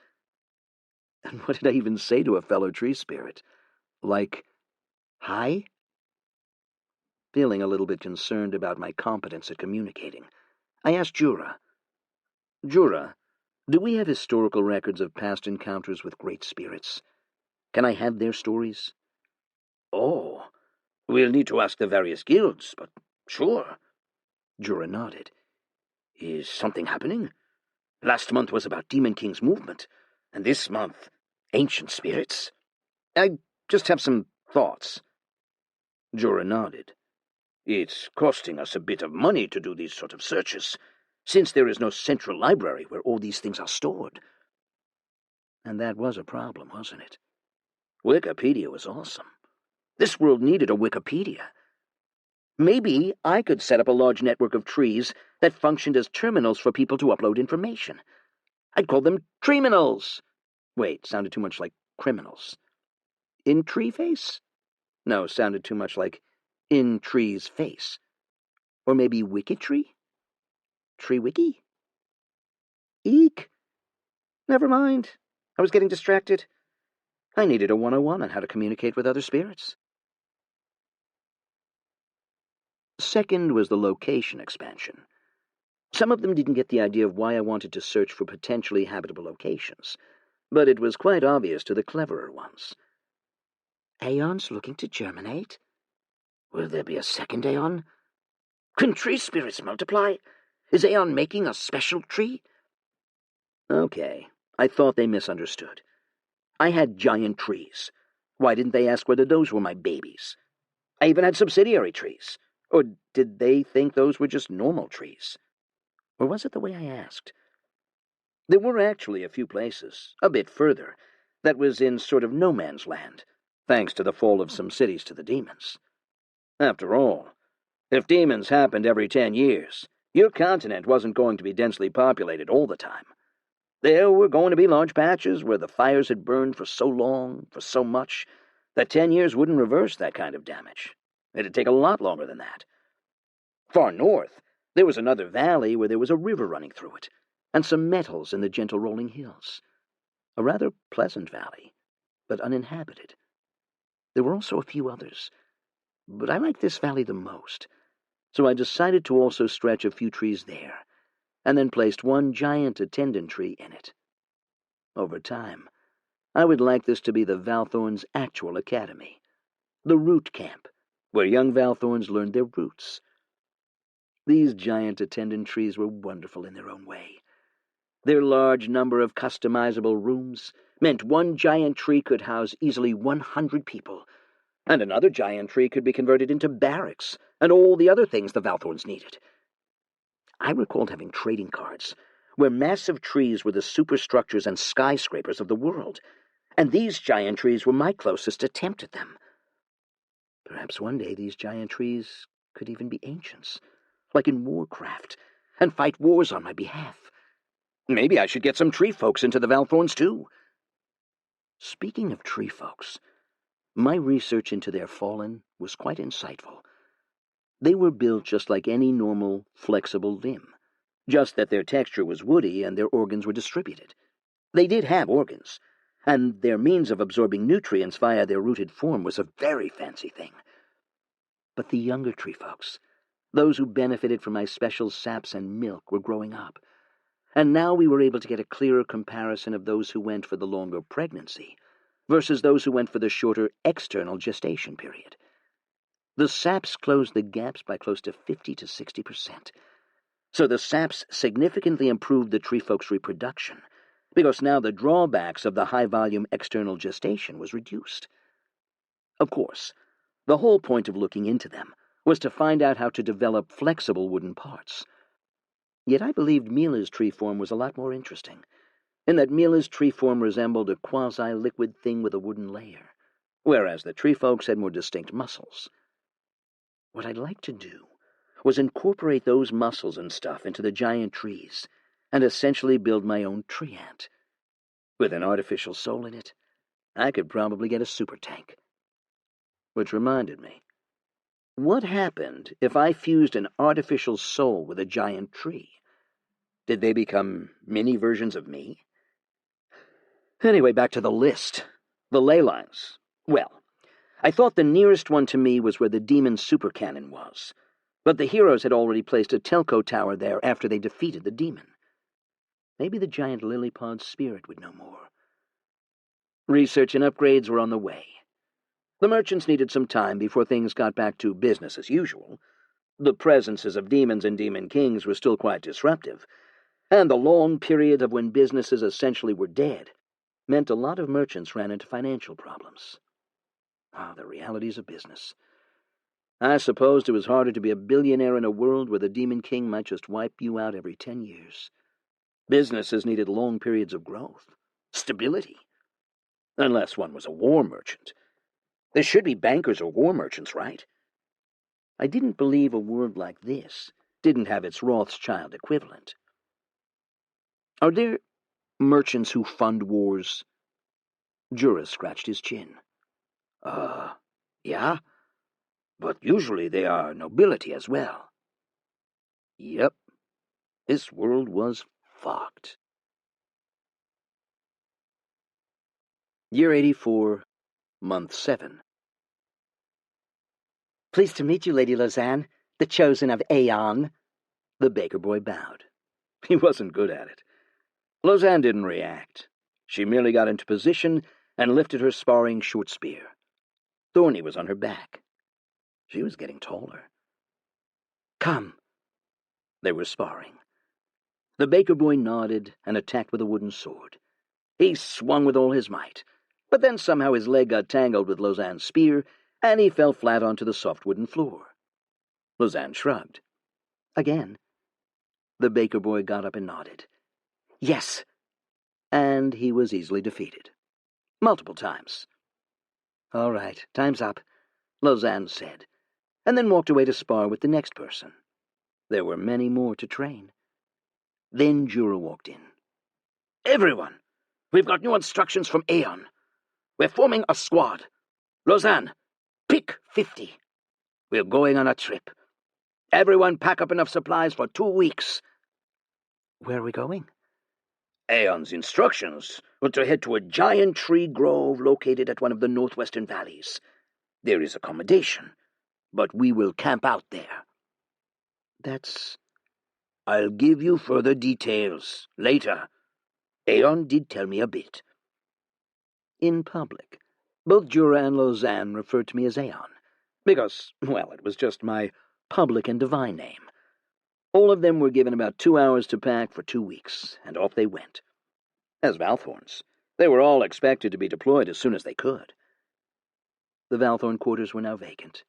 B: And what did I even say to a fellow tree spirit? Like, hi? Feeling a little bit concerned about my competence at communicating, I asked Jura. Jura, do we have historical records of past encounters with great spirits? Can I have their stories?
A: "Oh, we'll need to ask the various guilds, but sure."
B: Jura nodded.
A: "Is something happening? Last month was about Demon King's movement, and this month, ancient spirits."
B: I just have some thoughts.
A: Jura nodded. "It's costing us a bit of money to do these sort of searches, since there is no central library where all these things are stored."
B: And that was a problem, wasn't it?
A: Wikipedia was awesome. This world needed a Wikipedia. Maybe I could set up a large network of trees that functioned as terminals for people to upload information.
B: I'd call them treeminals. Wait, sounded too much like criminals. In tree face? No, sounded too much like in tree's face. Or maybe wicketry? Tree wiki? Eek! Never mind. I was getting distracted. I needed a 101 on how to communicate with other spirits. Second was the location expansion. Some of them didn't get the idea of why I wanted to search for potentially habitable locations, but it was quite obvious to the cleverer ones. Aeons looking to germinate? Will there be a second Aeon? Can tree spirits multiply? Is Aeon making a special tree? Okay, I thought they misunderstood. I had giant trees. Why didn't they ask whether those were my babies? I even had subsidiary trees. Or did they think those were just normal trees? Or was it the way I asked? There were actually a few places, a bit further, that was in sort of no man's land, thanks to the fall of some cities to the demons. After all, if demons happened every 10 years, your continent wasn't going to be densely populated all the time. There were going to be large patches where the fires had burned for so long, for so much, that 10 years wouldn't reverse that kind of damage. It'd take a lot longer than that. Far north, there was another valley where there was a river running through it, and some metals in the gentle rolling hills. A rather pleasant valley, but uninhabited. There were also a few others, but I liked this valley the most, so I decided to also stretch a few trees there, and then placed one giant attendant tree in it. Over time, I would like this to be the Valthorns' actual academy, the root camp, where young Valthorns learned their roots. These giant attendant trees were wonderful in their own way. Their large number of customizable rooms meant one giant tree could house easily 100 people, and another giant tree could be converted into barracks and all the other things the Valthorns needed. I recalled having trading cards where massive trees were the superstructures and skyscrapers of the world, and these giant trees were my closest attempt at them. Perhaps one day these giant trees could even be ancients, like in Warcraft, and fight wars on my behalf. Maybe I should get some tree folks into the Valthorns, too. Speaking of tree folks, my research into their fallen was quite insightful. They were built just like any normal, flexible limb, just that their texture was woody and their organs were distributed. They did have organs, and their means of absorbing nutrients via their rooted form was a very fancy thing. But the younger tree folks, those who benefited from my special saps and milk, were growing up, and now we were able to get a clearer comparison of those who went for the longer pregnancy versus those who went for the shorter external gestation period. The saps closed the gaps by close to 50 to 60%. So the saps significantly improved the tree folks' reproduction, because now the drawbacks of the high-volume external gestation was reduced. Of course, the whole point of looking into them was to find out how to develop flexible wooden parts. Yet I believed Mila's tree form was a lot more interesting, in that Mila's tree form resembled a quasi-liquid thing with a wooden layer, whereas the tree folks had more distinct muscles. What I'd like to do was incorporate those muscles and stuff into the giant trees and essentially build my own tree ant. With an artificial soul in it, I could probably get a super tank. Which reminded me, what happened if I fused an artificial soul with a giant tree? Did they become mini versions of me? Anyway, back to the list. The ley lines. Well, I thought the nearest one to me was where the demon supercannon was, but the heroes had already placed a telco tower there after they defeated the demon. Maybe the giant lily-pod spirit would know more. Research and upgrades were on the way. The merchants needed some time before things got back to business as usual. The presences of demons and demon kings were still quite disruptive, and the long period of when businesses essentially were dead meant a lot of merchants ran into financial problems. The realities of business. I supposed it was harder to be a billionaire in a world where the Demon King might just wipe you out every 10 years. Businesses needed long periods of growth, stability. Unless one was a war merchant. There should be bankers or war merchants, right? I didn't believe a world like this didn't have its Rothschild equivalent. Are there
A: Merchants who fund wars. Jura scratched his chin. Yeah? But usually they are nobility as well. Yep. This world was fucked. Year 84, month 7.
C: Pleased to meet you, Lady Lausanne, the chosen of Aeon.
A: The baker boy bowed. He wasn't good at it. Lausanne didn't react. She merely got into position and lifted her sparring short spear. Thorny was on her back. She was getting taller.
C: Come.
A: They were sparring. The baker boy nodded and attacked with a wooden sword. He swung with all his might, but then somehow his leg got tangled with Lausanne's spear, and he fell flat onto the soft wooden floor. Lausanne shrugged.
C: Again.
A: The baker boy got up and nodded.
C: Yes.
A: And he was easily defeated. Multiple times.
C: All right, time's up,
A: Lausanne said, and then walked away to spar with the next person. There were many more to train. Then Jura walked in. Everyone! We've got new instructions from Aeon. We're forming a squad. Lausanne, pick 50. We're going on a trip. Everyone pack up enough supplies for 2 weeks.
C: Where are we going?
A: Aeon's instructions were to head to a giant tree grove located at one of the northwestern valleys. There is accommodation, but we will camp out there.
C: That's...
A: I'll give you further details later. Aeon did tell me a bit. In public, both Jura and Lausanne referred to me as Aeon, because, well, it was just my public and divine name. All of them were given about 2 hours to pack for 2 weeks, and off they went. As Valthorns, they were all expected to be deployed as soon as they could. The Valthorn quarters were now vacant,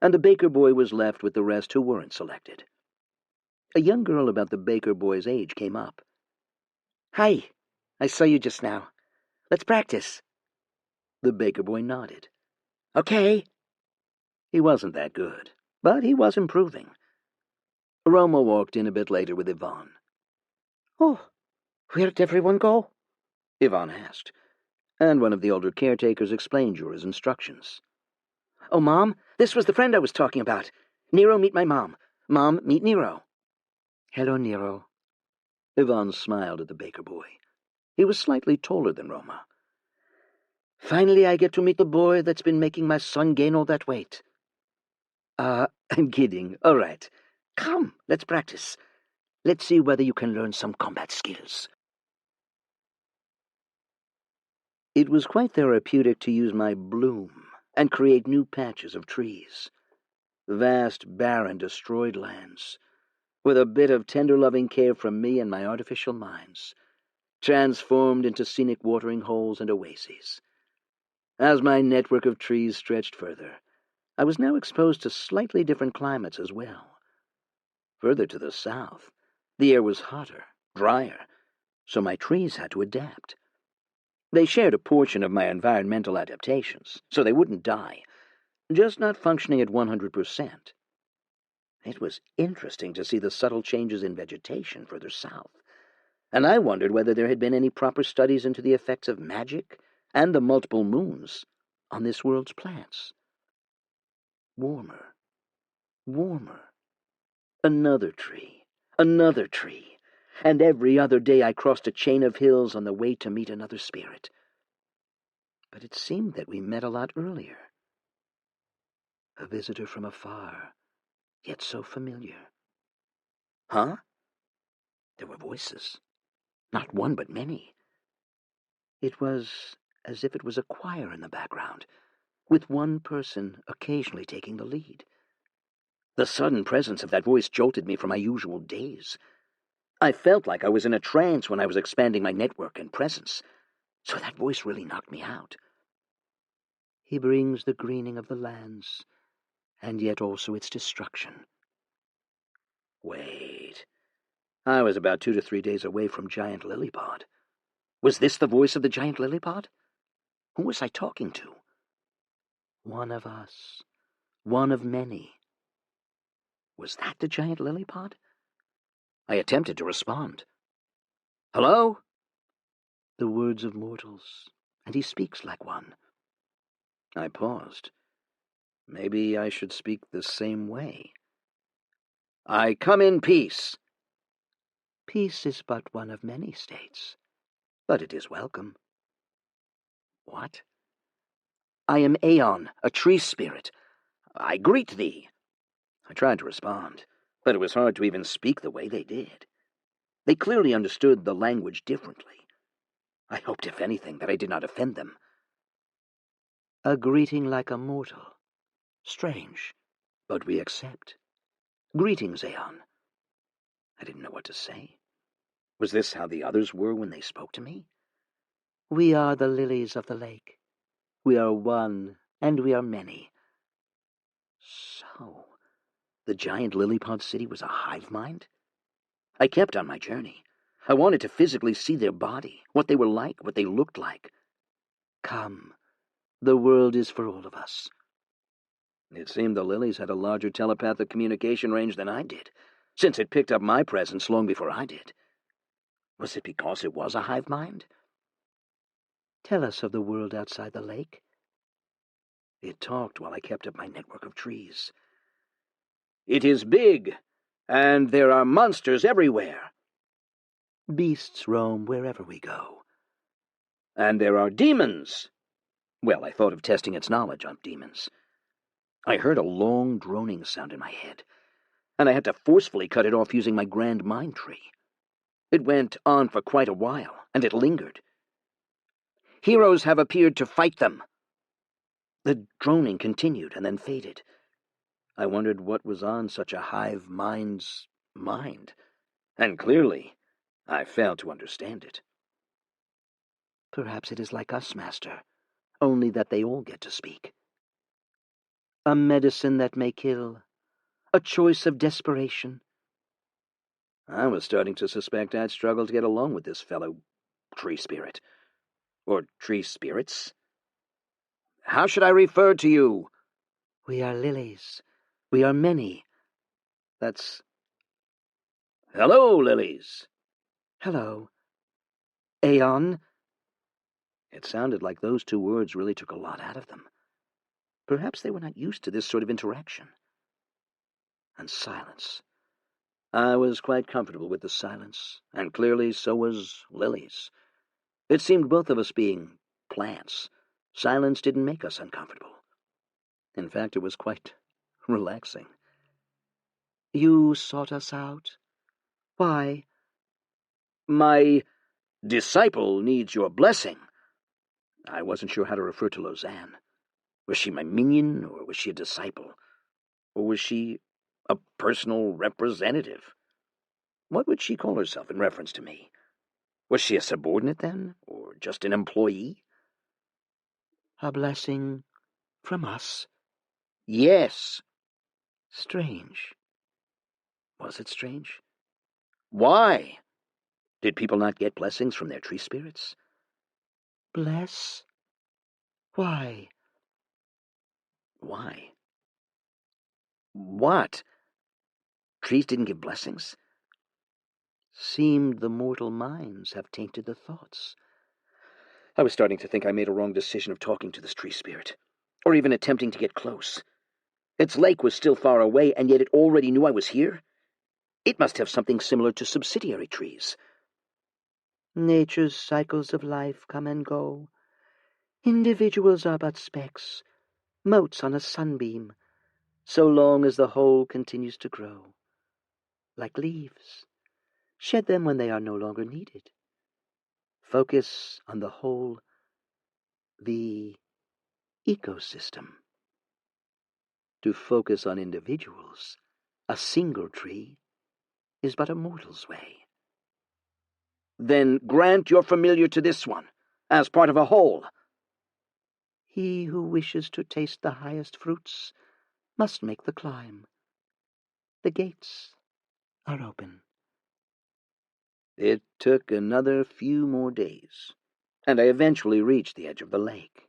A: and the baker boy was left with the rest who weren't selected. A young girl about the baker boy's age came up.
C: Hi, I saw you just now. Let's practice.
A: The baker boy nodded.
C: Okay.
A: He wasn't that good, but he was improving. Roma walked in a bit later with Yvonne.
C: Oh, where'd everyone go?
A: Yvonne asked, and one of the older caretakers explained Jura's instructions.
C: Oh, Mom, this was the friend I was talking about. Nero, meet my mom. Mom, meet Nero. Hello, Nero.
A: Yvonne smiled at the baker boy. He was slightly taller than Roma.
C: Finally, I get to meet the boy that's been making my son gain all that weight.
A: I'm kidding. All right.
C: Come, let's practice. Let's see whether you can learn some combat skills.
A: It was quite therapeutic to use my bloom and create new patches of trees. Vast, barren, destroyed lands, with a bit of tender loving care from me and my artificial minds, transformed into scenic watering holes and oases. As my network of trees stretched further, I was now exposed to slightly different climates as well. Further to the south, the air was hotter, drier, so my trees had to adapt. They shared a portion of my environmental adaptations, so they wouldn't die, just not functioning at 100%. It was interesting to see the subtle changes in vegetation further south, and I wondered whether there had been any proper studies into the effects of magic and the multiple moons on this world's plants. Warmer, warmer. Another tree, and every other day I crossed a chain of hills on the way to meet another spirit. But it seemed that we met a lot earlier. A visitor from afar, yet so familiar. Huh? There were voices. Not one, but many. It was as if it was a choir in the background, with one person occasionally taking the lead. The sudden presence of that voice jolted me from my usual daze. I felt like I was in a trance when I was expanding my network and presence, so that voice really knocked me out. He brings the greening of the lands, and yet also its destruction. Wait. I was about 2 to 3 days away from Giant Lilypod. Was this the voice of the Giant Lilypod? Who was I talking to? One of us. One of many. Was that the Giant Lilypod? I attempted to respond. Hello?
B: the words of mortals, and he speaks like one.
A: I paused. Maybe I should speak the same way. I come in peace.
B: Peace is but one of many states,
A: But it is welcome.
B: What?
A: I am Aeon, a tree spirit. I greet thee. I tried to respond, but it was hard to even speak the way they did. They clearly understood the language differently. I hoped, if anything, that I did not offend them.
B: A greeting like a mortal. Strange, but we accept.
A: Greetings, Aeon. I didn't know what to say. Was this how the others were when they spoke to me?
B: We are the lilies of the lake. We are one, and we are many.
A: So, the giant lily-pod city was a hive mind? I kept on my journey. I wanted to physically see their body, what they were like, what they looked like.
B: Come, the world is for all of us.
A: It seemed the lilies had a larger telepathic communication range than I did, since it picked up my presence long before I did. Was it because it was a hive mind?
B: Tell us of the world outside the lake.
A: It talked while I kept up my network of trees. It is big, and there are monsters everywhere.
B: Beasts roam wherever we go.
A: And there are demons. Well, I thought of testing its knowledge on demons. I heard a long, droning sound in my head, and I had to forcefully cut it off using my grand mind tree. It went on for quite a while, and it lingered. Heroes have appeared to fight them. The droning continued and then faded. I wondered what was on such a hive mind's mind, and clearly I failed to understand it.
B: Perhaps it is like us, Master, only that they all get to speak. A medicine that may kill, a choice of desperation.
A: I was starting to suspect I'd struggle to get along with this fellow tree spirit. Or tree spirits. How should I refer to you?
B: We are lilies. We are many.
A: That's... Hello, lilies.
B: Hello. Aeon?
A: It sounded like those two words really took a lot out of them. Perhaps they were not used to this sort of interaction. And silence. I was quite comfortable with the silence, and clearly so was Lily's. It seemed both of us being plants. Silence didn't make us uncomfortable. In fact, it was quite relaxing.
B: You sought us out? Why?
A: My disciple needs your blessing. I wasn't sure how to refer to Lausanne. Was she my minion, or was she a disciple? Or was she a personal representative? What would she call herself in reference to me? Was she a subordinate, then, or just an employee?
B: A blessing from us?
A: Yes.
B: Strange.
A: Was it strange? Why? Did people not get blessings from their tree spirits?
B: Bless? Why?
A: Why? What? Trees didn't give blessings?
B: Seemed the mortal minds have tainted the thoughts.
A: I was starting to think I made a wrong decision of talking to this tree spirit, or even attempting to get close. Its lake was still far away, and yet it already knew I was here. It must have something similar to subsidiary trees.
B: Nature's cycles of life come and go. Individuals are but specks, motes on a sunbeam, so long as the whole continues to grow. Like leaves, shed them when they are no longer needed. Focus on the whole, the ecosystem. To focus on individuals, a single tree, is but a mortal's way.
A: Then grant you're familiar to this one, as part of a whole.
B: He who wishes to taste the highest fruits must make the climb. The gates are open.
A: It took another few more days, and I eventually reached the edge of the lake.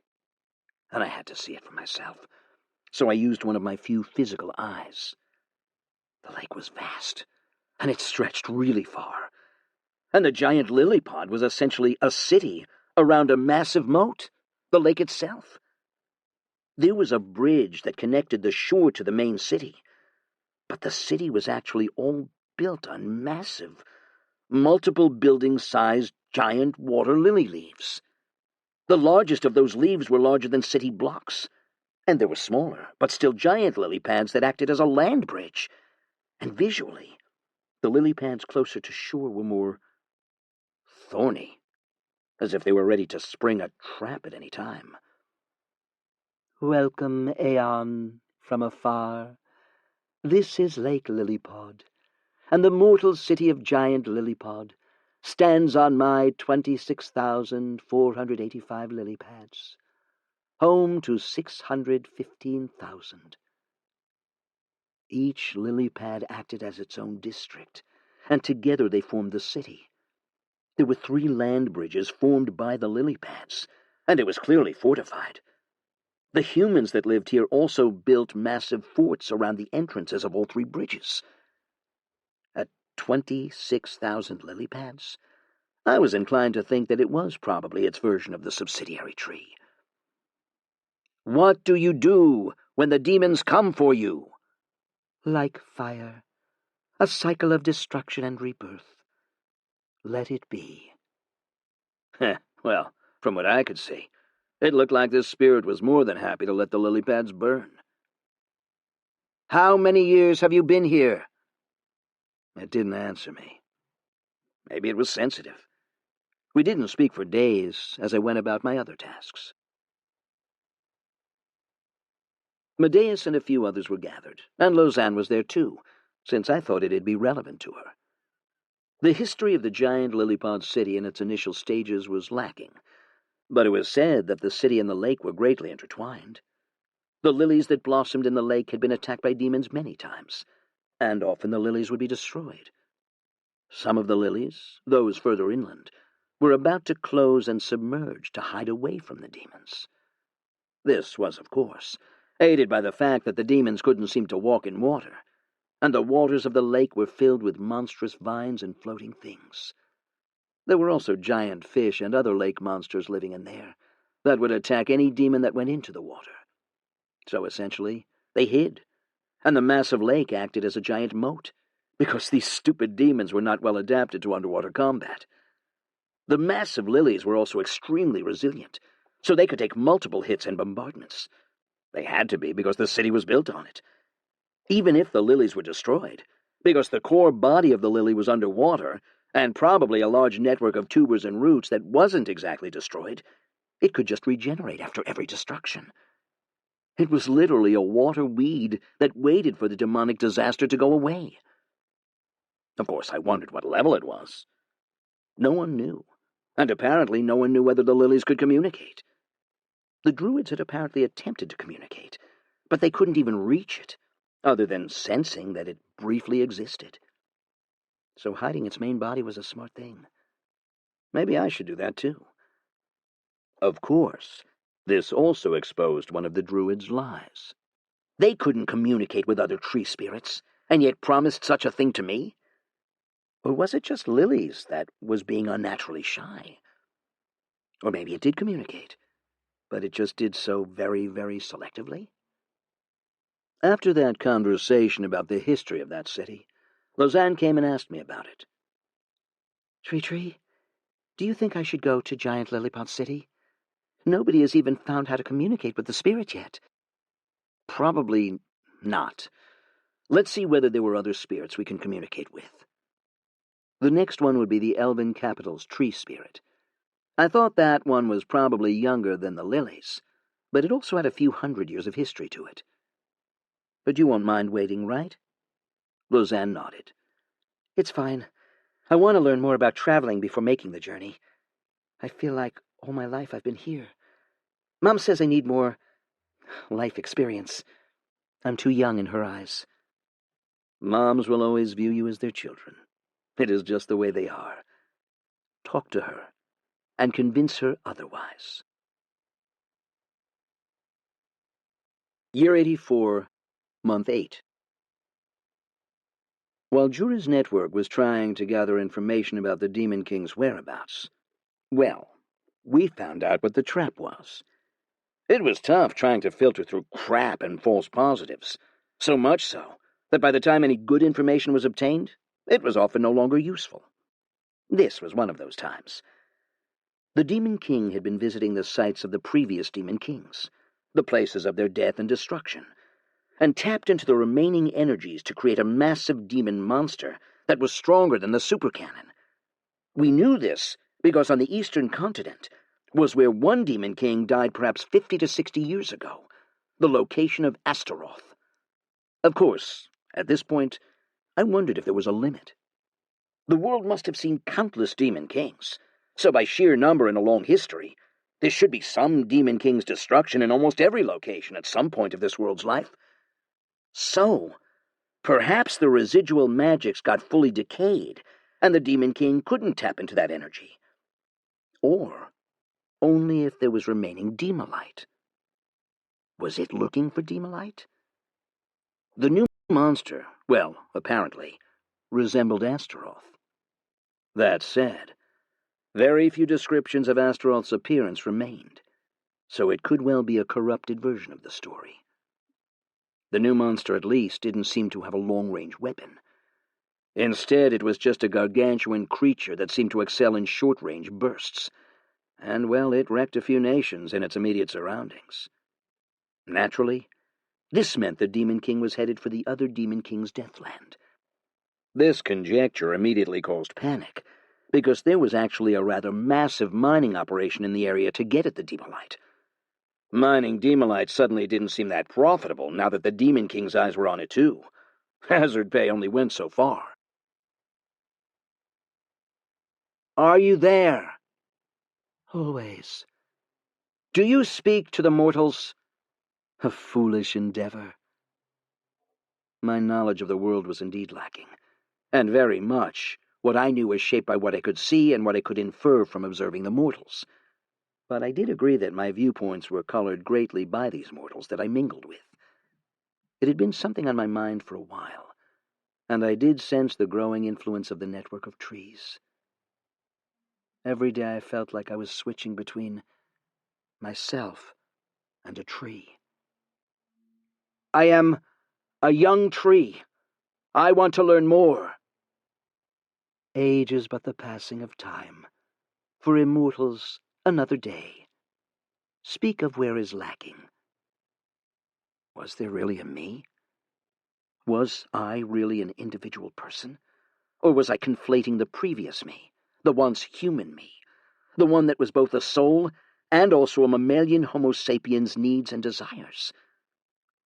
A: And I had to see it for myself, so I used one of my few physical eyes. The lake was vast, and it stretched really far. And the giant lily pond was essentially a city around a massive moat, the lake itself. There was a bridge that connected the shore to the main city, but the city was actually all built on massive, multiple building-sized giant water lily leaves. The largest of those leaves were larger than city blocks, and there were smaller, but still giant lily pads that acted as a land bridge. And visually, the lily pads closer to shore were more thorny, as if they were ready to spring a trap at any time.
B: Welcome, Aeon, from afar. This is Lake Lilypod, and the mortal city of giant Lilypod stands on my 26,485 lily pads, home to 615,000. Each lily pad acted as its own district, and together they formed the city. There were 3 land bridges formed by the lily pads, and it was clearly fortified. The humans that lived here also built massive forts around the entrances of all 3 bridges. At 26,000 lily pads, I was inclined to think that it was probably its version of the subsidiary tree.
A: "What do you do when the demons come for you?"
B: Like fire, a cycle of destruction and rebirth. Let it be.
A: Well, from what I could see, it looked like this spirit was more than happy to let the lily pads burn. "How many years have you been here?" It didn't answer me. Maybe it was sensitive. We didn't speak for days as I went about my other tasks. Medeus and a few others were gathered, and Lausanne was there too, since I thought it'd be relevant to her. The history of the giant lily-pod city in its initial stages was lacking, but it was said that the city and the lake were greatly intertwined. The lilies that blossomed in the lake had been attacked by demons many times, and often the lilies would be destroyed. Some of the lilies, those further inland, were about to close and submerge to hide away from the demons. This was, of course, aided by the fact that the demons couldn't seem to walk in water, and the waters of the lake were filled with monstrous vines and floating things. There were also giant fish and other lake monsters living in there that would attack any demon that went into the water. So essentially, they hid, and the massive lake acted as a giant moat, because these stupid demons were not well adapted to underwater combat. The massive lilies were also extremely resilient, so they could take multiple hits and bombardments. They had to be because the city was built on it. Even if the lilies were destroyed, because the core body of the lily was underwater, and probably a large network of tubers and roots that wasn't exactly destroyed, it could just regenerate after every destruction. It was literally a water weed that waited for the demonic disaster to go away. Of course, I wondered what level it was. No one knew, and apparently no one knew whether the lilies could communicate. The druids had apparently attempted to communicate, but they couldn't even reach it, other than sensing that it briefly existed. So hiding its main body was a smart thing. Maybe I should do that too. Of course, this also exposed one of the druids' lies. They couldn't communicate with other tree spirits, and yet promised such a thing to me? Or was it just Lilies that was being unnaturally shy? Or maybe it did communicate, but it just did so very, very selectively? After that conversation about the history of that city, Lausanne came and asked me about it.
B: Treachery, do you think I should go to Giant Lilipod City? Nobody has even found how to communicate with the spirit yet.
A: Probably not. Let's see whether there were other spirits we can communicate with. The next one would be the Elven capital's tree spirit. I thought that one was probably younger than the lilies, but it also had a few hundred years of history to it. But you won't mind waiting, right? Lausanne nodded.
B: It's fine. I want to learn more about traveling before making the journey. I feel like all my life I've been here. Mom says I need more life experience. I'm too young in her eyes.
A: Moms will always view you as their children. It is just the way they are. Talk to her, and convince her otherwise. Year 84, Month 8. While Jura's network was trying to gather information about the Demon King's whereabouts, well, we found out what the trap was. It was tough trying to filter through crap and false positives, so much so that by the time any good information was obtained, it was often no longer useful. This was one of those times. The Demon King had been visiting the sites of the previous Demon Kings, the places of their death and destruction, and tapped into the remaining energies to create a massive demon monster that was stronger than the supercannon. We knew this because on the eastern continent was where one Demon King died perhaps 50 to 60 years ago, the location of Astaroth. Of course, at this point, I wondered if there was a limit. The world must have seen countless Demon Kings, so by sheer number in a long history, there should be some Demon King's destruction in almost every location at some point of this world's life. So, perhaps the residual magics got fully decayed, and the Demon King couldn't tap into that energy. Or only if there was remaining Demolite. Was it looking for Demolite? The new monster, well, apparently, resembled Astaroth. That said, very few descriptions of Astaroth's appearance remained, so it could well be a corrupted version of the story. The new monster, at least, didn't seem to have a long-range weapon. Instead, it was just a gargantuan creature that seemed to excel in short-range bursts, and, well, it wrecked a few nations in its immediate surroundings. Naturally, this meant the Demon King was headed for the other Demon King's deathland. This conjecture immediately caused panic, because there was actually a rather massive mining operation in the area to get at the Demolite. Mining Demolite suddenly didn't seem that profitable now that the Demon King's eyes were on it too. Hazard pay only went so far. "Are you there?"
B: Always.
A: "Do you speak to the mortals?" A foolish endeavor. My knowledge of the world was indeed lacking, and very much what I knew was shaped by what I could see and what I could infer from observing the mortals. But I did agree that my viewpoints were colored greatly by these mortals that I mingled with. It had been something on my mind for a while, and I did sense the growing influence of the network of trees. Every day I felt like I was switching between myself and a tree. "I am a young tree. I want to learn more."
B: Age is but the passing of time. For immortals, another day. Speak of where is lacking.
A: Was there really a me? Was I really an individual person? Or was I conflating the previous me, the once human me, the one that was both a soul and also a mammalian Homo sapiens' needs and desires?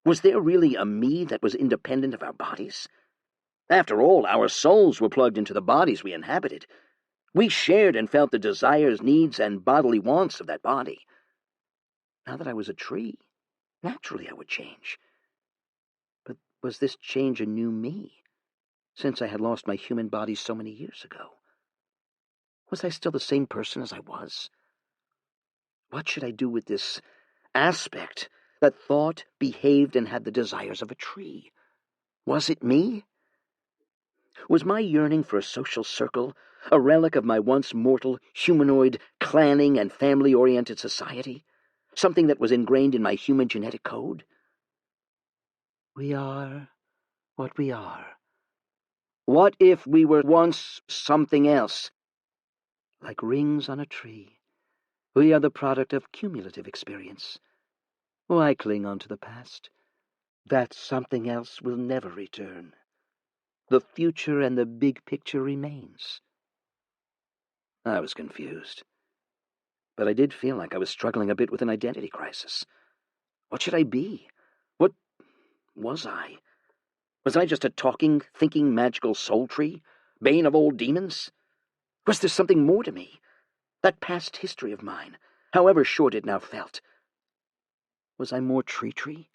A: Was there really a me that was independent of our bodies? After all, our souls were plugged into the bodies we inhabited. We shared and felt the desires, needs, and bodily wants of that body. Now that I was a tree, naturally I would change. But was this change a new me, since I had lost my human body so many years ago? Was I still the same person as I was? What should I do with this aspect that thought, behaved, and had the desires of a tree? Was it me? Was my yearning for a social circle a relic of my once mortal, humanoid, clanning, and family-oriented society? Something that was ingrained in my human genetic code?
B: We are what we are.
A: What if we were once something else?
B: Like rings on a tree, we are the product of cumulative experience. Why cling on to the past? That something else will never return. The future and the big picture remains.
A: I was confused, but I did feel like I was struggling a bit with an identity crisis. What should I be? What was I? Was I just a talking, thinking, magical soul tree, bane of all demons? Was there something more to me? That past history of mine, however short it now felt. Was I more treachery?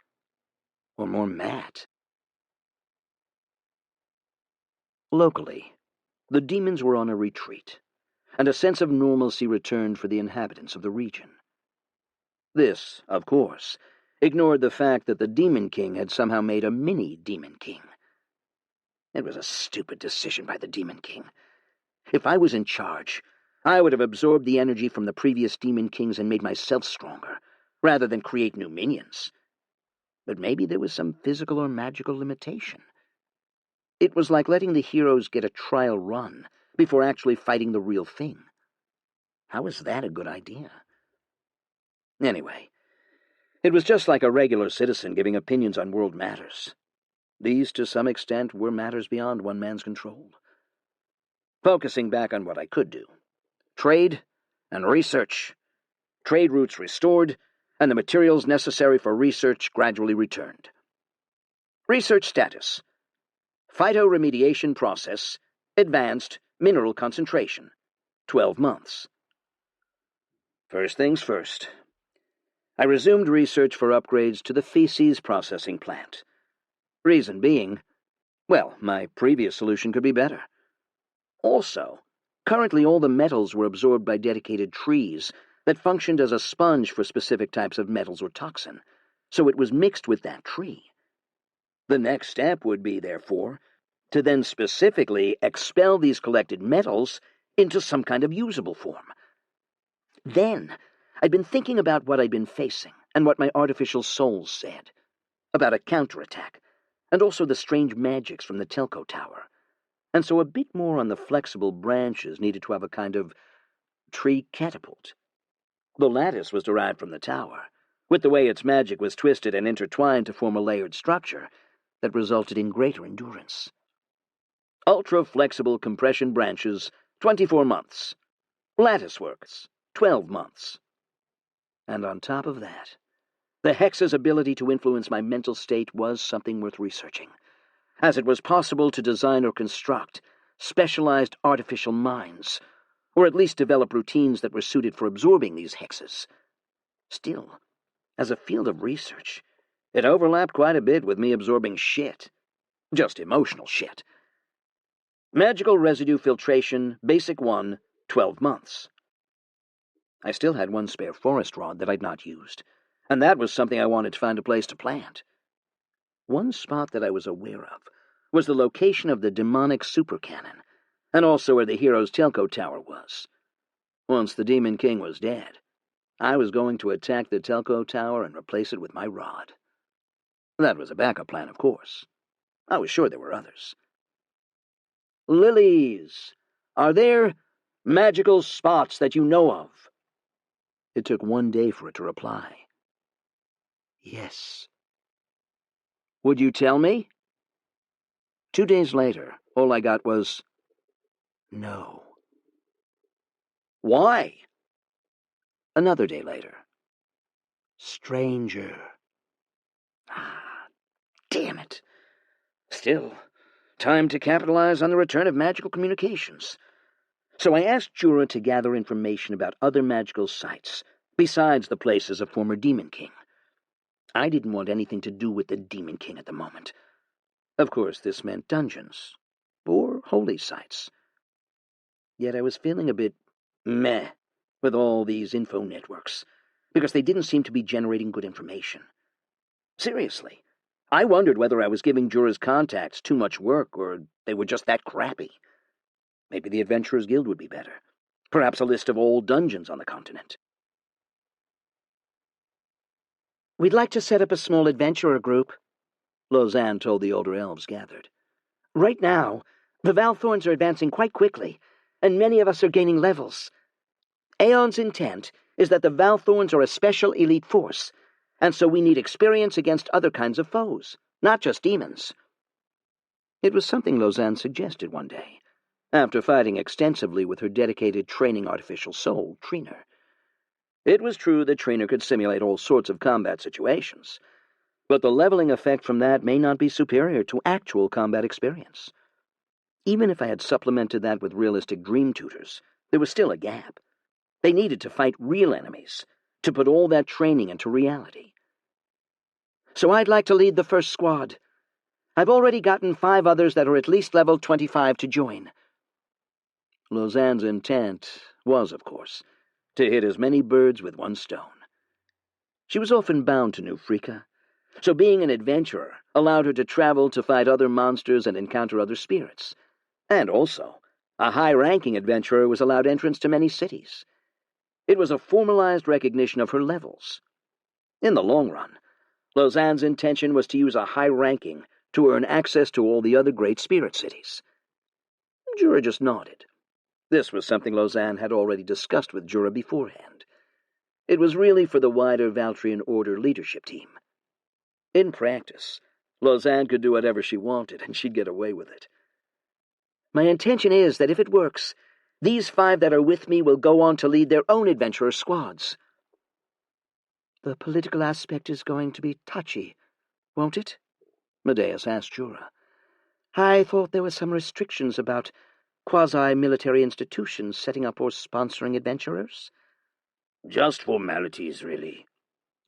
A: Or more mad? Locally, the demons were on a retreat, and a sense of normalcy returned for the inhabitants of the region. This, of course, ignored the fact that the Demon King had somehow made a mini-Demon King. It was a stupid decision by the Demon King. If I was in charge, I would have absorbed the energy from the previous Demon Kings and made myself stronger, rather than create new minions. But maybe there was some physical or magical limitation. It was like letting the heroes get a trial run before actually fighting the real thing. How is that a good idea? Anyway, it was just like a regular citizen giving opinions on world matters. These, to some extent, were matters beyond one man's control. Focusing back on what I could do. Trade and research. Trade routes restored, and the materials necessary for research gradually returned. Research status. Phytoremediation process, advanced mineral concentration, 12 months. First things first. I resumed research for upgrades to the feces processing plant. Reason being, well, my previous solution could be better. Also, currently all the metals were absorbed by dedicated trees that functioned as a sponge for specific types of metals or toxin, so it was mixed with that tree. The next step would be, therefore, to then specifically expel these collected metals into some kind of usable form. Then, I'd been thinking about what I'd been facing and what my artificial souls said, about a counterattack, and also the strange magics from the telco tower. And so a bit more on the flexible branches needed to have a kind of tree catapult. The lattice was derived from the tower, with the way its magic was twisted and intertwined to form a layered structure that resulted in greater endurance. Ultra-flexible compression branches, 24 months. Lattice works, 12 months. And on top of that, the hex's ability to influence my mental state was something worth researching, as it was possible to design or construct specialized artificial minds, or at least develop routines that were suited for absorbing these hexes. Still, as a field of research, it overlapped quite a bit with me absorbing shit. Just emotional shit. Magical residue filtration, basic 1, 12 months. I still had one spare forest rod that I'd not used, and that was something I wanted to find a place to plant. One spot that I was aware of was the location of the demonic supercannon, and also where the hero's telco tower was. Once the Demon King was dead, I was going to attack the telco tower and replace it with my rod. That was a backup plan, of course. I was sure there were others. Lilies, are there magical spots that you know of? It took one day for it to reply. Yes. Would you tell me? 2 days later, all I got was, no. Why? Another day later. Stranger. Ah, damn it. Still, time to capitalize on the return of magical communications. So I asked Jura to gather information about other magical sites, besides the places of former Demon King. I didn't want anything to do with the Demon King at the moment. Of course, this meant dungeons, or holy sites. Yet I was feeling a bit meh with all these info networks, because they didn't seem to be generating good information. Seriously, I wondered whether I was giving Jura's contacts too much work, or they were just that crappy. Maybe the Adventurers Guild would be better. Perhaps a list of all dungeons on the continent. We'd like to set up a small adventurer group, Lausanne told the older elves gathered. Right now, the Valthorns are advancing quite quickly, and many of us are gaining levels. Aeon's intent is that the Valthorns are a special elite force, and so we need experience against other kinds of foes, not just demons. It was something Lausanne suggested one day, after fighting extensively with her dedicated training artificial soul, Trainer. It was true that Trainer could simulate all sorts of combat situations, but the leveling effect from that may not be superior to actual combat experience. Even if I had supplemented that with realistic dream tutors, there was still a gap. They needed to fight real enemies, to put all that training into reality. So I'd like to lead the first squad. I've already gotten 5 others that are at least level 25 to join. Lausanne's intent was, of course, to hit as many birds with one stone. She was often bound to New Frika, so being an adventurer allowed her to travel to fight other monsters and encounter other spirits. And also, a high-ranking adventurer was allowed entrance to many cities. It was a formalized recognition of her levels. In the long run, Lausanne's intention was to use a high ranking to earn access to all the other great spirit cities. Jura just nodded. This was something Lausanne had already discussed with Jura beforehand. It was really for the wider Valtrian Order leadership team. In practice, Lausanne could do whatever she wanted, and she'd get away with it. My intention is that if it works, these 5 that are with me will go on to lead their own adventurer squads.
C: The political aspect is going to be touchy, won't it?
B: Medeus asked Jura.
C: I thought there were some restrictions about quasi-military institutions setting up or sponsoring adventurers.
A: Just formalities, really,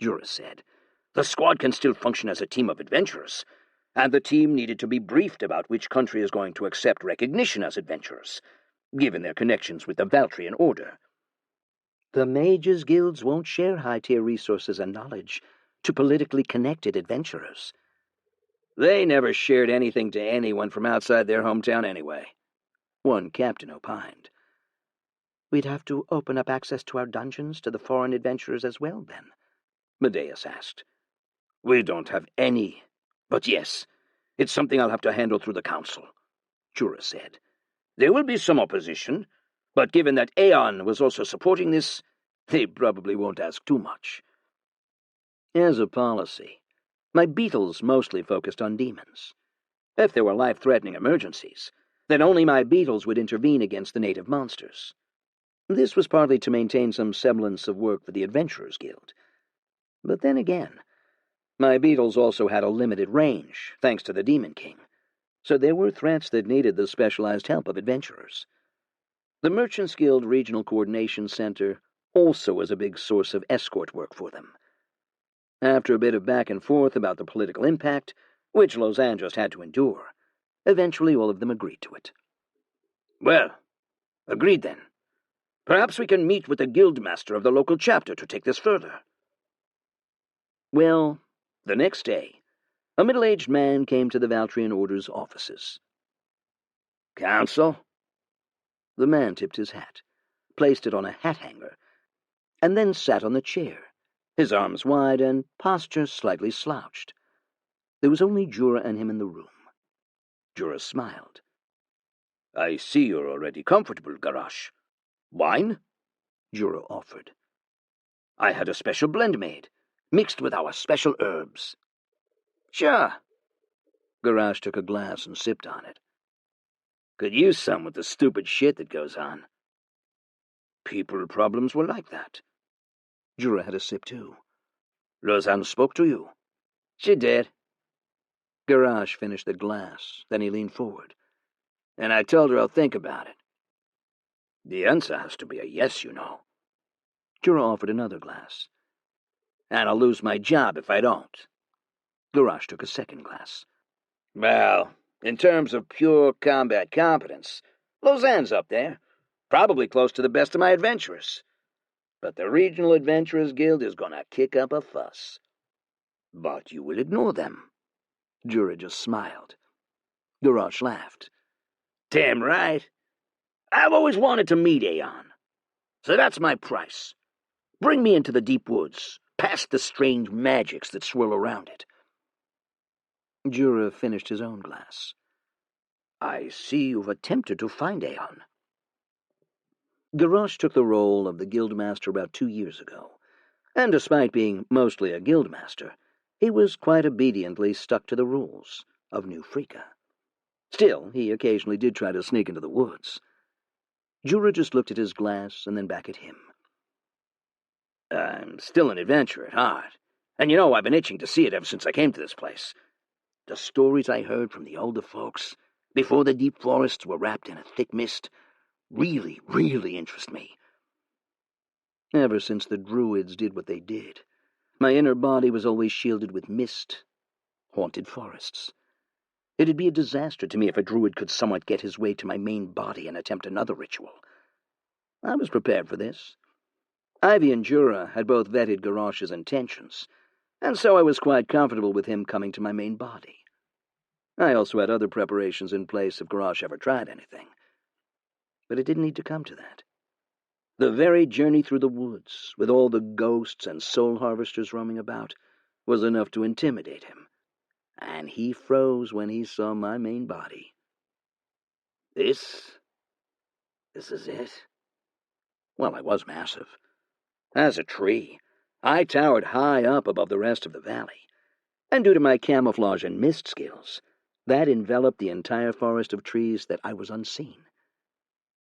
A: Jura said. The squad can still function as a team of adventurers, and the team needed to be briefed about which country is going to accept recognition as adventurers, given their connections with the Valtrian Order.
C: The mages' guilds won't share high-tier resources and knowledge to politically connected adventurers.
A: They never shared anything to anyone from outside their hometown anyway, one captain opined.
C: We'd have to open up access to our dungeons to the foreign adventurers as well, then?
A: Medeus asked. We don't have any, but yes, it's something I'll have to handle through the council, Jura said. There will be some opposition, but given that Aeon was also supporting this, they probably won't ask too much. As a policy, my beetles mostly focused on demons. If there were life-threatening emergencies, then only my beetles would intervene against the native monsters. This was partly to maintain some semblance of work for the Adventurers Guild. But then again, my beetles also had a limited range, thanks to the Demon King, so there were threats that needed the specialized help of adventurers. The Merchants Guild Regional Coordination Center also was a big source of escort work for them. After a bit of back and forth about the political impact, which Lausanne just had to endure, eventually all of them agreed to it. Well, agreed then. Perhaps we can meet with the guildmaster of the local chapter to take this further. Well, the next day, a middle-aged man came to the Valtrian Order's offices. Council? The man tipped his hat, placed it on a hat hanger, and then sat on the chair, his arms wide and posture slightly slouched. There was only Jura and him in the room. Jura smiled. I see you're already comfortable, Garrosh. Wine? Jura offered. I had a special blend made, mixed with our special herbs. Sure. Garrosh took a glass and sipped on it. Could use some with the stupid shit that goes on. People problems were like that. Jura had a sip too. Lausanne spoke to you. She did. Garrosh finished the glass, then he leaned forward. And I told her I'll think about it. The answer has to be a yes, you know. Jura offered another glass. And I'll lose my job if I don't. Garrosh took a second glass. Well, in terms of pure combat competence, Lausanne's up there, probably close to the best of my adventurers. But the Regional Adventurers Guild is going to kick up a fuss. But you will ignore them. Jura just smiled. Garrosh laughed. Damn right. I've always wanted to meet Aeon. So that's my price. Bring me into the deep woods, past the strange magics that swirl around it. Jura finished his own glass. I see you've attempted to find Aeon. Garrosh took the role of the guildmaster about 2 years ago, and despite being mostly a guildmaster, he was quite obediently stuck to the rules of New Freaka. Still, he occasionally did try to sneak into the woods. Jura just looked at his glass and then back at him. I'm still an adventurer at heart, and you know I've been itching to see it ever since I came to this place. The stories I heard from the older folks, before the deep forests were wrapped in a thick mist, really, really interest me. Ever since the Druids did what they did, my inner body was always shielded with mist, haunted forests. It'd be a disaster to me if a Druid could somewhat get his way to my main body and attempt another ritual. I was prepared for this. Ivy and Jura had both vetted Garrosh's intentions,
B: and so I was quite comfortable with him coming to my main body. I also had other preparations in place if Garrosh ever tried anything. But it didn't need to come to that. The very journey through the woods, with all the ghosts and soul harvesters roaming about, was enough to intimidate him, and he froze when he saw my main body. This is it? Well, I was massive. As a tree, I towered high up above the rest of the valley, and due to my camouflage and mist skills, that enveloped the entire forest of trees that I was unseen.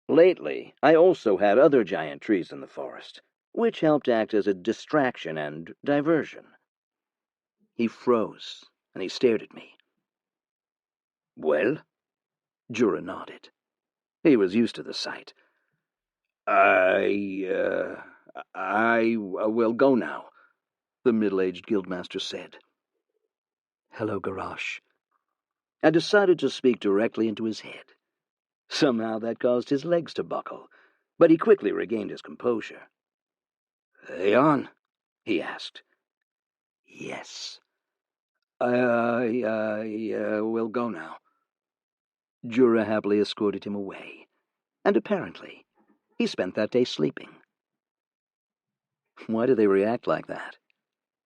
B: Lately, I also had other giant trees in the forest, which helped act as a distraction and diversion. He froze, and he stared at me. Well? Jura nodded. He was used to the sight. I will go now, the middle-aged guildmaster said. Hello, Garrosh. I decided to speak directly into his head. Somehow that caused his legs to buckle, but he quickly regained his composure. Aeon? He asked. Yes. I will go now. Jura happily escorted him away, and apparently he spent that day sleeping. Why do they react like that?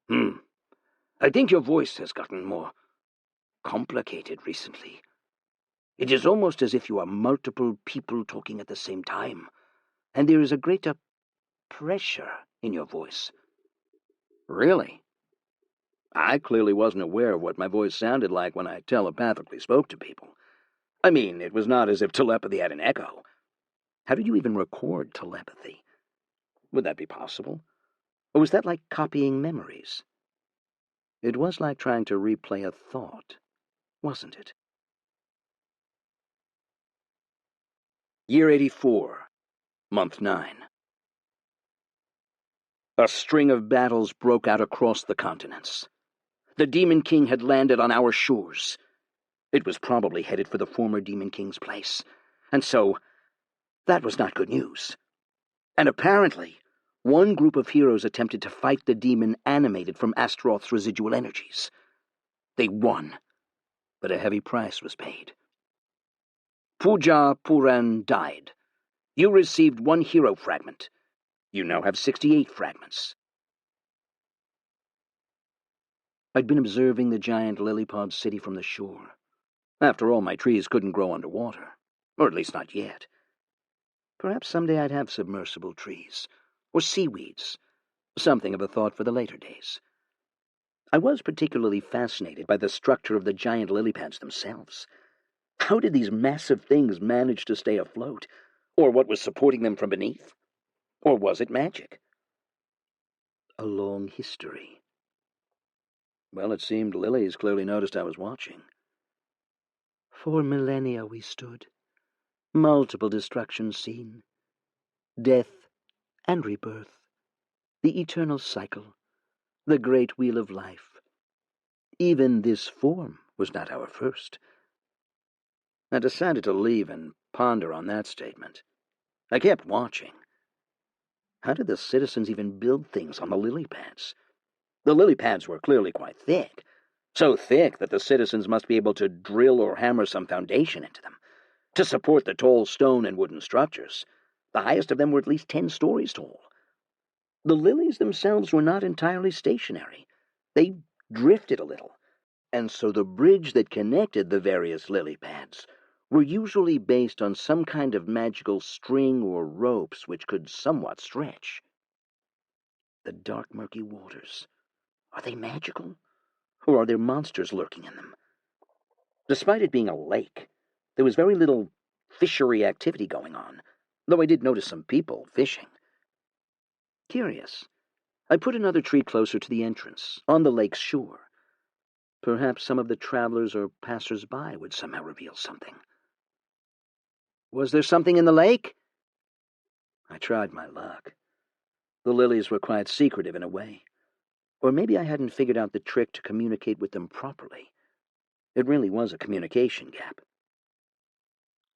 B: I think your voice has gotten more complicated recently. It is almost as if you are multiple people talking at the same time, and there is a greater pressure in your voice. Really? I clearly wasn't aware of what my voice sounded like when I telepathically spoke to people. I mean, it was not as if telepathy had an echo. How did you even record telepathy? Would that be possible? Or was that like copying memories? It was like trying to replay a thought, wasn't it? Year 84, month 9. A string of battles broke out across the continents. The Demon King had landed on our shores. It was probably headed for the former Demon King's place, and so that was not good news. And apparently, one group of heroes attempted to fight the demon animated from Astaroth's residual energies. They won, but a heavy price was paid. Pooja Puran died. You received 1 hero fragment. You now have 68 fragments. I'd been observing the giant lily-pod city from the shore. After all, my trees couldn't grow underwater, or at least not yet. Perhaps someday I'd have submersible trees, or seaweeds, something of a thought for the later days. I was particularly fascinated by the structure of the giant lily pads themselves. How did these massive things manage to stay afloat? Or what was supporting them from beneath? Or was it magic? A long history. Well, it seemed lilies clearly noticed I was watching. For millennia we stood, multiple destructions seen, death and rebirth, the eternal cycle, the great wheel of life. Even this form was not our first. I decided to leave and ponder on that statement. I kept watching. How did the citizens even build things on the lily pads? The lily pads were clearly quite thick, so thick that the citizens must be able to drill or hammer some foundation into them to support the tall stone and wooden structures. The highest of them were at least 10 stories tall. The lilies themselves were not entirely stationary. They drifted a little, and so the bridge that connected the various lily pads were usually based on some kind of magical string or ropes which could somewhat stretch. The dark, murky waters. Are they magical? Or are there monsters lurking in them? Despite it being a lake, there was very little fishery activity going on, though I did notice some people fishing. Curious. I put another tree closer to the entrance, on the lake's shore. Perhaps some of the travelers or passers-by would somehow reveal something. Was there something in the lake? I tried my luck. The lilies were quite secretive in a way. Or maybe I hadn't figured out the trick to communicate with them properly. It really was a communication gap.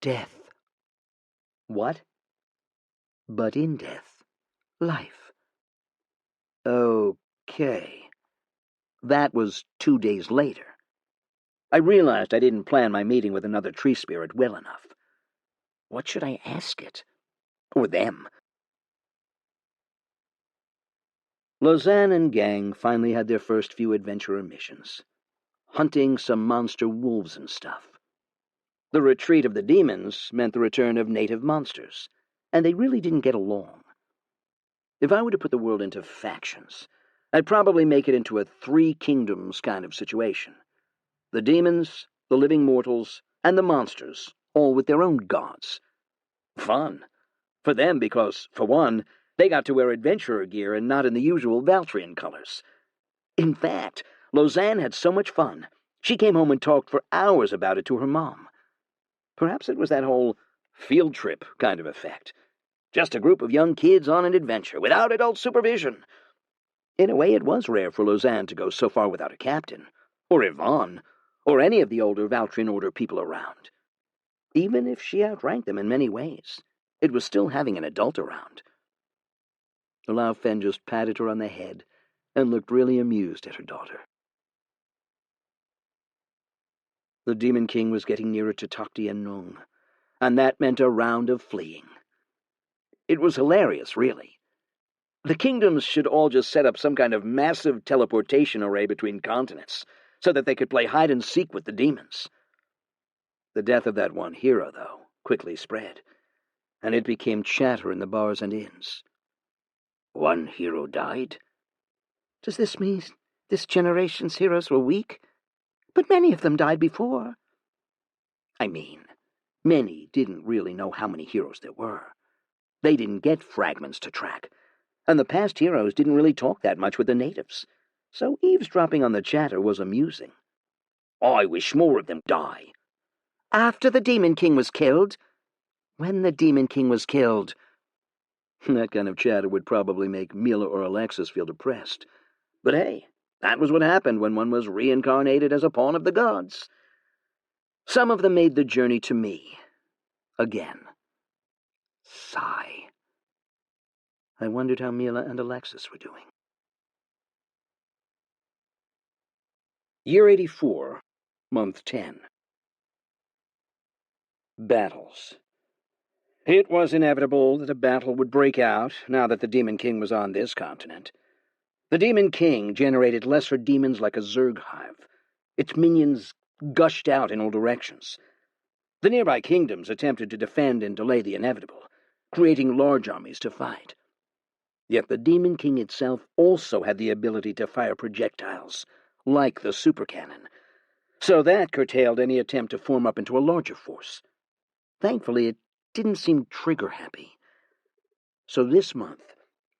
B: Death. What? But in death, life. Okay.
A: That was 2 days later. I realized I didn't plan my meeting with another tree spirit well enough. What should I ask it? Or them? Lausanne and gang finally had their first few adventurer missions, hunting some monster wolves and stuff. The retreat of the demons meant the return of native monsters, and they really didn't get along. If I were to put the world into factions, I'd probably make it into a 3 kingdoms kind of situation. The demons, the living mortals, and the monsters, all with their own gods. Fun. For them because, for one, they got to wear adventurer gear and not in the usual Valtrian colors. In fact, Lausanne had so much fun, she came home and talked for hours about it to her mom. Perhaps it was that whole field trip kind of effect. Just a group of young kids on an adventure, without adult supervision. In a way, it was rare for Lausanne to go so far without a captain, or Yvonne, or any of the older Valtrian Order people around. Even if she outranked them in many ways, it was still having an adult around. Lao Fen just patted her on the head and looked really amused at her daughter. The Demon King was getting nearer to Tokti and Nung, and that meant a round of fleeing. It was hilarious, really. The kingdoms should all just set up some kind of massive teleportation array between continents, so that they could play hide-and-seek with the demons. The death of that one hero, though, quickly spread, and it became chatter in the bars and inns. One hero died?
B: Does this mean this generation's heroes were weak? But many of them died before.
A: I mean, many didn't really know how many heroes there were. They didn't get fragments to track, and the past heroes didn't really talk that much with the natives, so eavesdropping on the chatter was amusing. I wish more of them die.
B: After the Demon King was killed? When the Demon King was killed?
A: That kind of chatter would probably make Mila or Alexis feel depressed. But hey, that was what happened when one was reincarnated as a pawn of the gods. Some of them made the journey to me. Again. Sigh. I wondered how Mila and Alexis were doing. Year 84, month 10. Battles. It was inevitable that a battle would break out now that the Demon King was on this continent. The Demon King generated lesser demons like a Zerg hive. Its minions gushed out in all directions. The nearby kingdoms attempted to defend and delay the inevitable, creating large armies to fight. Yet the Demon King itself also had the ability to fire projectiles, like the supercannon, so that curtailed any attempt to form up into a larger force. Thankfully, it didn't seem trigger-happy. So this month,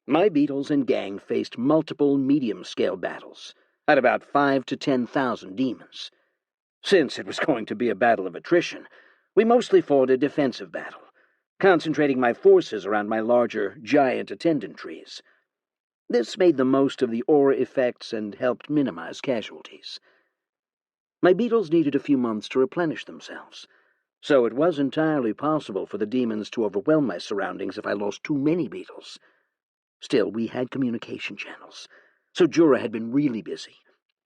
A: my beetles and gang faced multiple medium-scale battles, at about 5,000 to 10,000 demons. Since it was going to be a battle of attrition, we mostly fought a defensive battle, concentrating my forces around my larger, giant attendant trees. This made the most of the aura effects and helped minimize casualties. My beetles needed a few months to replenish themselves, so it was entirely possible for the demons to overwhelm my surroundings if I lost too many beetles. Still, we had communication channels, so Jura had been really busy,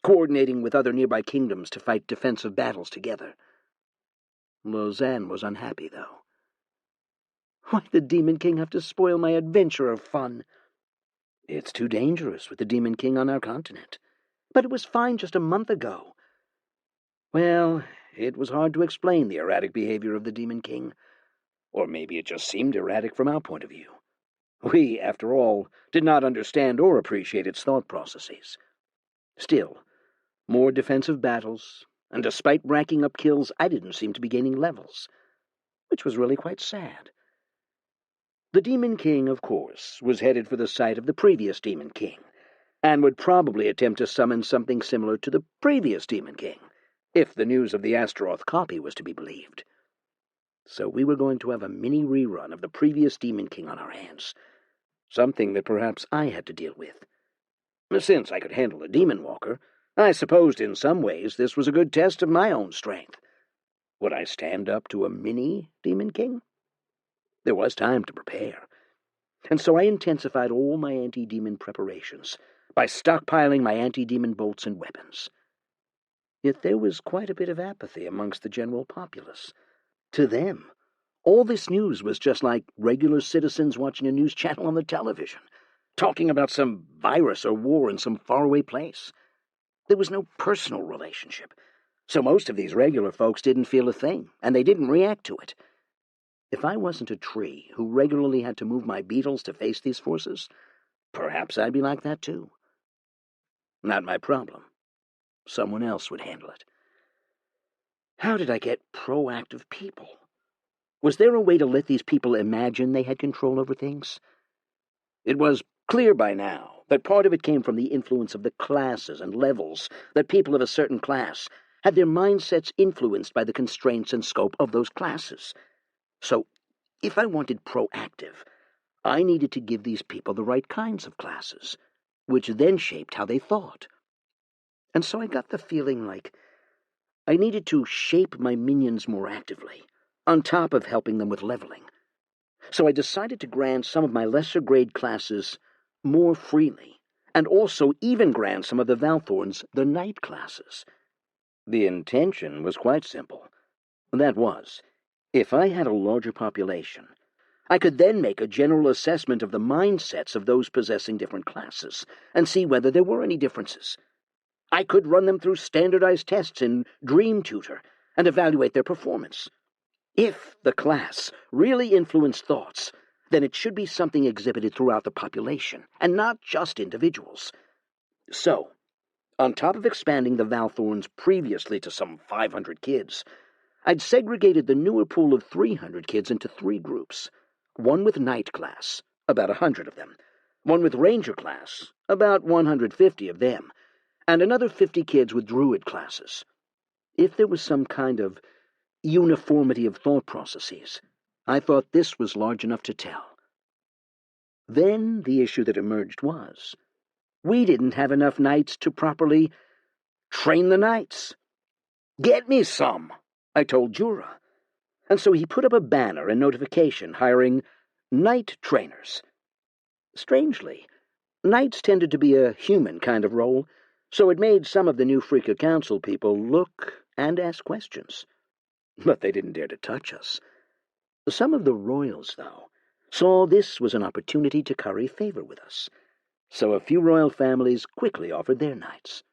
A: coordinating with other nearby kingdoms to fight defensive battles together. Lausanne was unhappy, though. Why'd the Demon King have to spoil my adventurer fun? It's too dangerous with the Demon King on our continent. But it was fine just a month ago. Well, it was hard to explain the erratic behavior of the Demon King. Or maybe it just seemed erratic from our point of view. We, after all, did not understand or appreciate its thought processes. Still, more defensive battles, and despite racking up kills, I didn't seem to be gaining levels, which was really quite sad. The Demon King, of course, was headed for the site of the previous Demon King, and would probably attempt to summon something similar to the previous Demon King, if the news of the Astaroth copy was to be believed. So we were going to have a mini rerun of the previous Demon King on our hands, something that perhaps I had to deal with. Since I could handle a Demon Walker, I supposed in some ways this was a good test of my own strength. Would I stand up to a mini Demon King? There was time to prepare, and so I intensified all my anti-demon preparations by stockpiling my anti-demon bolts and weapons. Yet there was quite a bit of apathy amongst the general populace. To them, all this news was just like regular citizens watching a news channel on the television, talking about some virus or war in some faraway place. There was no personal relationship, so most of these regular folks didn't feel a thing, and they didn't react to it. If I wasn't a tree who regularly had to move my beetles to face these forces, perhaps I'd be like that too. Not my problem. Someone else would handle it. How did I get proactive people? Was there a way to let these people imagine they had control over things? It was clear by now that part of it came from the influence of the classes and levels, that people of a certain class had their mindsets influenced by the constraints and scope of those classes. So, if I wanted proactive, I needed to give these people the right kinds of classes, which then shaped how they thought. And so I got the feeling like I needed to shape my minions more actively, on top of helping them with leveling. So I decided to grant some of my lesser-grade classes more freely, and also even grant some of the Valthorns the Knight classes. The intention was quite simple. That was, if I had a larger population, I could then make a general assessment of the mindsets of those possessing different classes, and see whether there were any differences. I could run them through standardized tests in Dream Tutor, and evaluate their performance. If the class really influenced thoughts, then it should be something exhibited throughout the population, and not just individuals. So, on top of expanding the Valthorns previously to some 500 kids, I'd segregated the newer pool of 300 kids into 3 groups. One with Knight class, about 100 of them. One with Ranger class, about 150 of them. And another 50 kids with Druid classes. If there was some kind of uniformity of thought processes, I thought this was large enough to tell. Then the issue that emerged was, we didn't have enough Knights to properly train the Knights. "Get me some," I told Jura. And so he put up a banner and notification hiring Knight trainers. Strangely, Knights tended to be a human kind of role, so it made some of the new Freaka Council people look and ask questions. But they didn't dare to touch us. Some of the royals, though, saw this was an opportunity to curry favor with us, so a few royal families quickly offered their Knights.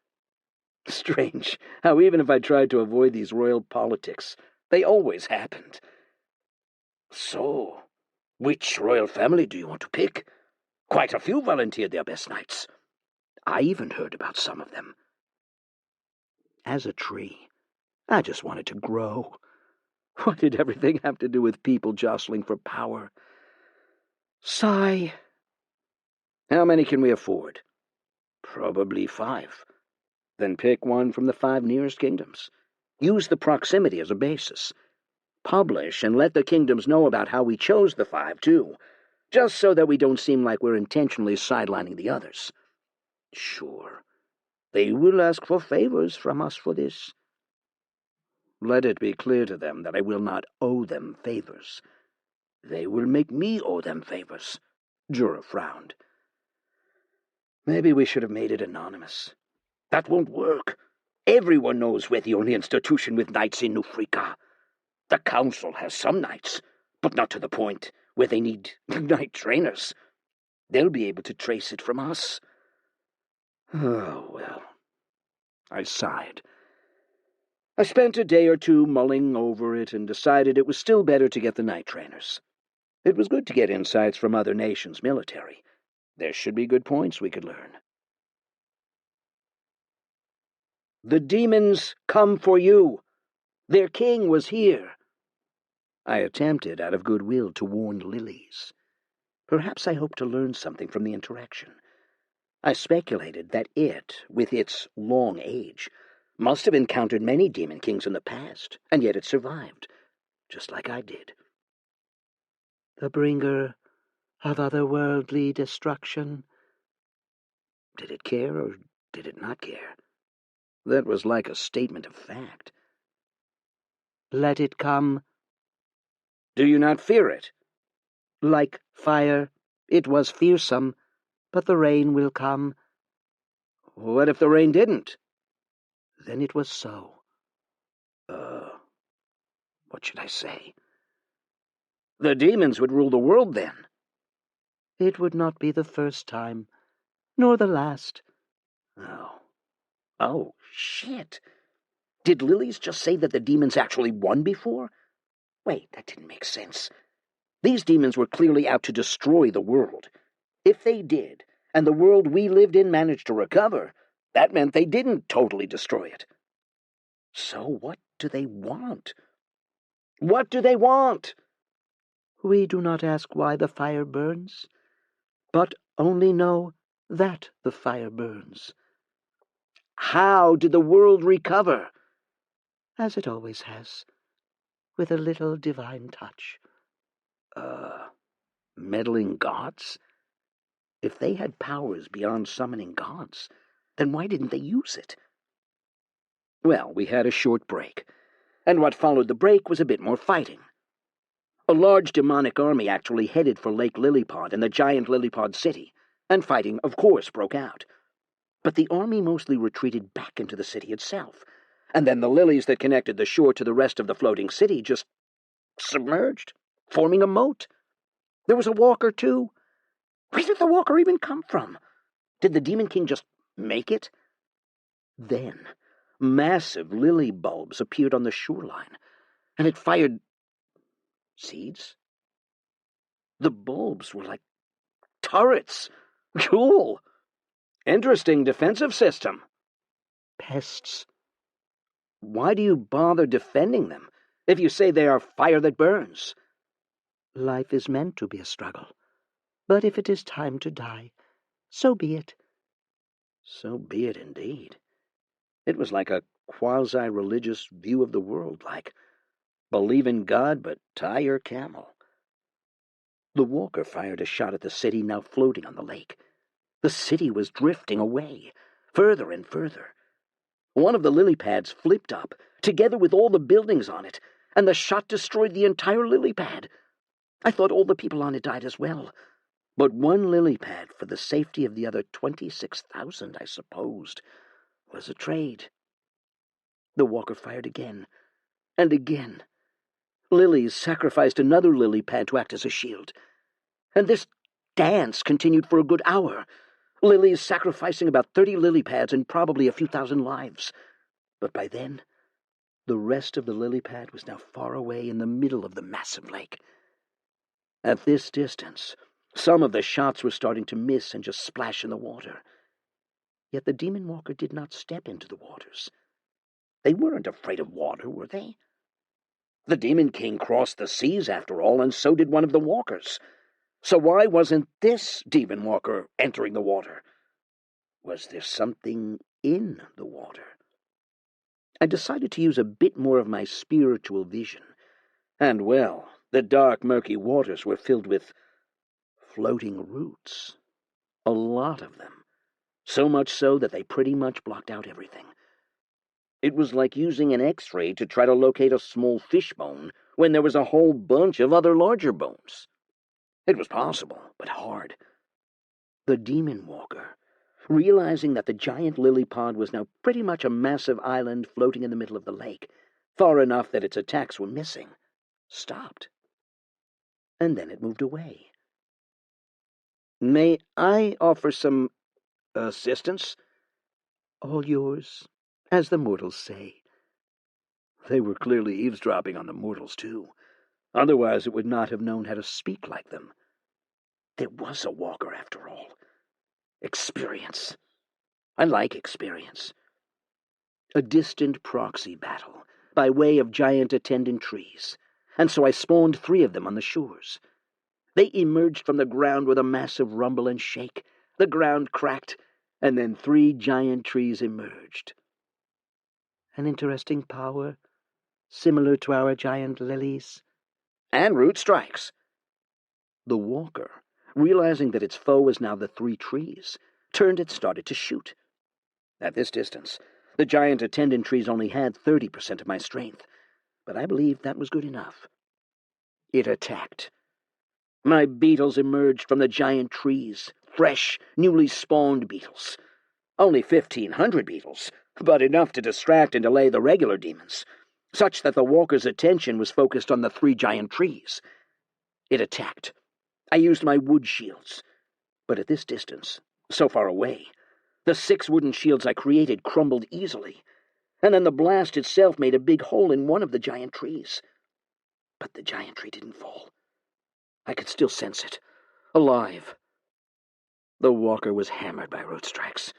A: Strange how even if I tried to avoid these royal politics, they always happened. "So, which royal family do you want to pick? Quite a few volunteered their best Knights. I even heard about some of them." As a tree, I just wanted to grow. What did everything have to do with people jostling for power? Sigh. "How many can we afford?" "Probably 5. Then pick one from the 5 nearest kingdoms. Use the proximity as a basis. Publish and let the kingdoms know about how we chose the 5, too, just so that we don't seem like we're intentionally sidelining the others. Sure, they will ask for favors from us for this. Let it be clear to them that I will not owe them favors. They will make me owe them favors." Jura frowned. "Maybe we should have made it anonymous." "That won't work. Everyone knows we're the only institution with Knights in New Freaka. The Council has some Knights, but not to the point where they need Knight trainers. They'll be able to trace it from us." Oh, well. I sighed. I spent a day or two mulling over it and decided it was still better to get the Knight trainers. It was good to get insights from other nations' military. There should be good points we could learn. "The demons come for you. Their king was here." I attempted out of goodwill to warn Lilies. Perhaps I hoped to learn something from the interaction. I speculated that it, with its long age, must have encountered many demon kings in the past, and yet it survived, just like I did. "The bringer of otherworldly destruction." Did it care, or did it not care? That was like a statement of fact. "Let it come." "Do you not fear it?" "Like fire, it was fearsome, but the rain will come.
B: What if the rain didn't?
C: Then it was so.
B: What should I say? The demons would rule the world then.
C: It would not be the first time, nor the last.
B: Oh, shit. Did Lilies just say that the demons actually won before? Wait, that didn't make sense. These demons were clearly out to destroy the world. If they did, and the world we lived in managed to recover, that meant they didn't totally destroy it. So what do they want? What do they want?
C: We do not ask why the fire burns, but only know that the fire burns.
B: How did the world recover?
C: As it always has, with a little divine touch.
B: Meddling gods? If they had powers beyond summoning gods, then why didn't they use it? Well, we had a short break, and what followed the break was a bit more fighting. A large demonic army actually headed for Lake Lillipod and the giant Lillipod city, and fighting, of course, broke out. But the army mostly retreated back into the city itself, and then the lilies that connected the shore to the rest of the floating city just submerged, forming a moat. There was a walker, too. Where did the walker even come from? Did the Demon King just make it? Then, massive lily bulbs appeared on the shoreline, and it fired seeds? The bulbs were like turrets. Cool. Interesting defensive system.
C: Pests.
B: Why do you bother defending them if you say they are fire that burns?
C: Life is meant to be a struggle, but if it is time to die, so be it.
B: So be it indeed. It was like a quasi-religious view of the world, like believe in God but tie your camel. The walker fired a shot at the city now floating on the lake. The city was drifting away, further and further. One of the lily pads flipped up, together with all the buildings on it, and the shot destroyed the entire lily pad. I thought all the people on it died as well. But one lily pad, for the safety of the other 26,000, I supposed, was a trade. The walker fired again, and again. Lilies sacrificed another lily pad to act as a shield. And this dance continued for a good hour. Lilies sacrificing about 30 lily pads and probably a few thousand lives. But by then, the rest of the lily pad was now far away in the middle of the massive lake. At this distance, some of the shots were starting to miss and just splash in the water. Yet the demon walker did not step into the waters. They weren't afraid of water, were they? The Demon King crossed the seas, after all, and so did one of the walkers. So why wasn't this demon walker entering the water? Was there something in the water? I decided to use a bit more of my spiritual vision. And, well, the dark, murky waters were filled with floating roots. A lot of them. So much so that they pretty much blocked out everything. It was like using an X-ray to try to locate a small fish bone when there was a whole bunch of other larger bones. It was possible, but hard. The demon walker, realizing that the giant lily pod was now pretty much a massive island floating in the middle of the lake, far enough that its attacks were missing, stopped. And then it moved away. May I offer some assistance?
C: All yours, as the mortals say.
B: They were clearly eavesdropping on the mortals, too. Otherwise it would not have known how to speak like them. There was a walker, after all. Experience. I like experience. A distant proxy battle, by way of giant attendant trees, and so I spawned 3 of them on the shores. They emerged from the ground with a massive rumble and shake. The ground cracked, and then 3 giant trees emerged.
C: An interesting power, similar to our giant lilies.
B: And root strikes. The walker, realizing that its foe was now the 3 trees, turned and started to shoot. At this distance, the giant attendant trees only had 30% of my strength, but I believed that was good enough. It attacked. My beetles emerged from the giant trees, fresh, newly spawned beetles.
A: Only 1,500 beetles, but enough to distract and delay the regular demons, such that the walker's attention was focused on the 3 giant trees. It attacked. I used my wood shields, but at this distance, so far away, the 6 wooden shields I created crumbled easily, and then the blast itself made a big hole in one of the giant trees. But the giant tree didn't fall. I could still sense it, alive. The walker was hammered by root strikes.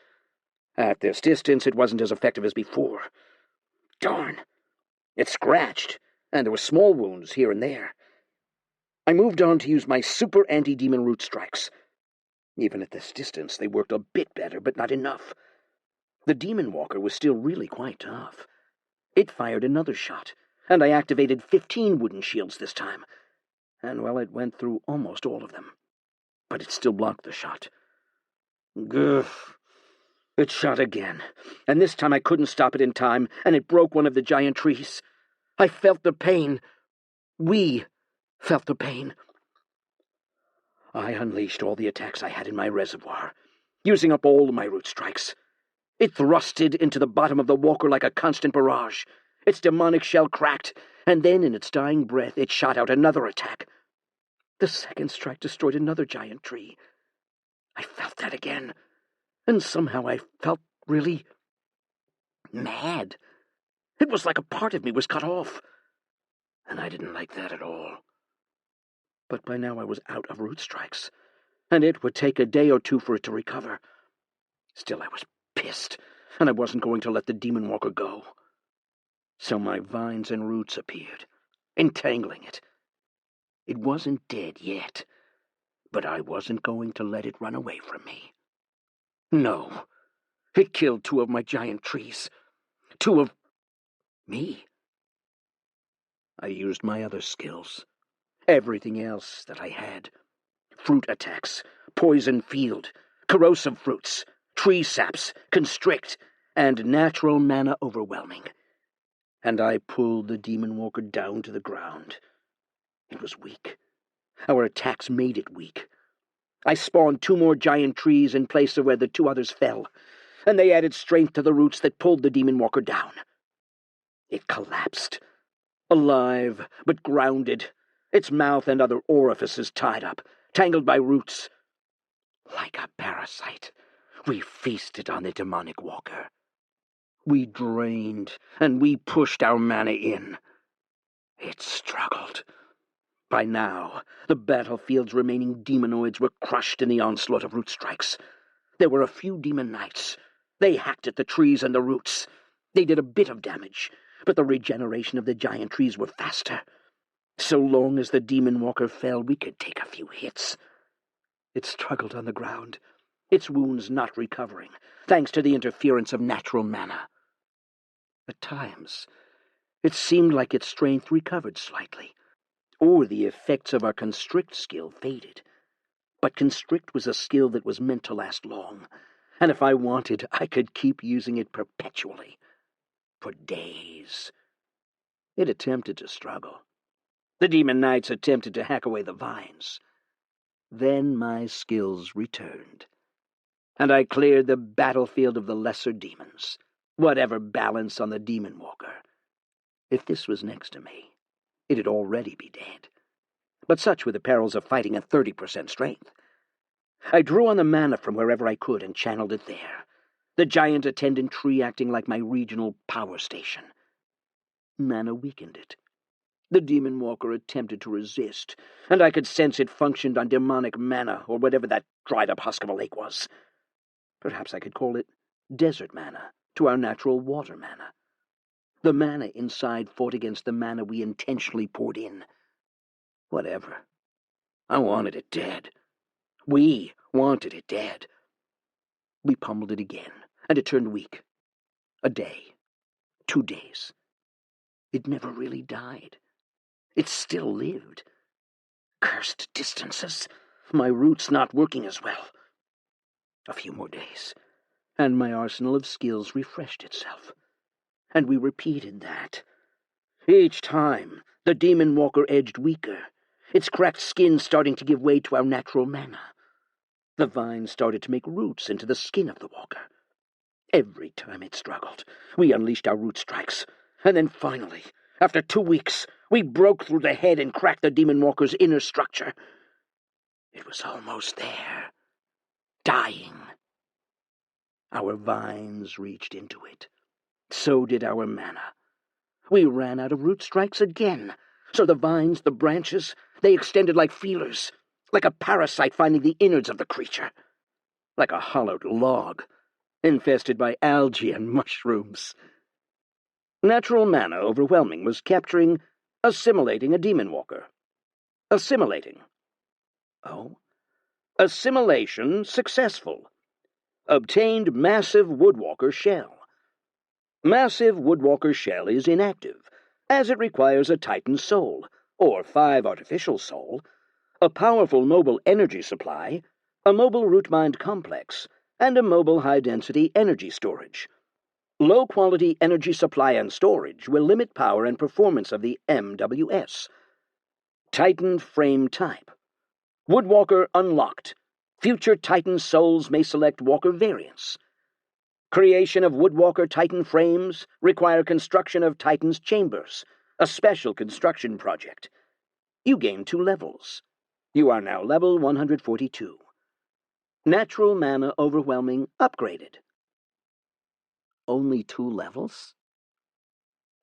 A: At this distance, it wasn't as effective as before. Darn! It scratched, and there were small wounds here and there. I moved on to use my super anti-demon root strikes. Even at this distance, they worked a bit better, but not enough. The demon walker was still really quite tough. It fired another shot, and I activated 15 wooden shields this time. And, well, it went through almost all of them. But it still blocked the shot. Guf! It shot again, and this time I couldn't stop it in time, and it broke one of the giant trees. I felt the pain. We felt the pain. I unleashed all the attacks I had in my reservoir, using up all of my root strikes. It thrusted into the bottom of the walker like a constant barrage. Its demonic shell cracked, and then in its dying breath it shot out another attack. The second strike destroyed another giant tree. I felt that again, and somehow I felt really mad. It was like a part of me was cut off, and I didn't like that at all. But by now I was out of root strikes, and it would take a day or 2 for it to recover. Still, I was pissed, and I wasn't going to let the demon walker go. So my vines and roots appeared, entangling it. It wasn't dead yet, but I wasn't going to let it run away from me. No, it killed 2 of my giant trees. 2 of me. I used my other skills. Everything else that I had. Fruit attacks, poison field, corrosive fruits, tree saps, constrict, and natural mana overwhelming. And I pulled the demon walker down to the ground. It was weak. Our attacks made it weak. I spawned 2 more giant trees in place of where the 2 others fell, and they added strength to the roots that pulled the demon walker down. It collapsed, alive but grounded, its mouth and other orifices tied up, tangled by roots. Like a parasite, we feasted on the demonic walker. We drained, and we pushed our mana in. It struggled. By now, the battlefield's remaining demonoids were crushed in the onslaught of root strikes. There were a few demon knights. They hacked at the trees and the roots. They did a bit of damage, but the regeneration of the giant trees were faster. So long as the demon walker fell, we could take a few hits. It struggled on the ground, its wounds not recovering, thanks to the interference of natural mana. At times, it seemed like its strength recovered slightly, or the effects of our constrict skill faded. But constrict was a skill that was meant to last long, and if I wanted, I could keep using it perpetually, for days. It attempted to struggle. The demon knights attempted to hack away the vines. Then my skills returned, and I cleared the battlefield of the lesser demons, whatever balance on the demon walker. If this was next to me, it'd already be dead. But such were the perils of fighting at 30% strength. I drew on the mana from wherever I could and channeled it there, the giant attendant tree acting like my regional power station. Mana weakened it. The demon walker attempted to resist, and I could sense it functioned on demonic mana, or whatever that dried-up husk of a lake was. Perhaps I could call it desert mana, to our natural water mana. The mana inside fought against the mana we intentionally poured in. Whatever. I wanted it dead. We wanted it dead. We pummeled it again, and it turned weak. A day. 2 days. It never really died. It still lived. Cursed distances. My roots not working as well. A few more days, and my arsenal of skills refreshed itself. And we repeated that. Each time, the demon walker edged weaker, its cracked skin starting to give way to our natural mana. The vines started to make roots into the skin of the walker.
B: Every time it struggled, we unleashed our root strikes, and then finally, after 2 weeks, we broke through the head and cracked the Demon Walker's inner structure. It was almost there, dying. Our vines reached into it. So did our mana. We ran out of root strikes again, so the vines, the branches, they extended like feelers, like a parasite finding the innards of the creature, like a hollowed log, infested by algae and mushrooms. Natural mana overwhelming was capturing, assimilating a Demon Walker. Assimilating. Oh? Assimilation successful. Obtained massive Woodwalker shell. Massive Woodwalker shell is inactive, as it requires a Titan soul, or 5 artificial soul, a powerful mobile energy supply, a mobile root mind complex, and a mobile high-density energy storage. Low-quality energy supply and storage will limit power and performance of the MWS. Titan frame type. Woodwalker unlocked. Future Titan souls may select Walker variants. Creation of Woodwalker Titan frames require construction of Titan's chambers, a special construction project. You gain 2 levels. You are now level 142. Natural mana overwhelming upgraded. Only 2 levels?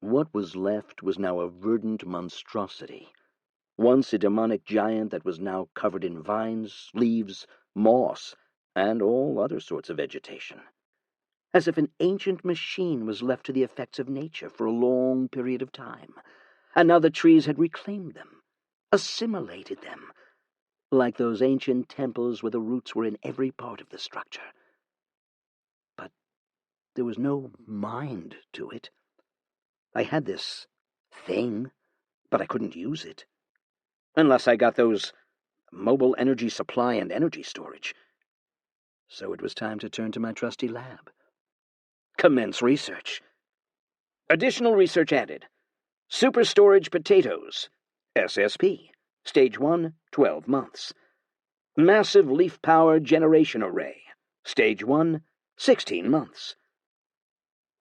B: What was left was now a verdant monstrosity. Once a demonic giant that was now covered in vines, leaves, moss, and all other sorts of vegetation. As if an ancient machine was left to the effects of nature for a long period of time, and now the trees had reclaimed them, assimilated them, like those ancient temples where the roots were in every part of the structure. But there was no mind to it. I had this thing, but I couldn't use it. Unless I got those mobile energy supply and energy storage. So it was time to turn to my trusty lab. Commence research. Additional research added. Super storage potatoes. SSP. Stage 1, 12 months. Massive leaf power generation array. Stage 1, 16 months.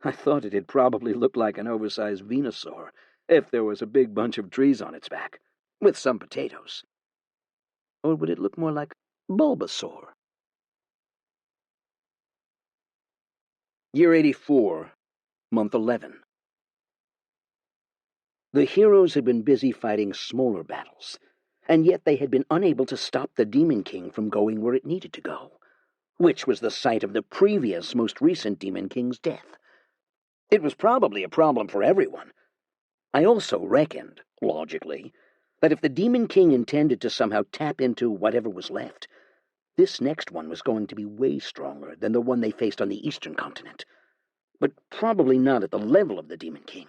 B: I thought it'd probably look like an oversized Venusaur if there was a big bunch of trees on its back, with some potatoes. Or would it look more like Bulbasaur? Year 84, month 11. The heroes had been busy fighting smaller battles, and yet they had been unable to stop the Demon King from going where it needed to go, which was the site of the previous, most recent Demon King's death. It was probably a problem for everyone. I also reckoned, logically, that if the Demon King intended to somehow tap into whatever was left, this next one was going to be way stronger than the one they faced on the eastern continent, but probably not at the level of the Demon King.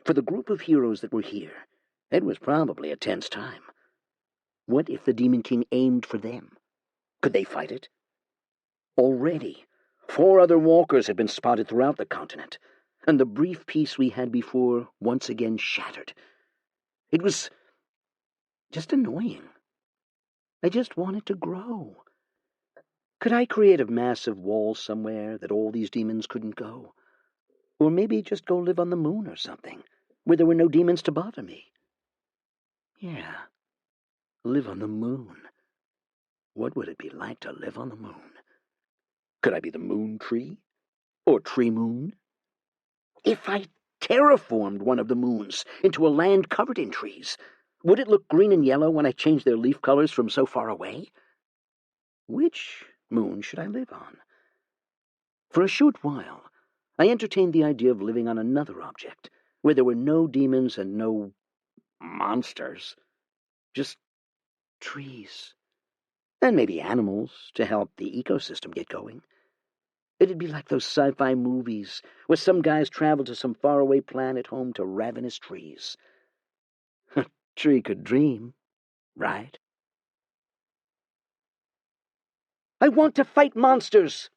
B: For the group of heroes that were here, it was probably a tense time. What if the Demon King aimed for them? Could they fight it? Already, 4 other walkers had been spotted throughout the continent, and the brief peace we had before once again shattered. It was just annoying. I just wanted to grow. Could I create a massive wall somewhere that all these demons couldn't go? Or maybe just go live on the moon or something, where there were no demons to bother me. Yeah, live on the moon. What would it be like to live on the moon? Could I be the moon tree? Or tree moon? If I terraformed one of the moons into a land covered in trees, would it look green and yellow when I changed their leaf colors from so far away? Which moon should I live on? For a short while, I entertained the idea of living on another object, where there were no demons and no monsters. Just trees. And maybe animals to help the ecosystem get going. It'd be like those sci-fi movies where some guys travel to some faraway planet home to ravenous trees. A tree could dream, right? I want to fight monsters,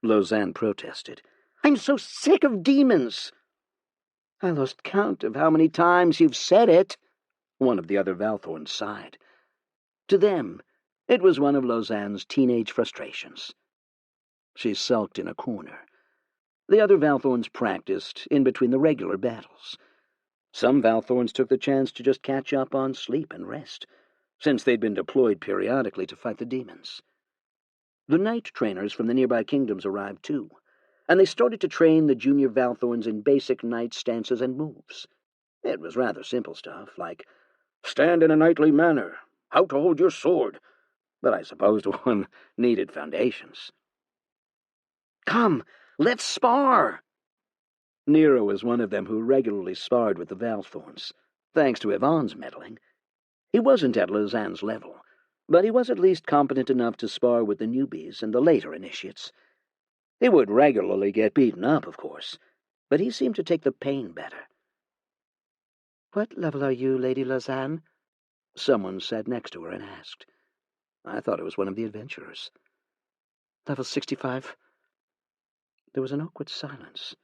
B: Lausanne protested. I'm so sick of demons. I lost count of how many times you've said it, one of the other Valthorns sighed. To them, it was one of Lausanne's teenage frustrations. She sulked in a corner. The other Valthorns practiced in between the regular battles. Some Valthorns took the chance to just catch up on sleep and rest, since they'd been deployed periodically to fight the demons. The knight trainers from the nearby kingdoms arrived too, and they started to train the junior Valthorns in basic knight stances and moves. It was rather simple stuff, like stand in a knightly manner, how to hold your sword, but I supposed one needed foundations. "Come, let's spar!" Nero was one of them who regularly sparred with the Valthorns, thanks to Yvonne's meddling. He wasn't at Lausanne's level, but he was at least competent enough to spar with the newbies and the later initiates. He would regularly get beaten up, of course, but he seemed to take the pain better. "What level are you, Lady Lausanne?" Someone sat next to her and asked. I thought it was one of the adventurers. "Level 65. There was an awkward silence.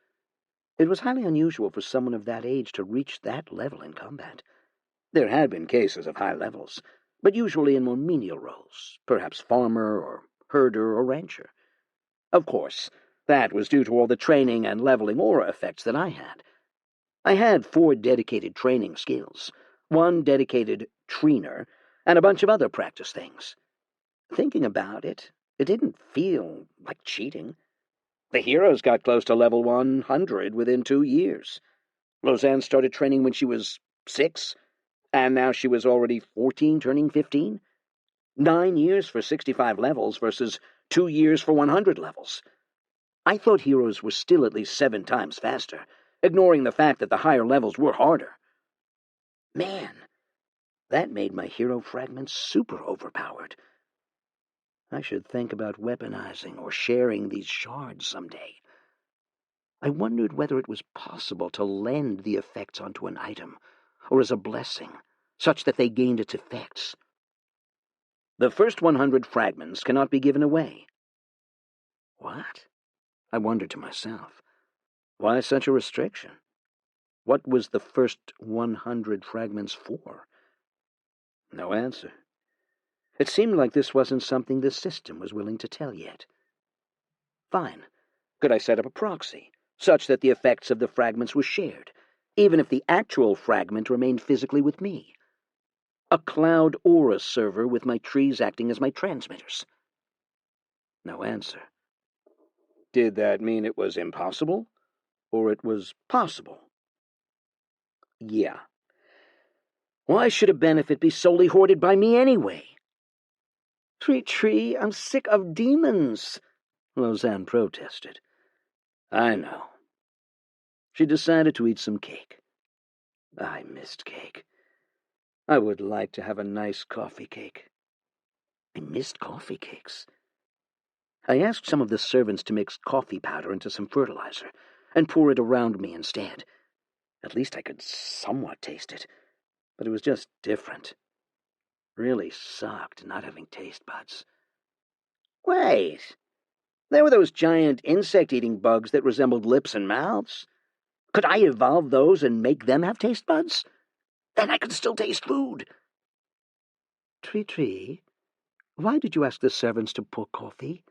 B: It was highly unusual for someone of that age to reach that level in combat. There had been cases of high levels, but usually in more menial roles, perhaps farmer or herder or rancher. Of course, that was due to all the training and leveling aura effects that I had. I had 4 dedicated training skills, 1 dedicated trainer, and a bunch of other practice things. Thinking about it, it didn't feel like cheating. The heroes got close to level 100 within 2 years. Lausanne started training when she was 6, and now she was already 14, turning 15. 9 years for 65 levels versus 2 years for 100 levels. I thought heroes were still at least 7 times faster, ignoring the fact that the higher levels were harder. Man, that made my hero fragments super overpowered. I should think about weaponizing or sharing these shards someday. I wondered whether it was possible to lend the effects onto an item, or as a blessing, such that they gained its effects. The first 100 fragments cannot be given away. What? I wondered to myself. Why such a restriction? What was the first 100 fragments for? No answer. It seemed like this wasn't something the system was willing to tell yet. Fine. Could I set up a proxy, such that the effects of the fragments were shared, even if the actual fragment remained physically with me? A cloud aura server with my trees acting as my transmitters. No answer. Did that mean it was impossible? Or it was possible? Yeah. Why should a benefit be solely hoarded by me anyway? Treachery, I'm sick of demons, Lausanne protested. I know. She decided to eat some cake. I missed cake. I would like to have a nice coffee cake. I missed coffee cakes. I asked some of the servants to mix coffee powder into some fertilizer and pour it around me instead. At least I could somewhat taste it, but it was just different. Really sucked not having taste buds. Wait, there were those giant insect-eating bugs that resembled lips and mouths. Could I evolve those and make them have taste buds? Then I could still taste food. Tree, why did you ask the servants to pour coffee?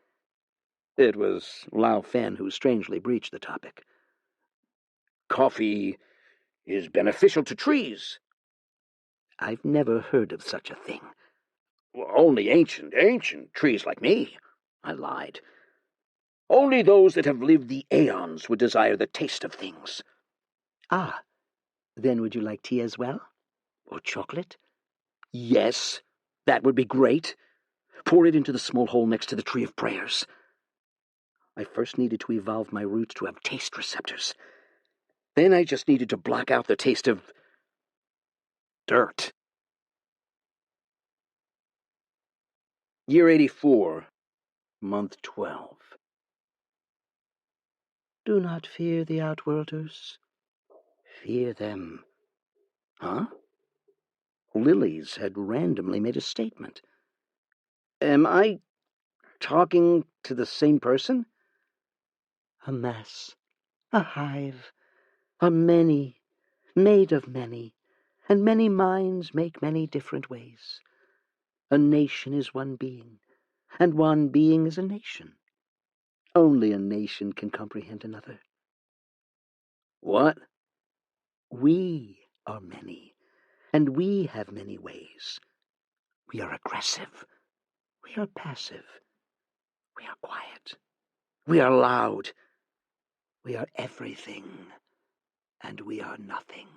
B: It was Lao Fen who strangely breached the topic. Coffee is beneficial to trees. I've never heard of such a thing. Well, only ancient trees like me, I lied. Only those that have lived the aeons would desire the taste of things. Ah, then would you like tea as well? Or chocolate? Yes, that would be great. Pour it into the small hole next to the tree of prayers. I first needed to evolve my roots to have taste receptors. Then I just needed to block out the taste of dirt. Year 84, month 12. Do not fear the Outworlders. Fear them. Huh? Lilies had randomly made a statement. Am I talking to the same person? A mass, a hive, a many, made of many, and many minds make many different ways. A nation is one being, and one being is a nation. Only a nation can comprehend another.
A: What?
B: We are many, and we have many ways. We are aggressive. We are passive. We are quiet. We are loud. We are everything, and we are nothing.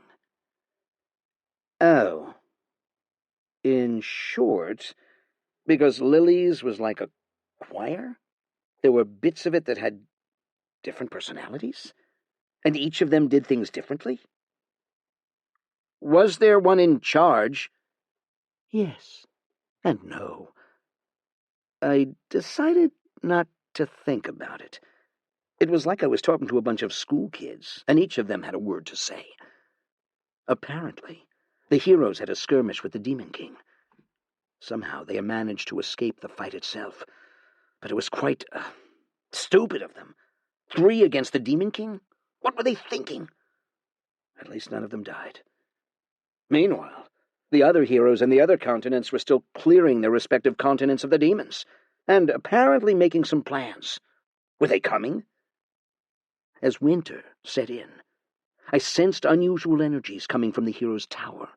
A: Oh. In short, because Lily's was like a choir, there were bits of it that had different personalities, and each of them did things differently? Was there one in charge?
B: Yes, and no.
A: I decided not to think about it. It was like I was talking to a bunch of school kids, and each of them had a word to say. Apparently, the heroes had a skirmish with the Demon King. Somehow they managed to escape the fight itself, but it was quite stupid of them. 3 against the Demon King? What were they thinking? At least none of them died. Meanwhile, the other heroes in the other continents were still clearing their respective continents of the demons, and apparently making some plans. Were they coming? As winter set in, I sensed unusual energies coming from the hero's tower.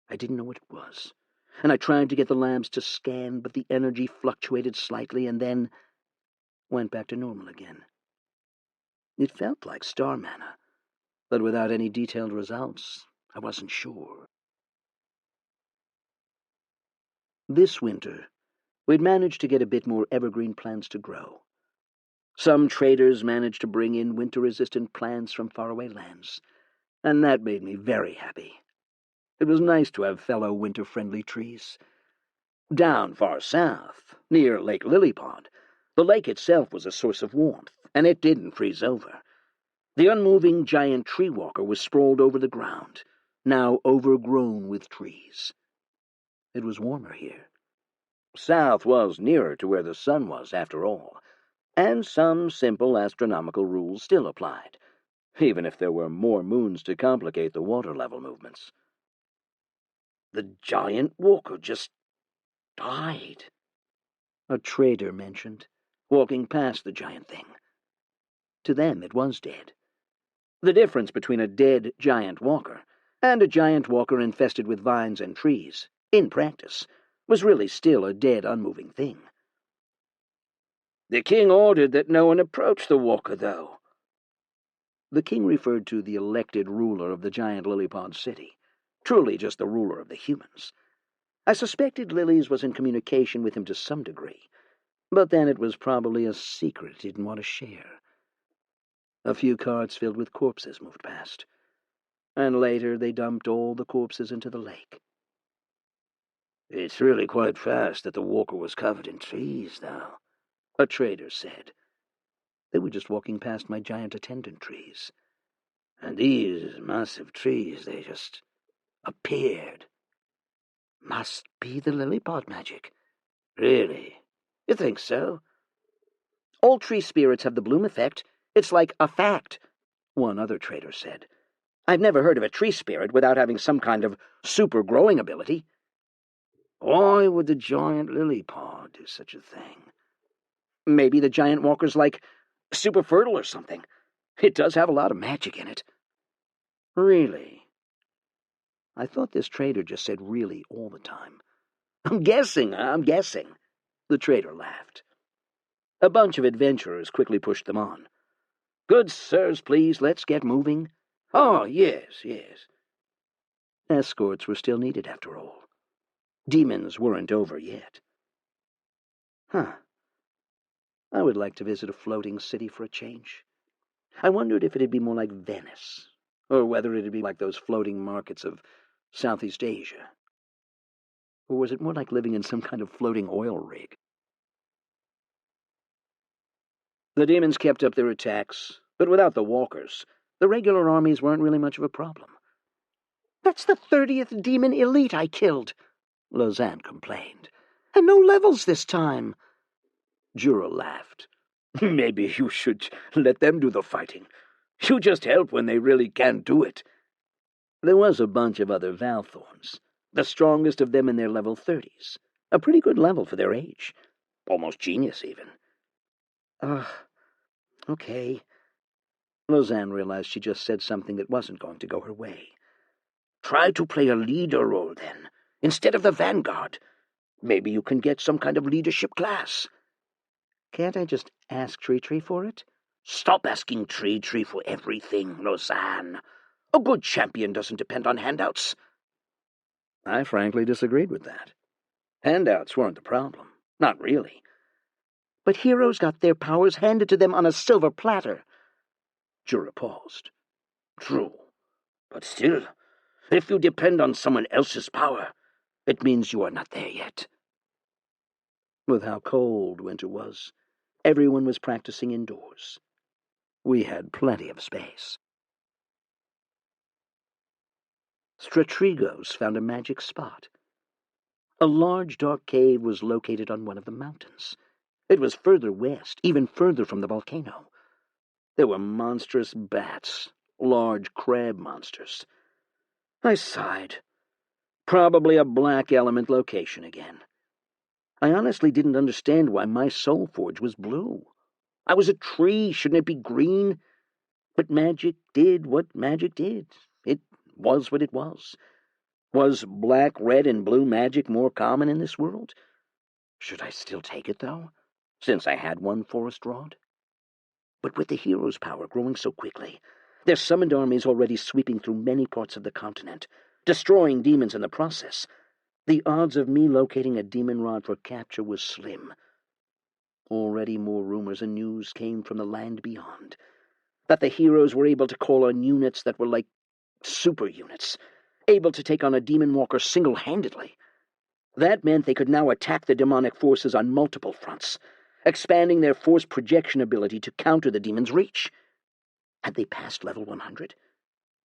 A: I didn't know what it was, and I tried to get the lamps to scan, but the energy fluctuated slightly and then went back to normal again. It felt like star mana, but without any detailed results, I wasn't sure. This winter, we'd managed to get a bit more evergreen plants to grow. Some traders managed to bring in winter-resistant plants from faraway lands, and that made me very happy. It was nice to have fellow winter-friendly trees. Down far south, near Lake Lilypond, the lake itself was a source of warmth, and it didn't freeze over. The unmoving giant tree walker was sprawled over the ground, now overgrown with trees. It was warmer here. South was nearer to where the sun was, after all, and some simple astronomical rules still applied, even if there were more moons to complicate the water level movements. The giant walker just died, a trader mentioned, walking past the giant thing. To them it was dead. The difference between a dead giant walker and a giant walker infested with vines and trees, in practice, was really still a dead, unmoving thing. The king ordered that no one approach the walker, though. The king referred to the elected ruler of the giant Lilypond city, truly just the ruler of the humans. I suspected Lily's was in communication with him to some degree, but then it was probably a secret he didn't want to share. A few carts filled with corpses moved past, and later they dumped all the corpses into the lake. It's really quite fast that the walker was covered in trees, though, a trader said. They were just walking past my giant attendant trees. And these massive trees, they just appeared. Must be the lily-pod magic. Really? You think so? All tree spirits have the bloom effect. It's like a fact, one other trader said. I've never heard of a tree spirit without having some kind of super growing ability. Why would the giant lily-pod do such a thing? Maybe the giant walker's like super fertile or something. It does have a lot of magic in it. Really? I thought this trader just said really all the time. I'm guessing. The trader laughed. A bunch of adventurers quickly pushed them on. Good sirs, please, let's get moving. Oh, yes. Escorts were still needed, after all. Demons weren't over yet. I would like to visit a floating city for a change. I wondered if it'd be more like Venice, or whether it'd be like those floating markets of Southeast Asia. Or was it more like living in some kind of floating oil rig? The demons kept up their attacks, but without the walkers, the regular armies weren't really much of a problem. That's the 30th demon elite I killed, Lausanne complained. And no levels this time. Jura laughed. Maybe you should let them do the fighting. You just help when they really can't do it. There was a bunch of other Valthorns, the strongest of them in their level 30s. A pretty good level for their age. Almost genius, even.
B: Okay. Lausanne realized she just said something that wasn't going to go her way.
A: Try to play a leader role, then, instead of the vanguard. Maybe you can get some kind of leadership class.
B: Can't I just ask Treachery for it?
A: Stop asking treachery for everything, Lausanne. A good champion doesn't depend on handouts.
B: I frankly disagreed with that. Handouts weren't the problem. Not really. But heroes got their powers handed to them on a silver platter.
A: Jura paused. True. But still, if you depend on someone else's power, it means you are not there yet.
B: With how cold winter was, everyone was practicing indoors. We had plenty of space. Strategos found a magic spot. A large, dark cave was located on one of the mountains. It was further west, even further from the volcano. There were monstrous bats, large crab monsters. I sighed. Probably a black element location again. I honestly didn't understand why my soul forge was blue. I was a tree, shouldn't it be green? But magic did what magic did. It was what it was. Was black, red, and blue magic more common in this world? Should I still take it, though, since I had one forest rod? But with the hero's power growing so quickly, their summoned armies already sweeping through many parts of the continent, destroying demons in the process, the odds of me locating a demon rod for capture was slim. Already more rumors and news came from the land beyond, that the heroes were able to call on units that were like super units, able to take on a demon walker single-handedly. That meant they could now attack the demonic forces on multiple fronts, expanding their force projection ability to counter the demon's reach. Had they passed level 100?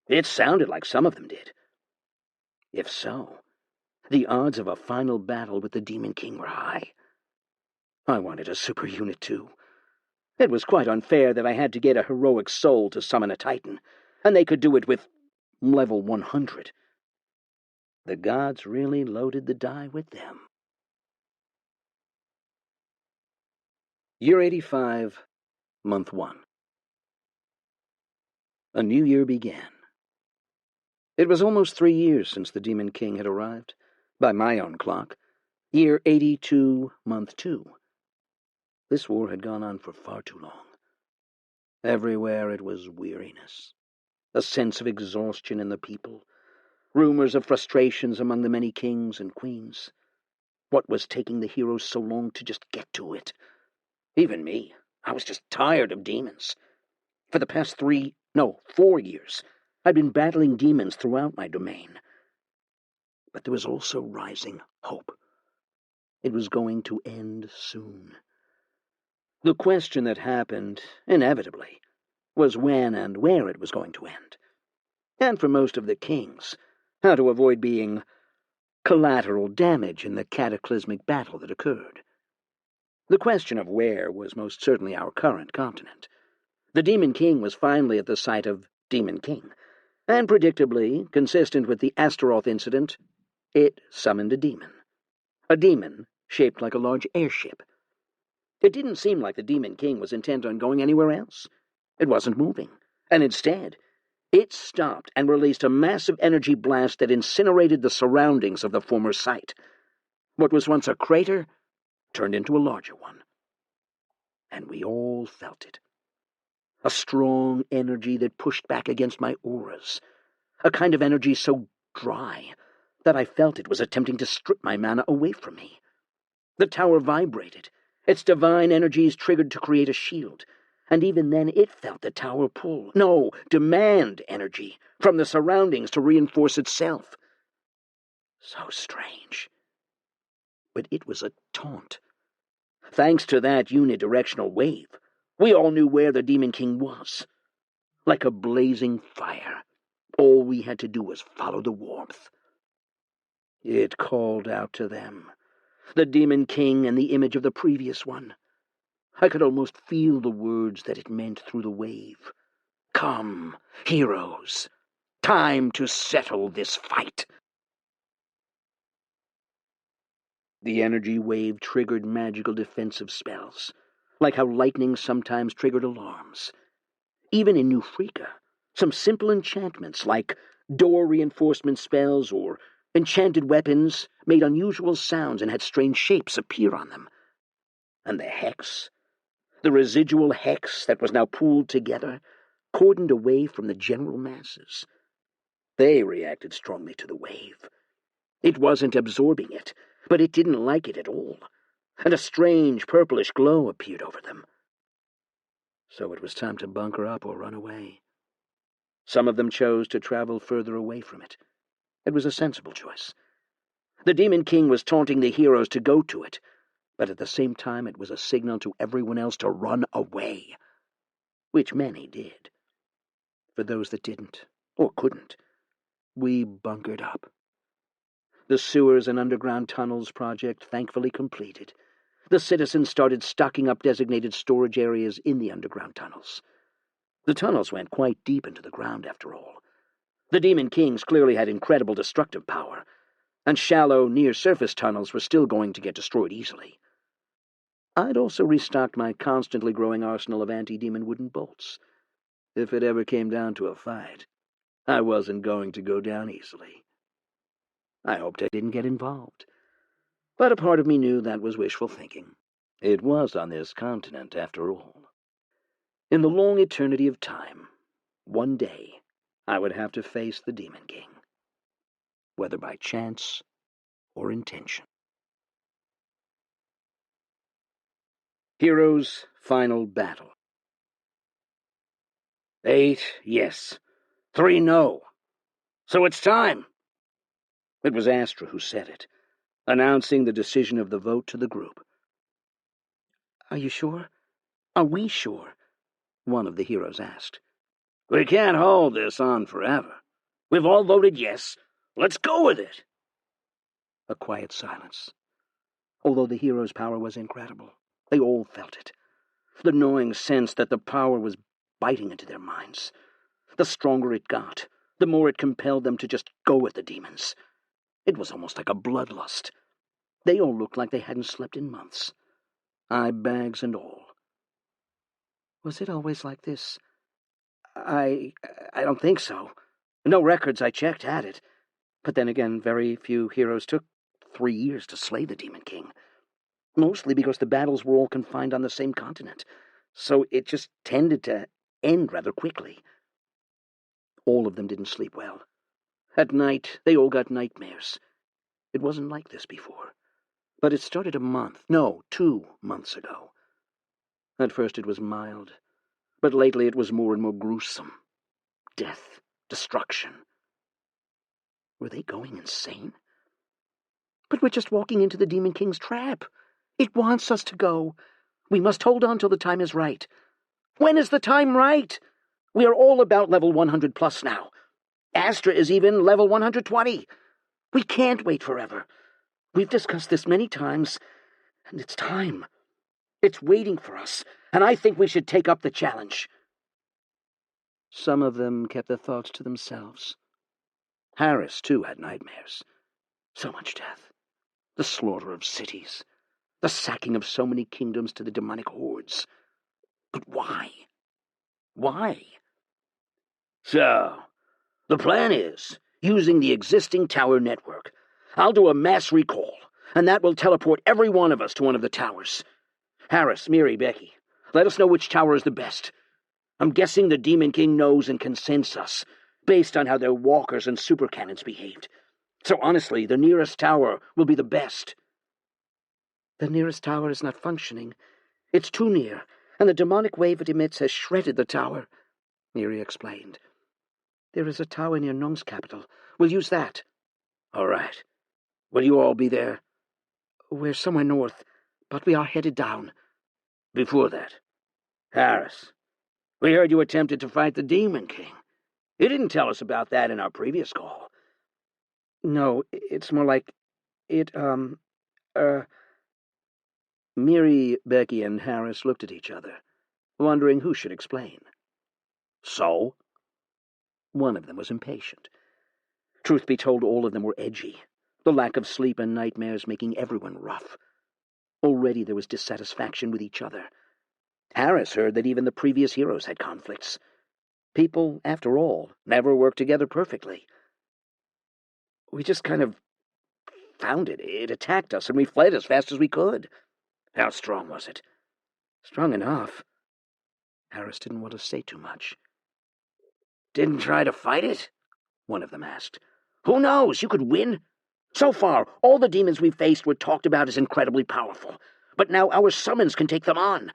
B: It sounded like some of them did. If so, the odds of a final battle with the Demon King were high. I wanted a super unit too. It was quite unfair that I had to get a heroic soul to summon a Titan, and they could do it with level 100. The gods really loaded the die with them. Year 85, Month 1. A new year began. It was almost 3 years since the Demon King had arrived, by my own clock. Year 82, Month 2. This war had gone on for far too long. Everywhere it was weariness, a sense of exhaustion in the people, rumors of frustrations among the many kings and queens. What was taking the heroes so long to just get to it? Even me, I was just tired of demons. For the past 4 years, I'd been battling demons throughout my domain. But there was also rising hope. It was going to end soon. The question that happened, inevitably, was when and where it was going to end. And for most of the kings, how to avoid being collateral damage in the cataclysmic battle that occurred. The question of where was most certainly our current continent. The Demon King was finally at the site of Demon King, and predictably, consistent with the Astaroth incident, it summoned a demon. A demon shaped like a large airship. It didn't seem like the Demon King was intent on going anywhere else. It wasn't moving, and instead, it stopped and released a massive energy blast that incinerated the surroundings of the former site. What was once a crater turned into a larger one. And we all felt it. A strong energy that pushed back against my auras. A kind of energy so dry that I felt it was attempting to strip my mana away from me. The tower vibrated. Its divine energies triggered to create a shield. And even then it felt the tower pull, no, demand energy from the surroundings to reinforce itself. So strange. But it was a taunt. Thanks to that unidirectional wave, we all knew where the Demon King was. Like a blazing fire, all we had to do was follow the warmth. It called out to them, the Demon King and the image of the previous one. I could almost feel the words that it meant through the wave. Come, heroes, time to settle this fight. The energy wave triggered magical defensive spells. like how lightning sometimes triggered alarms. Even in New Freaka, some simple enchantments like door reinforcement spells or enchanted weapons made unusual sounds and had strange shapes appear on them. And the hex, the residual hex that was now pooled together, cordoned away from the general masses. They reacted strongly to the wave. It wasn't absorbing it, but it didn't like it at all, and a strange purplish glow appeared over them. So it was time to bunker up or run away. Some of them chose to travel further away from it. It was a sensible choice. The Demon King was taunting the heroes to go to it, but at the same time it was a signal to everyone else to run away, which many did. For those that didn't, or couldn't, we bunkered up. The sewers and underground tunnels project thankfully completed. The citizens started stocking up designated storage areas in the underground tunnels. The tunnels went quite deep into the ground, after all. The Demon Kings clearly had incredible destructive power, and shallow, near-surface tunnels were still going to get destroyed easily. I'd also restocked my constantly growing arsenal of anti-demon wooden bolts. If it ever came down to a fight, I wasn't going to go down easily. I hoped I didn't get involved, but a part of me knew that was wishful thinking. It was on this continent, after all. In the long eternity of time, one day, I would have to face the Demon King, whether by chance or intention. Heroes' Final Battle. 8 yes, 3 no. So it's time. It was Astra who said it, announcing the decision of the vote to the group. Are you sure? Are we sure? One of the heroes asked. We can't hold this on forever. We've all voted yes. Let's go with it. A quiet silence. Although the heroes' power was incredible, they all felt it. The gnawing sense that the power was biting into their minds. The stronger it got, the more it compelled them to just go with the demons. It was almost like a bloodlust. They all looked like they hadn't slept in months, eye bags and all. Was it always like this? I don't think so. No records I checked had it. But then again, very few heroes took 3 years to slay the Demon King. Mostly because the battles were all confined on the same continent, so it just tended to end rather quickly. All of them didn't sleep well. At night, they all got nightmares. It wasn't like this before. But it started 2 months ago. At first it was mild, but lately it was more and more gruesome. Death, destruction. Were they going insane? But we're just walking into the Demon King's trap. It wants us to go. We must hold on till the time is right. When is the time right? We are all about level 100 plus now. Astra is even level 120. We can't wait forever. We've discussed this many times, and it's time. It's waiting for us, and I think we should take up the challenge. Some of them kept their thoughts to themselves. Harris, too, had nightmares. So much death. The slaughter of cities. The sacking of so many kingdoms to the demonic hordes. But why? Why? So, the plan is, using the existing tower network, I'll do a mass recall, and that will teleport every one of us to one of the towers. Harris, Miri, Becky, let us know which tower is the best. I'm guessing the Demon King knows and can sense us, based on how their walkers and supercannons behaved. So honestly, the nearest tower will be the best. The nearest tower is not functioning. It's too near, and the demonic wave it emits has shredded the tower, Miri explained. There is a tower near Nung's capital. We'll use that. All right. Will you all be there? We're somewhere north, but we are headed down. Before that, Harris, we heard you attempted to fight the Demon King. You didn't tell us about that in our previous call. No, it's more like it, Miri, Becky, and Harris looked at each other, wondering who should explain. So? One of them was impatient. Truth be told, all of them were edgy, the lack of sleep and nightmares making everyone rough. Already there was dissatisfaction with each other, Harris heard that even the previous heroes had conflicts. People, after all, never work together perfectly. We just kind of found it. It attacked us, and we fled as fast as we could.
A: How strong was it?
B: Strong enough. Harris didn't want to say too much.
A: Didn't try to fight it? One of them asked. Who knows? You could win. So far, all the demons we've faced were talked about as incredibly powerful, but now our summons can take them on.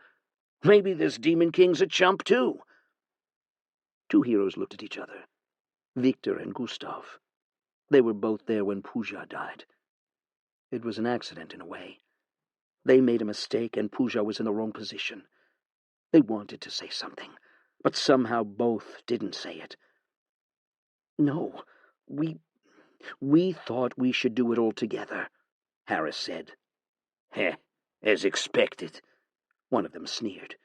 A: Maybe this Demon King's a chump, too.
B: Two heroes looked at each other. Victor and Gustav. They were both there when Pooja died. It was an accident, in a way. They made a mistake, and Pooja was in the wrong position. They wanted to say something, but somehow both didn't say it. No, we thought we should do it all together, Harris said.
A: Heh, as expected,
B: one of them sneered.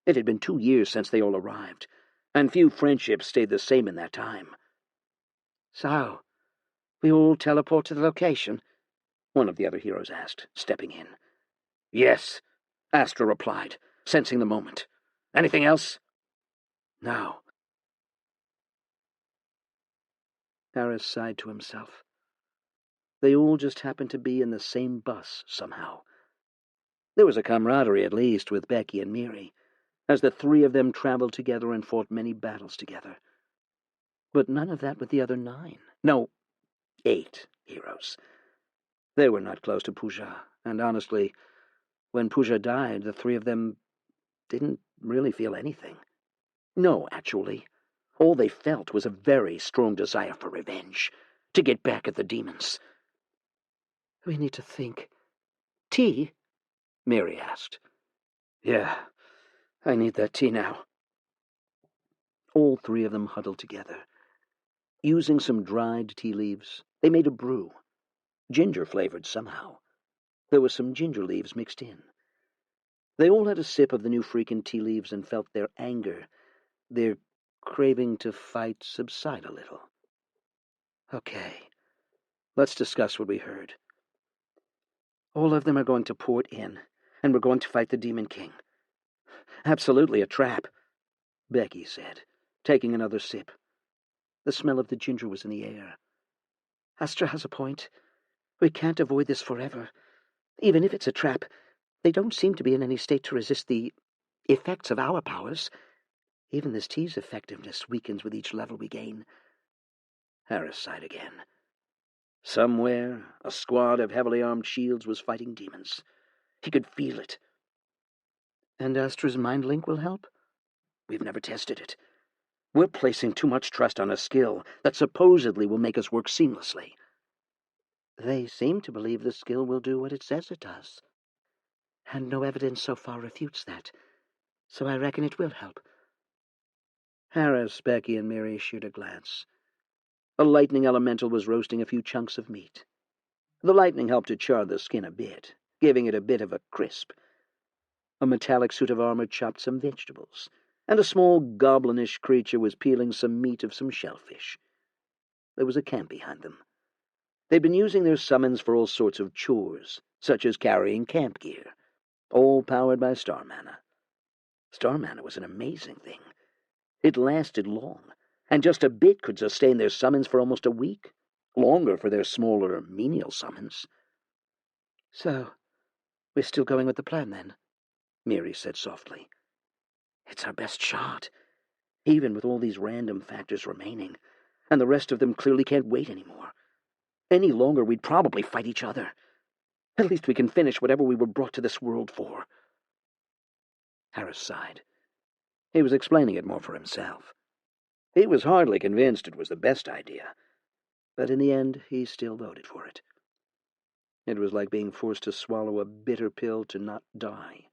B: It had been 2 years since they all arrived, and few friendships stayed the same in that time. So, we all teleport to the location? One of the other heroes asked, stepping in.
A: Yes, Astra replied, sensing the moment. Anything else?
B: No. Harris sighed to himself. They all just happened to be in the same bus somehow. There was a camaraderie, at least, with Becky and Miri, as the three of them traveled together and fought many battles together. But none of that with the other 9. No, 8 heroes. They were not close to Pooja, and honestly, when Pooja died, the 3 of them didn't really feel anything. No, actually. All they felt was a very strong desire for revenge, to get back at the demons. We need to think. Tea? Mary asked. Yeah, I need that tea now. All 3 of them huddled together. Using some dried tea leaves, they made a brew, ginger-flavored somehow. There was some ginger leaves mixed in. They all had a sip of the new freaking tea leaves and felt their anger, their craving to fight, subside a little. Okay, let's discuss what we heard. All of them are going to port in, and we're going to fight the Demon King. Absolutely a trap, Becky said, taking another sip. The smell of the ginger was in the air. Astra has a point. We can't avoid this forever. Even if it's a trap, they don't seem to be in any state to resist the effects of our powers. Even this tea's effectiveness weakens with each level we gain. Harris sighed again. Somewhere, a squad of heavily armed shields was fighting demons. He could feel it. And Astra's mind link will help? We've never tested it. We're placing too much trust on a skill that supposedly will make us work seamlessly. They seem to believe the skill will do what it says it does. And no evidence so far refutes that. So I reckon it will help. Harris, Becky, and Mary issued a glance. A lightning elemental was roasting a few chunks of meat. The lightning helped to char the skin a bit, giving it a bit of a crisp. A metallic suit of armor chopped some vegetables, and a small goblinish creature was peeling some meat of some shellfish. There was a camp behind them. They'd been using their summons for all sorts of chores, such as carrying camp gear, all powered by star mana. Star mana was an amazing thing. It lasted long, and just a bit could sustain their summons for almost a week, longer for their smaller, menial summons. So, we're still going with the plan, then? Miri said softly. It's our best shot, even with all these random factors remaining, and the rest of them clearly can't wait anymore. Any longer, we'd probably fight each other. At least we can finish whatever we were brought to this world for. Harris sighed. He was explaining it more for himself. He was hardly convinced it was the best idea, but in the end, he still voted for it. It was like being forced to swallow a bitter pill to not die.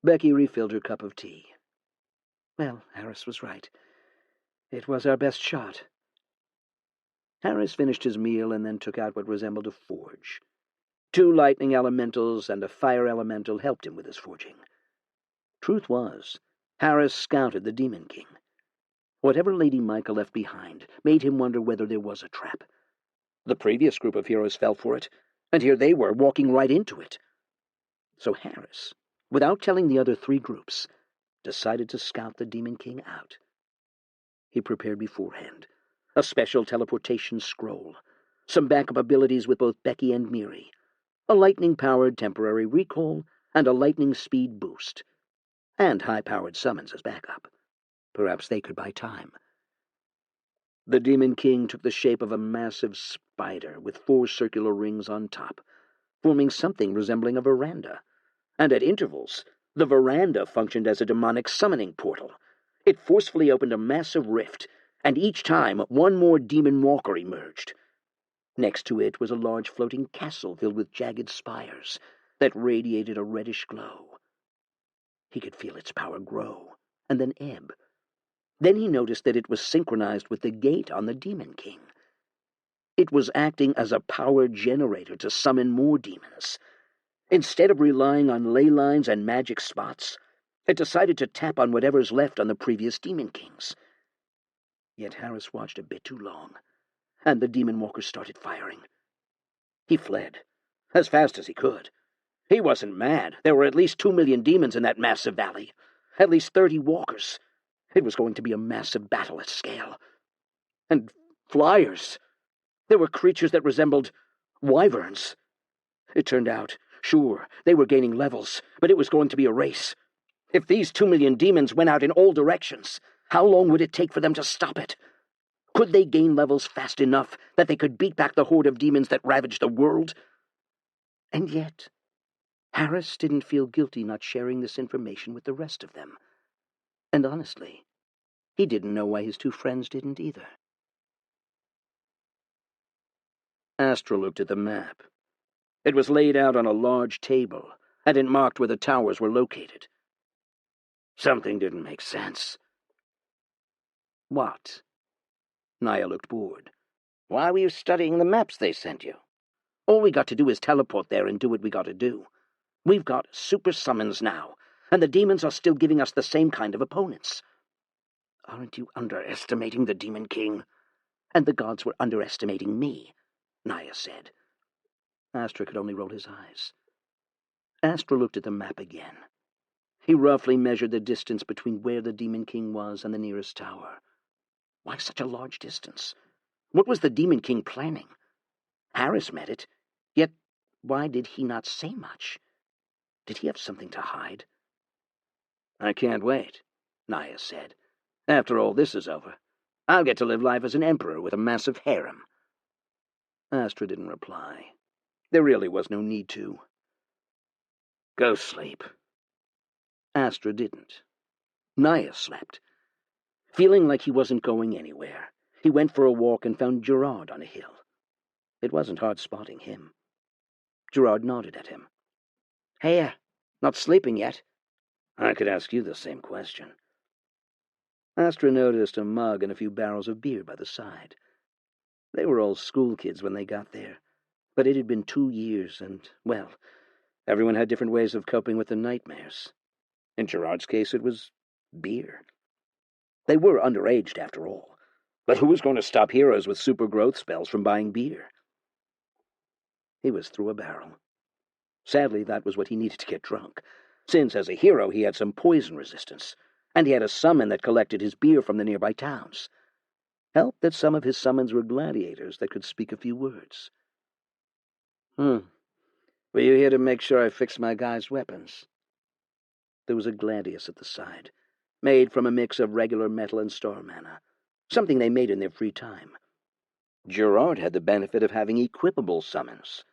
B: Becky refilled her cup of tea. Well, Harris was right. It was our best shot. Harris finished his meal and then took out what resembled a forge. 2 lightning elementals and a fire elemental helped him with his forging. Truth was, Harris scouted the Demon King. Whatever Lady Micah left behind made him wonder whether there was a trap. The previous group of heroes fell for it, and here they were, walking right into it. So Harris without telling the other 3 groups, decided to scout the Demon King out. He prepared beforehand a special teleportation scroll, some backup abilities with both Becky and Miri, a lightning-powered temporary recall, and a lightning speed boost, and high-powered summons as backup. Perhaps they could buy time. The Demon King took the shape of a massive spider with 4 circular rings on top, forming something resembling a veranda, and at intervals, the veranda functioned as a demonic summoning portal. It forcefully opened a massive rift, and each time 1 more demon walker emerged. Next to it was a large floating castle filled with jagged spires that radiated a reddish glow. He could feel its power grow, and then ebb. Then he noticed that it was synchronized with the gate on the Demon King. It was acting as a power generator to summon more demons. Instead of relying on ley lines and magic spots, it decided to tap on whatever's left on the previous Demon Kings. Yet Harris watched a bit too long, and the demon walkers started firing. He fled, as fast as he could. He wasn't mad. There were at least 2 million demons in that massive valley, at least 30 walkers. It was going to be a massive battle at scale. And flyers. There were creatures that resembled wyverns. It turned out, sure, they were gaining levels, but it was going to be a race. If these 2 million demons went out in all directions, how long would it take for them to stop it? Could they gain levels fast enough that they could beat back the horde of demons that ravaged the world? And yet, Harris didn't feel guilty not sharing this information with the rest of them. And honestly, he didn't know why his 2 friends didn't either. Astra looked at the map. It was laid out on a large table, and it marked where the towers were located. Something didn't make sense. What? Naya looked bored. Why were you studying the maps they sent you? All we got to do is teleport there and do what we got to do. We've got super summons now, and the demons are still giving us the same kind of opponents. Aren't you underestimating the Demon King? And the gods were underestimating me, Naya said. Astra could only roll his eyes. Astra looked at the map again. He roughly measured the distance between where the Demon King was and the nearest tower. Why such a large distance? What was the Demon King planning? Harris met it, yet why did he not say much? Did he have something to hide? I can't wait, Naya said. After all this is over, I'll get to live life as an emperor with a massive harem. Astra didn't reply. There really was no need to. Go sleep. Astra didn't. Naya slept. Feeling like he wasn't going anywhere, he went for a walk and found Gerard on a hill. It wasn't hard spotting him. Gerard nodded at him. Hey, not sleeping yet? I could ask you the same question. Astra noticed a mug and a few barrels of beer by the side. They were all school kids when they got there, but it had been 2 years and, well, everyone had different ways of coping with the nightmares. In Gerard's case, it was beer. They were underaged, after all, but who was going to stop heroes with super growth spells from buying beer? He was through a barrel. Sadly, that was what he needed to get drunk, since as a hero he had some poison resistance, and he had a summon that collected his beer from the nearby towns. Helped that some of his summons were gladiators that could speak a few words. Were you here to make sure I fix my guys' weapons? There was a gladius at the side, made from a mix of regular metal and star mana, something they made in their free time. Gerard had the benefit of having equipable summons.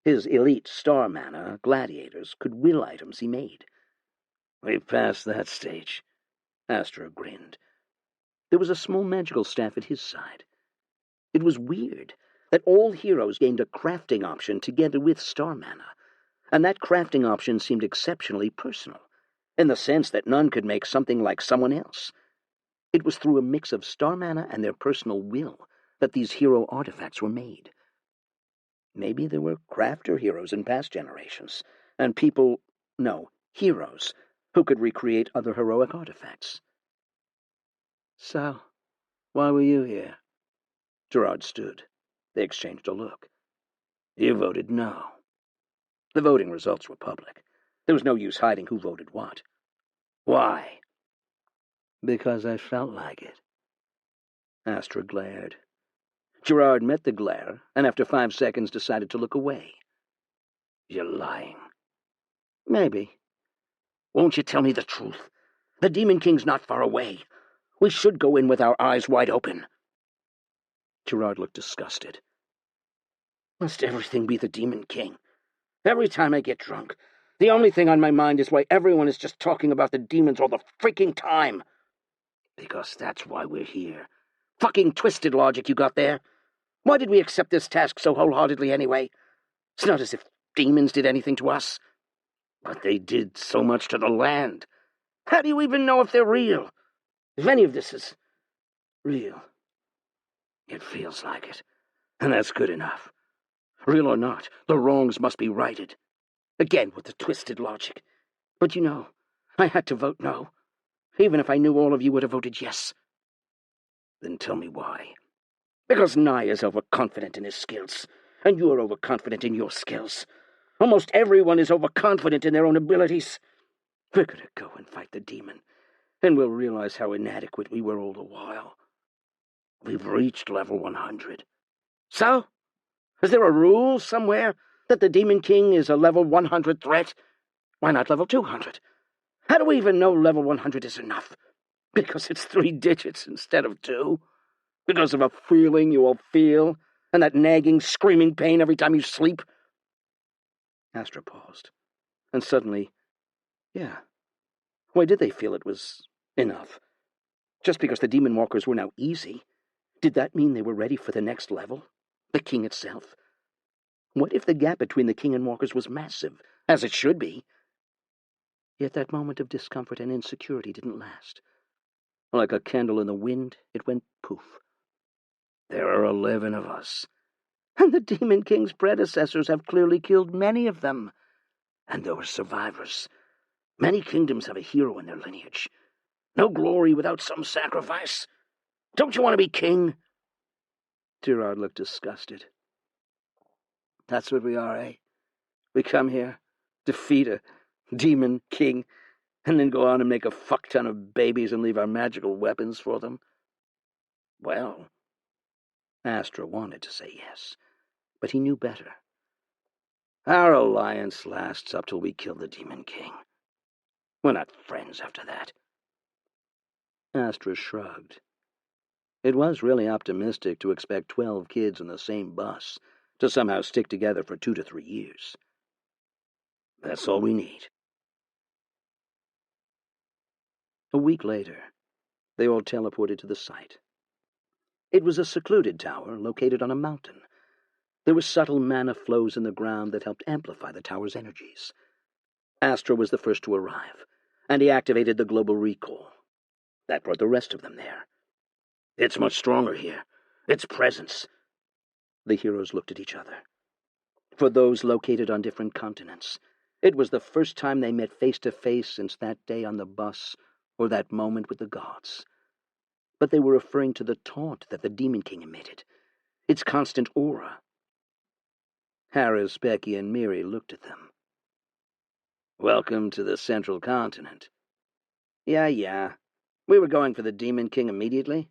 B: His elite star mana gladiators could will items he made. We've passed that stage. Astra grinned. There was a small magical staff at his side. It was weird that all heroes gained a crafting option together with star mana, and that crafting option seemed exceptionally personal, in the sense that none could make something like someone else. It was through a mix of star mana and their personal will that these hero artifacts were made. Maybe there were crafter heroes in past generations, and heroes, who could recreate other heroic artifacts. So, why were you here? Gerard stood. They exchanged a look. You voted no. The voting results were public.
A: There was no use hiding who voted what. Why?
B: Because I felt like it. Astra glared. Gerard met the glare, and after 5 seconds decided to look away.
A: You're lying.
B: Maybe.
A: Won't you tell me the truth? The Demon King's not far away. We should go in with our eyes wide open.
B: Gerard looked disgusted.
A: Must everything be the Demon King? Every time I get drunk, the only thing on my mind is why everyone is just talking about the demons all the freaking time. Because that's why we're here. Fucking twisted logic you got there. Why did we accept this task so wholeheartedly anyway? It's not as if demons did anything to us. But they did so much to the land. How do you even know if they're real? If any of this is real? It feels like it, and that's good enough. Real or not, the wrongs must be righted. Again with the twisted logic. But you know, I had to vote no, even if I knew all of you would have voted yes. Then tell me why. Because Nye is overconfident in his skills, and you are overconfident in your skills. Almost everyone is overconfident in their own abilities. We're gonna go and fight the demon, and we'll realize how inadequate we were all the while. We've reached level 100. So? Is there a rule somewhere that the Demon King is a level 100 threat? Why not level 200? How do we even know level 100 is enough? Because it's 3 digits instead of 2? Because of a feeling you all feel, and that nagging, screaming pain every time you sleep?
B: Astra paused, and suddenly, yeah. Why did they feel it was enough? Just because the Demon Walkers were now easy, did that mean they were ready for the next level? The King itself? What if the gap between the King and Walkers was massive, as it should be? Yet that moment of discomfort and insecurity didn't last. Like a candle in the wind, it went poof.
A: There are 11 of us.
B: And the Demon King's predecessors have clearly killed many of them.
A: And there were survivors. Many kingdoms have a hero in their lineage. No glory without some sacrifice. Don't you want to be king?
B: Gerard looked disgusted. That's what we are, eh? We come here, defeat a demon king, and then go on and make a fuck-ton of babies and leave our magical weapons for them?
A: Well,
B: Astra wanted to say yes, but he knew better. Our alliance lasts up till we kill the Demon King. We're not friends after that. Astra shrugged. It was really optimistic to expect 12 kids in the same bus to somehow stick together for 2 to 3 years.
A: That's all we need.
B: A week later, they all teleported to the site. It was a secluded tower located on a mountain. There were subtle mana flows in the ground that helped amplify the tower's energies. Astra was the first to arrive, and he activated the global recall. That brought the rest of them there.
A: It's much stronger here. Its presence.
B: The heroes looked at each other. For those located on different continents, it was the first time they met face to face since that day on the bus or that moment with the gods. But they were referring to the taunt that the Demon King emitted, its constant aura. Harris, Becky, and Miri looked at them.
A: Welcome to the Central Continent.
B: Yeah. We were going for the Demon King immediately?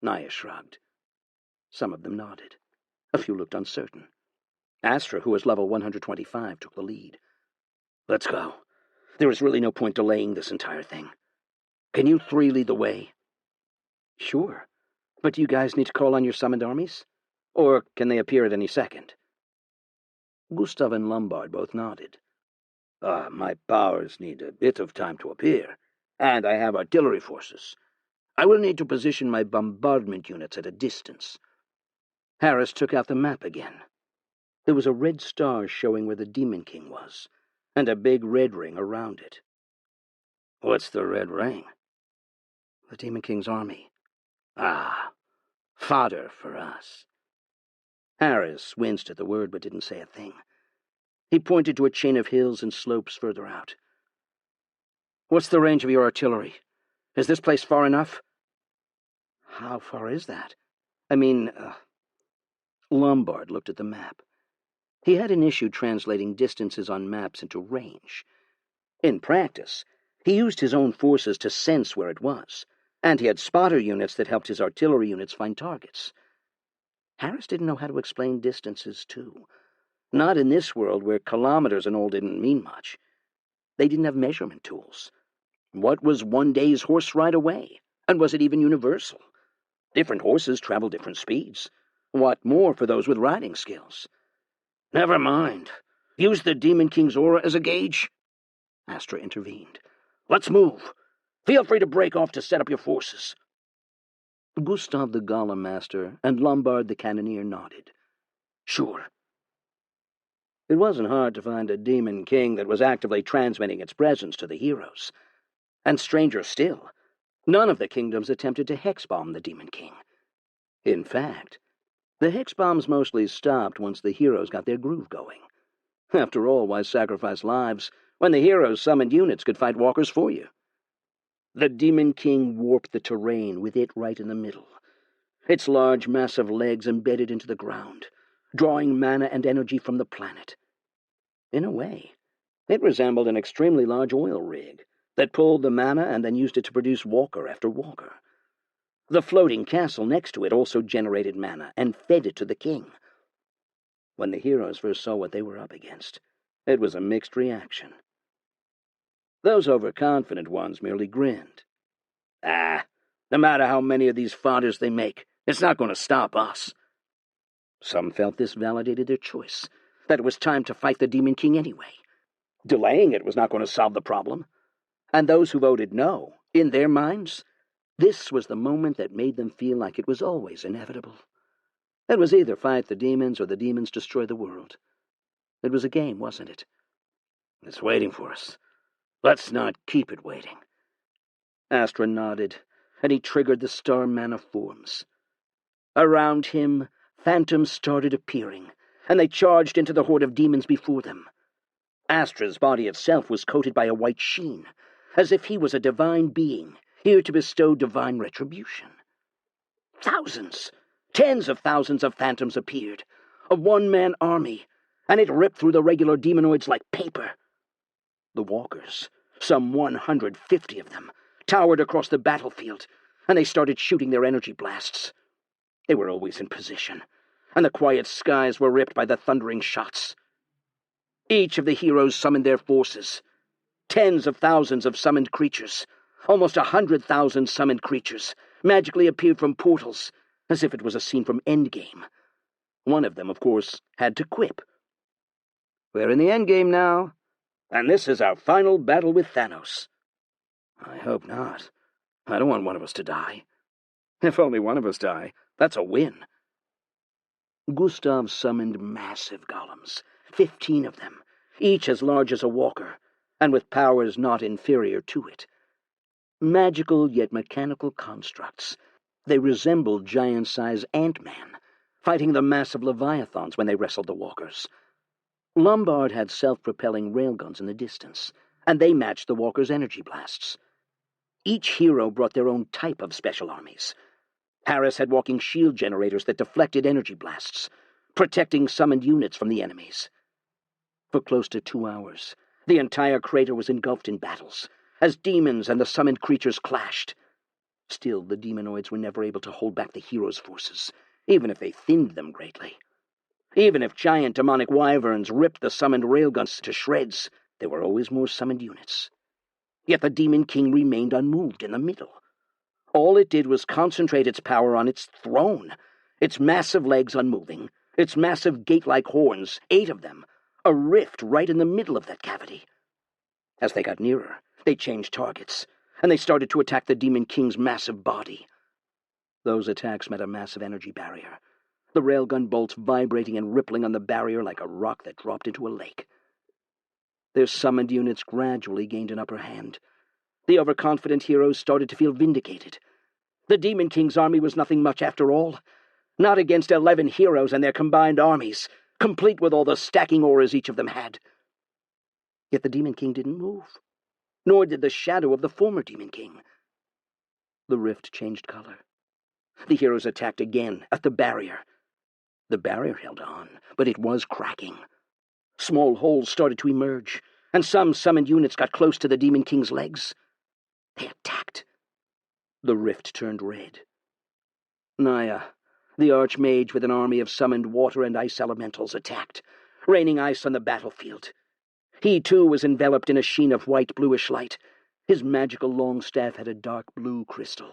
B: Naya shrugged. Some of them nodded. A few looked uncertain. Astra, who was level 125, took the lead.
A: Let's go. There is really no point delaying this entire thing. Can you 3 lead the way?
B: Sure. But do you guys need to call on your summoned armies? Or can they appear at any second? Gustav and Lombard both nodded.
A: My powers need a bit of time to appear, and I have artillery forces. I will need to position my bombardment units at a distance.
B: Harris took out the map again. There was a red star showing where the Demon King was, and a big red ring around it.
A: What's the red ring?
B: The Demon King's army.
A: Ah, fodder for us.
B: Harris winced at the word but didn't say a thing. He pointed to a chain of hills and slopes further out. What's the range of your artillery? Is this place far enough? How far is that? Lombard looked at the map. He had an issue translating distances on maps into range. In practice, he used his own forces to sense where it was, and he had spotter units that helped his artillery units find targets. Harris didn't know how to explain distances, too. Not in this world where kilometers and all didn't mean much. They didn't have measurement tools. What was one day's horse ride away? And was it even universal? Different horses travel different speeds. What more for those with riding skills? Never mind. Use the Demon King's aura as a gauge. Astra intervened. Let's move. Feel free to break off to set up your forces. Gustav the Golem Master and Lombard the Cannoneer nodded. Sure. It wasn't hard to find a Demon King that was actively transmitting its presence to the heroes. And stranger still, none of the kingdoms attempted to hexbomb the Demon King. In fact, the hexbombs mostly stopped once the heroes got their groove going. After all, why sacrifice lives when the heroes' summoned units could fight walkers for you? The Demon King warped the terrain with it right in the middle, its large, massive legs embedded into the ground, drawing mana and energy from the planet. In a way, it resembled an extremely large oil rig that pulled the mana and then used it to produce walker after walker. The floating castle next to it also generated mana and fed it to the king. When the heroes first saw what they were up against, it was a mixed reaction. Those overconfident ones merely grinned. No matter how many of these fodders they make, it's not going to stop us. Some felt this validated their choice, that it was time to fight the Demon King anyway. Delaying it was not going to solve the problem. And those who voted no, in their minds, this was the moment that made them feel like it was always inevitable. It was either fight the demons or the demons destroy the world. It was a game, wasn't it? It's waiting for us. Let's not keep it waiting. Astra nodded, and he triggered the star mana forms. Around him, phantoms started appearing, and they charged into the horde of demons before them. Astra's body itself was coated by a white sheen, as if he was a divine being, here to bestow divine retribution. Thousands, tens of thousands of phantoms appeared, a one-man army, and it ripped through the regular demonoids like paper. The walkers, some 150 of them, towered across the battlefield, and they started shooting their energy blasts. They were always in position, and the quiet skies were ripped by the thundering shots. Each of the heroes summoned their forces. Tens of thousands of summoned creatures, almost 100,000 summoned creatures, magically appeared from portals, as if it was a scene from Endgame. One of them, of course, had to quip. We're in the Endgame now, and this is our final battle with Thanos. I hope not. I don't want one of us to die. If only one of us die, that's a win. Gustav summoned massive golems, 15 of them, each as large as a walker, and with powers not inferior to it. Magical yet mechanical constructs. They resembled giant-sized Ant-Man, fighting the massive leviathans when they wrestled the walkers. Lombard had self-propelling railguns in the distance, and they matched the walkers' energy blasts. Each hero brought their own type of special armies. Harris had walking shield generators that deflected energy blasts, protecting summoned units from the enemies. For close to 2 hours, the entire crater was engulfed in battles, as demons and the summoned creatures clashed. Still, the demonoids were never able to hold back the heroes' forces, even if they thinned them greatly. Even if giant demonic wyverns ripped the summoned railguns to shreds, there were always more summoned units. Yet the Demon King remained unmoved in the middle. All it did was concentrate its power on its throne, its massive legs unmoving, its massive gate-like horns, 8 of them, a rift right in the middle of that cavity. As they got nearer, they changed targets, and they started to attack the Demon King's massive body. Those attacks met a massive energy barrier, the railgun bolts vibrating and rippling on the barrier like a rock that dropped into a lake. Their summoned units gradually gained an upper hand. The overconfident heroes started to feel vindicated. The Demon King's army was nothing much after all. Not against 11 heroes and their combined armies, complete with all the stacking auras each of them had. Yet the Demon King didn't move, nor did the shadow of the former Demon King. The rift changed color. The heroes attacked again at the barrier. The barrier held on, but it was cracking. Small holes started to emerge, and some summoned units got close to the Demon King's legs. They attacked. The rift turned red. Naya, the Archmage with an army of summoned water and ice elementals, attacked, raining ice on the battlefield. He, too, was enveloped in a sheen of white-bluish light. His magical longstaff had a dark blue crystal.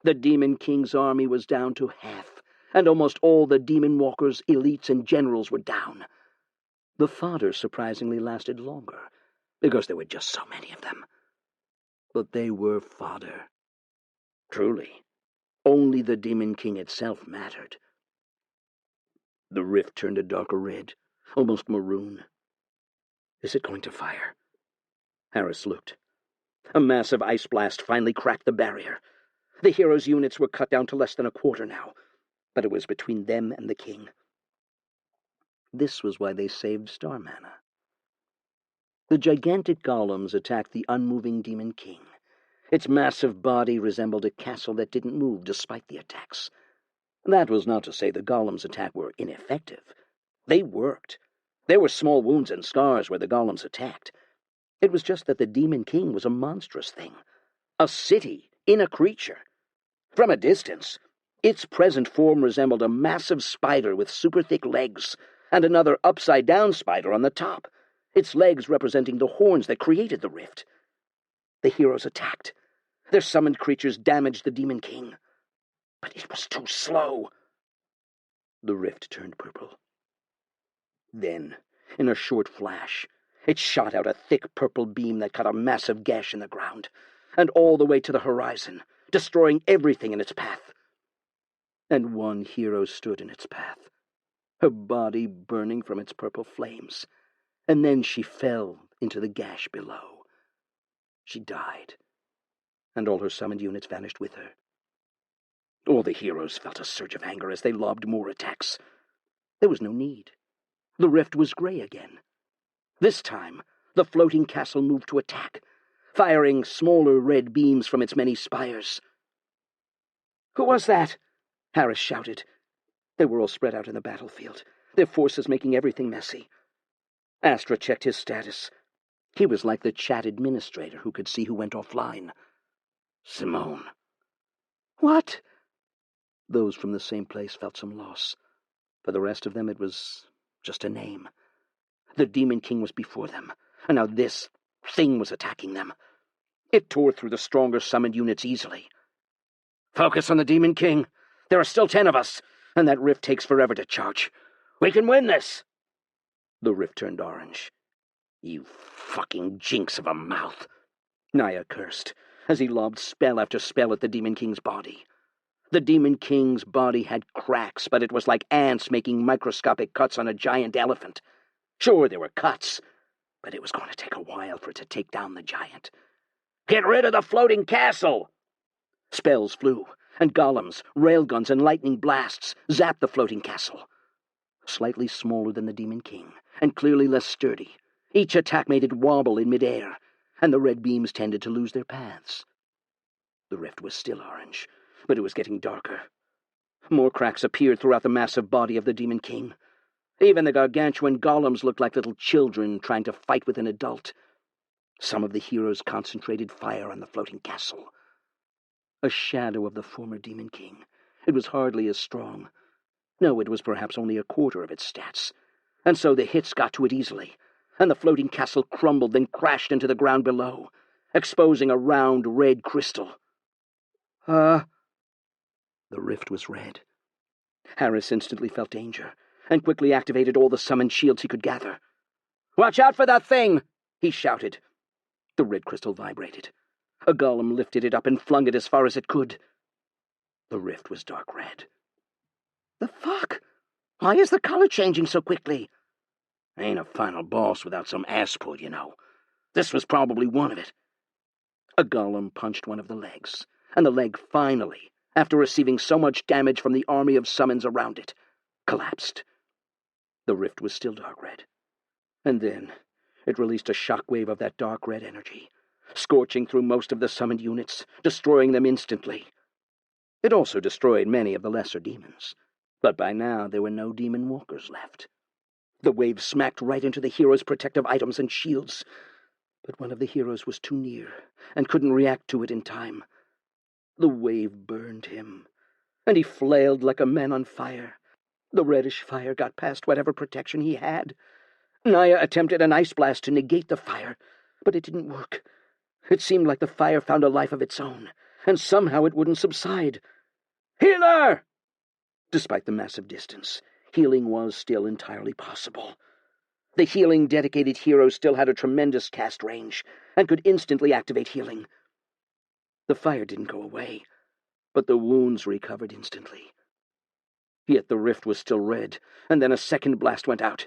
B: The Demon King's army was down to half, and almost all the Demon Walkers, elites, and generals were down. The fodder surprisingly lasted longer, because there were just so many of them. But they were fodder. Truly, only the Demon King itself mattered. The rift turned a darker red, almost maroon. Is it going to fire? Harris looked. A massive ice blast finally cracked the barrier. The heroes' units were cut down to less than a quarter now, but it was between them and the king. This was why they saved Star Manor. The gigantic golems attacked the unmoving Demon King. Its massive body resembled a castle that didn't move despite the attacks. That was not to say the golems' attack were ineffective. They worked. There were small wounds and scars where the golems attacked. It was just that the Demon King was a monstrous thing. A city in a creature. From a distance, its present form resembled a massive spider with super thick legs, and another upside-down spider on the top, its legs representing the horns that created the rift. The heroes attacked. Their summoned creatures damaged the Demon King. But it was too slow. The rift turned purple. Then, in a short flash, it shot out a thick purple beam that cut a massive gash in the ground, and all the way to the horizon, destroying everything in its path. And one hero stood in its path, her body burning from its purple flames, and then she fell into the gash below. She died, and all her summoned units vanished with her. All the heroes felt a surge of anger as they lobbed more attacks. There was no need. The rift was gray again. This time, the floating castle moved to attack, firing smaller red beams from its many spires. "Who was that?" Harris shouted. They were all spread out in the battlefield, their forces making everything messy. Astra checked his status. He was like the chat administrator who could see who went offline. "Simone." "What?" Those from the same place felt some loss. For the rest of them, it was just a name. The Demon King was before them, and now this thing was attacking them. It tore through the stronger summoned units easily. "Focus on the Demon King. There are still 10 of us, and that rift takes forever to charge. We can win this!" The rift turned orange. "You fucking jinx of a mouth," Naya cursed, as he lobbed spell after spell at the Demon King's body. The Demon King's body had cracks, but it was like ants making microscopic cuts on a giant elephant. Sure, there were cuts, but it was going to take a while for it to take down the giant. "Get rid of the floating castle!" Spells flew, and golems, railguns, and lightning blasts zapped the floating castle. Slightly smaller than the Demon King, and clearly less sturdy, each attack made it wobble in midair, and the red beams tended to lose their paths. The rift was still orange, but it was getting darker. More cracks appeared throughout the massive body of the Demon King. Even the gargantuan golems looked like little children trying to fight with an adult. Some of the heroes concentrated fire on the floating castle. A shadow of the former Demon King. It was hardly as strong. No, it was perhaps only a quarter of its stats. And so the hits got to it easily, and the floating castle crumbled, then crashed into the ground below, exposing a round red crystal. The rift was red. Harris instantly felt danger, and quickly activated all the summoned shields he could gather. "Watch out for that thing!" he shouted. The red crystal vibrated. A golem lifted it up and flung it as far as it could. The rift was dark red. "The fuck? Why is the color changing so quickly?" "Ain't a final boss without some ass pull, you know. This was probably one of it." A golem punched one of the legs, and the leg finally, after receiving so much damage from the army of summons around it, collapsed. The rift was still dark red. And then it released a shockwave of that dark red energy, scorching through most of the summoned units, destroying them instantly. It also destroyed many of the lesser demons, but by now there were no demon walkers left. The wave smacked right into the hero's protective items and shields, but one of the heroes was too near and couldn't react to it in time. The wave burned him, and he flailed like a man on fire. The reddish fire got past whatever protection he had. Naya attempted an ice blast to negate the fire, but it didn't work. It seemed like the fire found a life of its own, and somehow it wouldn't subside. "Healer!" Despite the massive distance, healing was still entirely possible. The healing-dedicated hero still had a tremendous cast range and could instantly activate healing. The fire didn't go away, but the wounds recovered instantly. Yet the rift was still red, and then a second blast went out.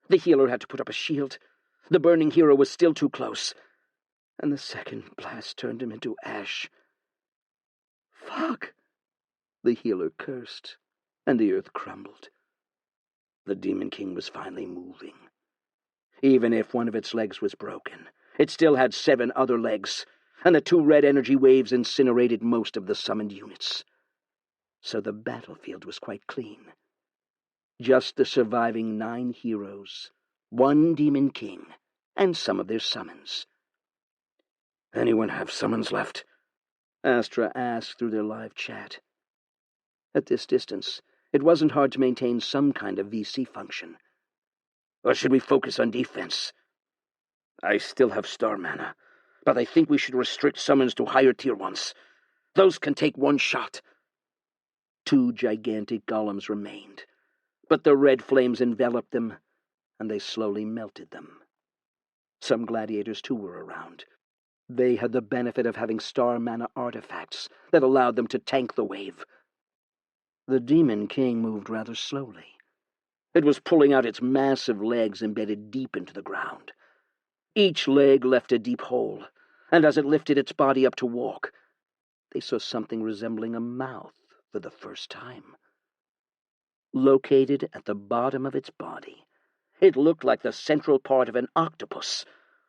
B: The healer had to put up a shield. The burning hero was still too close, and the second blast turned him into ash. "Fuck!" The healer cursed, and the earth crumbled. The Demon King was finally moving. Even if one of its legs was broken, it still had 7 other legs, and the 2 red energy waves incinerated most of the summoned units. So the battlefield was quite clean. Just the surviving 9 heroes, 1 Demon King, and some of their summons. "Anyone have summons left?" Astra asked through their live chat. At this distance, it wasn't hard to maintain some kind of VC function. "Or should we focus on defense?" "I still have star mana, but I think we should restrict summons to higher tier ones. Those can take 1 shot. 2 gigantic golems remained, but the red flames enveloped them, and they slowly melted them. Some gladiators, too, were around. They had the benefit of having star mana artifacts that allowed them to tank the wave. The Demon King moved rather slowly. It was pulling out its massive legs embedded deep into the ground. Each leg left a deep hole, and as it lifted its body up to walk, they saw something resembling a mouth for the first time. Located at the bottom of its body, it looked like the central part of an octopus,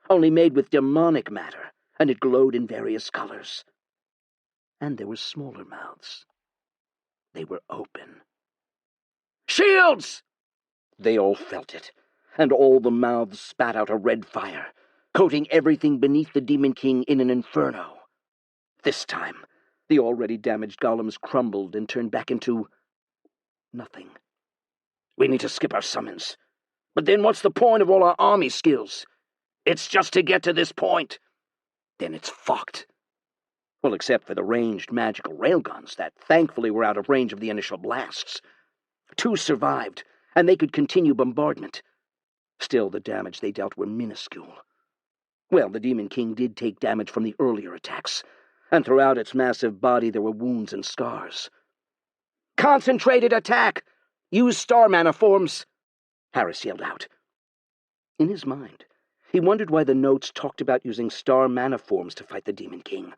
B: only made with demonic matter, and it glowed in various colors. And there were smaller mouths. They were open. "Shields!" They all felt it, and all the mouths spat out a red fire, coating everything beneath the Demon King in an inferno. This time, the already damaged golems crumbled and turned back into nothing. "We need to skip our summons. But then what's the point of all our army skills? It's just to get to this point. Then it's fucked." Well, except for the ranged magical railguns that thankfully were out of range of the initial blasts. 2 survived, and they could continue bombardment. Still, the damage they dealt were minuscule. Well, the Demon King did take damage from the earlier attacks, and throughout its massive body there were wounds and scars. "Concentrated attack! Use star mana forms!" Harris yelled out. In his mind, he wondered why the notes talked about using star mana forms to fight the Demon King.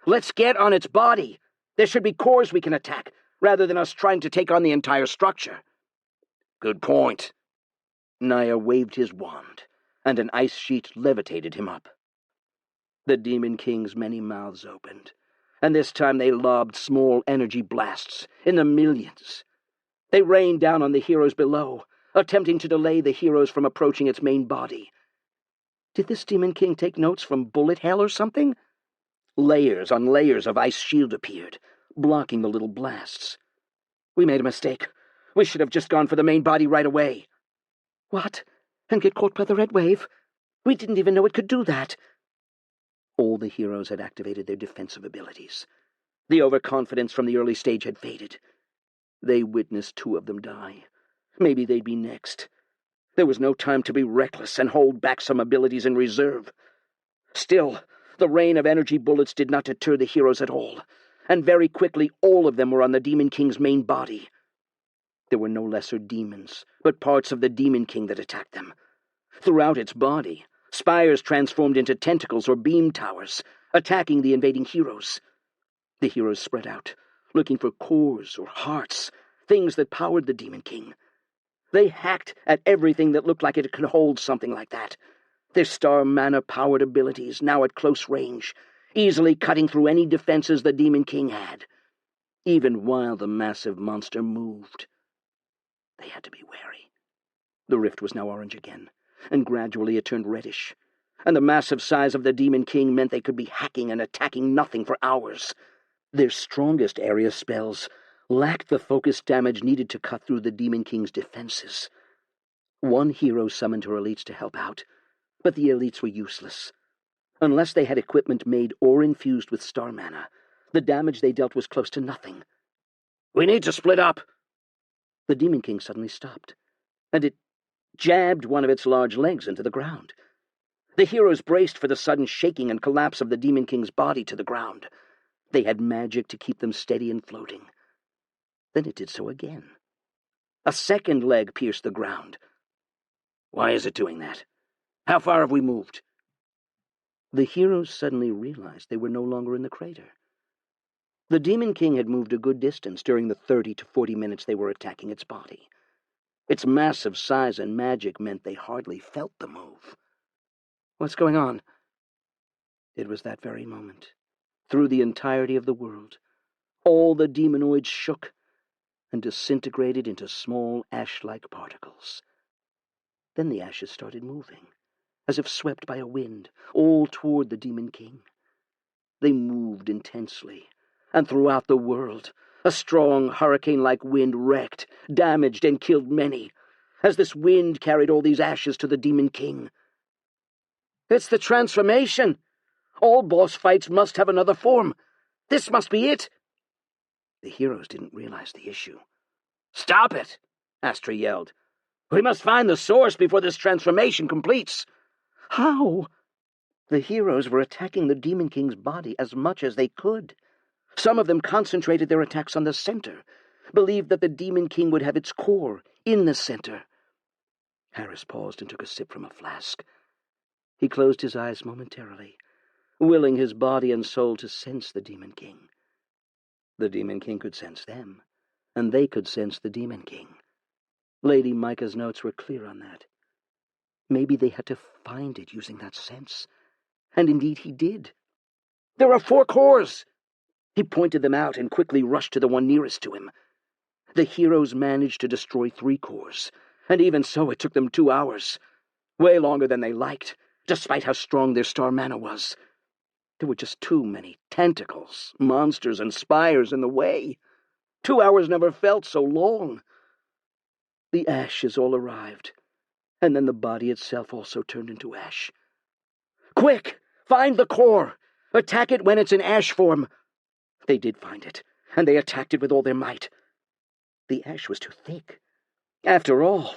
B: "Let's get on its body! There should be cores we can attack, rather than us trying to take on the entire structure." "Good point." Naya waved his wand, and an ice sheet levitated him up. The Demon King's many mouths opened, and this time they lobbed small energy blasts in the millions. They rained down on the heroes below, attempting to delay the heroes from approaching its main body. Did this Demon King take notes from bullet hell or something? Layers on layers of ice shield appeared, blocking the little blasts. "We made a mistake. We should have just gone for the main body right away." "What? And get caught by the red wave? We didn't even know it could do that." All the heroes had activated their defensive abilities. The overconfidence from the early stage had faded. They witnessed 2 of them die. Maybe they'd be next. There was no time to be reckless and hold back some abilities in reserve. Still, the rain of energy bullets did not deter the heroes at all, and very quickly all of them were on the Demon King's main body. There were no lesser demons, but parts of the Demon King that attacked them. Throughout its body, spires transformed into tentacles or beam towers, attacking the invading heroes. The heroes spread out, looking for cores or hearts, things that powered the Demon King. They hacked at everything that looked like it could hold something like that. Their star mana-powered abilities, now at close range, easily cutting through any defenses the Demon King had. Even while the massive monster moved, they had to be wary. The rift was now orange again, and gradually it turned reddish, and the massive size of the Demon King meant they could be hacking and attacking nothing for hours. Their strongest area spells lacked the focused damage needed to cut through the Demon King's defenses. One hero summoned her elites to help out, but the elites were useless. Unless they had equipment made or infused with star mana, the damage they dealt was close to nothing.
A: "We need to split up."
B: The Demon King suddenly stopped, and it jabbed one of its large legs into the ground. The heroes braced for the sudden shaking and collapse of the Demon King's body to the ground. They had magic to keep them steady and floating. Then it did so again. A second leg pierced the ground.
A: "Why is it doing that? How far have we moved?"
B: The heroes suddenly realized they were no longer in the crater. The Demon King had moved a good distance during the 30 to 40 minutes they were attacking its body. Its massive size and magic meant they hardly felt the move.
C: What's going on?
B: It was that very moment. Through the entirety of the world, all the demonoids shook and disintegrated into small ash-like particles. Then the ashes started moving, as if swept by a wind, all toward the Demon King. They moved intensely, and throughout the world, a strong hurricane-like wind wrecked, damaged, and killed many, as this wind carried all these ashes to the Demon King.
C: It's the transformation! All boss fights must have another form. This must be it!
B: The heroes didn't realize the issue.
A: "Stop it!" Astra yelled. "We must find the source before this transformation completes."
B: How? The heroes were attacking the Demon King's body as much as they could. Some of them concentrated their attacks on the center, believed that the Demon King would have its core in the center. Harris paused and took a sip from a flask. He closed his eyes momentarily, willing his body and soul to sense the Demon King. The Demon King could sense them, and they could sense the Demon King. Lady Micah's notes were clear on that. Maybe they had to find it using that sense. And indeed he did.
C: There are 4 cores!
B: He pointed them out and quickly rushed to the one nearest to him. The heroes managed to destroy 3 cores, and even so it took them 2 hours. Way longer than they liked, despite how strong their star mana was. There were just too many tentacles, monsters, and spires in the way. 2 hours never felt so long. The ashes all arrived, and then the body itself also turned into ash.
C: Quick! Find the core! Attack it when it's in ash form!
B: They did find it, and they attacked it with all their might. The ash was too thick. After all,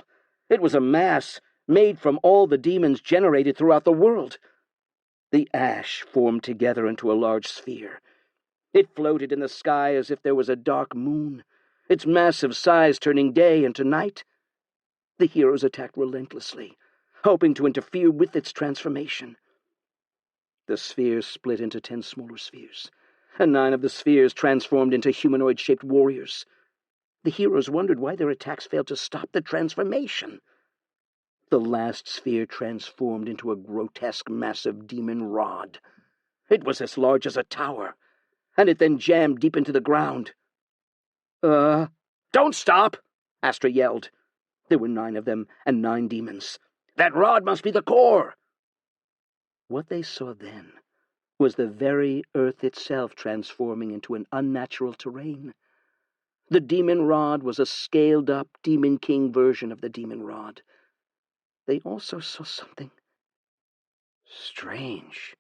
B: it was a mass made from all the demons generated throughout the world. The ash formed together into a large sphere. It floated in the sky as if there was a dark moon, its massive size turning day into night. The heroes attacked relentlessly, hoping to interfere with its transformation. The sphere split into 10 smaller spheres, and 9 of the spheres transformed into humanoid-shaped warriors. The heroes wondered why their attacks failed to stop the transformation. The last sphere transformed into a grotesque, massive demon rod. It was as large as a tower, and it then jammed deep into the ground.
A: "Don't stop!" Astra yelled.
B: There were 9 of them, and 9 demons.
A: "That rod must be the core!"
B: What they saw then was the very earth itself transforming into an unnatural terrain. The demon rod was a scaled-up Demon King version of the demon rod. They also saw something strange.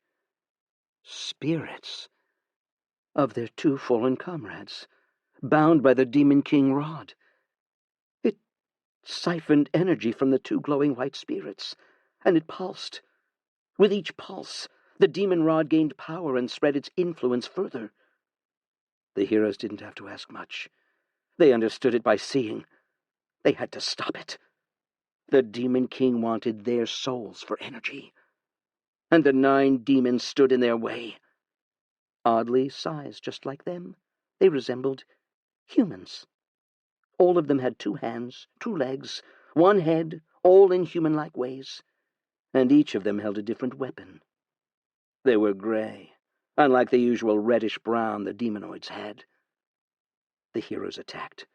B: Spirits of their 2 fallen comrades, bound by the Demon King rod. It siphoned energy from the 2 glowing white spirits, and it pulsed. With each pulse, the demon rod gained power and spread its influence further. The heroes didn't have to ask much. They understood it by seeing. They had to stop it. The Demon King wanted their souls for energy, and the 9 demons stood in their way. Oddly sized just like them, they resembled humans. All of them had 2 hands, 2 legs, 1 head, all in human-like ways, and each of them held a different weapon. They were gray, unlike the usual reddish-brown the demonoids had. The heroes attacked.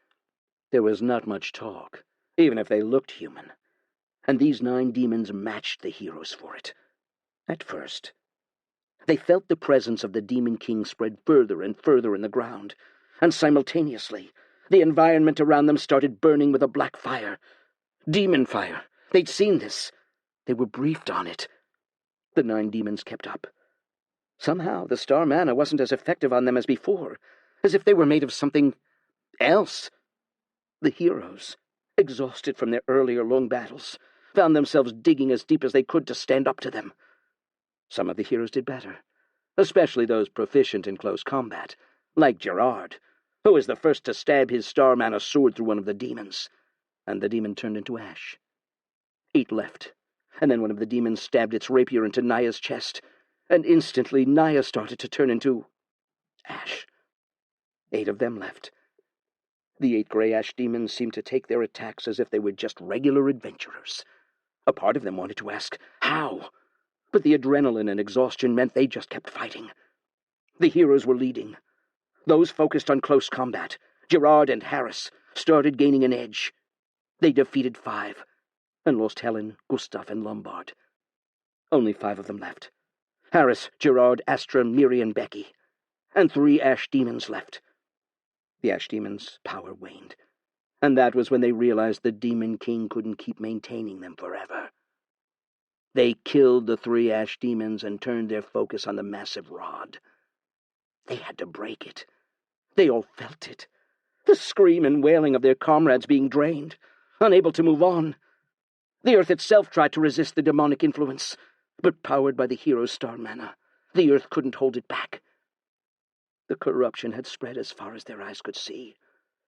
B: There was not much talk, even if they looked human. and these 9 demons matched the heroes for it. At first, they felt the presence of the Demon King spread further and further in the ground, and simultaneously, the environment around them started burning with a black fire. Demon fire. They'd seen this. They were briefed on it. The 9 demons kept up. Somehow, the star mana wasn't as effective on them as before, as if they were made of something else. The heroes, exhausted from their earlier long battles, found themselves digging as deep as they could to stand up to them. Some of the heroes did better, especially those proficient in close combat, like Gerard, who was the first to stab his star mana sword through one of the demons, and the demon turned into ash. 8 left, and then one of the demons stabbed its rapier into Naya's chest, and instantly Naya started to turn into ash. 8 of them left. The 8 grey ash demons seemed to take their attacks as if they were just regular adventurers. A part of them wanted to ask, how? But the adrenaline and exhaustion meant they just kept fighting. The heroes were leading. Those focused on close combat, Gerard and Harris, started gaining an edge. They defeated 5, and lost Helen, Gustav, and Lombard. Only 5 of them left. Harris, Gerard, Astra, Miri, and Becky. And 3 ash demons left. The ash demons' power waned, and that was when they realized the Demon King couldn't keep maintaining them forever. They killed the 3 ash demons and turned their focus on the massive rod. They had to break it. They all felt it. The scream and wailing of their comrades being drained, unable to move on. The earth itself tried to resist the demonic influence, but powered by the hero's star mana, the earth couldn't hold it back. The corruption had spread as far as their eyes could see,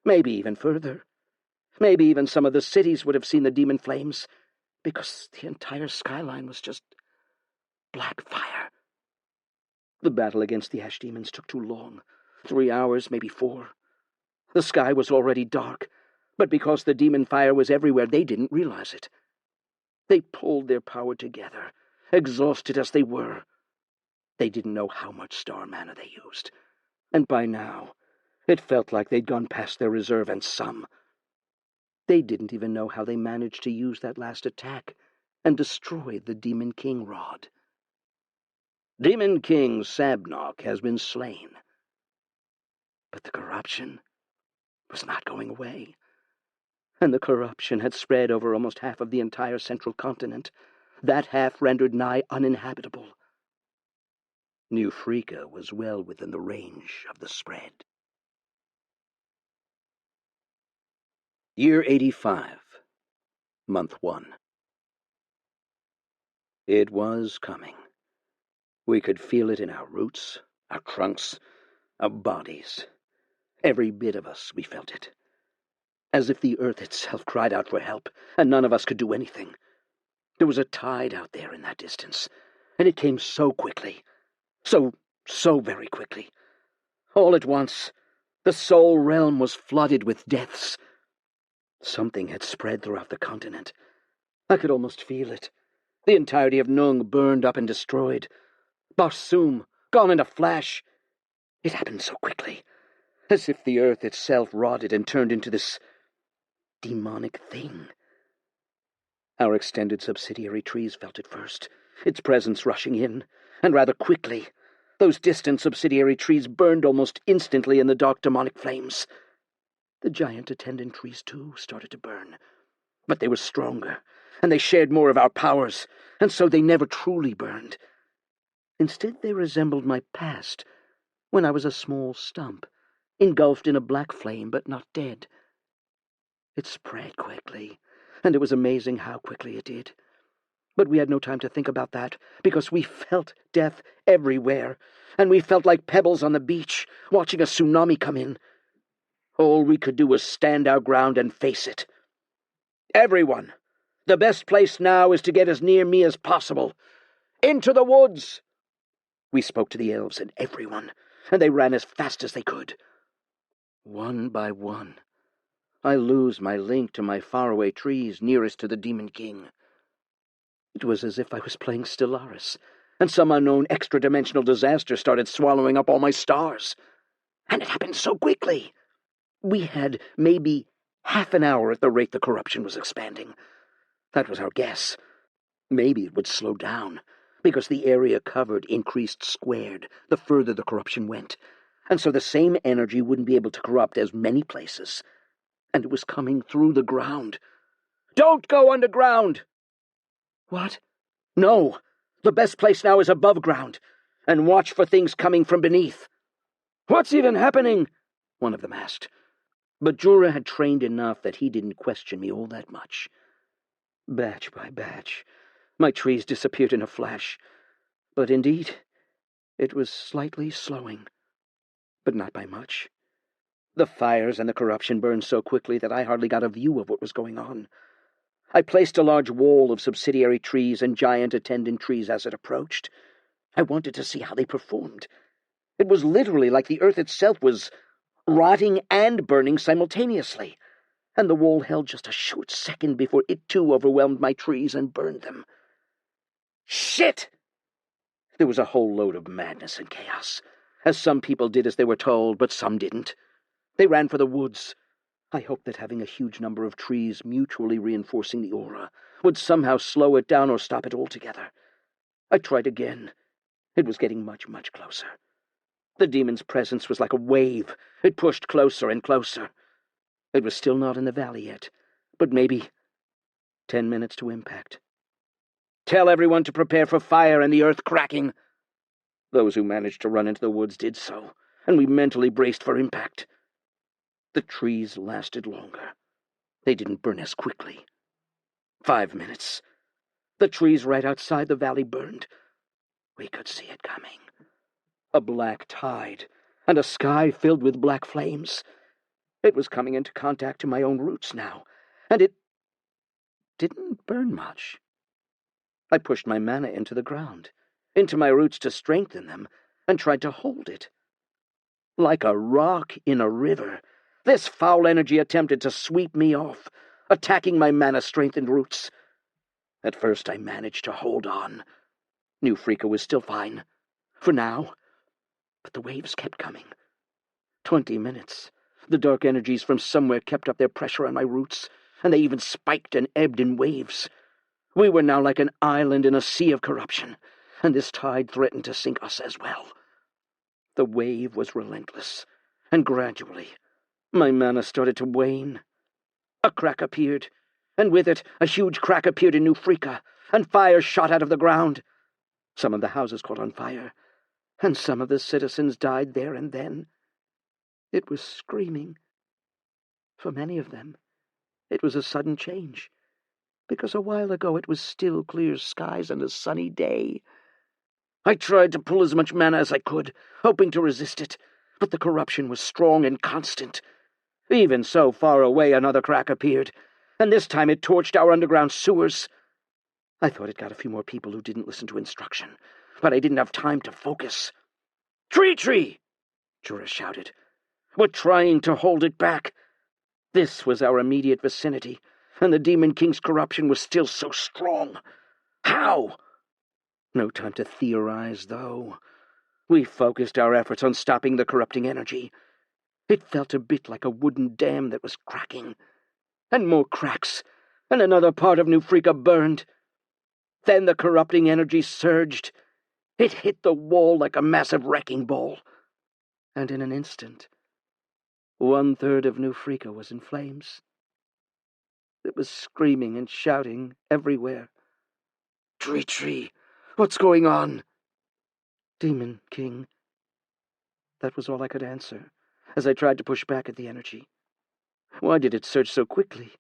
B: maybe even further. Maybe even some of the cities would have seen the demon flames, because the entire skyline was just black fire. The battle against the ash demons took too long. 3 hours, maybe 4. The sky was already dark, but because the demon fire was everywhere, they didn't realize it. They pulled their power together, exhausted as they were. They didn't know how much star mana they used, and by now, it felt like they'd gone past their reserve and some. They didn't even know how they managed to use that last attack and destroy the Demon King rod. Demon King Sabnok has been slain. But the corruption was not going away, and the corruption had spread over almost half of the entire central continent, that half rendered nigh uninhabitable. New Freaka was well within the range of the spread. Year 85, Month 1. It was coming. We could feel it in our roots, our trunks, our bodies. Every bit of us, we felt it. As if the earth itself cried out for help, and none of us could do anything. There was a tide out there in that distance, and it came so quickly. So very quickly. All at once, the soul realm was flooded with deaths. Something had spread throughout the continent. I could almost feel it. The entirety of Nung burned up and destroyed. Barsoom, gone in a flash. It happened so quickly, as if the earth itself rotted and turned into this demonic thing. Our extended subsidiary trees felt it first, its presence rushing in, and rather quickly. Those distant subsidiary trees burned almost instantly in the dark demonic flames. The giant attendant trees, too, started to burn. But they were stronger, and they shared more of our powers, and so they never truly burned. Instead, they resembled my past, when I was a small stump, engulfed in a black flame but not dead. It spread quickly, and it was amazing how quickly it did. But we had no time to think about that, because we felt death everywhere, and we felt like pebbles on the beach, watching a tsunami come in. All we could do was stand our ground and face it. Everyone, the best place now is to get as near me as possible. Into the woods! We spoke to the elves and everyone, and they ran as fast as they could. One by one, I lose my link to my faraway trees nearest to the Demon King. It was as if I was playing Stellaris, and some unknown extra-dimensional disaster started swallowing up all my stars. And it happened so quickly. We had maybe half an hour at the rate the corruption was expanding. That was our guess. Maybe it would slow down, because the area covered increased squared the further the corruption went, and so the same energy wouldn't be able to corrupt as many places. And it was coming through the ground. "Don't go underground!" "What?" "No! The best place now is above ground, and watch for things coming from beneath." "What's even happening?" one of them asked. But Jura had trained enough that he didn't question me all that much. Batch by batch, my trees disappeared in a flash. But indeed, it was slightly slowing, but not by much. The fires and the corruption burned so quickly that I hardly got a view of what was going on. I placed a large wall of subsidiary trees and giant attendant trees as it approached. I wanted to see how they performed. It was literally like the earth itself was rotting and burning simultaneously, and the wall held just a short second before it too overwhelmed my trees and burned them. Shit! There was a whole load of madness and chaos, as some people did as they were told, but some didn't. They ran for the woods. I hoped that having a huge number of trees mutually reinforcing the aura would somehow slow it down or stop it altogether. I tried again. It was getting much, much closer. The demon's presence was like a wave. It pushed closer and closer. It was still not in the valley yet, but maybe 10 minutes to impact. "Tell everyone to prepare for fire and the earth cracking." Those who managed to run into the woods did so, and we mentally braced for impact. The trees lasted longer. They didn't burn as quickly. 5 minutes. The trees right outside the valley burned. We could see it coming. A black tide, and a sky filled with black flames. It was coming into contact to my own roots now, and it didn't burn much. I pushed my mana into the ground, into my roots to strengthen them, and tried to hold it. Like a rock in a river, this foul energy attempted to sweep me off, attacking my mana-strengthened roots. At first I managed to hold on. New Freaka was still fine, for now, but the waves kept coming. 20 minutes. The dark energies from somewhere kept up their pressure on my roots, and they even spiked and ebbed in waves. We were now like an island in a sea of corruption, and this tide threatened to sink us as well. The wave was relentless, and gradually my mana started to wane. A crack appeared, and with it a huge crack appeared in New Freaka, and fire shot out of the ground. Some of the houses caught on fire, and some of the citizens died there and then. It was screaming. For many of them, it was a sudden change, because a while ago it was still clear skies and a sunny day. I tried to pull as much mana as I could, hoping to resist it, but the corruption was strong and constant. Even so, far away another crack appeared, and this time it torched our underground sewers. I thought it got a few more people who didn't listen to instruction, but I didn't have time to focus. "Treachery!" Jura shouted. "We're trying to hold it back." This was our immediate vicinity, and the Demon King's corruption was still so strong. How? No time to theorize, though. We focused our efforts on stopping the corrupting energy. It felt a bit like a wooden dam that was cracking. And more cracks, and another part of New Freaka burned. Then the corrupting energy surged. It hit the wall like a massive wrecking ball. And in an instant, 1/3 of New Freaka was in flames. It was screaming and shouting everywhere. "Treachery! What's going on?" "Demon King." That was all I could answer, as I tried to push back at the energy. Why did it surge so quickly?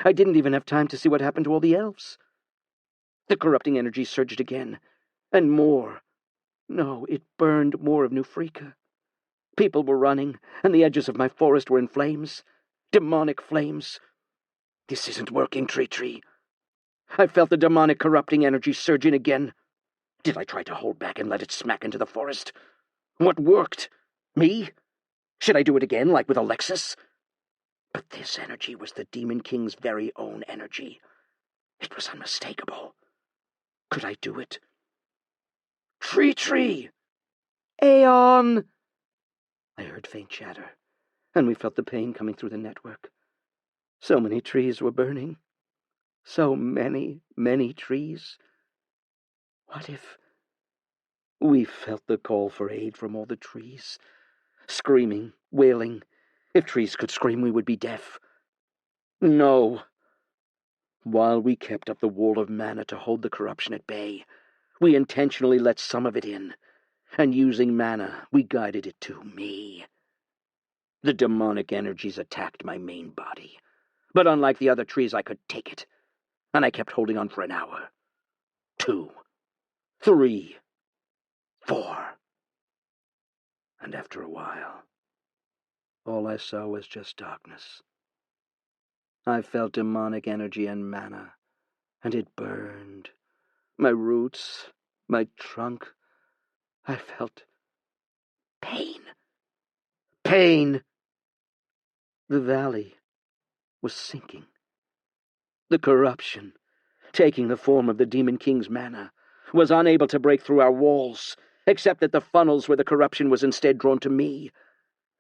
B: I didn't even have time to see what happened to all the elves. The corrupting energy surged again, and more. No, it burned more of New Freaka. People were running, and the edges of my forest were in flames. Demonic flames. This isn't working, Treachery. I felt the demonic corrupting energy surge in again. Did I try to hold back and let it smack into the forest? What worked? Me? Should I do it again, like with Alexis? But this energy was the Demon King's very own energy. It was unmistakable. Could I do it? Treachery! Aeon! I heard faint chatter, and we felt the pain coming through the network. So many trees were burning. So many, many trees. What if... We felt the call for aid from all the trees. Screaming, wailing. If trees could scream, we would be deaf. No. While we kept up the wall of mana to hold the corruption at bay, we intentionally let some of it in, and using mana, we guided it to me. The demonic energies attacked my main body, but unlike the other trees, I could take it, and I kept holding on for an hour. 2, 3, 4. And after a while, all I saw was just darkness. I felt demonic energy and mana, and it burned. My roots, my trunk. I felt pain. Pain! The valley was sinking. The corruption, taking the form of the Demon King's mana, was unable to break through our walls, except that the funnels where the corruption was instead drawn to me.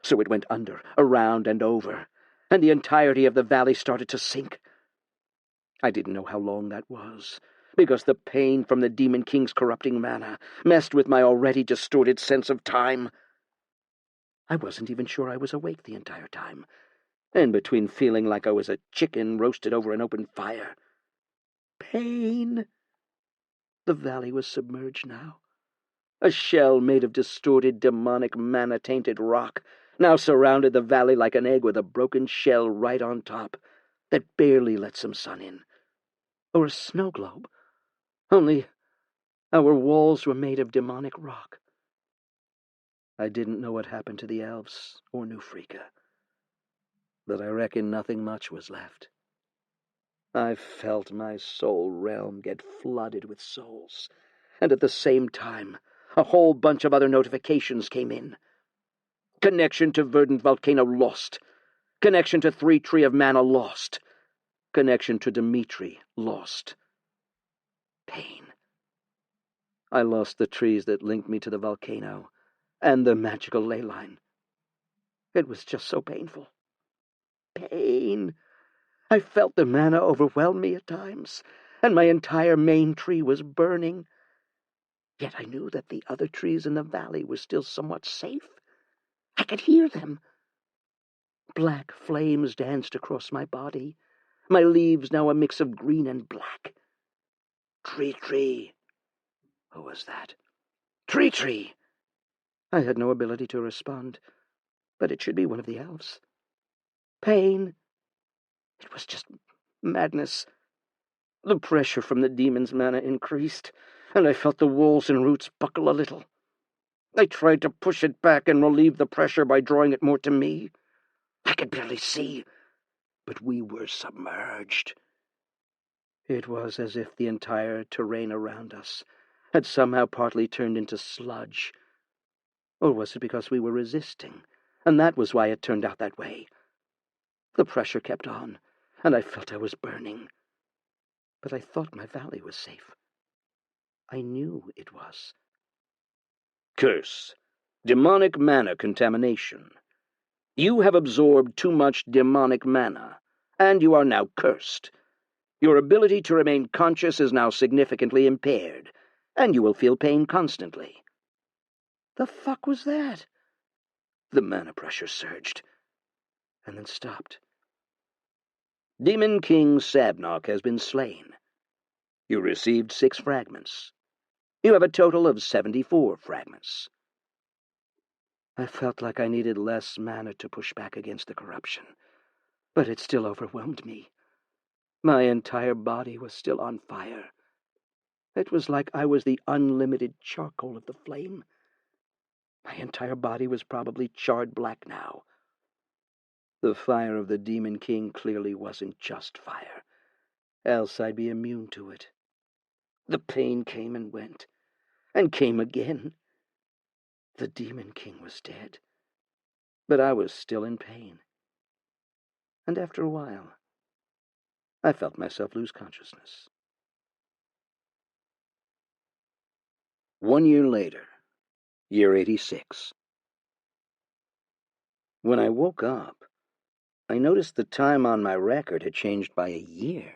B: So it went under, around, and over, and the entirety of the valley started to sink. I didn't know how long that was, because the pain from the Demon King's corrupting mana messed with my already distorted sense of time. I wasn't even sure I was awake the entire time, in between feeling like I was a chicken roasted over an open fire. Pain! The valley was submerged now. A shell made of distorted, demonic, mana-tainted rock now surrounded the valley like an egg with a broken shell right on top that barely let some sun in. Or a snow globe. Only our walls were made of demonic rock. I didn't know what happened to the elves or Nufrika, but I reckon nothing much was left. I felt my soul realm get flooded with souls, and at the same time, a whole bunch of other notifications came in. Connection to Verdant Volcano lost. Connection to Three Tree of Mana lost. Connection to Dimitri lost. Pain. I lost the trees that linked me to the volcano and the magical ley line. It was just so painful. Pain. I felt the mana overwhelm me at times, and my entire main tree was burning. Yet I knew that the other trees in the valley were still somewhat safe. I could hear them. Black flames danced across my body, my leaves now a mix of green and black. Treachery. Who was that? Treachery! I had no ability to respond, but it should be one of the elves. Pain. It was just madness. The pressure from the demon's mana increased, and I felt the walls and roots buckle a little. I tried to push it back and relieve the pressure by drawing it more to me. I could barely see, but we were submerged. It was as if the entire terrain around us had somehow partly turned into sludge. Or was it because we were resisting, and that was why it turned out that way? The pressure kept on, and I felt I was burning. But I thought my valley was safe. I knew it was.
A: Curse. Demonic mana contamination. You have absorbed too much demonic mana, and you are now cursed. Your ability to remain conscious is now significantly impaired, and you will feel pain constantly.
B: The fuck was that?
A: The mana pressure surged,
B: and then stopped.
A: Demon King Sabnok has been slain. You received 6 fragments. You have a total of 74 fragments.
B: I felt like I needed less mana to push back against the corruption, but it still overwhelmed me. My entire body was still on fire. It was like I was the unlimited charcoal of the flame. My entire body was probably charred black now. The fire of the Demon King clearly wasn't just fire, else I'd be immune to it. The pain came and went, and came again. The Demon King was dead, but I was still in pain. And after a while, I felt myself lose consciousness.
A: 1 year later, year 86. When I woke up, I noticed the time on my record had changed by a year.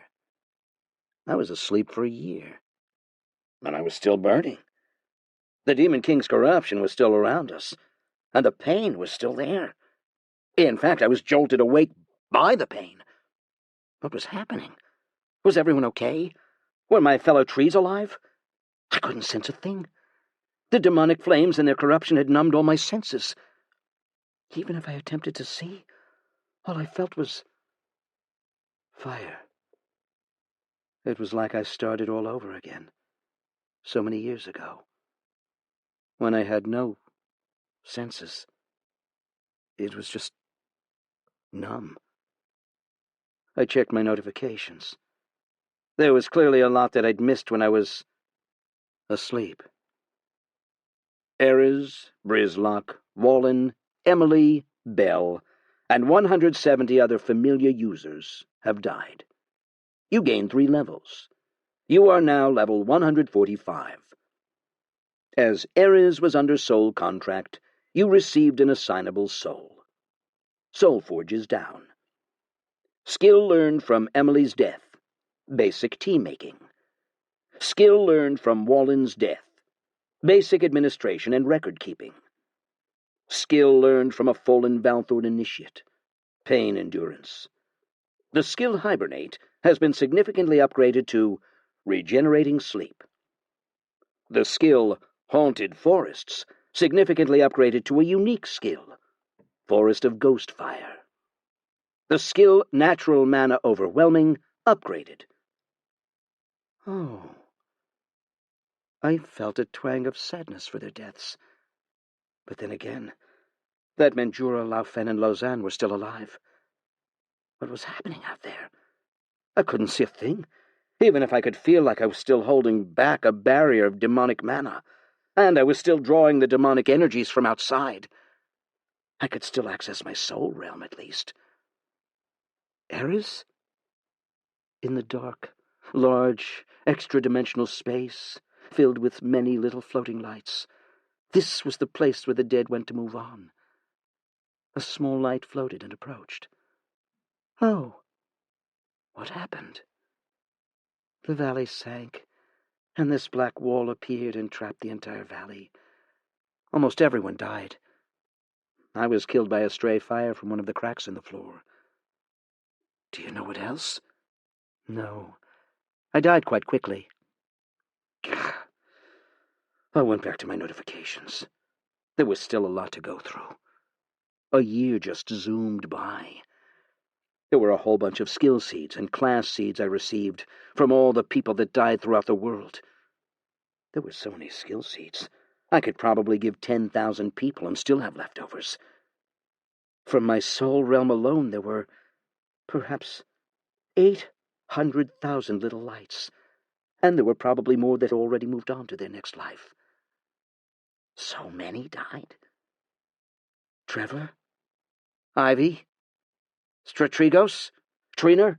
A: I was asleep for a year, and I was still burning. The Demon King's corruption was still around us, and the pain was still there. In fact, I was jolted awake by the pain. What was happening? Was everyone okay? Were my fellow trees alive? I couldn't sense a thing. The demonic flames and their corruption had numbed all my senses. Even if I attempted to see, all I felt was fire. It was like I started all over again, so many years ago, when I had no senses. It was just numb. I checked my notifications. There was clearly a lot that I'd missed when I was asleep. Erez, Brizlock, Wallen, Emily, Bell, and 170 other familiar users have died. You gained 3 levels. You are now level 145. As Erez was under soul contract, you received an assignable soul. Soulforge is down. Skill learned from Emily's death. Basic tea-making. Skill learned from Wallen's death. Basic administration and record-keeping. Skill learned from a fallen Valthorn initiate. Pain endurance. The skill Hibernate has been significantly upgraded to Regenerating Sleep. The skill Haunted Forests significantly upgraded to a unique skill, Forest of Ghostfire. The skill Natural Mana Overwhelming upgraded. Oh. I felt a twang of sadness for their deaths. But then again, that meant Jura, Laufen, and Lausanne were still alive. What was happening out there? I couldn't see a thing, even if I could feel like I was still holding back a barrier of demonic mana, and I was still drawing the demonic energies from outside. I could still access my soul realm, at least. Erez? In the dark, large, extra-dimensional space, filled with many little floating lights. This was the place where the dead went to move on. A small light floated and approached. Oh, what happened? The valley sank, and this black wall appeared and trapped the entire valley. Almost everyone died. I was killed by a stray fire from one of the cracks in the floor. Do you know what else? No. I died quite quickly. I went back to my notifications. There was still a lot to go through. A year just zoomed by. There were a whole bunch of skill seeds and class seeds I received from all the people that died throughout the world. There were so many skill seeds. I could probably give 10,000 people and still have leftovers. From my soul realm alone, there were perhaps 800,000 little lights, and there were probably more that already moved on to their next life. So many died. Trevor? Ivy? Strategos? Trina?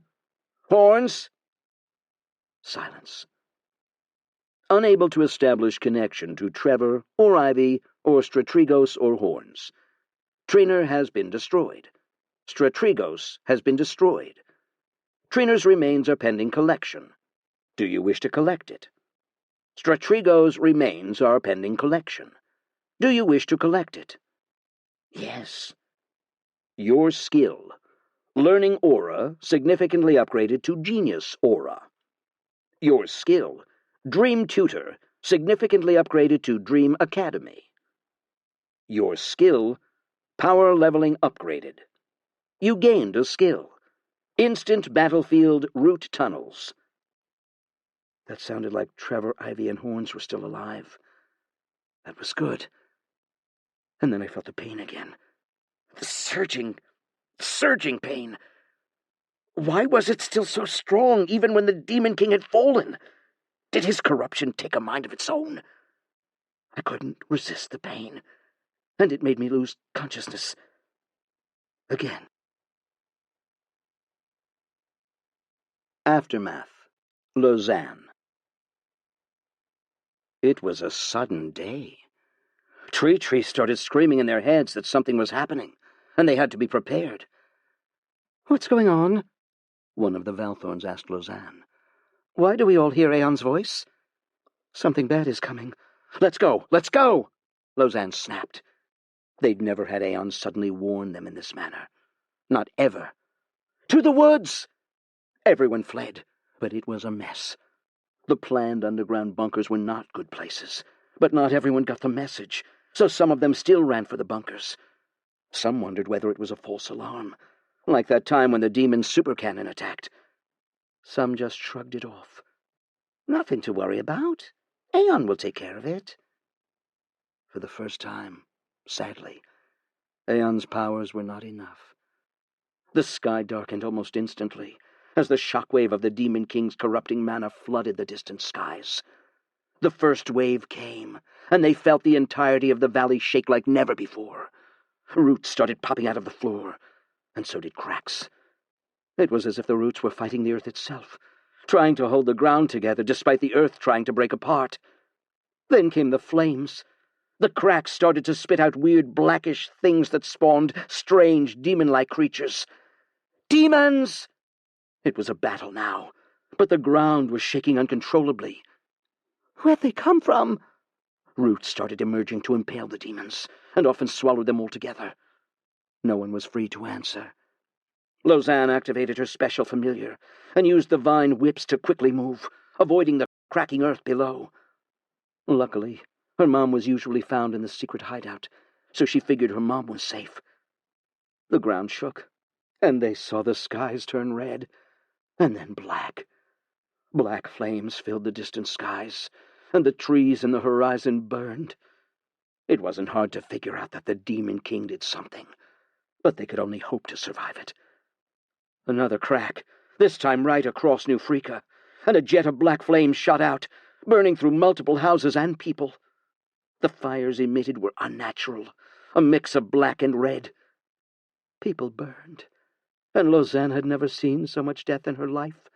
A: Horns? Silence. Unable to establish connection to Trevor or Ivy or Strategos or Horns. Trina has been destroyed. Strategos has been destroyed. Trina's remains are pending collection. Do you wish to collect it? Strategos' remains are pending collection. Do you wish to collect it? Yes. Your skill. Learning Aura significantly upgraded to Genius Aura. Your skill. Dream Tutor significantly upgraded to Dream Academy. Your skill. Power leveling upgraded. You gained a skill. Instant Battlefield Route Tunnels. That sounded like Trevor, Ivy, and Horns were still alive. That was good. And then I felt the pain again. The surging pain. Why was it still so strong, even when the Demon King had fallen? Did his corruption take a mind of its own? I couldn't resist the pain, and it made me lose consciousness. Again. Aftermath. Lausanne. It was a sudden day. Treachery started screaming in their heads that something was happening, and they had to be prepared. "What's going on?" one of the Valthorns asked Lausanne.
B: Why do we all hear Aeon's voice? Something bad is coming. Let's go! Let's go! Lausanne snapped. They'd never had Aeon suddenly warn them in this manner. Not ever. To the woods! Everyone fled, but it was a mess. The planned underground bunkers were not good places, but not everyone got the message, so some of them still ran for the bunkers. Some wondered whether it was a false alarm, like that time when the demon supercannon attacked. Some just shrugged it off. Nothing to worry about. Aeon will take care of it. For the first time, sadly, Aeon's powers were not enough. The sky darkened almost instantly, as the shockwave of the Demon King's corrupting mana flooded the distant skies. The first wave came, and they felt the entirety of the valley shake like never before. Roots started popping out of the floor, and so did cracks. It was as if the roots were fighting the earth itself, trying to hold the ground together despite the earth trying to break apart. Then came the flames. The cracks started to spit out weird blackish things that spawned strange demon-like creatures. Demons! It was a battle now, but the ground was shaking uncontrollably. Where'd they come from? Roots started emerging to impale the demons, and often swallowed them altogether. No one was free to answer. Lausanne activated her special familiar, and used the vine whips to quickly move, avoiding the cracking earth below. Luckily, her mom was usually found in the secret hideout, so she figured her mom was safe. The ground shook, and they saw the skies turn red, and then black. Black flames filled the distant skies, and the trees in the horizon burned. It wasn't hard to figure out that the Demon King did something, but they could only hope to survive it. Another crack, this time right across New Freaka, and a jet of black flames shot out, burning through multiple houses and people. The fires emitted were unnatural, a mix of black and red. People burned, and Lausanne had never seen so much death in her life.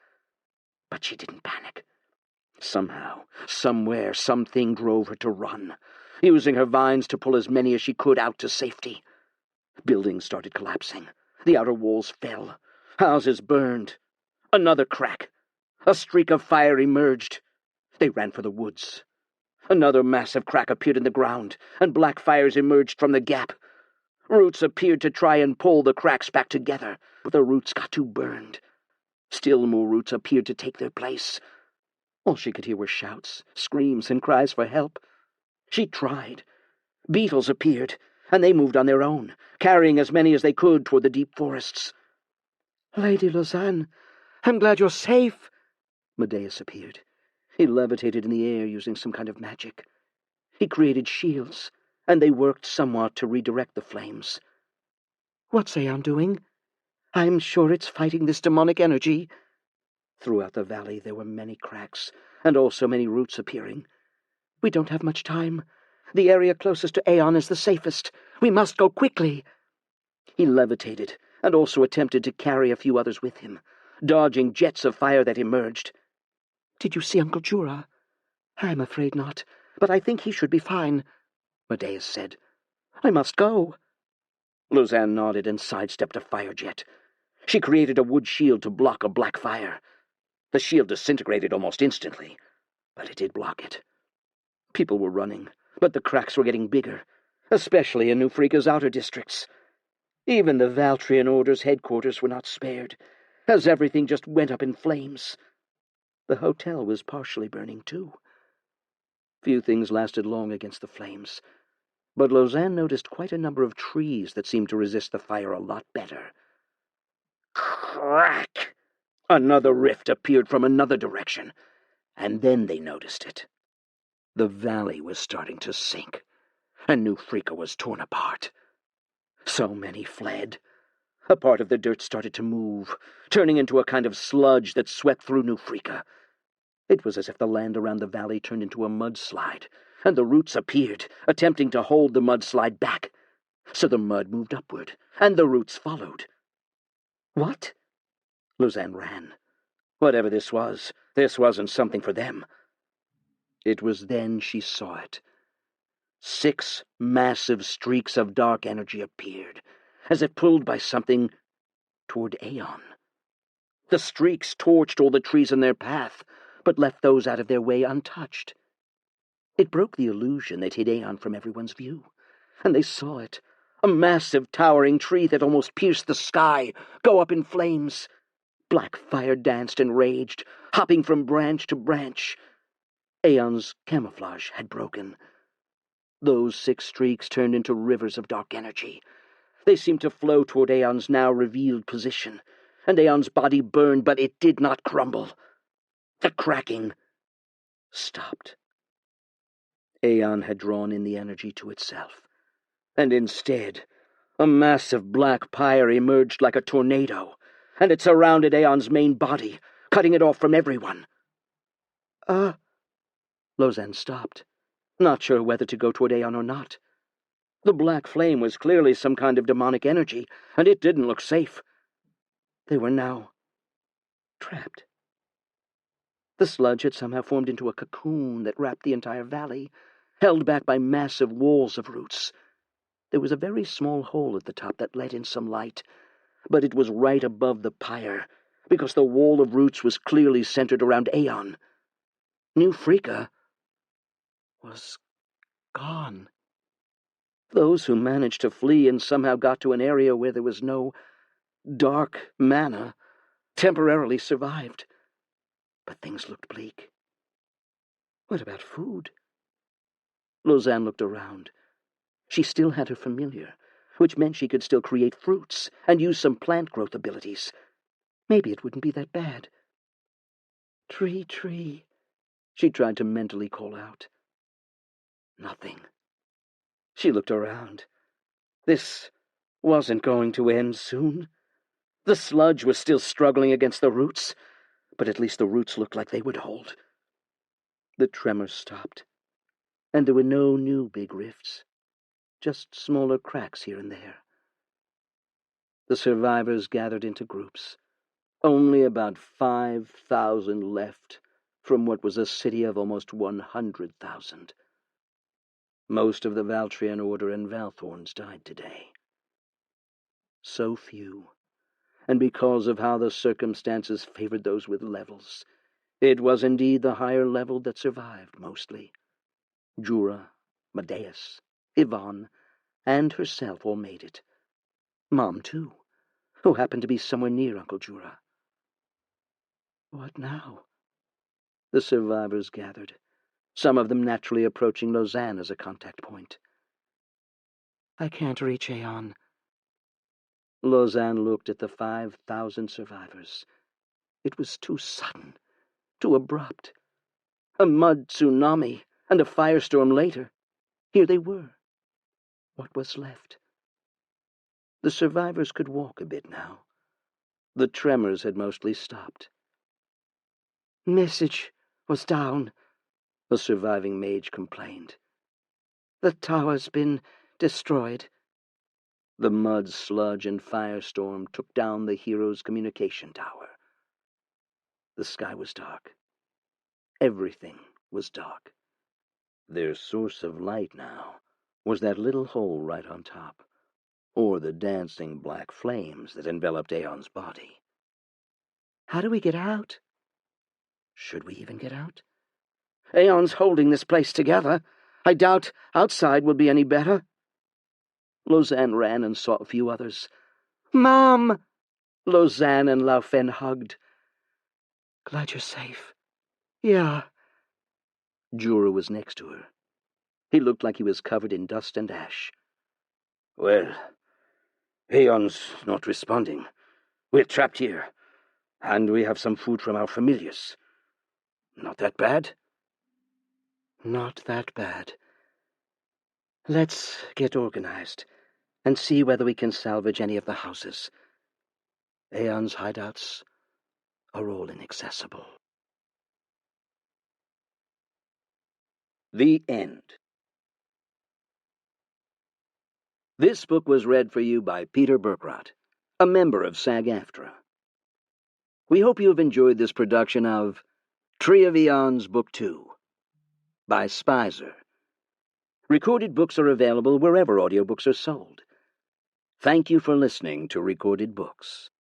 B: But she didn't panic. Somehow, somewhere, something drove her to run, using her vines to pull as many as she could out to safety. Buildings started collapsing. The outer walls fell. Houses burned. Another crack. A streak of fire emerged. They ran for the woods. Another massive crack appeared in the ground, and black fires emerged from the gap. Roots appeared to try and pull the cracks back together, but the roots got too burned. Still more roots appeared to take their place. All she could hear were shouts, screams, and cries for help. She tried. Beetles appeared, and they moved on their own, carrying as many as they could toward the deep forests. Lady Lausanne, I'm glad you're safe. Medeus appeared. He levitated in the air using some kind of magic. He created shields, and they worked somewhat to redirect the flames. What's Aeon doing? I'm sure it's fighting this demonic energy. Throughout the valley there were many cracks, and also many roots appearing. We don't have much time. The area closest to Aeon is the safest. We must go quickly. He levitated, and also attempted to carry a few others with him, dodging jets of fire that emerged. Did you see Uncle Jura? I'm afraid not, but I think he should be fine, Medeus said. I must go. Lausanne nodded and sidestepped a fire jet. She created a wood shield to block a black fire. The shield disintegrated almost instantly, but it did block it. People were running, but the cracks were getting bigger, especially in New Freaka's outer districts. Even the Valtrian Order's headquarters were not spared, as everything just went up in flames. The hotel was partially burning too. Few things lasted long against the flames, but Lausanne noticed quite a number of trees that seemed to resist the fire a lot better. Crack! Another rift appeared from another direction, and then they noticed it. The valley was starting to sink, and New Freaka was torn apart. So many fled. A part of the dirt started to move, turning into a kind of sludge that swept through New Freaka. It was as if the land around the valley turned into a mudslide, and the roots appeared, attempting to hold the mudslide back. So the mud moved upward, and the roots followed. What? Lausanne ran. Whatever this wasn't something for them. It was then she saw it. 6 massive streaks of dark energy appeared, as if pulled by something toward Aeon. The streaks torched all the trees in their path, but left those out of their way untouched. It broke the illusion that hid Aeon from everyone's view, and they saw it, a massive towering tree that almost pierced the sky, go up in flames. Black fire danced and raged, hopping from branch to branch. Aeon's camouflage had broken. Those 6 streaks turned into rivers of dark energy. They seemed to flow toward Aeon's now revealed position, and Aeon's body burned, but it did not crumble. The cracking stopped. Aeon had drawn in the energy to itself, and instead, a massive black pyre emerged like a tornado, and it surrounded Aeon's main body, cutting it off from everyone. Lausanne stopped, not sure whether to go toward Aeon or not. The black flame was clearly some kind of demonic energy, and it didn't look safe. They were now trapped. The sludge had somehow formed into a cocoon that wrapped the entire valley, held back by massive walls of roots. There was a very small hole at the top that let in some light, but it was right above the pyre, because the wall of roots was clearly centered around Aeon. New Frika was gone. Those who managed to flee and somehow got to an area where there was no dark mana temporarily survived. But things looked bleak. What about food? Lausanne looked around. She still had her familiar, which meant she could still create fruits and use some plant growth abilities. Maybe it wouldn't be that bad. Tree, she tried to mentally call out. Nothing. She looked around. This wasn't going to end soon. The sludge was still struggling against the roots, but at least the roots looked like they would hold. The tremors stopped, and there were no new big rifts, just smaller cracks here and there. The survivors gathered into groups, only about 5,000 left from what was a city of almost 100,000. Most of the Valtrian Order and Valthorns died today. So few, and because of how the circumstances favored those with levels, it was indeed the higher level that survived mostly. Jura, Medeus, Yvonne, and herself all made it. Mom, too, who happened to be somewhere near Uncle Jura. What now? The survivors gathered, some of them naturally approaching Lausanne as a contact point. I can't reach Aeon. Lausanne looked at the 5,000 survivors. It was too sudden, too abrupt. A mud tsunami and a firestorm later. Here they were. What was left? The survivors could walk a bit now. The tremors had mostly stopped. Message was down, the surviving mage complained. The tower's been destroyed. The mud, sludge, and firestorm took down the hero's communication tower. The sky was dark. Everything was dark. Their source of light now was that little hole right on top, or the dancing black flames that enveloped Aeon's body. How do we get out? Should we even get out? Aeon's holding this place together. I doubt outside will be any better. Lausanne ran and saw a few others. Mom! Lausanne and Laufen hugged. Glad you're safe. Yeah. Jura was next to her. He looked like he was covered in dust and ash.
A: Well, Aeon's not responding. We're trapped here, and we have some food from our familiars. Not that bad?
B: Not that bad. Let's get organized and see whether we can salvage any of the houses. Aeon's hideouts are all inaccessible.
A: The end. This book was read for you by Peter Burkrot, a member of SAG-AFTRA. We hope you have enjoyed this production of Tree of Aeons Book 2 by Spaizzzer. Recorded books are available wherever audiobooks are sold. Thank you for listening to Recorded Books.